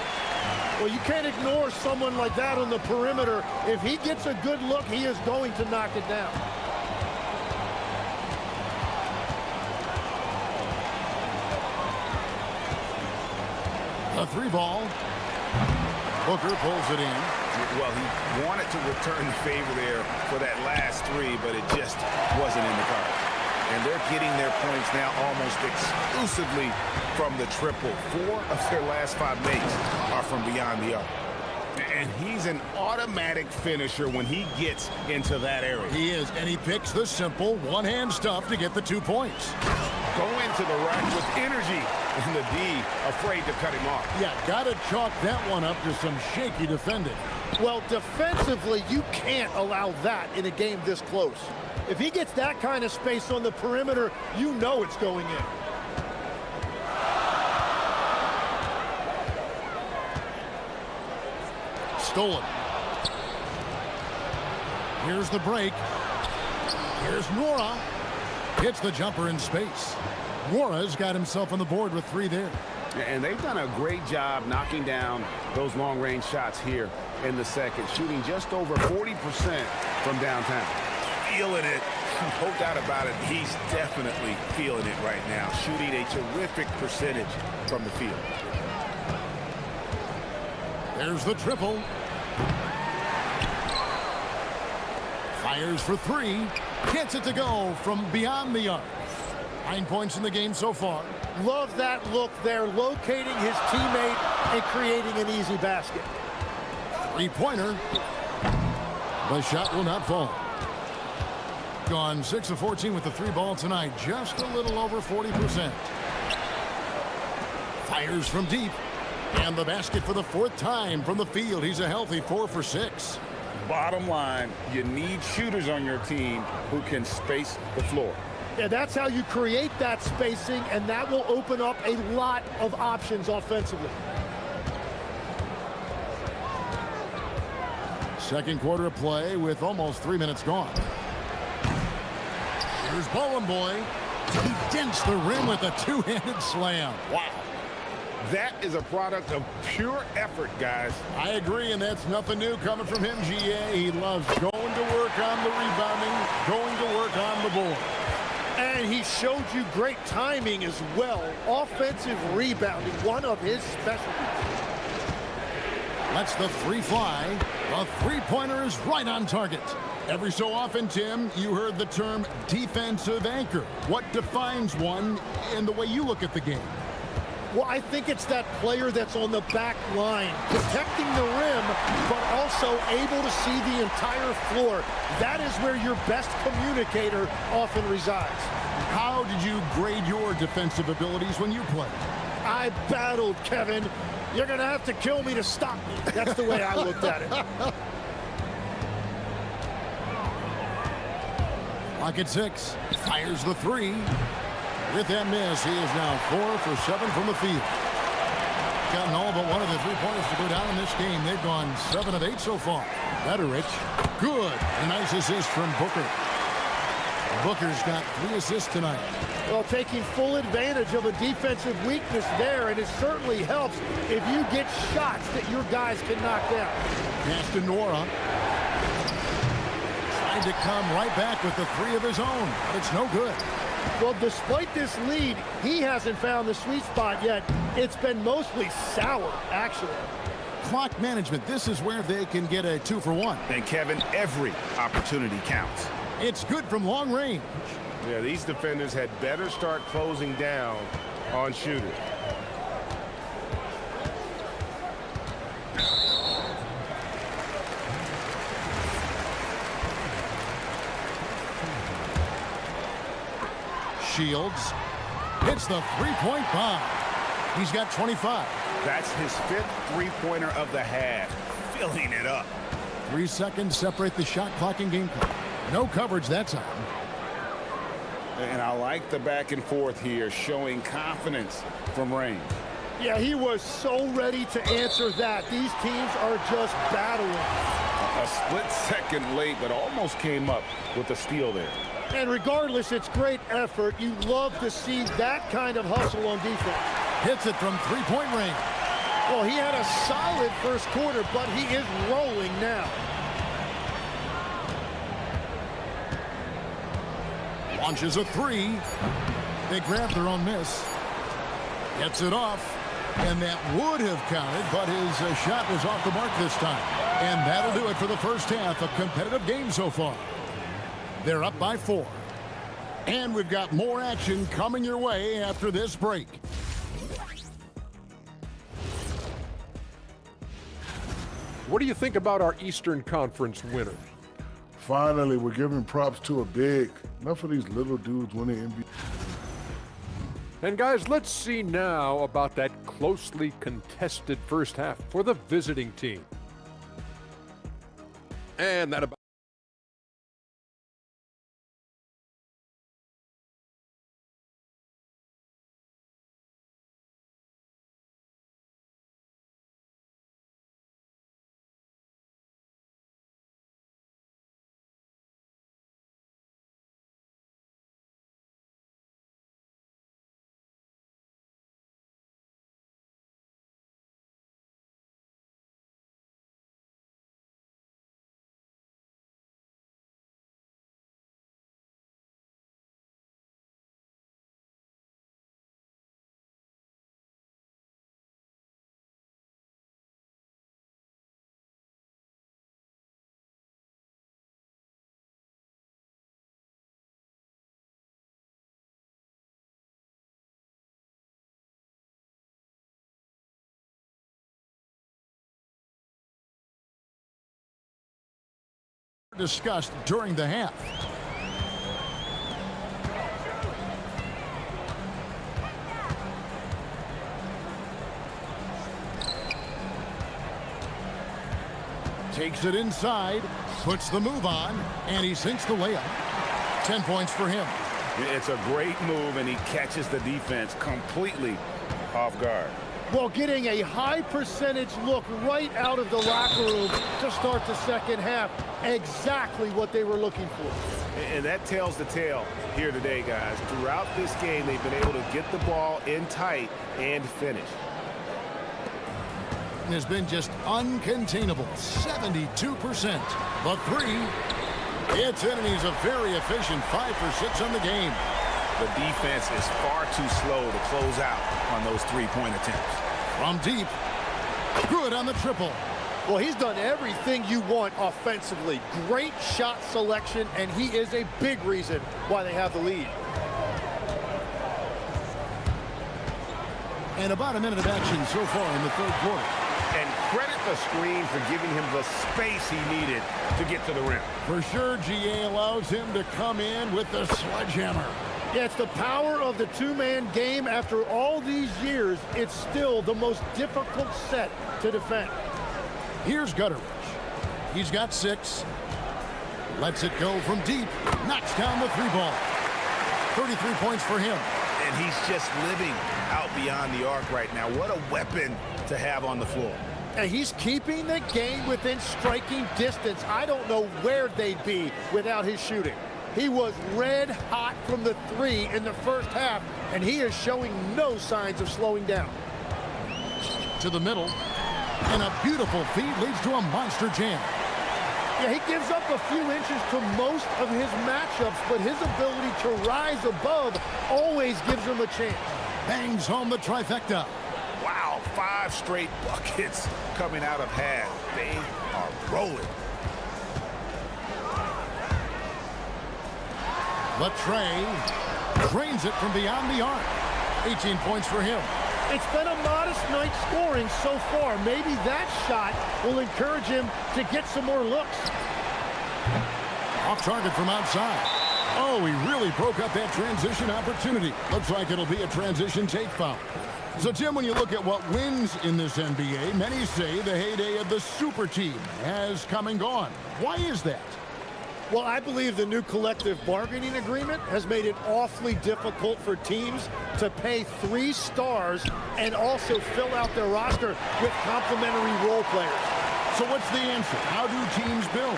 Well, you can't ignore someone like that on the perimeter. If he gets a good look, he is going to knock it down. A three ball. Booker pulls it in. Well, he wanted to return the favor there for that last three, but it just wasn't in the cards. And they're getting their points now almost exclusively from the triple. 4 of their last 5 makes are from beyond the arc. And he's an automatic finisher when he gets into that area. He is, and he picks the simple one-hand stuff to get the 2 points. Go into the rack with energy, and the D afraid to cut him off. Yeah, got to chalk that one up to some shaky defending. Well, defensively, you can't allow that in a game this close. If he gets that kind of space on the perimeter, you know it's going in. Stolen. Here's the break. Here's Nora. Hits the jumper in space. Nora's got himself on the board with 3 there. And they've done a great job knocking down those long-range shots here in the second, shooting just over 40% from downtown. Feeling it. No doubt about it. He's definitely feeling it right now, shooting a terrific percentage from the field. There's the triple. Fires for 3. Gets it to go from beyond the arc. 9 points in the game so far. Love that look there, locating his teammate and creating an easy basket. 3-pointer. The shot will not fall. Gone 6 of 14 with the 3 ball tonight. Just a little over 40%. Fires from deep. And the basket for the 4th time from the field. He's a healthy 4 for 6. Bottom line, you need shooters on your team who can space the floor. Yeah, that's how you create that spacing, and that will open up a lot of options offensively. Second quarter of play with almost 3 minutes gone. Here's Bowen Boy. He dents the rim with a 2-handed slam. Wow. That is a product of pure effort, guys. I agree, and that's nothing new coming from him, GA. He loves going to work on the rebounding, going to work on the board. And he showed you great timing as well. Offensive rebounding, one of his specialties. Lets the 3 fly. The 3-pointer is right on target. Every so often, Tim, you heard the term defensive anchor. What defines one in the way you look at the game? Well, I think it's that player that's on the back line, protecting the rim, but also able to see the entire floor. That is where your best communicator often resides. How did you grade your defensive abilities when you played? I battled, Kevin. You're going to have to kill me to stop me. That's the way I looked at it. Clock at 6. Fires the 3. With that miss, he is now 4 for 7 from the field. Gotten all but one of the 3-pointers to go down in this game. They've gone 7 of 8 so far. Betterich. Good. A nice assist from Booker. Booker's got 3 assists tonight. Well, taking full advantage of a defensive weakness there, and it certainly helps if you get shots that your guys can knock down. Pass to Nora. Tried to come right back with the 3 of his own, but it's no good. Well, despite this lead, he hasn't found the sweet spot yet. It's been mostly sour, actually. Clock management, this is where they can get a 2-for-1. And Kevin, every opportunity counts. It's good from long range. Yeah, these defenders had better start closing down on shooters. Shields hits the three-point bomb. He's got 25. That's his 5th three-pointer of the half, filling it up. 3 seconds separate the shot clock and game clock. No coverage that time. And I like the back and forth here, showing confidence from range. Yeah, he was so ready to answer that. These teams are just battling. A split second late, but almost came up with a steal there. And regardless, it's great effort. You love to see that kind of hustle on defense. Hits it from three-point range. Well, he had a solid first quarter, but he is rolling now. Launches a three. They grab their own miss. Gets it off. And that would have counted, but his shot was off the mark this time. And that'll do it for the first half. A competitive game so far. They're up by 4. And we've got more action coming your way after this break. What do you think about our Eastern Conference winners? Finally, we're giving props to a big. Enough of these little dudes winning NBA. And guys, let's see now about that closely contested first half for the visiting team. And that about discussed during the half. Takes it inside, puts the move on, and he sinks the layup. 10 points for him. It's a great move, and he catches the defense completely off guard. Well, getting a high percentage look right out of the locker room to start the second half. Exactly what they were looking for. And that tells the tale here today, guys. Throughout this game, they've been able to get the ball in tight and finish. Has been just uncontainable. 72%. The three. It's in, and he's a very efficient 5 for 6 on the game. The defense is far too slow to close out on those three-point attempts. From deep. Good on the triple. Well, he's done everything you want offensively. Great shot selection, and he is a big reason why they have the lead. And about a minute of action so far in the third quarter. And credit the screen for giving him the space he needed to get to the rim. For sure, GA allows him to come in with the sledgehammer. Yeah, it's the power of the two-man game. After all these years, it's still the most difficult set to defend. Here's Gutteridge. He's got 6. Lets it go from deep. Knocks down the 3 ball. 33 points for him. And he's just living out beyond the arc right now. What a weapon to have on the floor. And he's keeping the game within striking distance. I don't know where they'd be without his shooting. He was red hot from the 3 in the first half, and he is showing no signs of slowing down. To the middle, and a beautiful feed leads to a monster jam. Yeah, he gives up a few inches to most of his matchups, but his ability to rise above always gives him a chance. Bangs home the trifecta. Wow, 5 straight buckets coming out of half. They are rolling. Latrey drains it from beyond the arc. 18 points for him. It's been a modest night scoring so far. Maybe that shot will encourage him to get some more looks. Off target from outside. Oh, he really broke up that transition opportunity. Looks like it'll be a transition take foul. So, Tim, when you look at what wins in this NBA, many say the heyday of the super team has come and gone. Why is that? Well, I believe the new collective bargaining agreement has made it awfully difficult for teams to pay 3 stars and also fill out their roster with complementary role players. So what's the answer? How do teams build?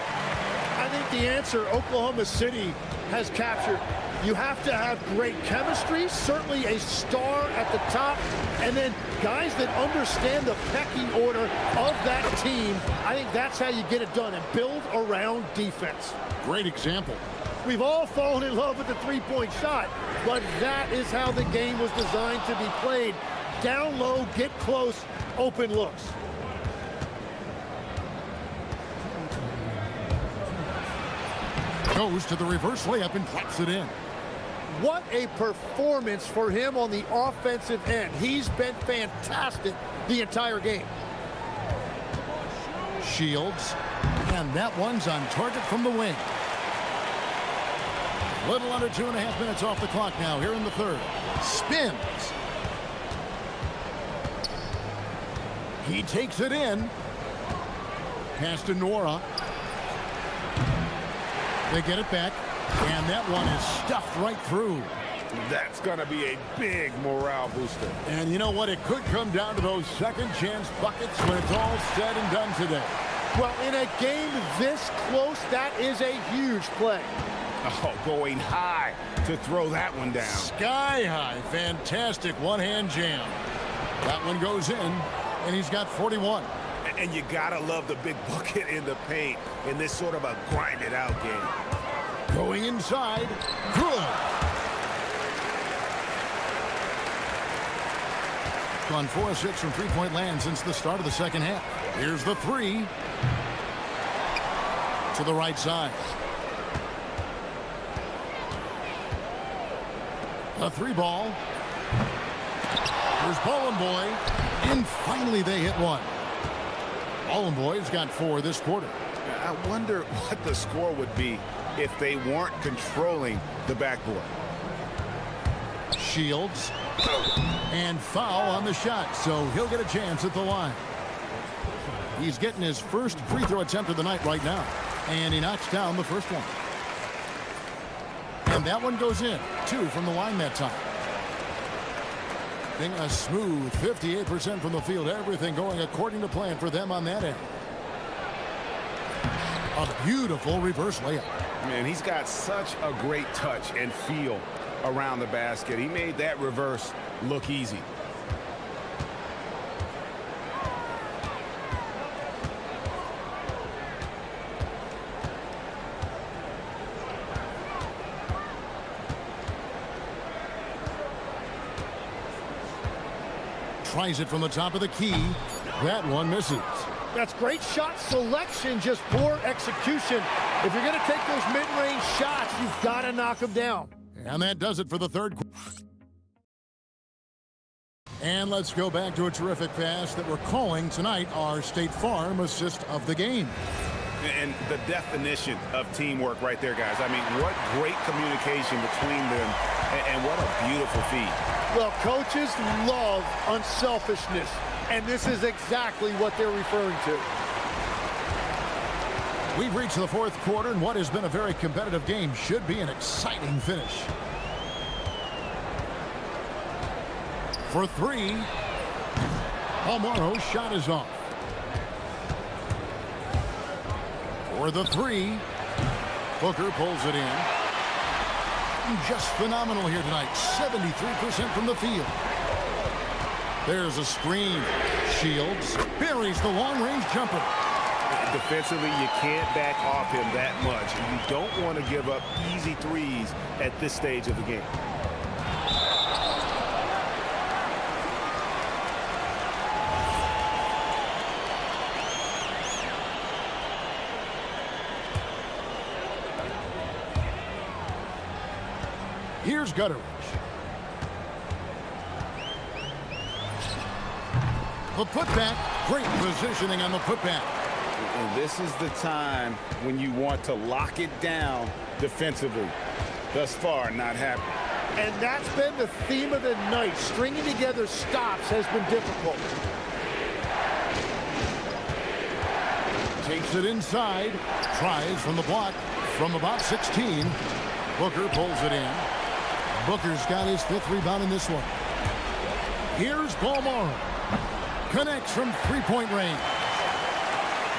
I think the answer Oklahoma City has captured. You have to have great chemistry, certainly a star at the top, and then guys that understand the pecking order of that team. I think that's how you get it done and build around defense. Great example. We've all fallen in love with the three-point shot, but that is how the game was designed to be played. Down low, get close, open looks. Goes to the reverse layup and drops it in. What a performance for him on the offensive end. He's been fantastic the entire game. Shields. And that one's on target from the wing. Little under 2.5 minutes off the clock now here in the third. Spins. He takes it in. Pass to Nora. They get it back. And that one is stuffed right through. That's going to be a big morale booster. And you know what? It could come down to those second chance buckets when it's all said and done today. Well, in a game this close, that is a huge play. Oh, going high to throw that one down. Sky high. Fantastic one-hand jam. That one goes in, and he's got 41. And you got to love the big bucket in the paint in this sort of a grinded-out game. Going inside. Good. Gone 4 of 6 from three-point land since the start of the second half. Here's the three. To the right side. A 3-ball. Here's Ballin' Boy. And finally they hit one. Ballin' Boy's got 4 this quarter. I wonder what the score would be if they weren't controlling the backboard. Shields. And foul on the shot, so he'll get a chance at the line. He's getting his first free throw attempt of the night right now. And he knocks down the first one. And that one goes in. 2 from the line that time. Being a smooth 58% from the field. Everything going according to plan for them on that end. A beautiful reverse layup. Man, he's got such a great touch and feel around the basket. He made that reverse look easy. Tries it from the top of the key. That one misses. That's great shot selection, just poor execution. If you're going to take those mid-range shots, you've got to knock them down. And that does it for the third quarter. And let's go back to a terrific pass that we're calling tonight our State Farm assist of the game. And the definition of teamwork right there, guys. I mean, what great communication between them, and what a beautiful feed. Well, coaches love unselfishness, and this is exactly what they're referring to. We've reached the fourth quarter, and what has been a very competitive game should be an exciting finish. For 3, Almaro's shot is off. For the 3, Booker pulls it in. Just phenomenal here tonight. 73% from the field. There's a screen. Shields buries the long-range jumper. Defensively, you can't back off him that much. And you don't want to give up easy threes at this stage of the game. Here's Gutteridge. The putback, great positioning on the putback. And this is the time when you want to lock it down defensively. Thus far, not happening. And that's been the theme of the night. Stringing together stops has been difficult. Takes it inside, tries from the block from about 16. Booker pulls it in. Booker's got his 5th rebound in this one. Here's Balmoro. Connects from three-point range.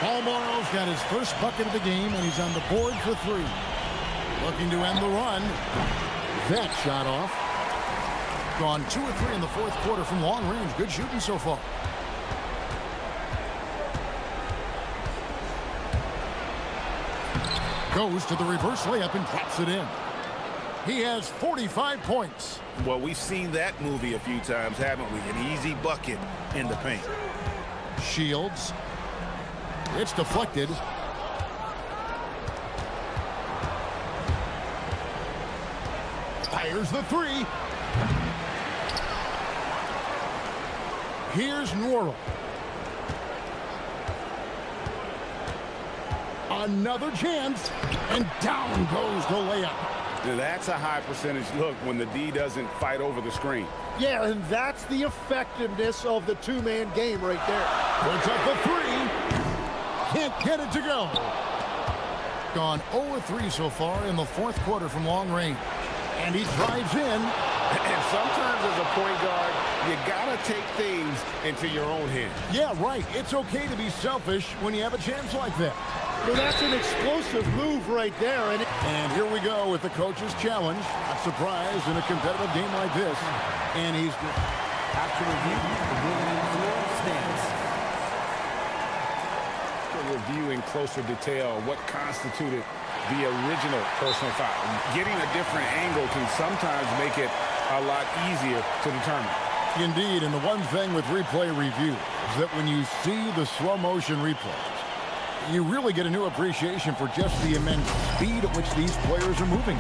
Balmoro's got his first bucket of the game, and he's on the board for 3. Looking to end the run. That shot off. Gone 2 or 3 in the 4th quarter from long range. Good shooting so far. Goes to the reverse layup and drops it in. He has 45 points. Well, we've seen that movie a few times, haven't we? An easy bucket in the paint. Shields. It's deflected. Fires the 3. Here's Norrell. Another chance, and down goes the layup. That's a high percentage look when the D doesn't fight over the screen. Yeah, and that's the effectiveness of the two-man game right there. Puts up the 3. Can't get it to go. Gone 0-3 so far in the 4th quarter from long range. And he drives in. And sometimes as a point guard, you gotta take things into your own hands. Yeah, right. It's okay to be selfish when you have a chance like that. Well, that's an explosive move right there. And here we go with the coach's challenge. Not surprised in a competitive game like this. And he's after review, the ruling on the floor stands. Review in closer detail what constituted the original personal foul. Getting a different angle can sometimes make it a lot easier to determine. Indeed, and the one thing with replay review is that when you see the slow motion replays, you really get a new appreciation for just the immense speed at which these players are moving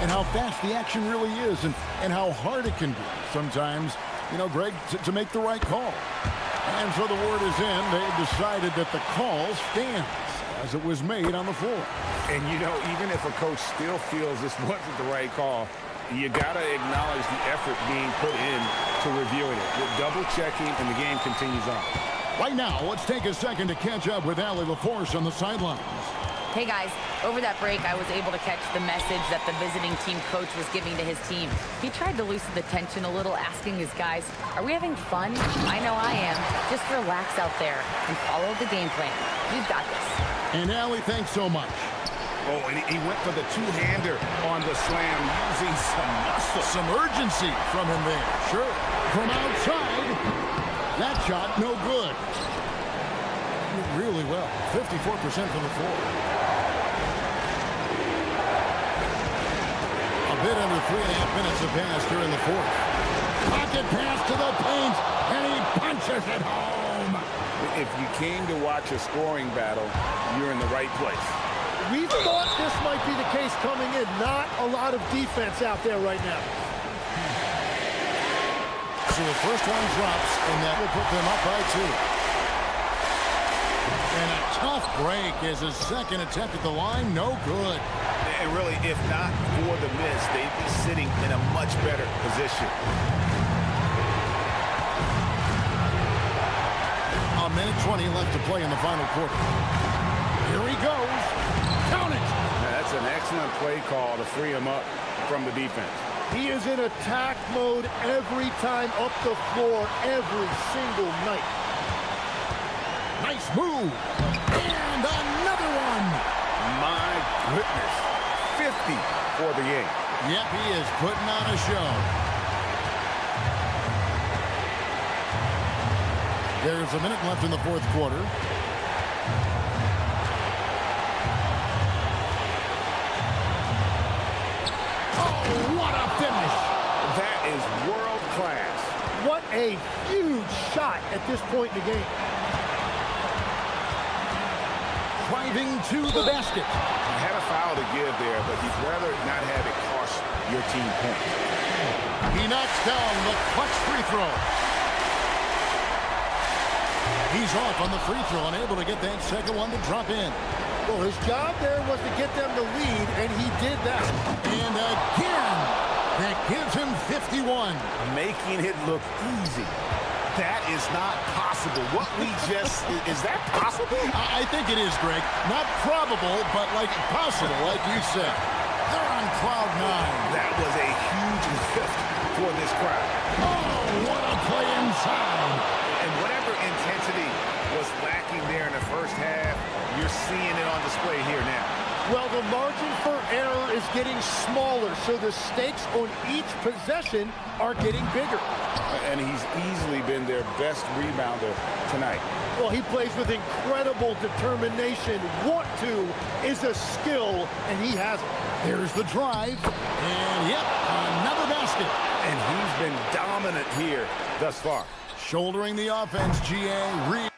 and how fast the action really is and how hard it can be sometimes, you know, Greg, to make the right call. And so the word is in. They've decided that the call stands as it was made on the floor. And, you know, even if a coach still feels this wasn't the right call, you got to acknowledge the effort being put in to reviewing it. With double-checking, and the game continues on. Right now, let's take a second to catch up with Allie LaForce on the sidelines. Hey guys, over that break I was able to catch the message that the visiting team coach was giving to his team. He tried to loosen the tension a little, asking his guys, are we having fun? I know I am. Just relax out there and follow the game plan. You've got this. And Allie, thanks so much. Oh, and he went for the two-hander on the slam using some muscle. Some urgency from him there. Sure. From outside, that shot no good. Really well. 54% from the floor. A bit under 3.5 minutes have passed here in the 4th. Pocket pass to the paint, and he punches it home. If you came to watch a scoring battle, you're in the right place. We thought this might be the case coming in. Not a lot of defense out there right now. So the first one drops, and that will put them up by 2. And a tough break as his second attempt at the line, no good. And really, if not for the miss, they'd be sitting in a much better position. A minute 20 left to play in the final quarter. Here he goes. Count it. Now, that's an excellent play call to free him up from the defense. He is in attack mode every time up the floor, every single night. Nice move. And another one. My goodness. 50 for the game. Yep, he is putting on a show. There's a minute left in the 4th quarter. Oh, what a finish. That is world class. What a huge shot at this point in the game. Driving to the basket. You had a foul to give there, but you'd rather not have it cost your team points. He knocks down the clutch free throw. He's off on the free throw and able to get that second one to drop in. Well, his job there was to get them to lead, and he did that. And again, that gives him 51. Making it look easy. That is not possible. What we just, is that possible? I think it is, Greg. Not probable, but like possible, like you said. They're on cloud nine. That was a huge lift for this crowd. Oh, what a play inside. And whatever intensity was lacking there in the first half, you're seeing it on display here now. Well, the margin for error is getting smaller, so the stakes on each possession are getting bigger. And he's easily been their best rebounder tonight. Well, he plays with incredible determination. Want to is a skill, and he has it. There's the drive, and yep, another basket. And he's been dominant here thus far. Shouldering the offense, GA.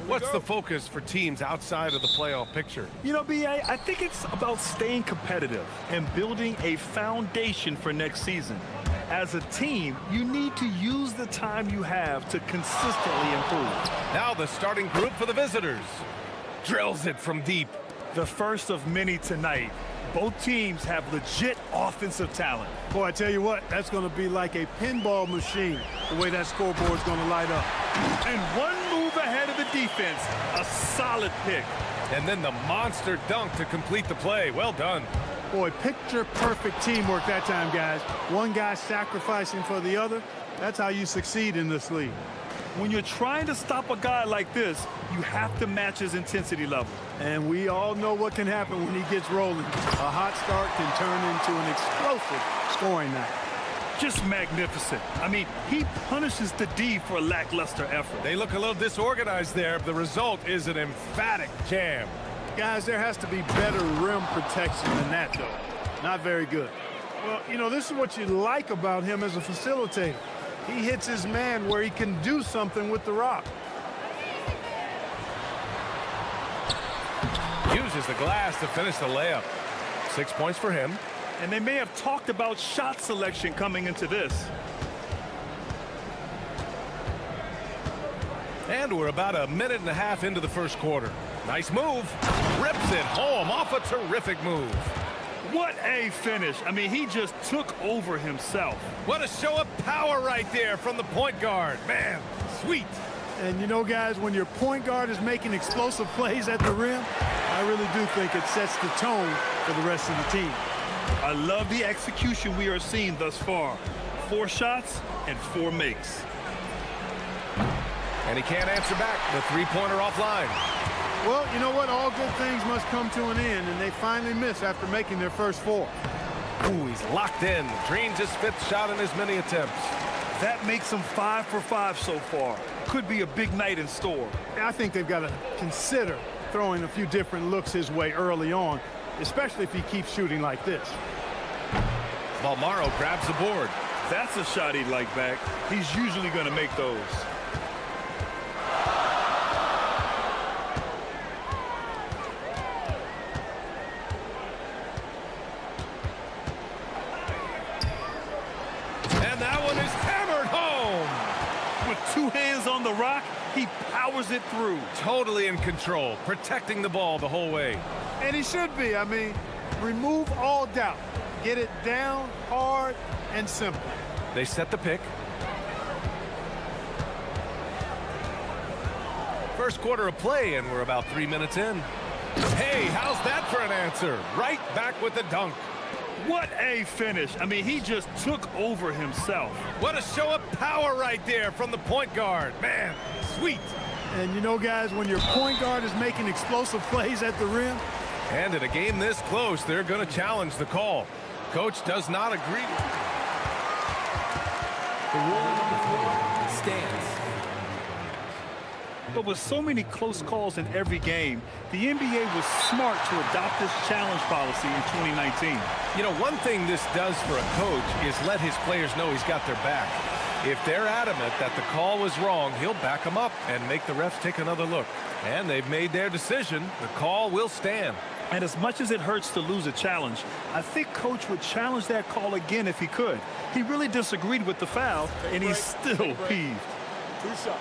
What's the focus for teams outside of the playoff picture? You know, B.A., I think it's about staying competitive and building a foundation for next season. As a team, you need to use the time you have to consistently improve. Now the starting group for the visitors. Drills it from deep. The first of many tonight. Both teams have legit offensive talent. Boy, I tell you what, that's going to be like a pinball machine, the way that scoreboard's going to light up. And one move ahead of the defense, a solid pick. And then the monster dunk to complete the play. Well done. Boy, picture-perfect teamwork that time, guys. One guy sacrificing for the other. That's how you succeed in this league. When you're trying to stop a guy like this, you have to match his intensity level. And we all know what can happen when he gets rolling. A hot start can turn into an explosive scoring night. Just magnificent. I mean, he punishes the D for lackluster effort. They look a little disorganized there. The result is an emphatic jam. Guys, there has to be better rim protection than that, though. Not very good. Well, you know, this is what you like about him as a facilitator. He hits his man where he can do something with the rock. Uses the glass to finish the layup. 6 points for him. And they may have talked about shot selection coming into this. And we're about a minute and a half into the first quarter. Nice move. Rips it home off a terrific move. What a finish. I mean, he just took over himself. What a show of power right there from the point guard. Man, sweet. And you know, guys, when your point guard is making explosive plays at the rim, I really do think it sets the tone for the rest of the team. I love the execution we are seeing thus far. 4 shots and 4 makes. And he can't answer back. The three-pointer offline. Well, you know what? All good things must come to an end, and they finally miss after making their first 4. Ooh, he's locked in. Drains his 5th shot in as many attempts. That makes him 5 for 5 so far. Could be a big night in store. I think they've got to consider throwing a few different looks his way early on, especially if he keeps shooting like this. Balmaro grabs the board. That's a shot he'd like back. He's usually going to make those. And that one is hammered home. With 2 hands on the rock, he powers it through. Totally in control, protecting the ball the whole way. And he should be. I mean, remove all doubt. Get it down, hard, and simple. They set the pick. First quarter of play, and we're about 3 minutes in. Hey, how's that for an answer? Right back with the dunk. What a finish. I mean, he just took over himself. What a show of power right there from the point guard. Man, sweet. And you know, guys, when your point guard is making explosive plays at the rim. And in a game this close, they're going to challenge the call. Coach does not agree. The ruling on the floor stands. But with so many close calls in every game, the NBA was smart to adopt this challenge policy in 2019. You know, one thing this does for a coach is let his players know he's got their back. If they're adamant that the call was wrong, he'll back them up and make the refs take another look. And they've made their decision. The call will stand. And as much as it hurts to lose a challenge, I think Coach would challenge that call again if he could. He really disagreed with the foul, and he's still peeved. 2 shots.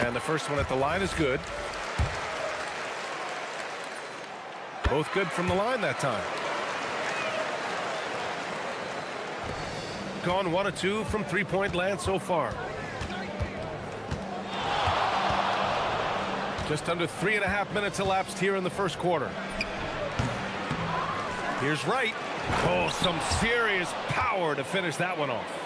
And the first one at the line is good. Both good from the line that time. Gone 1 of 2 from three-point land so far. Just under 3.5 minutes elapsed here in the first quarter. Here's Wright. Oh, some serious power to finish that one off.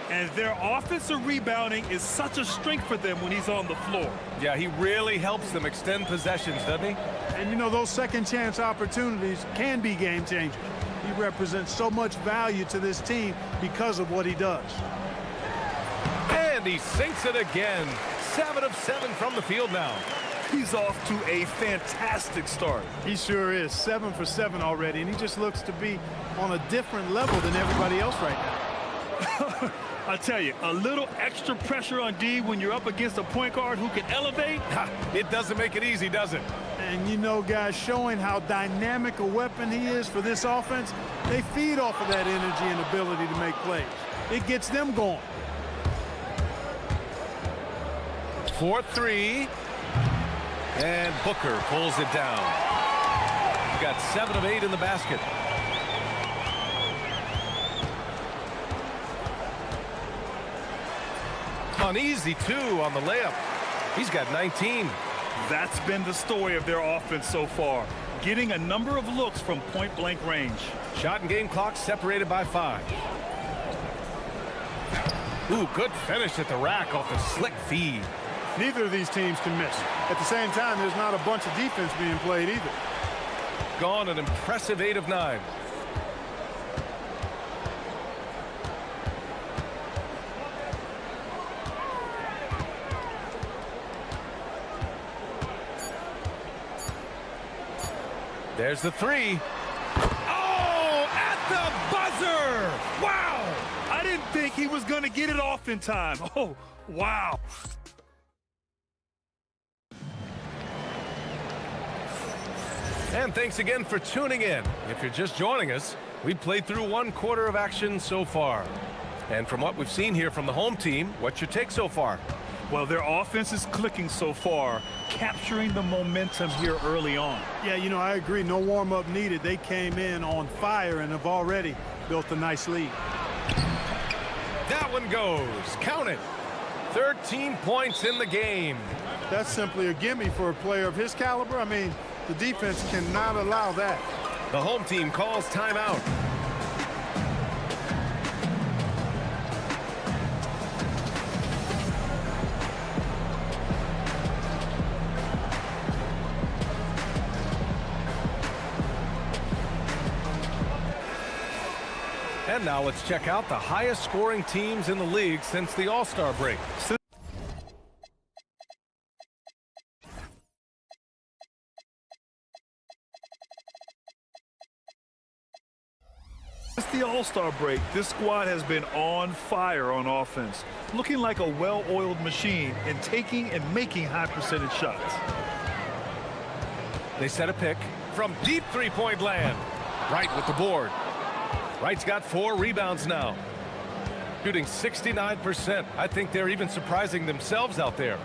And their offensive rebounding is such a strength for them when he's on the floor. Yeah, he really helps them extend possessions, doesn't he? And, you know, those second-chance opportunities can be game-changers. He represents so much value to this team because of what he does. And he sinks it again. 7 of 7 from the field now. He's off to a fantastic start. He sure is. 7 for 7 already, and he just looks to be on a different level than everybody else right now. I tell you, a little extra pressure on D when you're up against a point guard who can elevate. It doesn't make it easy, does it? And you know, guys, showing how dynamic a weapon he is for this offense, they feed off of that energy and ability to make plays. It gets them going. 4-3. And Booker pulls it down. He got 7 of 8 in the basket. Uneasy, too, on the layup. He's got 19. That's been the story of their offense so far, getting a number of looks from point-blank range. Shot and game clock separated by 5. Ooh, good finish at the rack off the slick feed. Neither of these teams can miss. At the same time, there's not a bunch of defense being played either. Gone an impressive 8 of 9. There's the 3. Oh, at the buzzer! Wow! I didn't think he was going to get it off in time. Oh, wow. And thanks again for tuning in. If you're just joining us, we've played through 1 quarter of action so far. And from what we've seen here from the home team, what's your take so far? Well, their offense is clicking so far, capturing the momentum here early on. Yeah, you know, I agree. No warm-up needed. They came in on fire and have already built a nice lead. That one goes. Count it. 13 points in the game. That's simply a gimme for a player of his caliber. I mean, the defense cannot allow that. The home team calls timeout. And now let's check out the highest scoring teams in the league since the All-Star break. Since the All-Star break, this squad has been on fire on offense, looking like a well-oiled machine and taking and making high-percentage shots. They set a pick from deep three-point land. Wright with the board. Wright's got 4 rebounds now. Shooting 69%. I think they're even surprising themselves out there.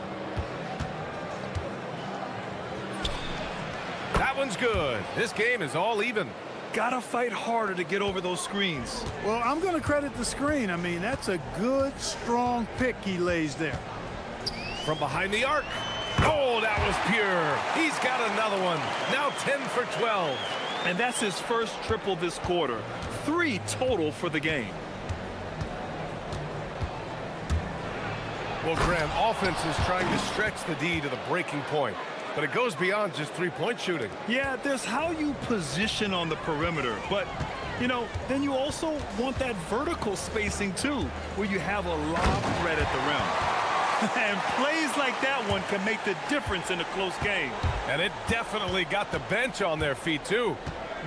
That one's good. This game is all even. Gotta fight harder to get over those screens. Well, I'm going to credit the screen. I mean, that's a good, strong pick he lays there. From behind the arc. Oh, that was pure. He's got another one. Now 10 for 12. And that's his first triple this quarter. 3 total for the game. Well, Graham, offense is trying to stretch the D to the breaking point. But it goes beyond just three-point shooting. Yeah, there's how you position on the perimeter. But, you know, then you also want that vertical spacing, too, where you have a lob threat at the rim. And plays like that one can make the difference in a close game. And it definitely got the bench on their feet, too.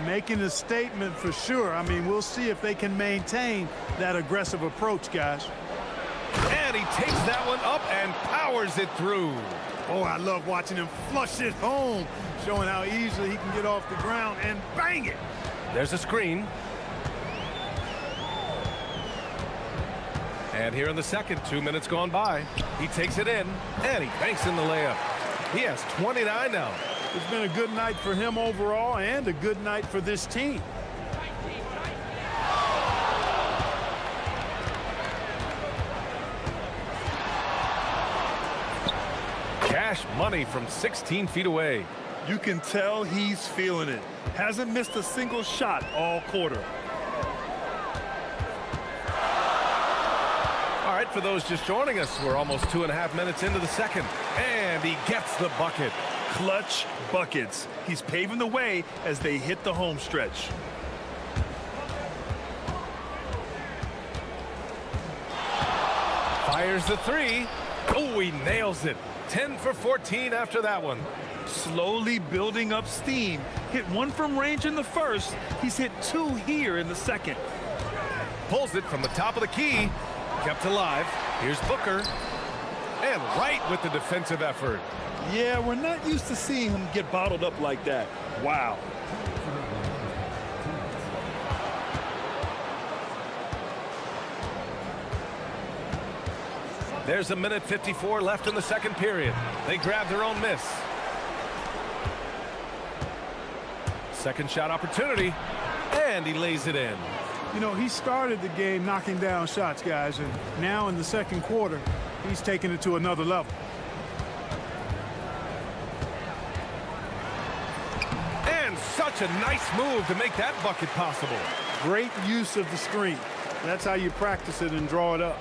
Making a statement for sure. I mean, we'll see if they can maintain that aggressive approach, guys. And he takes that one up and powers it through. Oh, I love watching him flush it home, showing how easily he can get off the ground and bang it. There's a screen. And here in the second, 2 minutes gone by. He takes it in, and he banks in the layup. He has 29 now. It's been a good night for him overall and a good night for this team. Cash money from 16 feet away. You can tell he's feeling it. Hasn't missed a single shot all quarter. All right, for those just joining us, we're almost 2.5 minutes into the second. And he gets the bucket. Clutch buckets. He's paving the way as they hit the home stretch. Fires the 3. Oh, he nails it. 10 for 14 after that one. Slowly building up steam. Hit 1 from range in the first. He's hit 2 here in the second. Pulls it from the top of the key. Kept alive. Here's Booker. And right with the defensive effort. Yeah, we're not used to seeing him get bottled up like that. Wow. There's a minute 54 left in the second period. They grab their own miss. Second shot opportunity, and he lays it in. You know, he started the game knocking down shots, guys, and now in the second quarter, he's taking it to another level. And such a nice move to make that bucket possible. Great use of the screen. That's how you practice it and draw it up.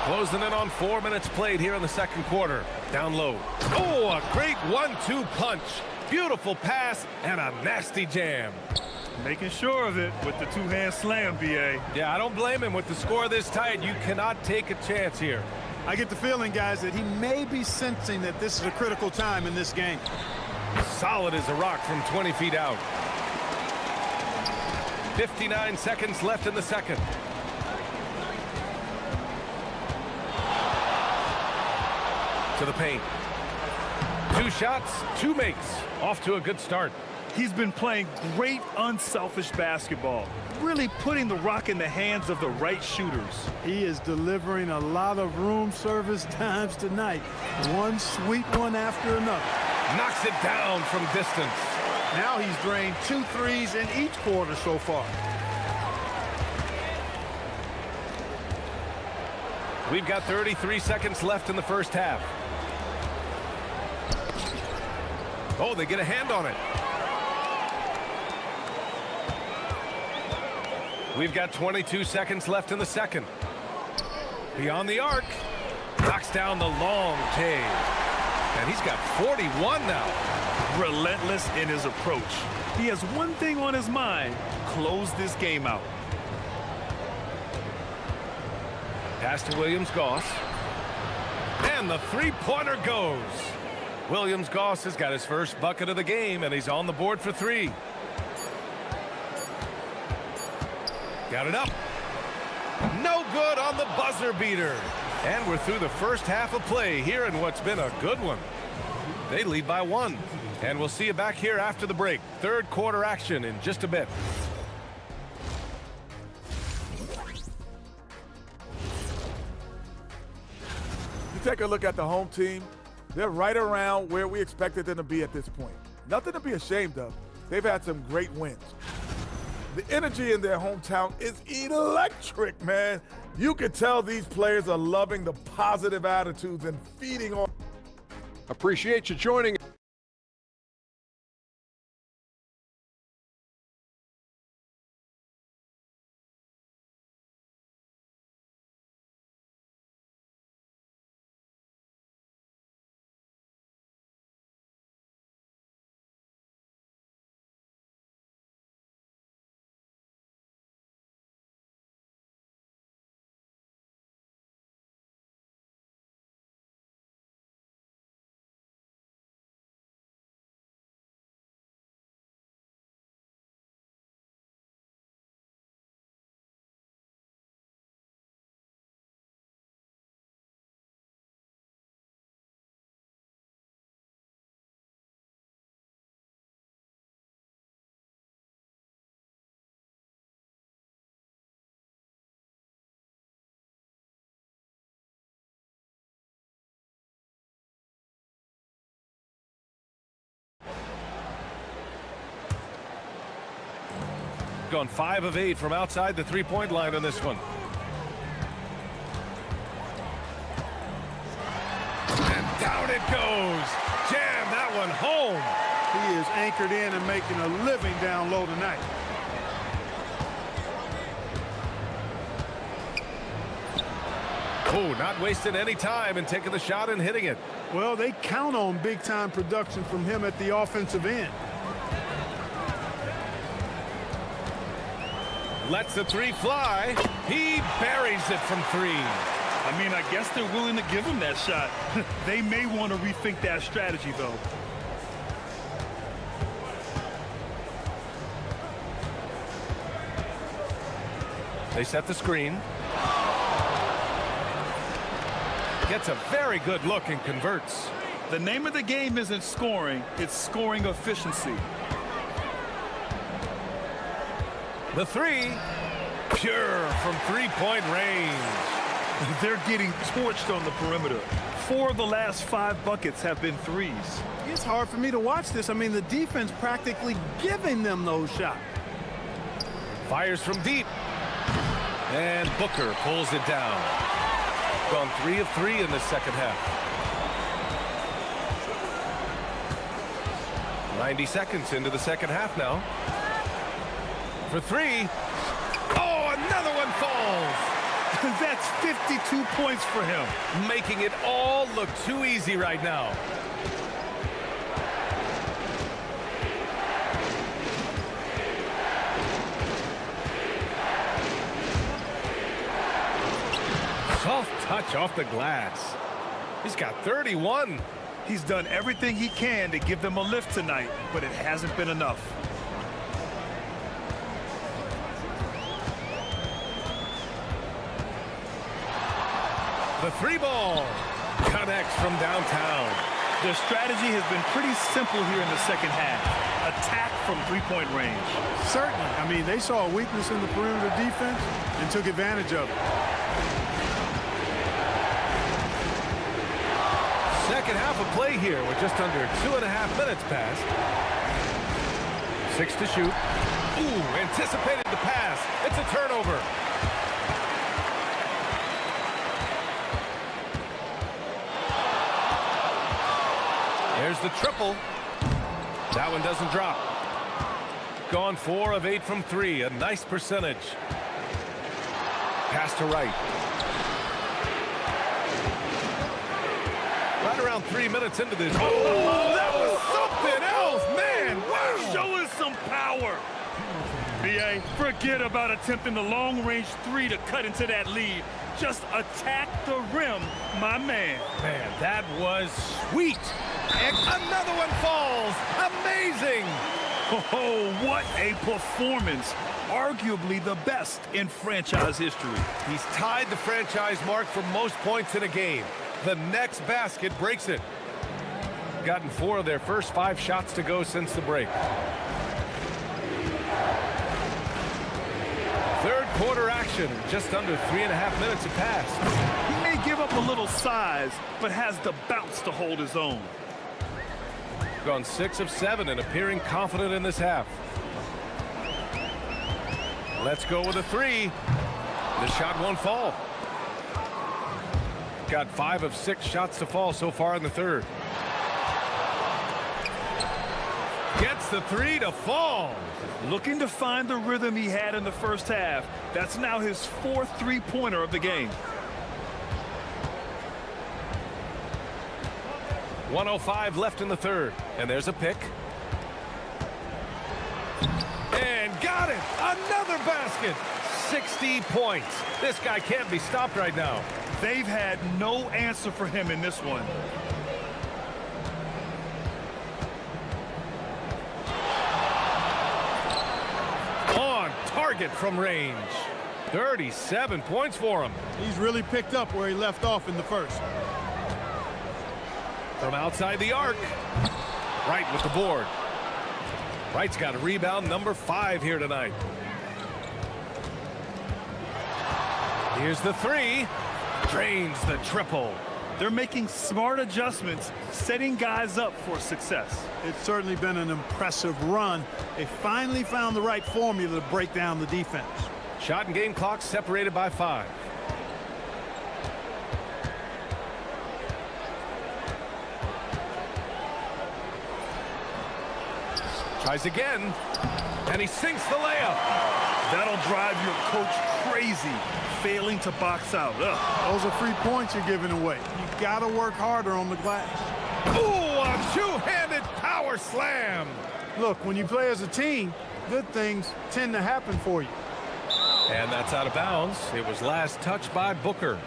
Closing in on 4 minutes played here in the second quarter. Down low. Oh, a great 1-2 punch. Beautiful pass and a nasty jam. Making sure of it with the two-hand slam, B.A. Yeah, I don't blame him. With the score this tight, you cannot take a chance here. I get the feeling, guys, that he may be sensing that this is a critical time in this game. Solid as a rock from 20 feet out. 59 seconds left in the second. To the paint. 2 shots, 2 makes. Off to a good start. He's been playing great unselfish basketball, really putting the rock in the hands of the right shooters. He is delivering a lot of room service times tonight. One sweet one after another. Knocks it down from distance. Now he's drained 2 threes in each quarter so far. We've got 33 seconds left in the first half. Oh, they get a hand on it. We've got 22 seconds left in the second. Beyond the arc. Knocks down the long J. And he's got 41 now. Relentless in his approach. He has one thing on his mind: close this game out. Pass to Williams-Goss. And the three-pointer goes. Williams-Goss has got his first bucket of the game, and he's on the board for 3. Got it up. No good on the buzzer beater. And we're through the first half of play here in what's been a good one. They lead by 1. And we'll see you back here after the break. Third quarter action in just a bit. You take a look at the home team, they're right around where we expected them to be at this point. Nothing to be ashamed of. They've had some great wins. The energy in their hometown is electric, man. You can tell these players are loving the positive attitudes and feeding on. Appreciate you joining. Gone 5 of 8 from outside the three-point line on this one. And down it goes. Jam that one home. He is anchored in and making a living down low tonight. Oh, not wasting any time and taking the shot and hitting it. Well, they count on big-time production from him at the offensive end. Lets the 3 fly. He buries it from 3. I mean, I guess they're willing to give him that shot. They may want to rethink that strategy, though. They set the screen. Gets a very good look and converts. The name of the game isn't scoring, it's scoring efficiency. The three, pure from three-point range. They're getting torched on the perimeter. 4 of the last 5 buckets have been threes. It's hard for me to watch this. I mean, the defense practically giving them those shots. Fires from deep. And Booker pulls it down. Gone 3 of 3 in the second half. 90 seconds into the second half now. For 3. Oh, another one falls. That's 52 points for him. Making it all look too easy right now. Soft touch off the glass. He's got 31. He's done everything he can to give them a lift tonight, but it hasn't been enough. The 3 ball connects from downtown. Their strategy has been pretty simple here in the second half. Attack from three-point range. Certainly. I mean, they saw a weakness in the perimeter defense and took advantage of it. Second half of play here with just under 2.5 minutes passed. 6 to shoot. Ooh, anticipated the pass. It's a turnover. There's the triple. That one doesn't drop. Gone 4 of 8 from 3. A nice percentage. Pass to right. Right around 3 minutes into this. Oh, that was something else, man. Wow. Show us some power. BA, forget about attempting the long-range 3 to cut into that lead. Just attack the rim, my man. Man, that was sweet. And another one falls. Amazing. Oh, what a performance. Arguably the best in franchise history. He's tied the franchise mark for most points in a game. The next basket breaks it. Gotten 4 of their first 5 shots to go since the break. Third quarter action. Just under 3.5 minutes have passed. He may give up a little size, but has the bounce to hold his own. Gone 6 of 7 and appearing confident in this half. Let's go with a 3. The shot won't fall. Got 5 of 6 shots to fall so far in the third. Gets the 3 to fall. Looking to find the rhythm he had in the first half. That's now his 4th three-pointer of the game. 1:05 left in the third. And there's a pick. And got it. Another basket. 60 points. This guy can't be stopped right now. They've had no answer for him in this one. On target from range. 37 points for him. He's really picked up where he left off in the first. From outside the arc. Wright with the board. Wright's got a rebound number 5 here tonight. Here's the 3. Drains the triple. They're making smart adjustments, setting guys up for success. It's certainly been an impressive run. They finally found the right formula to break down the defense. Shot and game clock separated by 5. Tries again, and he sinks the layup. That'll drive your coach crazy, failing to box out. Ugh. Those are free points you're giving away. You got to work harder on the glass. Ooh, a two-handed power slam. Look, when you play as a team, good things tend to happen for you. And that's out of bounds. It was last touched by Booker.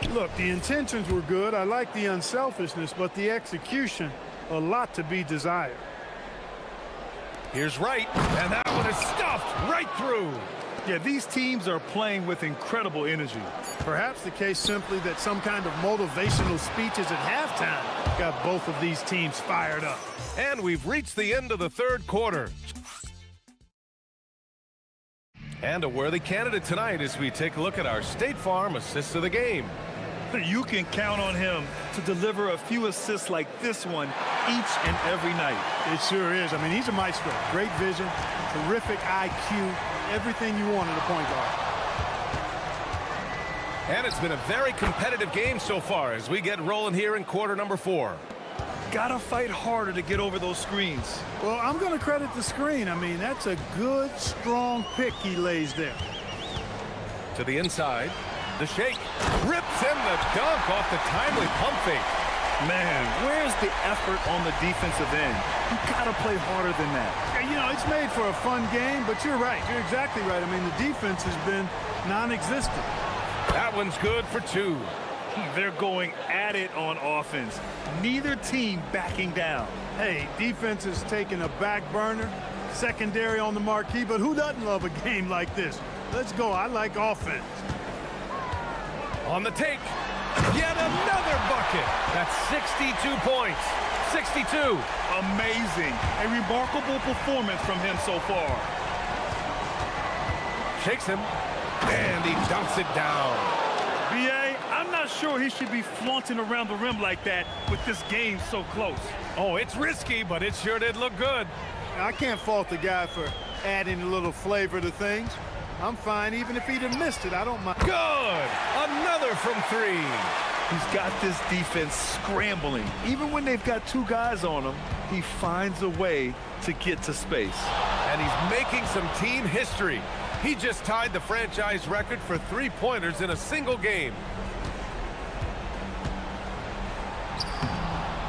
Look, the intentions were good. I like the unselfishness, but the execution, a lot to be desired. Here's Wright, and that one is stuffed right through. Yeah, these teams are playing with incredible energy. Perhaps the case simply that some kind of motivational speeches at halftime got both of these teams fired up. And we've reached the end of the third quarter. And a worthy candidate tonight as we take a look at our State Farm assists of the game. You can count on him to deliver a few assists like this one each and every night. It sure is. I mean, he's a maestro. Great vision, terrific IQ, everything you want in a point guard. And it's been a very competitive game so far as we get rolling here in quarter number 4. Gotta fight harder to get over those screens. Well, I'm going to credit the screen. I mean, that's a good, strong pick he lays there. To the inside. The shake. Rips in the dunk off the timely pump fake. Man, where's the effort on the defensive end? You gotta play harder than that. Yeah, you know, it's made for a fun game, but you're right. You're exactly right. I mean, the defense has been non-existent. That one's good for 2. They're going at it on offense. Neither team backing down. Hey, defense is taking a back burner, secondary on the marquee, but who doesn't love a game like this? Let's go. I like offense. On the take. Yet another bucket. That's 62 points. 62. Amazing. A remarkable performance from him so far. Shakes him. And he dunks it down. B.A., I'm not sure he should be flaunting around the rim like that with this game so close. Oh, it's risky, but it sure did look good. I can't fault the guy for adding a little flavor to things. I'm fine even if he'd have missed it. I don't mind. Good! Another from 3. He's got this defense scrambling. Even when they've got 2 guys on him, he finds a way to get to space. And he's making some team history. He just tied the franchise record for 3-pointers in a single game.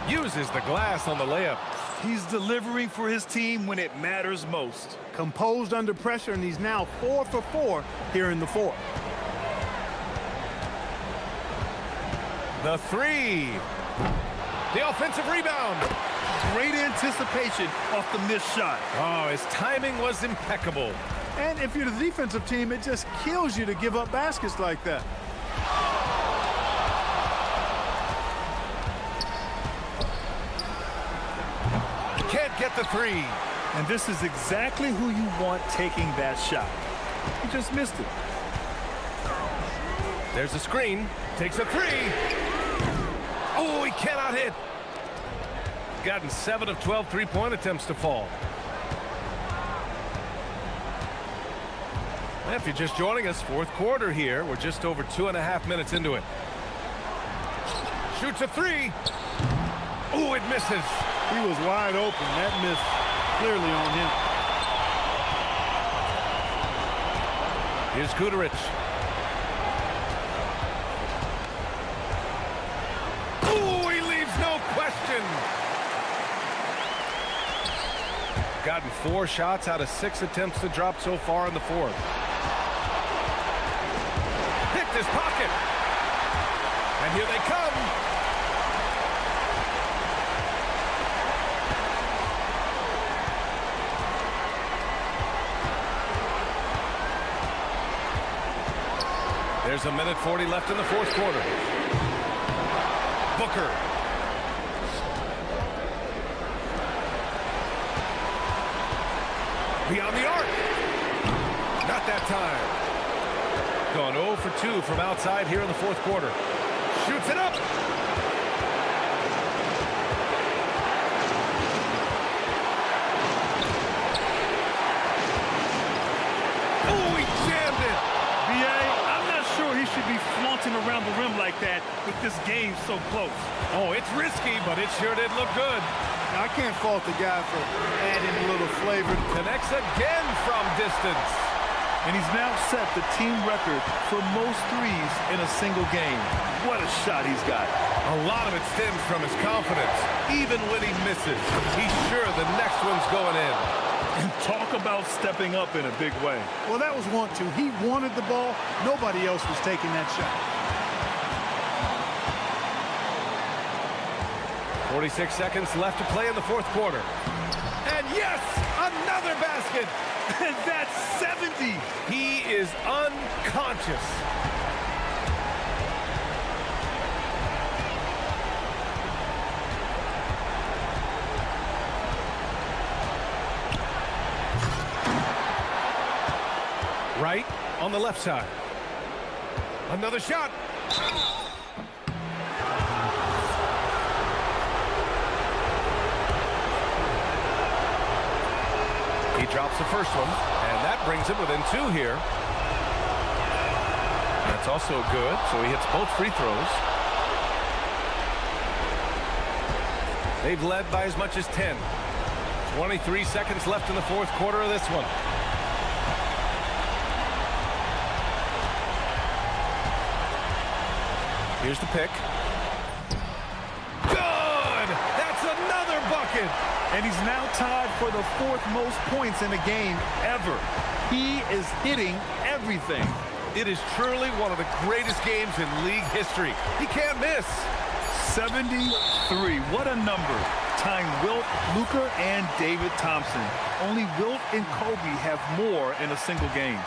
Uses the glass on the layup. He's delivering for his team when it matters most. Composed under pressure, and he's now 4 for 4 here in the fourth. The 3. The offensive rebound. Great anticipation off the missed shot. Oh, his timing was impeccable. And if you're the defensive team, it just kills you to give up baskets like that. Can't get the 3. And this is exactly who you want taking that shot. He just missed it. There's a screen. Takes a 3. Oh, he cannot hit. Gotten 7 of 12 3-point attempts to fall. If you're just joining us, fourth quarter here. We're just over 2.5 minutes into it. Shoots a 3. Oh, it misses. He was wide open. That miss clearly on him. Here's Kuderich. Oh, he leaves no question. Gotten 4 shots out of 6 attempts to drop so far in the fourth. Picked his pocket. And here they come. There's 1:40 left in the fourth quarter. Booker. Beyond the arc. Not that time. Gone 0 for 2 from outside here in the fourth quarter. Shoots it up. Oh, he jammed it. Should be flaunting around the rim like that with this game so close. Oh, it's risky, but it sure did look good. Now, I can't fault the guy for adding a little flavor. Connects again from distance. And he's now set the team record for most threes in a single game. What a shot he's got. A lot of it stems from his confidence. Even when he misses, he's sure the next one's going in. And talk about stepping up in a big way. Well, that was want to. He wanted the ball. Nobody else was taking that shot. 46 seconds left to play in the fourth quarter. And yes, another basket. And that's 70. He contentious. Right on the left side. Another shot. He drops the first one, and that brings him within 2 here. That's also good, so he hits both free throws. They've led by as much as 10. 23 seconds left in the fourth quarter of this one. Here's the pick. Good! That's another bucket! And he's now tied for the 4th most points in a game ever. He is hitting everything. It is truly one of the greatest games in league history. He can't miss. 73. What a number. Tying Wilt, Luka, and David Thompson. Only Wilt and Kobe have more in a single game.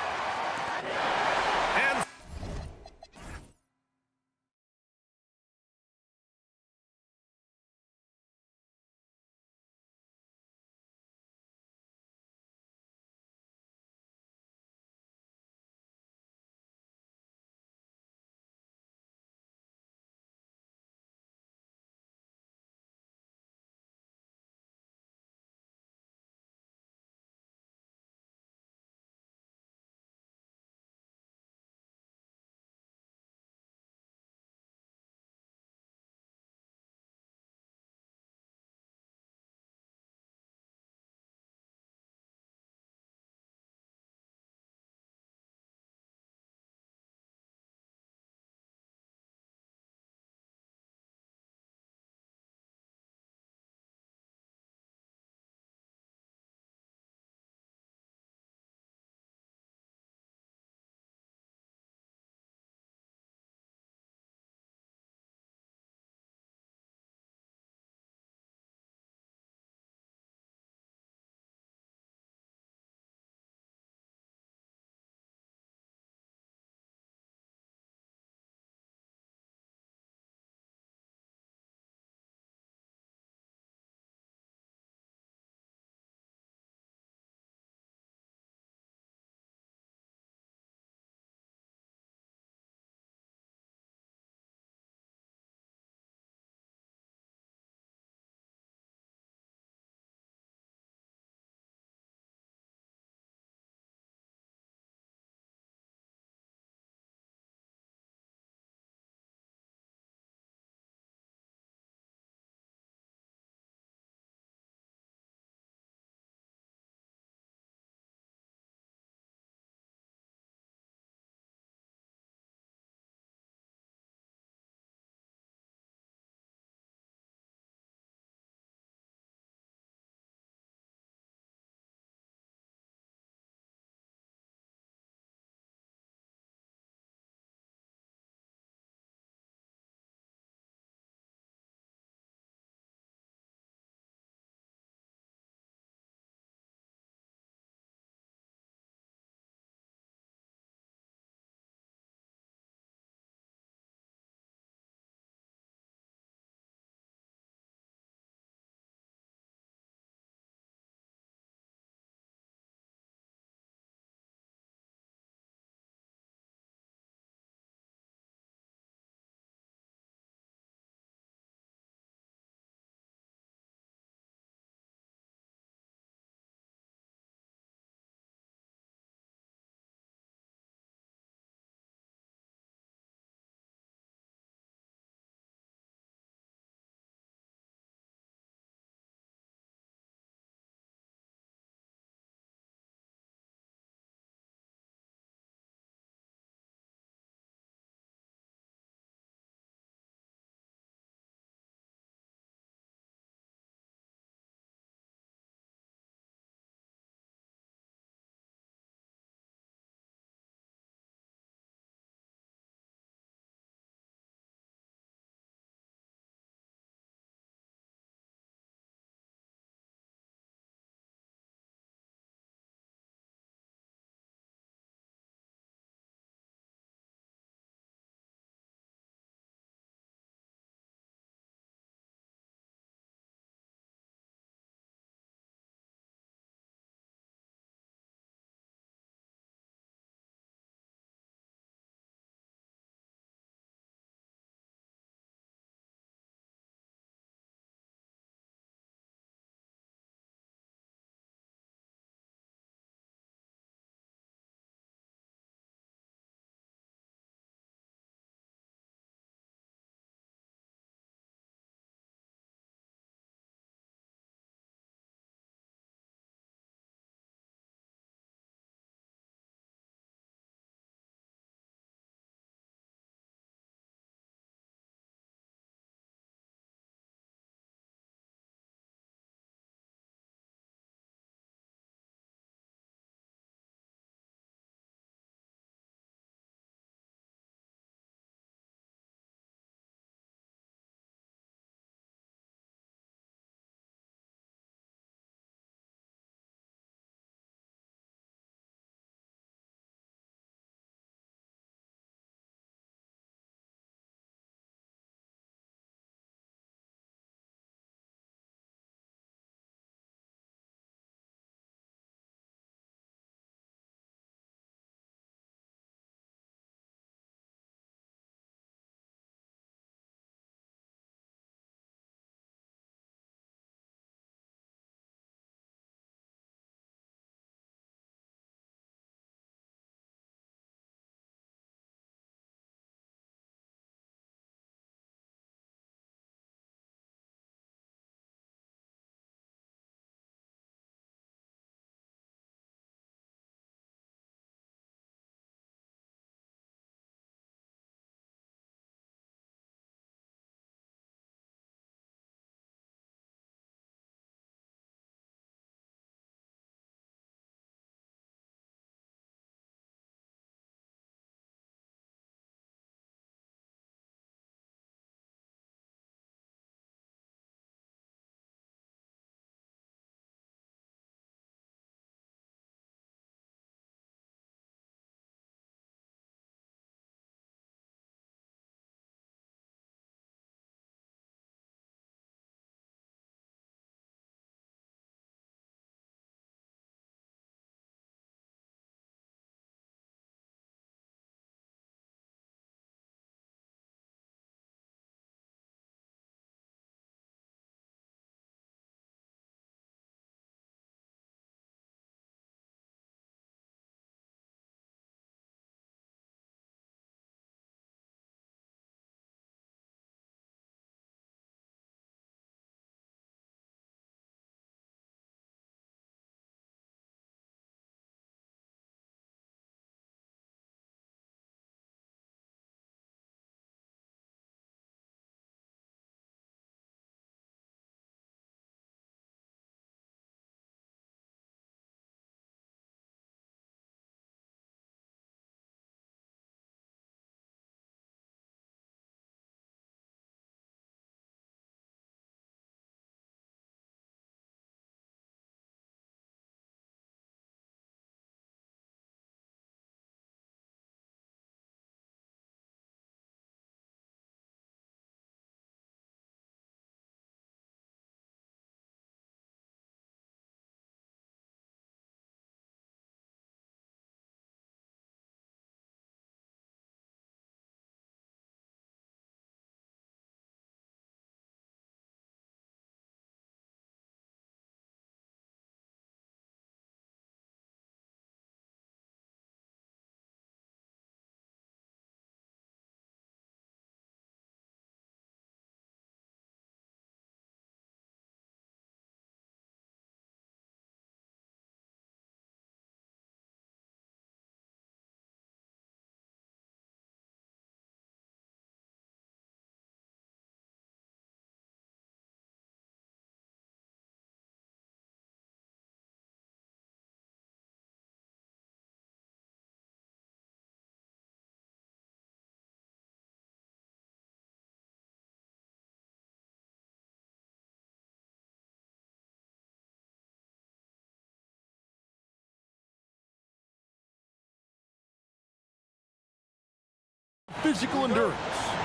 physical endurance,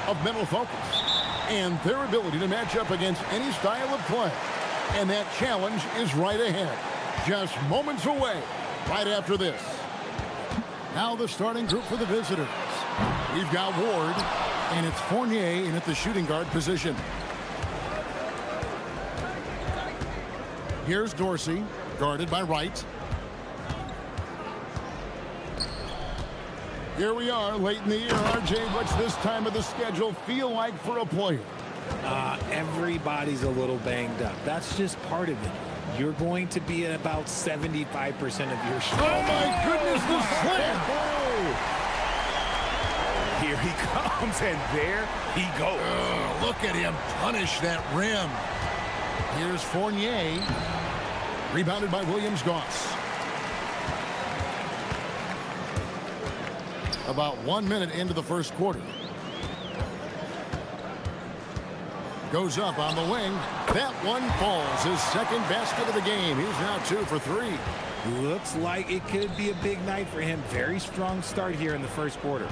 of mental focus, and their ability to match up against any style of play. And that challenge is right ahead, just moments away, right after this. Now the starting group for the visitors. We've got Ward, and it's Fournier in at the shooting guard position. Here's Dorsey, guarded by Wright. Here we are, late in the year. RJ, what's this time of the schedule feel like for a player? Everybody's a little banged up. That's just part of it. You're going to be at about 75% of your shot. Oh, my goodness, the slam! Here he comes, and there he goes. Look at him punish that rim. Here's Fournier. Rebounded by Williams-Goss. About 1 minute into the first quarter. Goes up on the wing. That one falls. His second basket of the game. He's now 2 for 3. Looks like it could be a big night for him. Very strong start here in the first quarter.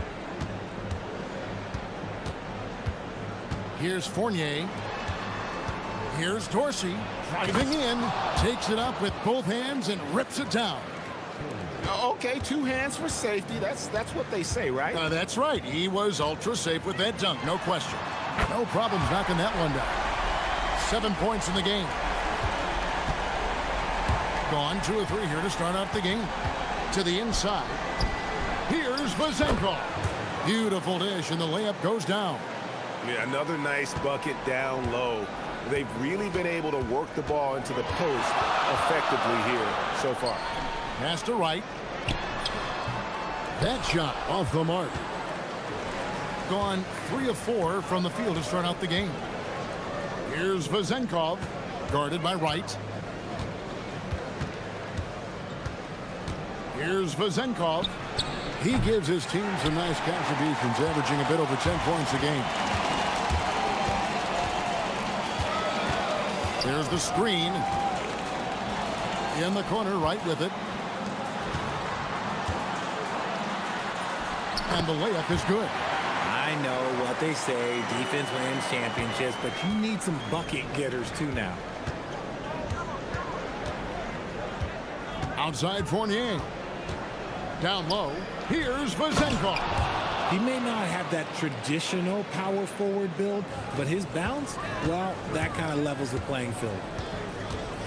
Here's Fournier. Here's Dorsey. Driving in. Takes it up with both hands and rips it down. Okay, 2 hands for safety. That's what they say, right? That's right. He was ultra safe with that dunk, no question. No problems knocking that one down. 7 points in the game. Gone 2 or 3 here to start out the game. To the inside. Here's Vazenkov. Beautiful dish, and the layup goes down. Yeah, another nice bucket down low. They've really been able to work the ball into the post effectively here so far. Pass to Wright. That shot off the mark. Gone 3 of 4 from the field to start out the game. Here's Vazenkov, guarded by Wright. Here's Vazenkov. He gives his team some nice contributions, averaging a bit over 10 points a game. There's the screen. In the corner, Wright with it. And the layup is good. I know what they say, defense wins championships, but you need some bucket getters too now. Outside Fournier. Down low. Here's Vazenkov. He may not have that traditional power forward build, but his bounce, well, that kind of levels the playing field.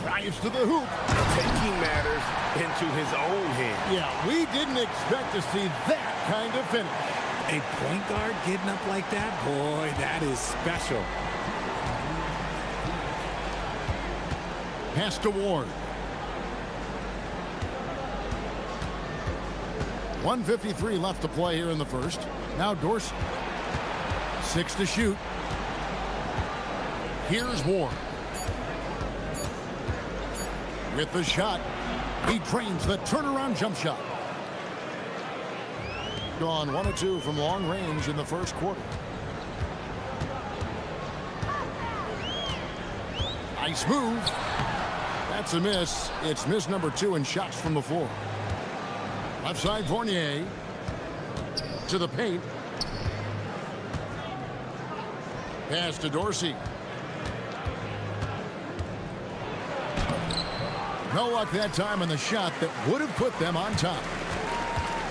Drives to the hoop. Taking matters into his own hands. Yeah, we didn't expect to see that kind of finish. A point guard getting up like that, boy, that is special. Pass to Ward. 1:53 left to play here in the first. Now Dorsey. 6 to shoot. Here's Ward. With the shot, he trains the turnaround jump shot. Gone 1 of 2 from long range in the first quarter. Nice move. That's a miss. It's miss number 2 in shots from the floor. Left side Fournier. To the paint. Pass to Dorsey. No luck that time in the shot that would have put them on top.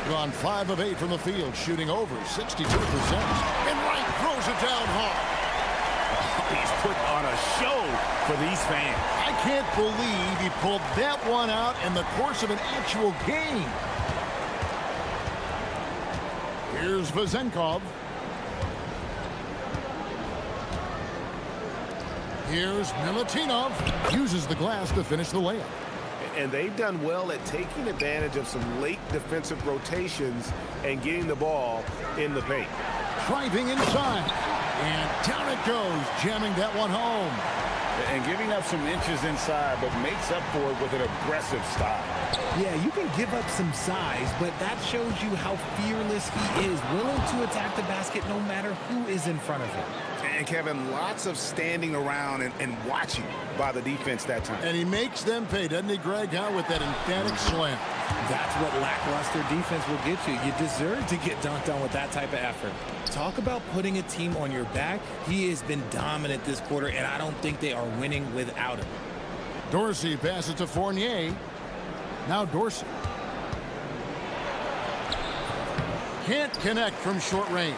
Gone 5 of 8 from the field, shooting over 62%. And Wright throws it down hard. He's putting on a show for these fans. I can't believe he pulled that one out in the course of an actual game. Here's Vazenkov. Here's Milutinov. Uses the glass to finish the layup. And they've done well at taking advantage of some late defensive rotations and getting the ball in the paint. Driving inside. And down it goes, jamming that one home. And giving up some inches inside, but makes up for it with an aggressive style. Yeah, you can give up some size, but that shows you how fearless he is, willing to attack the basket no matter who is in front of him. And Kevin, lots of standing around and watching by the defense that time. And he makes them pay, doesn't he, Greg? With that emphatic slam. That's what lackluster defense will get you. You deserve to get dunked on with that type of effort. Talk about putting a team on your back. He has been dominant this quarter, and I don't think they are winning without him. Dorsey passes to Fournier. Now Dorsey. Can't connect from short range.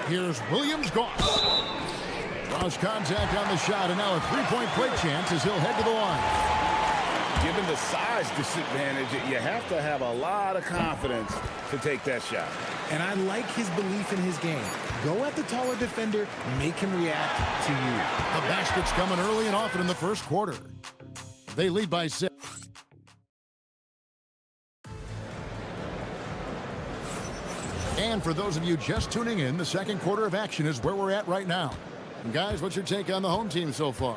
Here's Williams-Goss. Lost contact on the shot, and now a three-point play chance as he'll head to the line. Given the size disadvantage, you have to have a lot of confidence to take that shot. And I like his belief in his game. Go at the taller defender, make him react to you. The basket's coming early and often in the first quarter. They lead by 6. And for those of you just tuning in, the second quarter of action is where we're at right now. And guys, what's your take on the home team so far?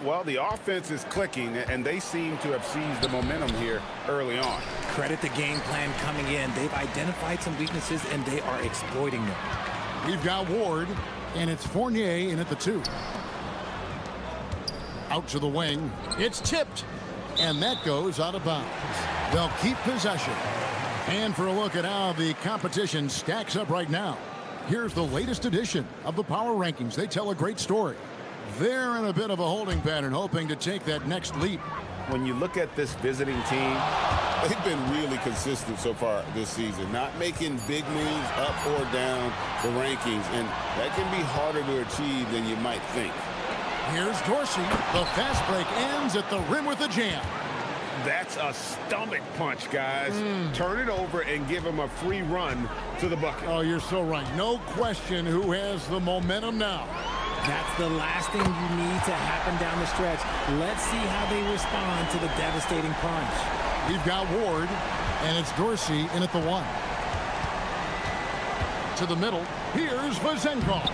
Well, the offense is clicking, and they seem to have seized the momentum here early on. Credit the game plan coming in. They've identified some weaknesses, and they are exploiting them. We've got Ward, and it's Fournier in at the 2. Out to the wing. It's tipped, and that goes out of bounds. They'll keep possession. And for a look at how the competition stacks up right now, here's the latest edition of the Power Rankings. They tell a great story. They're in a bit of a holding pattern, hoping to take that next leap. When you look at this visiting team, they've been really consistent so far this season, not making big moves up or down the rankings, and that can be harder to achieve than you might think. Here's Dorsey. The fast break ends at the rim with a jam. That's a stomach punch, guys. Turn it over and give him a free run to the bucket. Oh, you're so right. No question who has the momentum now. That's the last thing you need to happen down the stretch. Let's see how they respond to the devastating punch. We've got Ward, and it's Dorsey in at the 1. To the middle, here's Vazenkov.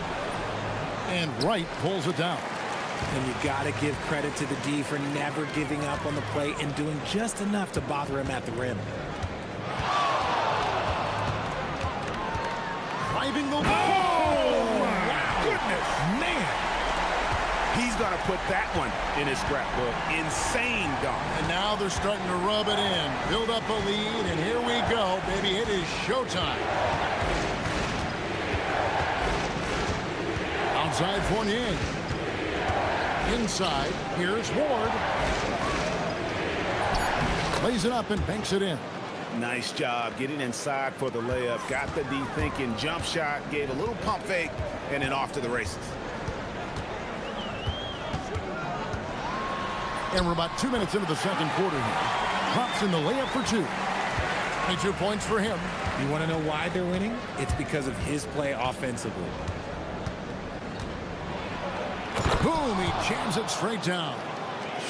And Wright pulls it down. And you got to give credit to the D for never giving up on the play and doing just enough to bother him at the rim. Driving the ball. Oh, my goodness. Man. He's going to put that one in his scrapbook. Insane dunk. And now they're starting to rub it in. Build up a lead, and here we go, baby. It is showtime. Outside Fournier. Inside, here's Ward. Lays it up and banks it in. Nice job getting inside for the layup. Got the D thinking, jump shot, gave a little pump fake, and then off to the races. And we're about 2 minutes into the second quarter here. Pops in the layup for 2. 22 points for him. You want to know why they're winning? It's because of his play offensively. Boom, he jams it straight down.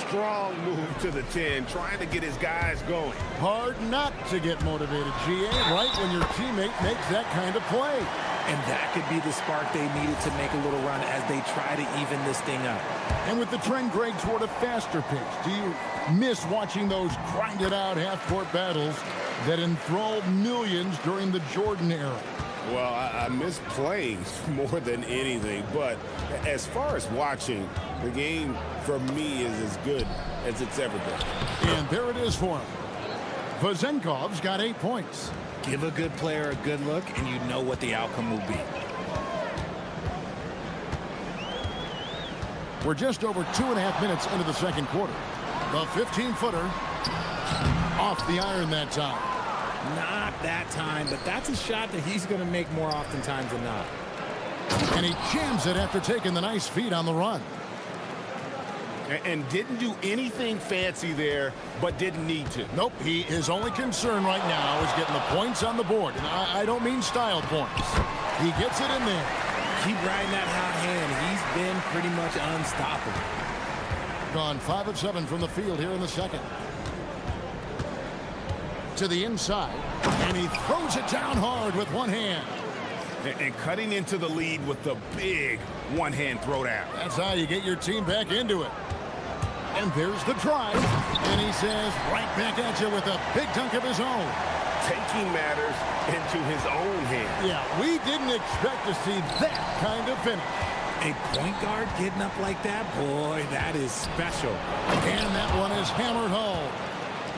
Strong move to the 10, trying to get his guys going. Hard not to get motivated, GA, right when your teammate makes that kind of play. And that could be the spark they needed to make a little run as they try to even this thing up. And with the trend, Greg, toward a faster pace, do you miss watching those grinded-out half-court battles that enthralled millions during the Jordan era? Well, I miss playing more than anything, but as far as watching, the game for me is as good as it's ever been. And there it is for him. Vazenkov's got 8 points. Give a good player a good look, and you know what the outcome will be. We're just over 2.5 minutes into the second quarter. The 15-footer off the iron that time. Not that time, but that's a shot that he's going to make more oftentimes than not. And he jams it after taking the nice feed on the run. And didn't do anything fancy there, but didn't need to. Nope, his only concern right now is getting the points on the board. And I don't mean style points. He gets it in there. Keep riding that hot hand. He's been pretty much unstoppable. Gone 5 of 7 from the field here in the second. To the inside, and he throws it down hard with one hand. And cutting into the lead with the big one-hand throwdown. That's how you get your team back into it. And there's the drive. And he says, right back at you with a big dunk of his own. taking matters into his own hands. Yeah, we didn't expect to see that kind of finish. A point guard getting up like that, boy, that is special. And that one is hammered home.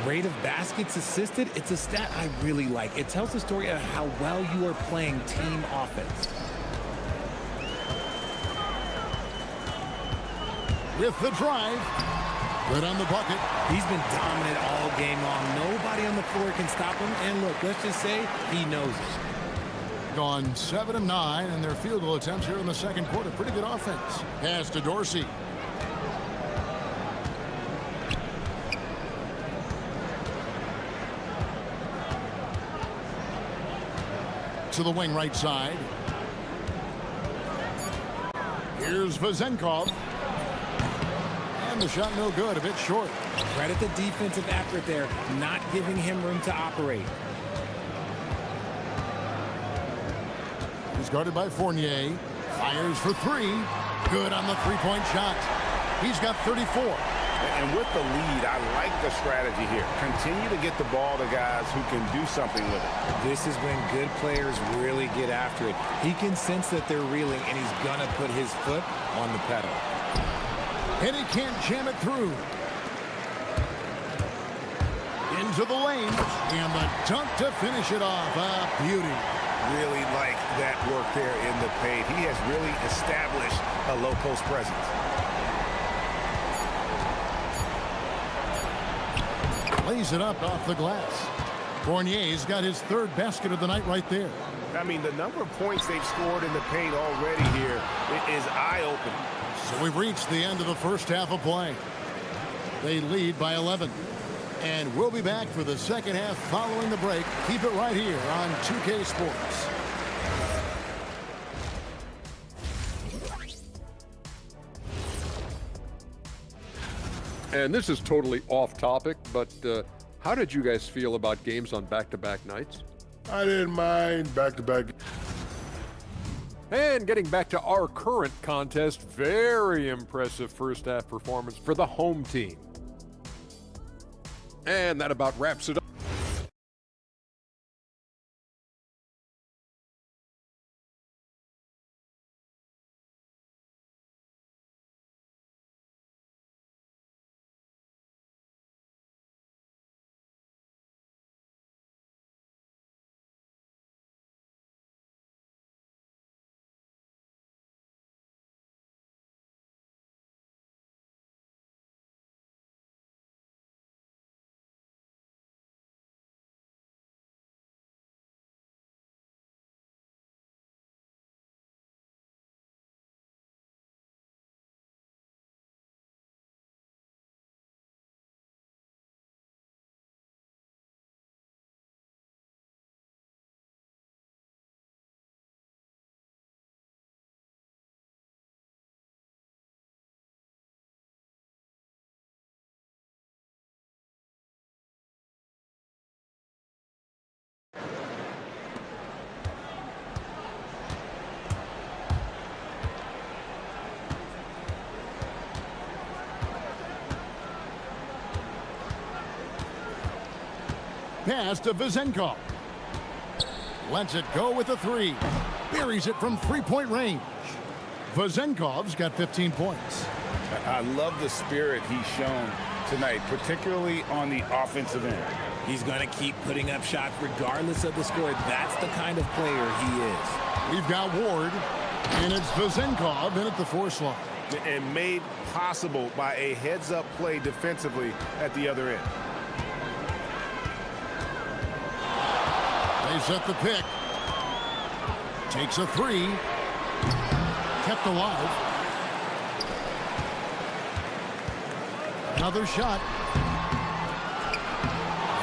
Rate of baskets assisted, it's a stat I really like. It tells the story of how well you are playing team offense. With the drive, good on the bucket. He's been dominant all game long. Nobody on the floor can stop him. And look, let's just say he knows it. Gone 7 of 9 in their field goal attempts here in the second quarter. Pretty good offense. Pass to Dorsey. To the wing right side. Here's Vezenkov. And the shot no good, a bit short. Credit the defensive effort there, not giving him room to operate. He's guarded by Fournier. Fires for three. Good on the three-point shot. He's got 34. And with the lead, I like the strategy here. Continue to get the ball to guys who can do something with it. This is when good players really get after it. He can sense that they're reeling, and he's going to put his foot on the pedal. And he can't jam it through. Into the lane. And the dunk to finish it off. A beauty. Really like that work there in the paint. He has really established a low post presence. Lays it up off the glass. Fournier's got his third basket of the night right there. I mean, the number of points they've scored in the paint already here is eye-opening. So we've reached the end of the first half of play. They lead by 11. And we'll be back for the second half following the break. Keep it right here on 2K Sports. And this is totally off topic, but how did you guys feel about games on back-to-back nights? I didn't mind back-to-back. And getting back to our current contest, very impressive first half performance for the home team. And that about wraps it up. Pass to Vezenkov. Lets it go with a three. Buries it from three-point range. Vezenkov's got 15 points. I love the spirit he's shown tonight, particularly on the offensive end. He's going to keep putting up shots regardless of the score. That's the kind of player he is. We've got Ward, and it's Vezenkov in at the four slot. And made possible by a heads-up play defensively at the other end. They set the pick. Takes a three. Kept alive. Another shot.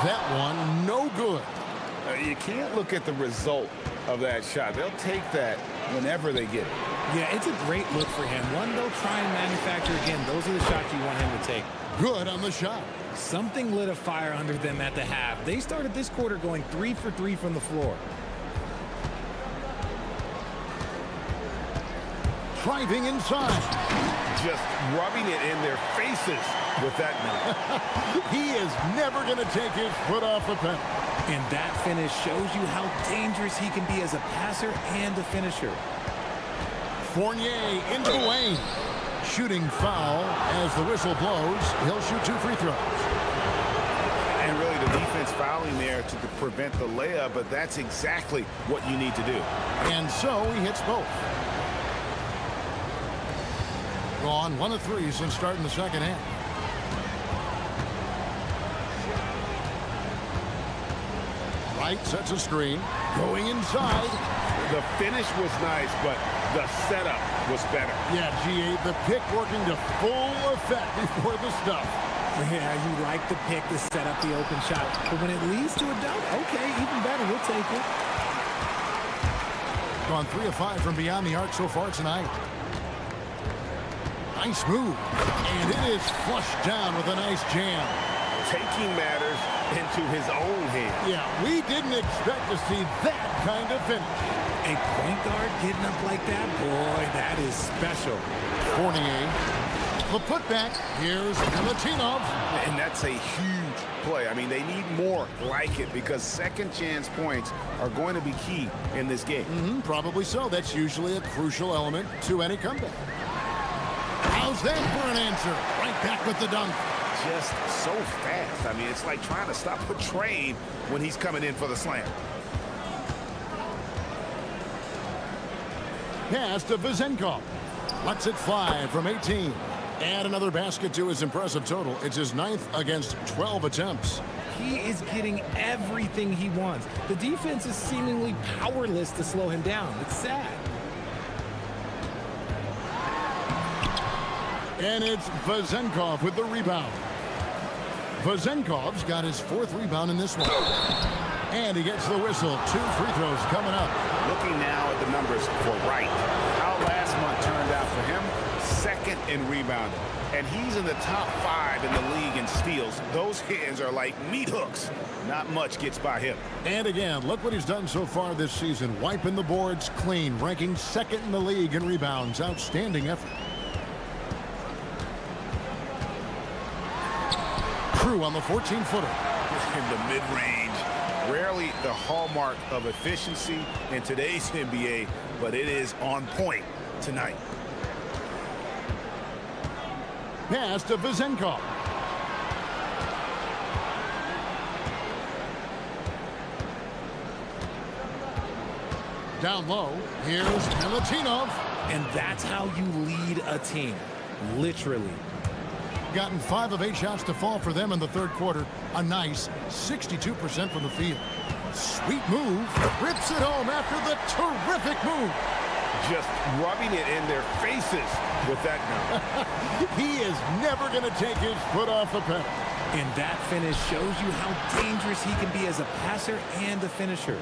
That one, no good. You can't look at the result of that shot. They'll take that whenever they get it. Yeah, it's a great look for him. One they'll try and manufacture again. Those are the shots you want him to take. Good on the shot. Something lit a fire under them at the half. They started this quarter going 3 for 3 from the floor. Driving inside. Just rubbing it in their faces with that knee. He is never going to take his foot off the pedal. And that finish shows you how dangerous he can be as a passer and a finisher. Fournier into the lane. Shooting foul as the whistle blows. He'll shoot 2 free throws. And really the defense fouling there to prevent the layup, but that's exactly what you need to do. And so he hits both. Gone 1 of 3 since starting the second half. Wright sets a screen. Going inside. The finish was nice, but the setup was better. Yeah, G8, the pick working to full effect before the stuff. Yeah, you like the pick to set up the open shot. But when it leads to a dunk, okay, even better, we'll take it. Gone 3 of 5 from beyond the arc so far tonight. Nice move. And it is flushed down with a nice jam. Taking matters into his own hands. Yeah, we didn't expect to see that kind of finish. A point guard getting up like that, boy, that is special. Fournier. The putback. Here's Milutinov. And that's a huge play. I mean, they need more like it because second chance points are going to be key in this game. Probably so. That's usually a crucial element to any comeback. How's that for an answer? Right back with the dunk. Just so fast. I mean, it's like trying to stop a train when he's coming in for the slam. Pass to Vezenkov. Lets it fly from 18. Add another basket to his impressive total. It's his 9th against 12 attempts. He is getting everything he wants. The defense is seemingly powerless to slow him down. It's sad. And it's Vezenkov with the rebound. Vezenkov's got his 4th rebound in this one. And he gets the whistle. 2 free throws coming up. Looking now at the numbers for Wright. How last month turned out for him? 2nd in rebounding. And he's in the top 5 in the league in steals. Those hands are like meat hooks. Not much gets by him. And again, look what he's done so far this season. Wiping the boards clean. Ranking 2nd in the league in rebounds. Outstanding effort. Crew on the 14-footer. In the mid-range. Rarely the hallmark of efficiency in today's NBA, but it is on point tonight. Pass to Vezenkov. Down low. Here's Milutinov. And that's how you lead a team. Literally. Gotten 5 of 8 shots to fall for them in the 3rd quarter. A nice 62% from the field. Sweet move. Rips it home after the terrific move. Just rubbing it in their faces with that gun. He is never going to take his foot off the pedal. And that finish shows you how dangerous he can be as a passer and a finisher.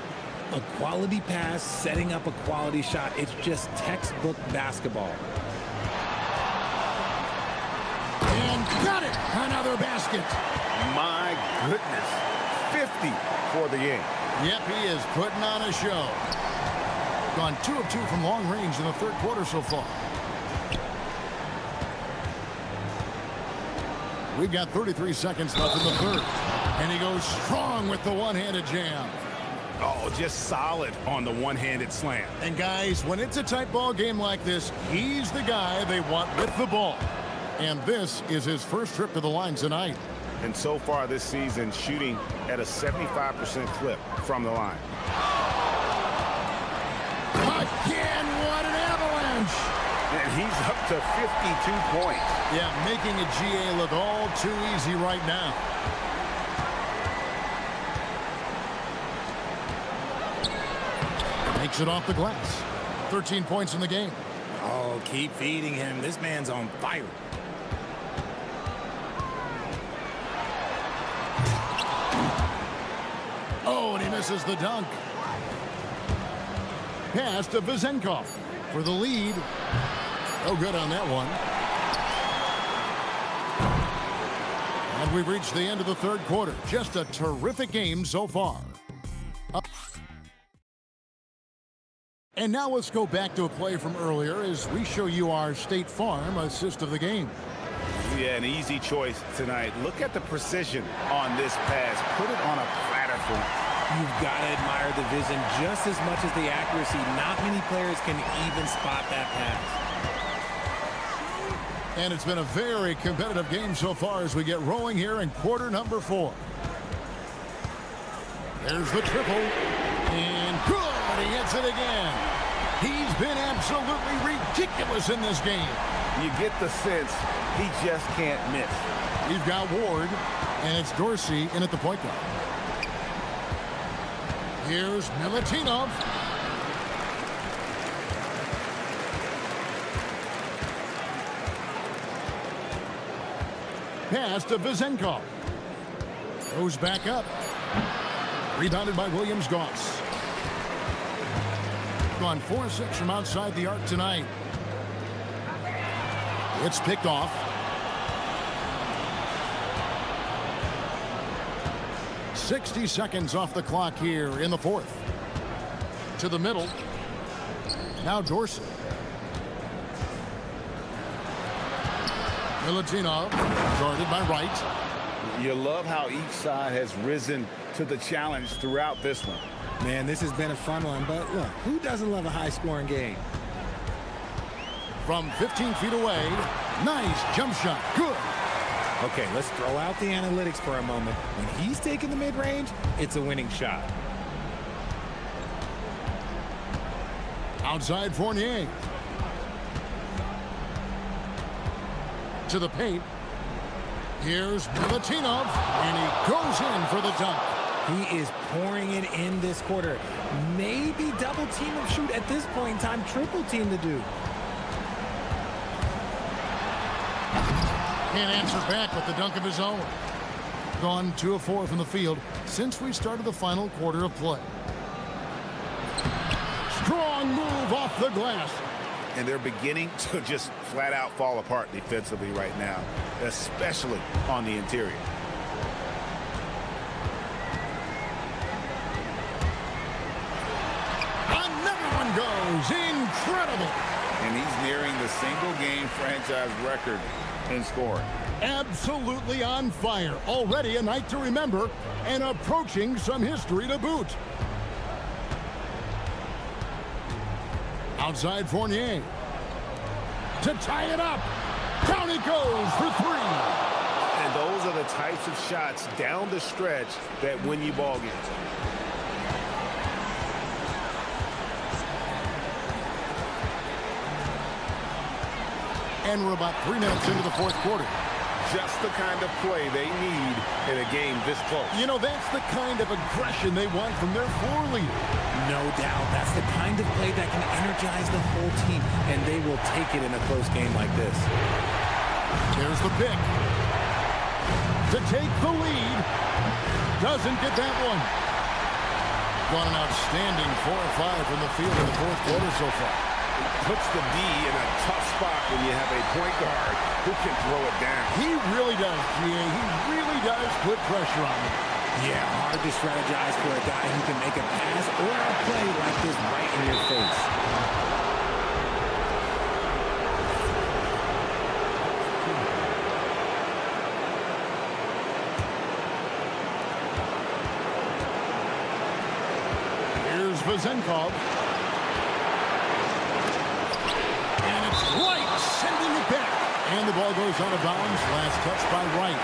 A quality pass, setting up a quality shot. It's just textbook basketball. And got it! Another basket. My goodness. 50 for the game. Yep, he is putting on a show. Gone 2 of 2 from long range in the 3rd quarter so far. We've got 33 seconds left in the 3rd. And he goes strong with the one-handed jam. Oh, just solid on the one-handed slam. And guys, when it's a tight ball game like this, he's the guy they want with the ball. And this is his first trip to the line tonight. And so far this season, shooting at a 75% clip from the line. Again, what an avalanche! And he's up to 52 points. Yeah, making a GA look all too easy right now. Makes it off the glass. 13 points in the game. Oh, keep feeding him. This man's on fire. Oh, and he misses the dunk. Pass to Vezenkov for the lead. Oh, good on that one. And we've reached the end of the 3rd quarter. Just a terrific game so far. And now let's go back to a play from earlier as we show you our State Farm assist of the game. Yeah, an easy choice tonight. Look at the precision on this pass. Put it on a platter for him. You've got to admire the vision just as much as the accuracy. Not many players can even spot that pass. And it's been a very competitive game so far as we get rolling here in quarter number 4. There's the triple. And good. He hits it again. He's been absolutely ridiculous in this game. You get the sense he just can't miss. We've got Ward, and it's Dorsey in at the point guard. Here's Milutinov. Pass to Vezenkov. Goes back up. Rebounded by Williams-Goss. Gone 4-6 from outside the arc tonight. It's picked off. "60 seconds off the clock here in the 4th. To the middle. Now Dorsey. Milutinov, guarded by Wright. You love how each side has risen to the challenge throughout this one. Man, this has been a fun one, but look, who doesn't love a high-scoring game? From 15 feet away, nice jump shot, good. Okay, let's throw out the analytics for a moment. When he's taking the mid-range, it's a winning shot. Outside Fournier. To the paint. Here's Milutinov, and he goes in for the dunk. He is pouring it in this quarter. Maybe double team him, shoot at this point in time, triple team the dude. Can't answer back with the dunk of his own. Gone 2 of 4 from the field since we started the final quarter of play. Strong move off the glass. And they're beginning to just flat out fall apart defensively right now, especially on the interior. Another one goes. Incredible. And he's nearing the single-game franchise record in scoring. Absolutely on fire. Already a night to remember and approaching some history to boot. Outside Fournier. To tie it up. Down he goes for 3. And those are the types of shots down the stretch that win you ball games. And we're about 3 minutes into the 4th quarter. Just the kind of play they need in a game this close. You know, that's the kind of aggression they want from their floor leader. No doubt. That's the kind of play that can energize the whole team, and they will take it in a close game like this. There's the pick. To take the lead. Doesn't get that one. Gone an outstanding 4 of 5 from the field in the 4th quarter so far. Puts the D in a tough spot when you have a point guard who can throw it down. He really does, GA. He really does put pressure on him. Yeah, hard to strategize for a guy who can make a pass or a play like this right in your face. Here's Vezenkov. Wright sending it back. And the ball goes out of bounds. Last touch by Wright.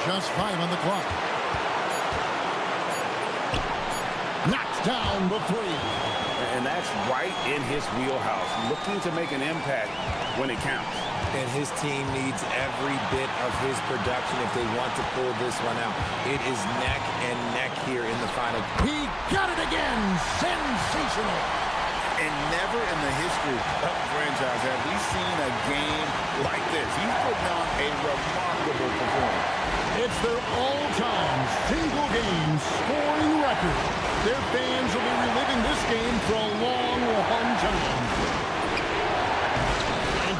Just 5 on the clock. Knocks down the 3. And that's right in his wheelhouse, looking to make an impact when it counts. And his team needs every bit of his production if they want to pull this one out. It is neck and neck here in the final. He got it again. Sensational. And never in the history of the franchise have we seen a game like this. He's putting on a remarkable performance. It's their all-time single-game scoring record. Their fans will be reliving this game for a long, long time.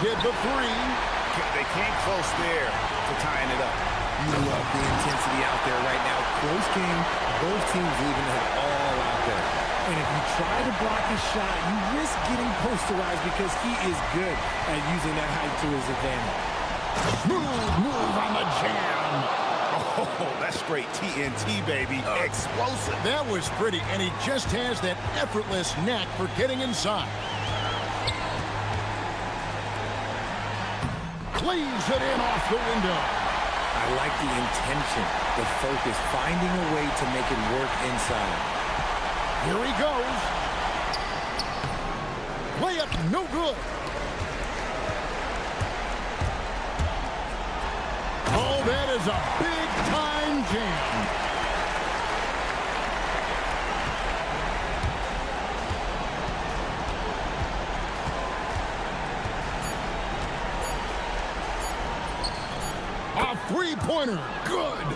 Get the 3. They came close there to tying it up. You love the intensity out there right now. Close game. Both teams leaving it all out there. And if you try to block his shot, you risk getting posterized because he is good at using that height to his advantage. Smooth move on the jam. Oh, that's straight TNT, baby. Explosive. That was pretty, and he just has that effortless knack for getting inside. Leaves it in off the window. I like the intention, the focus, finding a way to make it work inside. Here he goes. Layup, no good. Oh, that is a big-time jam. A three-pointer, good.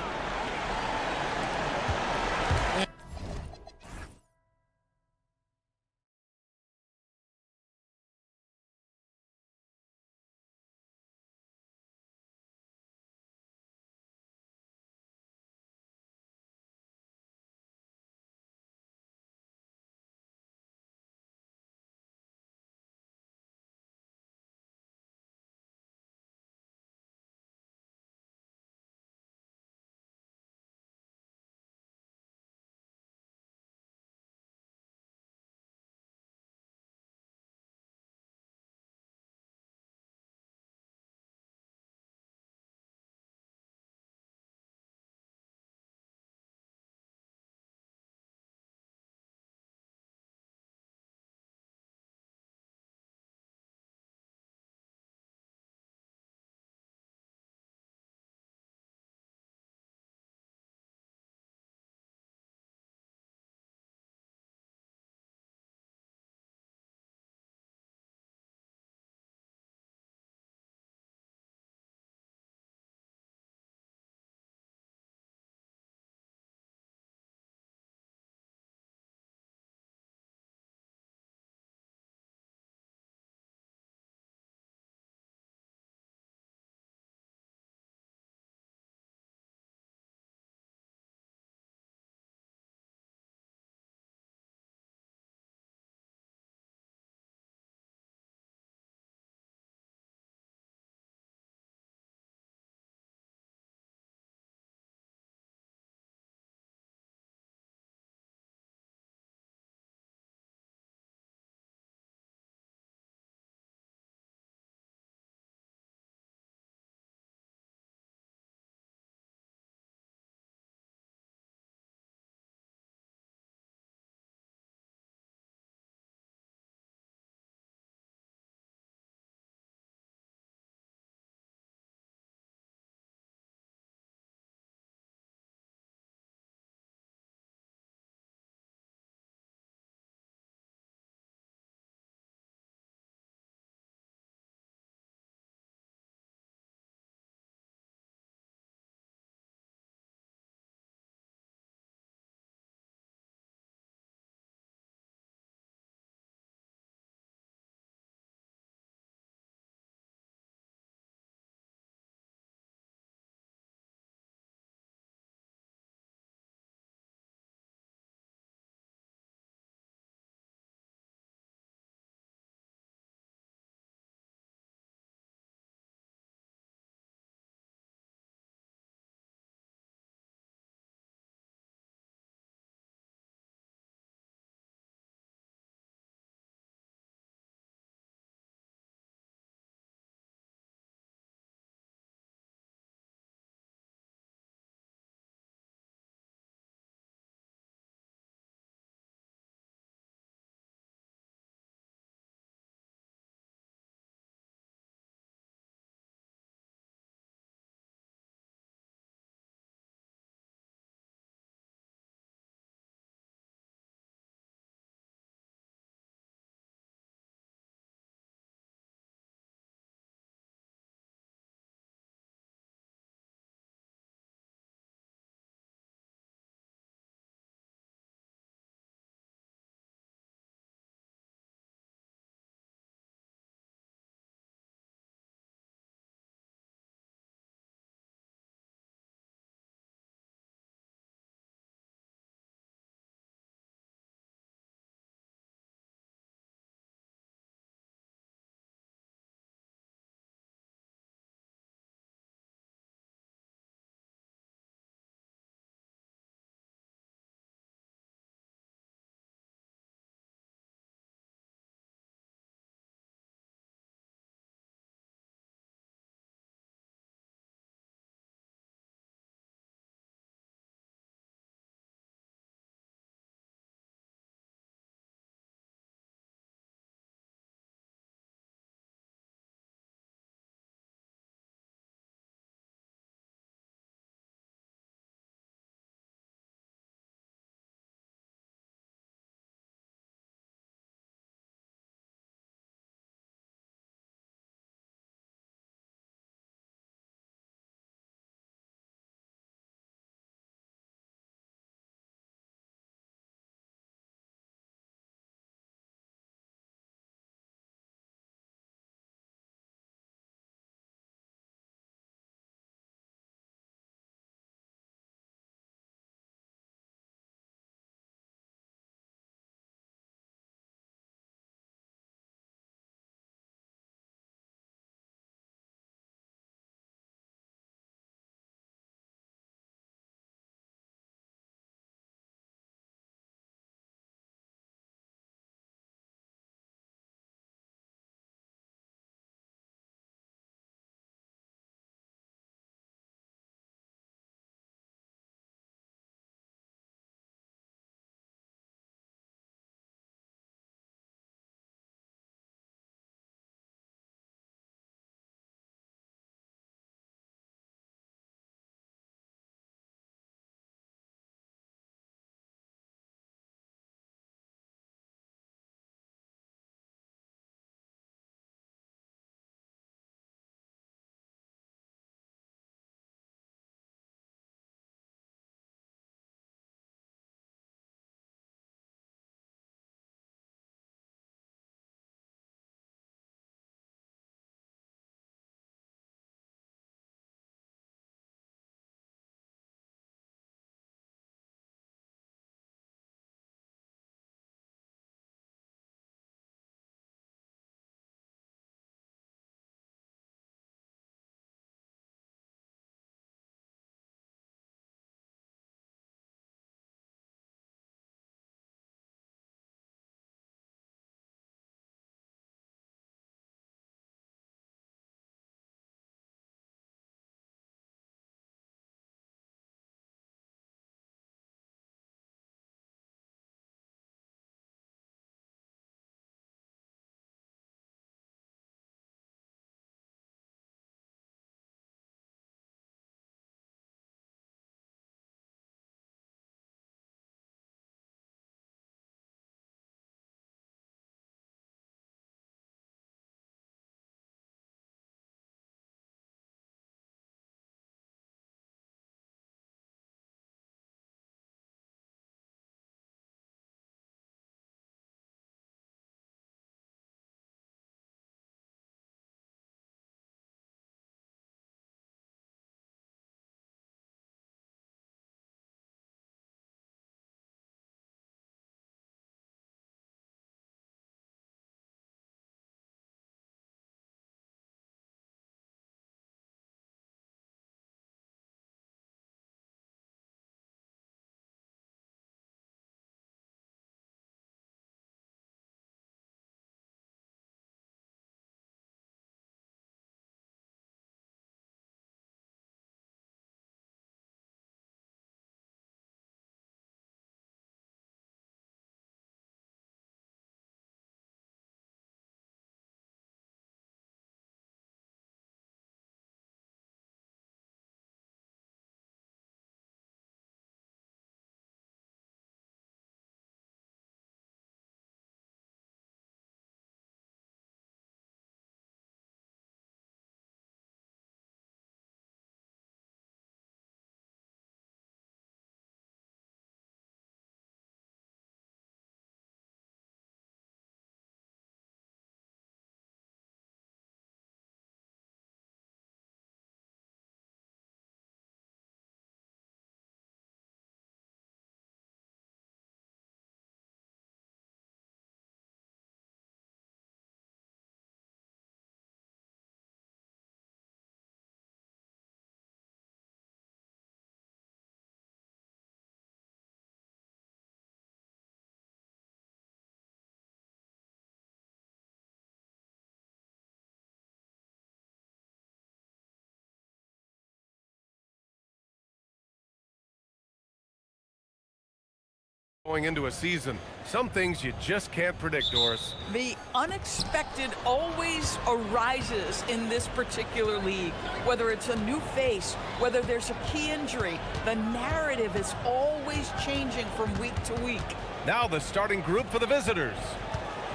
Going into a season, some things you just can't predict, Doris. The unexpected always arises in this particular league. Whether it's a new face, whether there's a key injury, the narrative is always changing from week to week. Now the starting group for the visitors.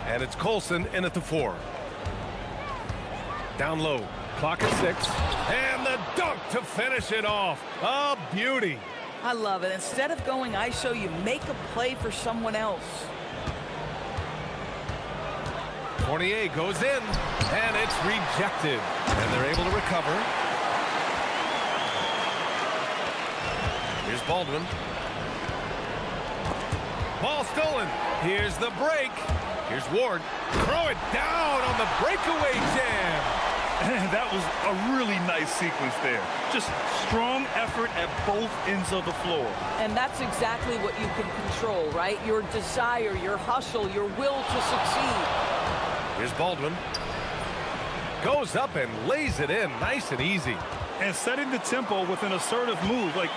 And it's Colson in at the 4. Down low, clock at 6. And the dunk to finish it off. A beauty. I love it. Instead of going ISO, you make a play for someone else. Fournier goes in, and it's rejected. And they're able to recover. Here's Baldwin. Ball stolen. Here's the break. Here's Ward. Throw it down on the breakaway jam. That was a really nice sequence there. Just strong effort at both ends of the floor. And that's exactly what you can control, right? Your desire, your hustle, your will to succeed. Here's Baldwin. Goes up and lays it in, nice and easy. And setting the tempo with an assertive move. Like,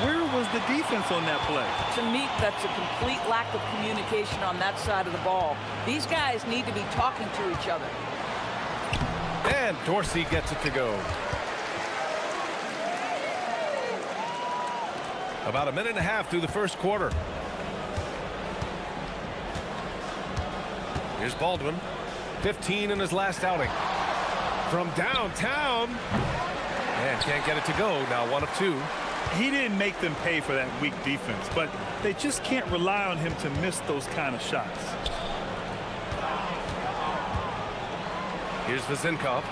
where was the defense on that play? To me, that's a complete lack of communication on that side of the ball. These guys need to be talking to each other. And Dorsey gets it to go. About a minute and a half through the first quarter. Here's Baldwin. 15 in his last outing. From downtown. And can't get it to go. Now 1 of 2. He didn't make them pay for that weak defense, but they just can't rely on him to miss those kind of shots. Here's Vezinkov.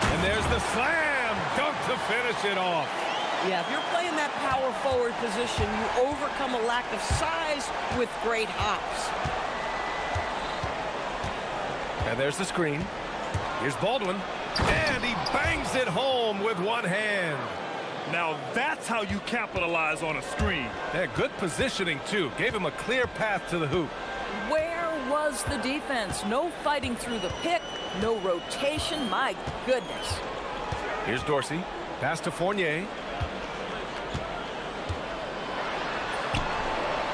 And there's the slam dunk to finish it off. Yeah, if you're playing that power forward position, you overcome a lack of size with great hops. And there's the screen. Here's Baldwin. And he bangs it home with one hand. Now that's how you capitalize on a screen. Yeah, good positioning, too. Gave him a clear path to the hoop. Where was the defense? No fighting through the pick, no rotation. My goodness. Here's Dorsey. Pass to Fournier.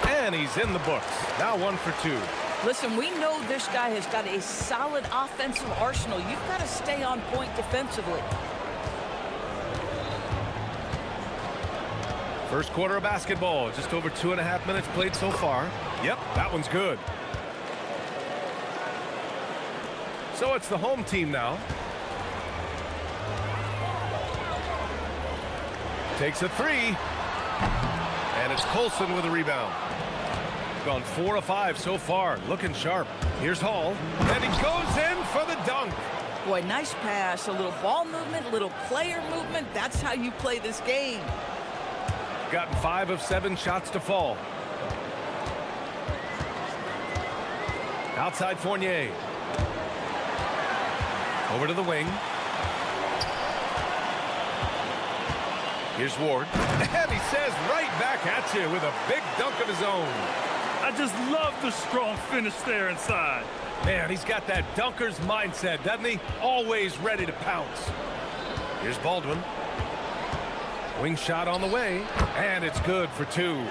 And he's in the books. Now 1 for 2. Listen, we know this guy has got a solid offensive arsenal. You've got to stay on point defensively. First quarter of basketball. Just over 2.5 minutes played so far. Yep, that one's good. So it's the home team now. Takes a 3. And it's Colson with a rebound. Gone 4 of 5 so far. Looking sharp. Here's Hall. And he goes in for the dunk. Boy, nice pass. A little ball movement, a little player movement. That's how you play this game. Gotten 5 of 7 shots to fall. Outside Fournier. Over to the wing. Here's Ward. And he says right back at you with a big dunk of his own. I just love the strong finish there inside. Man, he's got that dunker's mindset, doesn't he? Always ready to pounce. Here's Baldwin. Wing shot on the way, and it's good for 2.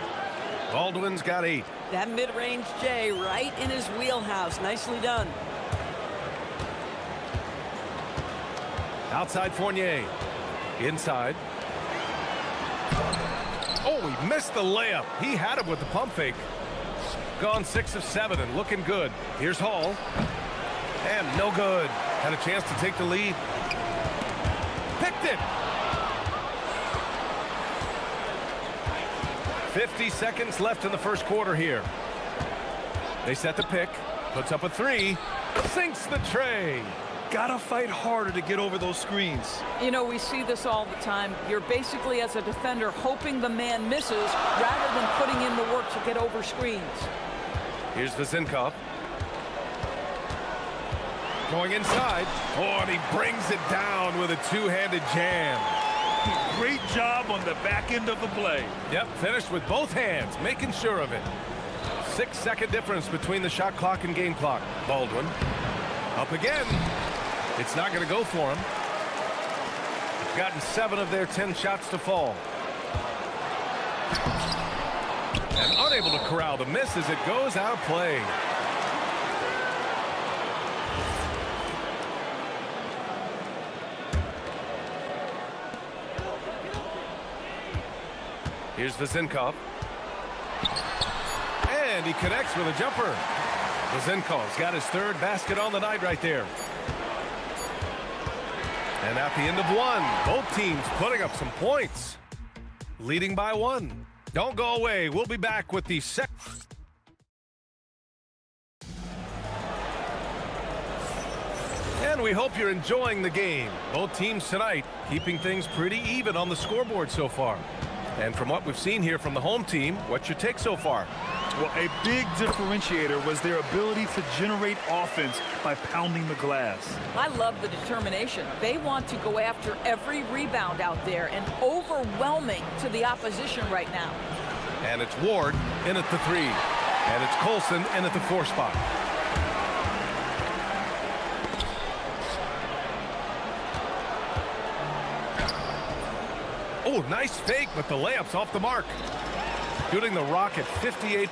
Baldwin's got 8. That mid-range J right in his wheelhouse. Nicely done. Outside Fournier. Inside. Oh, he missed the layup. He had him with the pump fake. Gone 6 of 7 and looking good. Here's Hall. And no good. Had a chance to take the lead. Picked it. 50 seconds left in the first quarter here. They set the pick. Puts up a 3. Sinks the tray. Gotta fight harder to get over those screens. You know, we see this all the time. You're basically, as a defender, hoping the man misses rather than putting in the work to get over screens. Here's Vezinkov. Going inside. Oh, and he brings it down with a two-handed jam. Great job on the back end of the play. Yep, finished with both hands, making sure of it. 6-second difference between the shot clock and game clock. Baldwin. Up again. It's not going to go for him. Gotten 7 of their 10 shots to fall. And unable to corral the miss as it goes out of play. Here's Vezinkov. And he connects with a jumper. Vezinkov's got his third basket on the night right there. And at the end of one, both teams putting up some points. Leading by one. Don't go away. We'll be back with the second. And we hope you're enjoying the game. Both teams tonight keeping things pretty even on the scoreboard so far. And from what we've seen here from the home team, what's your take so far? Well, a big differentiator was their ability to generate offense by pounding the glass. I love the determination. They want to go after every rebound out there and overwhelming to the opposition right now. And it's Ward in at the 3. And it's Colson in at the 4 spot. Oh, nice fake, but the layup's off the mark. Shooting the rock at 58%.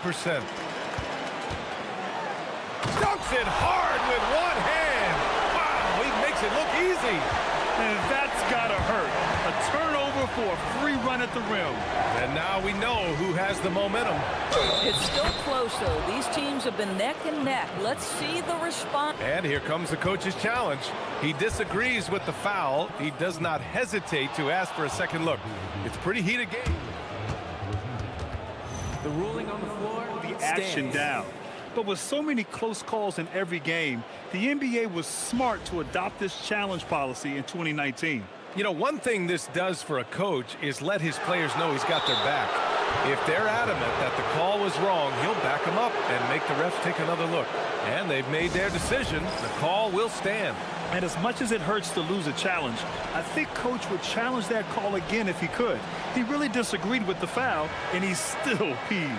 Dunks it hard with one hand. Wow, he makes it look easy. And that's gotta hurt. A turnover for a free run at the rim. And now we know who has the momentum. It's still close, though. These teams have been neck and neck. Let's see the response. And here comes the coach's challenge. He disagrees with the foul. He does not hesitate to ask for a second look. It's a pretty heated game. The ruling on the floor, the action down. But with so many close calls in every game, the NBA was smart to adopt this challenge policy in 2019. You know, one thing this does for a coach is let his players know he's got their back. If they're adamant that the call was wrong, he'll back them up and make the refs take another look. And they've made their decision. The call will stand. And as much as it hurts to lose a challenge, I think Coach would challenge that call again if he could. He really disagreed with the foul, and he's still peeved.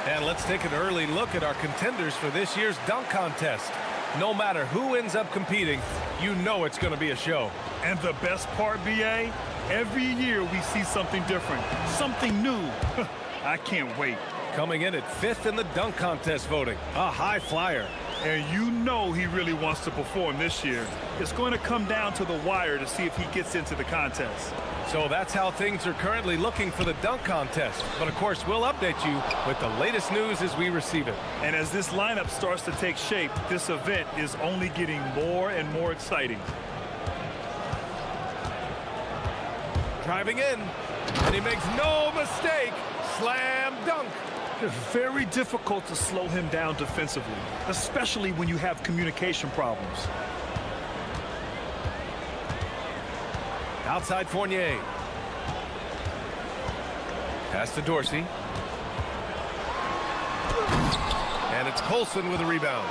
And let's take an early look at our contenders for this year's dunk contest. No matter who ends up competing, you know it's going to be a show. And the best part, BA, every year we see something different, something new. I can't wait. Coming in at 5th in the dunk contest voting, a high flyer. And you know he really wants to perform this year. It's going to come down to the wire to see if he gets into the contest. So that's how things are currently looking for the dunk contest. But of course, we'll update you with the latest news as we receive it. And as this lineup starts to take shape, this event is only getting more and more exciting. Driving in, and he makes no mistake. Slam dunk. It's very difficult to slow him down defensively, especially when you have communication problems. Outside Fournier. Pass to Dorsey. And it's Colson with a rebound.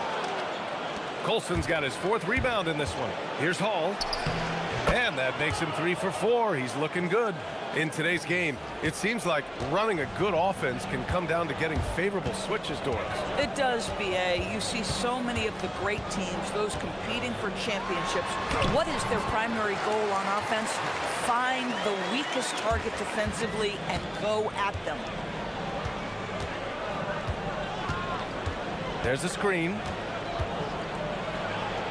Colson's got his 4th rebound in this one. Here's Hall. And that makes him 3 for 4. He's looking good. In today's game, it seems like running a good offense can come down to getting favorable switches, Doris. It does, BA. You see so many of the great teams, those competing for championships. What is their primary goal on offense? Find the weakest target defensively and go at them. There's a screen.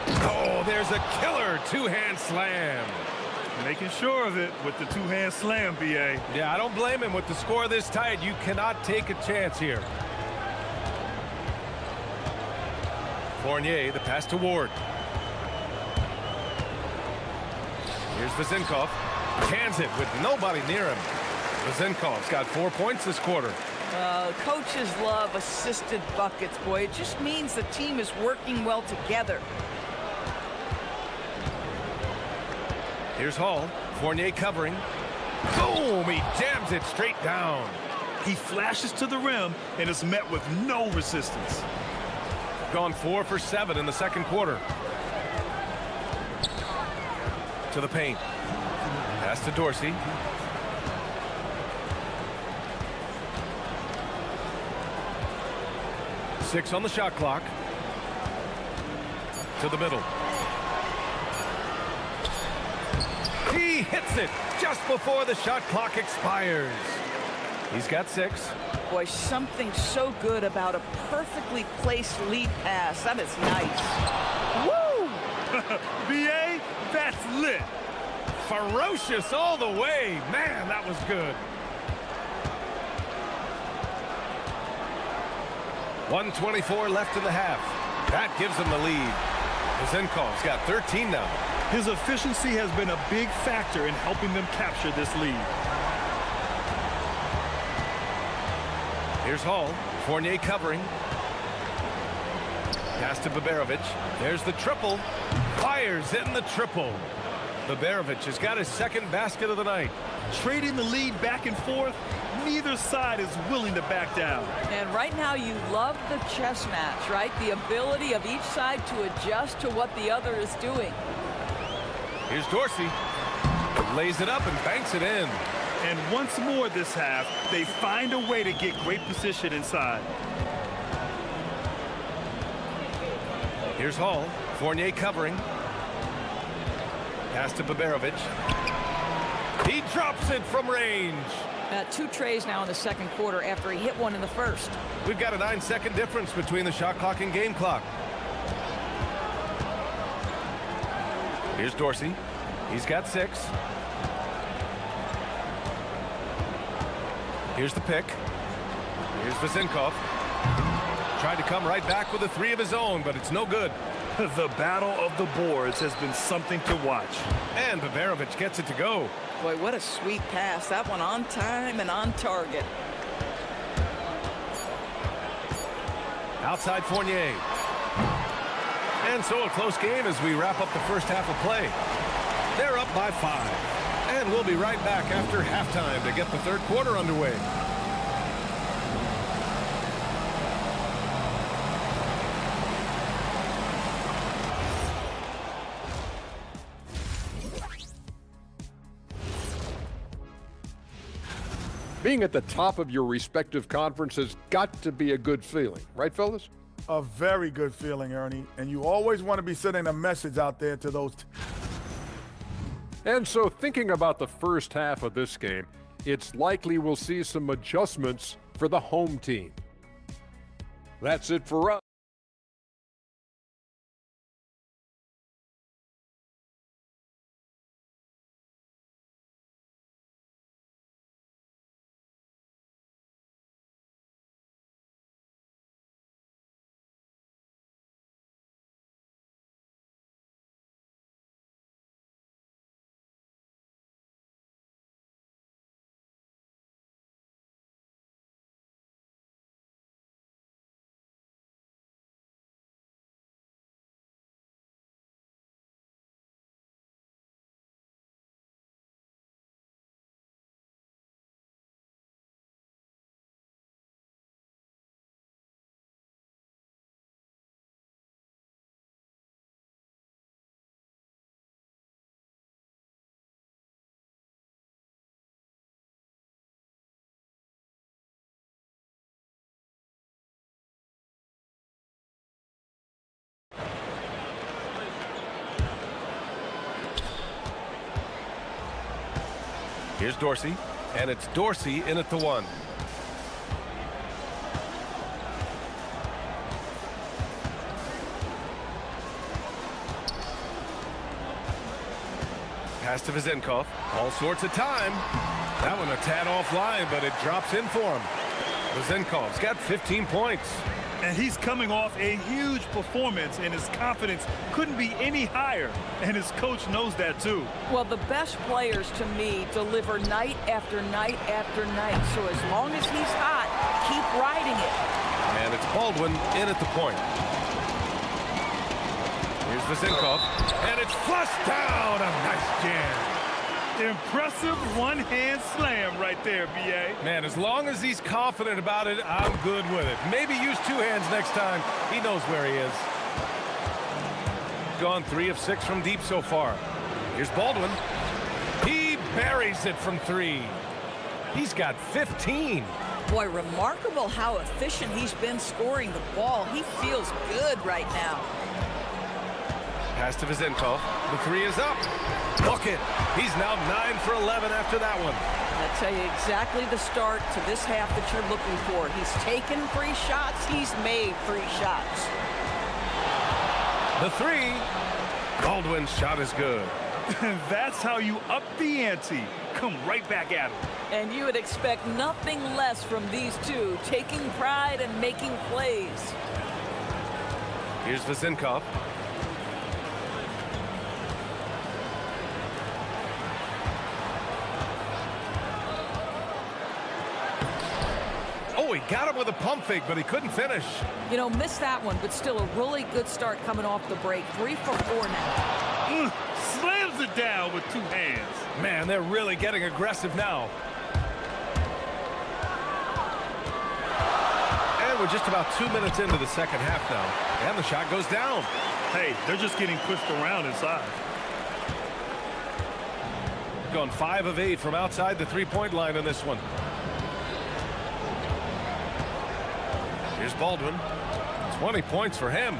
Oh, there's a killer 2-hand slam. Making sure of it with the 2-hand slam, BA. Yeah, I don't blame him. With the score this tight, you cannot take a chance here. Fournier, the pass to Ward. Here's Vezinkov. Cans it with nobody near him. Vezinkov's got 4 points this quarter. Coaches love assisted buckets, boy. It just means the team is working well together. Here's Hall. Fournier covering. Boom! He jams it straight down. He flashes to the rim and is met with no resistance. Gone 4 for 7 in the second quarter. To the paint. Pass to Dorsey. Six on the shot clock. To the middle. He hits it just before the shot clock expires. He's got 6. Boy, something so good about a perfectly placed lead pass. That is nice. Woo! BA, that's lit. Ferocious all the way. Man, that was good. 1:24 left in the half. That gives him the lead. Zenkov's got 13 now. His efficiency has been a big factor in helping them capture this lead. Here's Hall. Fournier covering. Pass to Baberovic. There's the triple. Fires in the triple. Baberovic has got his second basket of the night. Trading the lead back and forth, neither side is willing to back down. And right now you love the chess match, right? The ability of each side to adjust to what the other is doing. Here's Dorsey. Lays it up and banks it in. And once more this half, they find a way to get great position inside. Here's Hall. Fournier covering. Pass to Baberovic. He drops it from range. 2 trays now in the second quarter after he hit one in the first. We've got a 9-second difference between the shot clock and game clock. Here's Dorsey. He's got 6. Here's the pick. Here's Vezenkov. Tried to come right back with a 3 of his own, but it's no good. The battle of the boards has been something to watch. And Baberovic gets it to go. Boy, what a sweet pass. That one on time and on target. Outside Fournier. And so a close game as we wrap up the first half of play. They're up by 5. And we'll be right back after halftime to get the third quarter underway. Being at the top of your respective conference has got to be a good feeling, right, fellas? A very good feeling, Ernie. And you always want to be sending a message out there to those. And so thinking about the first half of this game, it's likely we'll see some adjustments for the home team. That's it for us. Here's Dorsey, and it's Dorsey in at the 1. Pass to Vezenkov. All sorts of time. That one a tad offline, but it drops in for him. Vezenkov's got 15 points. And he's coming off a huge performance, and his confidence couldn't be any higher. And his coach knows that, too. Well, the best players, to me, deliver night after night after night. So as long as he's hot, keep riding it. And it's Baldwin in at the point. Here's Vezenkov, and it's flushed down. A nice jam. Impressive one-hand slam right there, B.A. Man, as long as he's confident about it, I'm good with it. Maybe use 2 hands next time. He knows where he is. Gone 3 of 6 from deep so far. Here's Baldwin. He buries it from 3. He's got 15. Boy, remarkable how efficient he's been scoring the ball. He feels good right now. Pass to Vizenkov. The three is up. Book it. He's now 9 for 11 after that one. I'll tell you exactly the start to this half that you're looking for. He's taken 3 shots. He's made 3 shots. The three. Baldwin's shot is good. That's how you up the ante. Come right back at him. And you would expect nothing less from these two, taking pride and making plays. Here's Vizenkov. Oh, he got him with a pump fake, but he couldn't finish. You know, missed that one, but still a really good start coming off the break. 3 for 4 now. Slams it down with 2 hands. Man, they're really getting aggressive now. And we're just about 2 minutes into the second half now. And the shot goes down. Hey, they're just getting pushed around inside. Gone 5 of 8 from outside the three-point line in this one. Here's Baldwin. 20 points for him.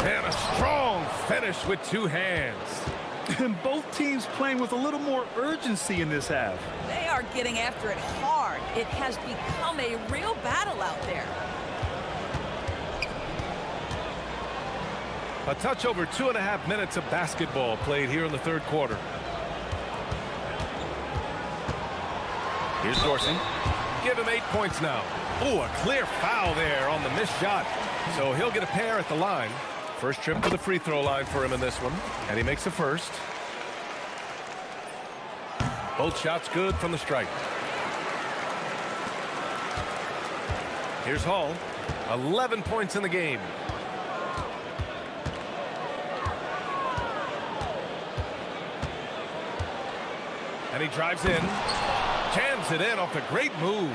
And a strong finish with 2 hands. And both teams playing with a little more urgency in this half. They are getting after it hard. It has become a real battle out there. A touch over 2.5 minutes of basketball played here in the third quarter. Here's Dorsey. Give him 8 points now. Ooh, a clear foul there on the missed shot. So he'll get a pair at the line. First trip to the free throw line for him in this one. And he makes the first. Both shots good from the stripe. Here's Hall. 11 points in the game. And he drives in. Jams it in off the great move.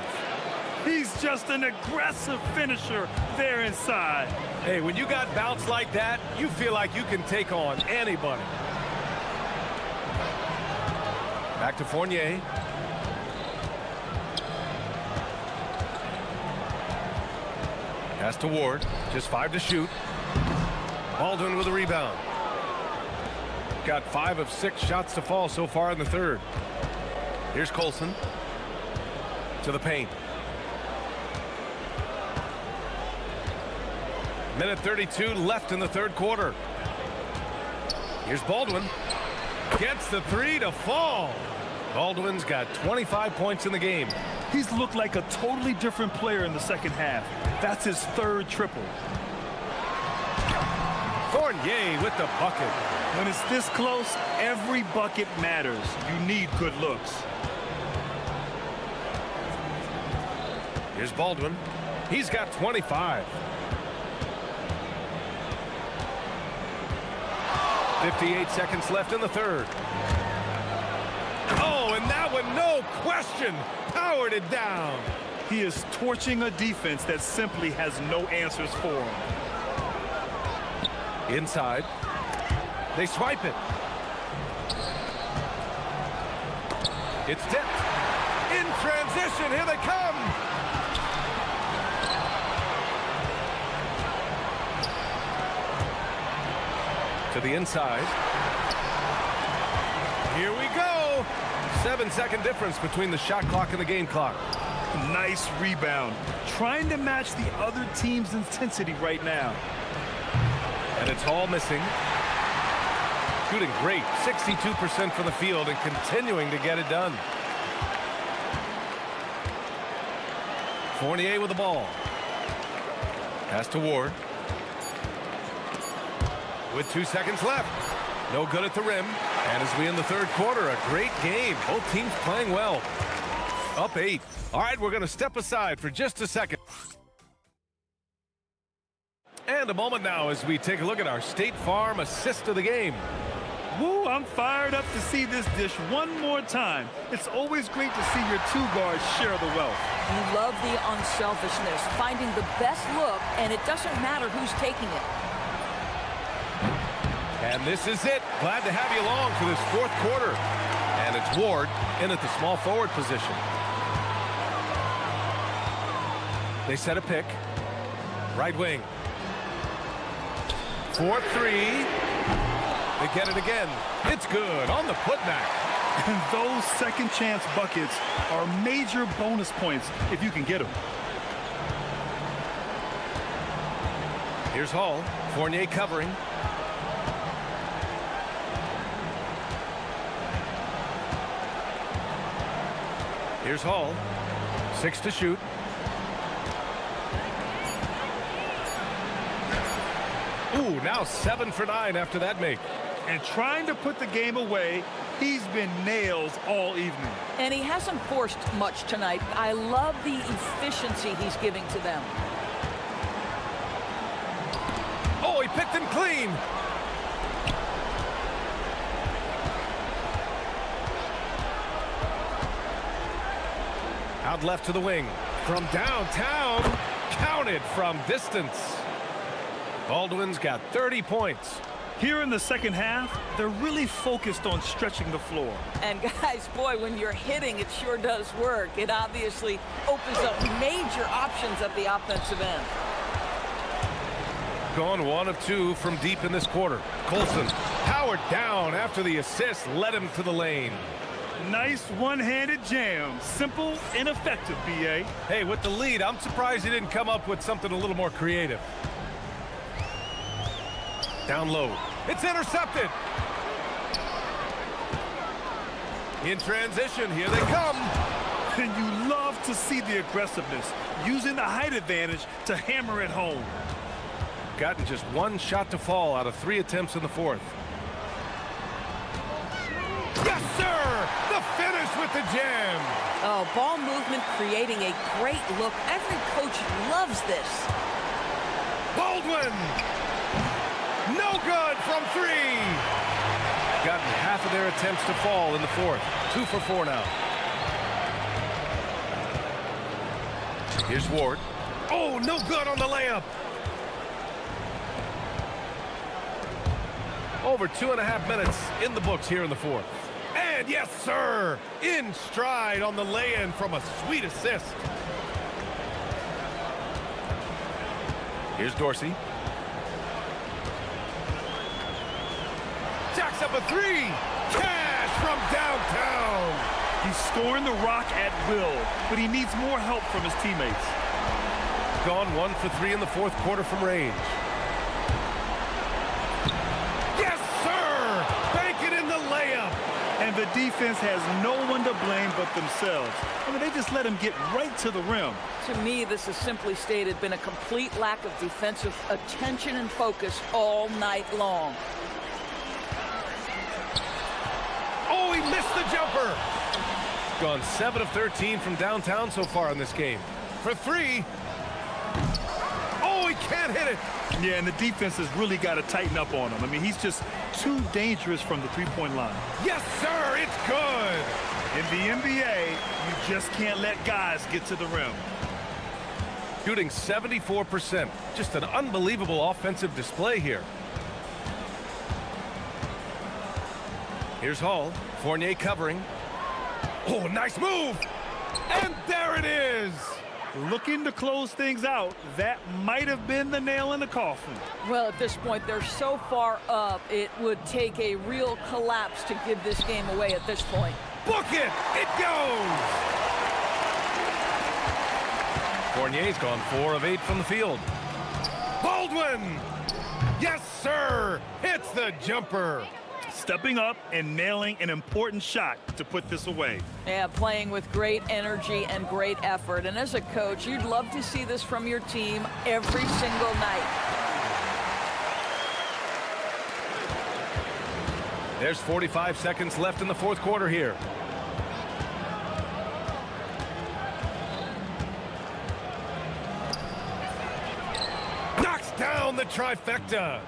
He's just an aggressive finisher there inside. Hey, when you got bounce like that, you feel like you can take on anybody. Back to Fournier. Pass to Ward. Just 5 to shoot. Baldwin with a rebound. Got 5 of 6 shots to fall so far in the third. Here's Colson. To the paint. Minute 32 left in the third quarter. Here's Baldwin. Gets the 3 to fall. Baldwin's got 25 points in the game. He's looked like a totally different player in the second half. That's his 3rd triple. Fournier with the bucket. When it's this close, every bucket matters. You need good looks. Here's Baldwin. He's got 25. 58 seconds left in the third. Oh, and that one, no question, powered it down. He is torching a defense that simply has no answers for him. Inside. They swipe it. It's tipped. In transition, here they come. To the inside. Here we go. 7-second difference between the shot clock and the game clock. Nice rebound. Trying to match the other team's intensity right now. And it's Hall missing. Shooting great. 62% from the field and continuing to get it done. Fournier with the ball. Pass to Ward. With 2 seconds left. No good at the rim. And as we end the third quarter, a great game. Both teams playing well. Up 8. All right, we're going to step aside for just a second. And a moment now as we take a look at our State Farm assist of the game. Woo, I'm fired up to see this dish one more time. It's always great to see your 2 guards share the wealth. You love the unselfishness, finding the best look, and it doesn't matter who's taking it. And this is it. Glad to have you along for this fourth quarter. And it's Ward in at the small forward position. They set a pick. Right wing. For three. They get it again. It's good on the putback. And those second chance buckets are major bonus points if you can get them. Here's Hall. Fournier covering. Here's Hall. 6 to shoot. Ooh, now 7 for 9 after that make. And trying to put the game away, he's been nails all evening. And he hasn't forced much tonight. I love the efficiency he's giving to them. Oh, he picked him clean. Out left to the wing. From downtown. Counted from distance. Baldwin's got 30 points. Here in the second half, they're really focused on stretching the floor. And guys, boy, when you're hitting, it sure does work. It obviously opens up major options at the offensive end. Gone 1 of 2 from deep in this quarter. Colson powered down after the assist led him to the lane. Nice one-handed jam. Simple and effective, B.A. Hey, with the lead, I'm surprised he didn't come up with something a little more creative. Down low. It's intercepted. In transition, here they come. And you love to see the aggressiveness, using the height advantage to hammer it home. Gotten just 1 shot to fall out of 3 attempts in the fourth. Yes, sir! The finish with the jam. Oh, ball movement creating a great look. Every coach loves this. Baldwin! No good from 3. Gotten half of their attempts to fall in the fourth. 2 for 4 now. Here's Ward. Oh, no good on the layup. Over 2.5 minutes in the books here in the fourth. And yes, sir, in stride on the lay-in from a sweet assist. Here's Dorsey. Jacks up a 3. Cash from downtown. He's scoring the rock at will, but he needs more help from his teammates. Gone 1 for 3 in the fourth quarter from range. Yes, sir! Bank it in the layup. And the defense has no one to blame but themselves. I mean, they just let him get right to the rim. To me, this has simply stated been a complete lack of defensive attention and focus all night long. Oh, he missed the jumper. Gone 7 of 13 from downtown so far in this game. For 3. Oh, he can't hit it. Yeah, and the defense has really got to tighten up on him. I mean, he's just too dangerous from the three-point line. Yes, sir, it's good. In the NBA, you just can't let guys get to the rim. Shooting 74%. Just an unbelievable offensive display here. Here's Hall. Fournier covering. Oh, nice move. And there it is. Looking to close things out. That might have been the nail in the coffin. Well, at this point, they're so far up, it would take a real collapse to give this game away at this point. Book it. It goes. Fournier's gone 4 of 8 from the field. Baldwin. Yes, sir. Hits the jumper. Stepping up and nailing an important shot to put this away. Yeah, playing with great energy and great effort. And as a coach, you'd love to see this from your team every single night. There's 45 seconds left in the fourth quarter here. Knocks down the trifecta.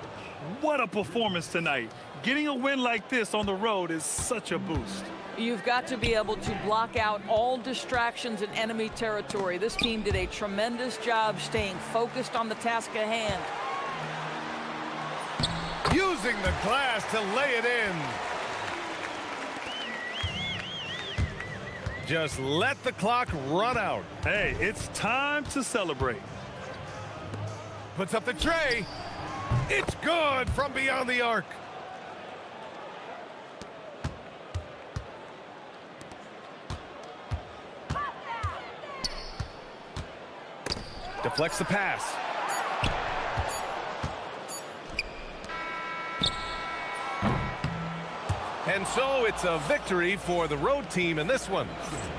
What a performance tonight. Getting a win like this on the road is such a boost. You've got to be able to block out all distractions in enemy territory. This team did a tremendous job staying focused on the task at hand. Using the glass to lay it in. Just let the clock run out. Hey, it's time to celebrate. Puts up the tray. It's good from beyond the arc. Deflects the pass. And so it's a victory for the road team in this one.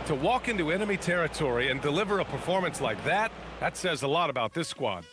To walk into enemy territory and deliver a performance like that, that says a lot about this squad.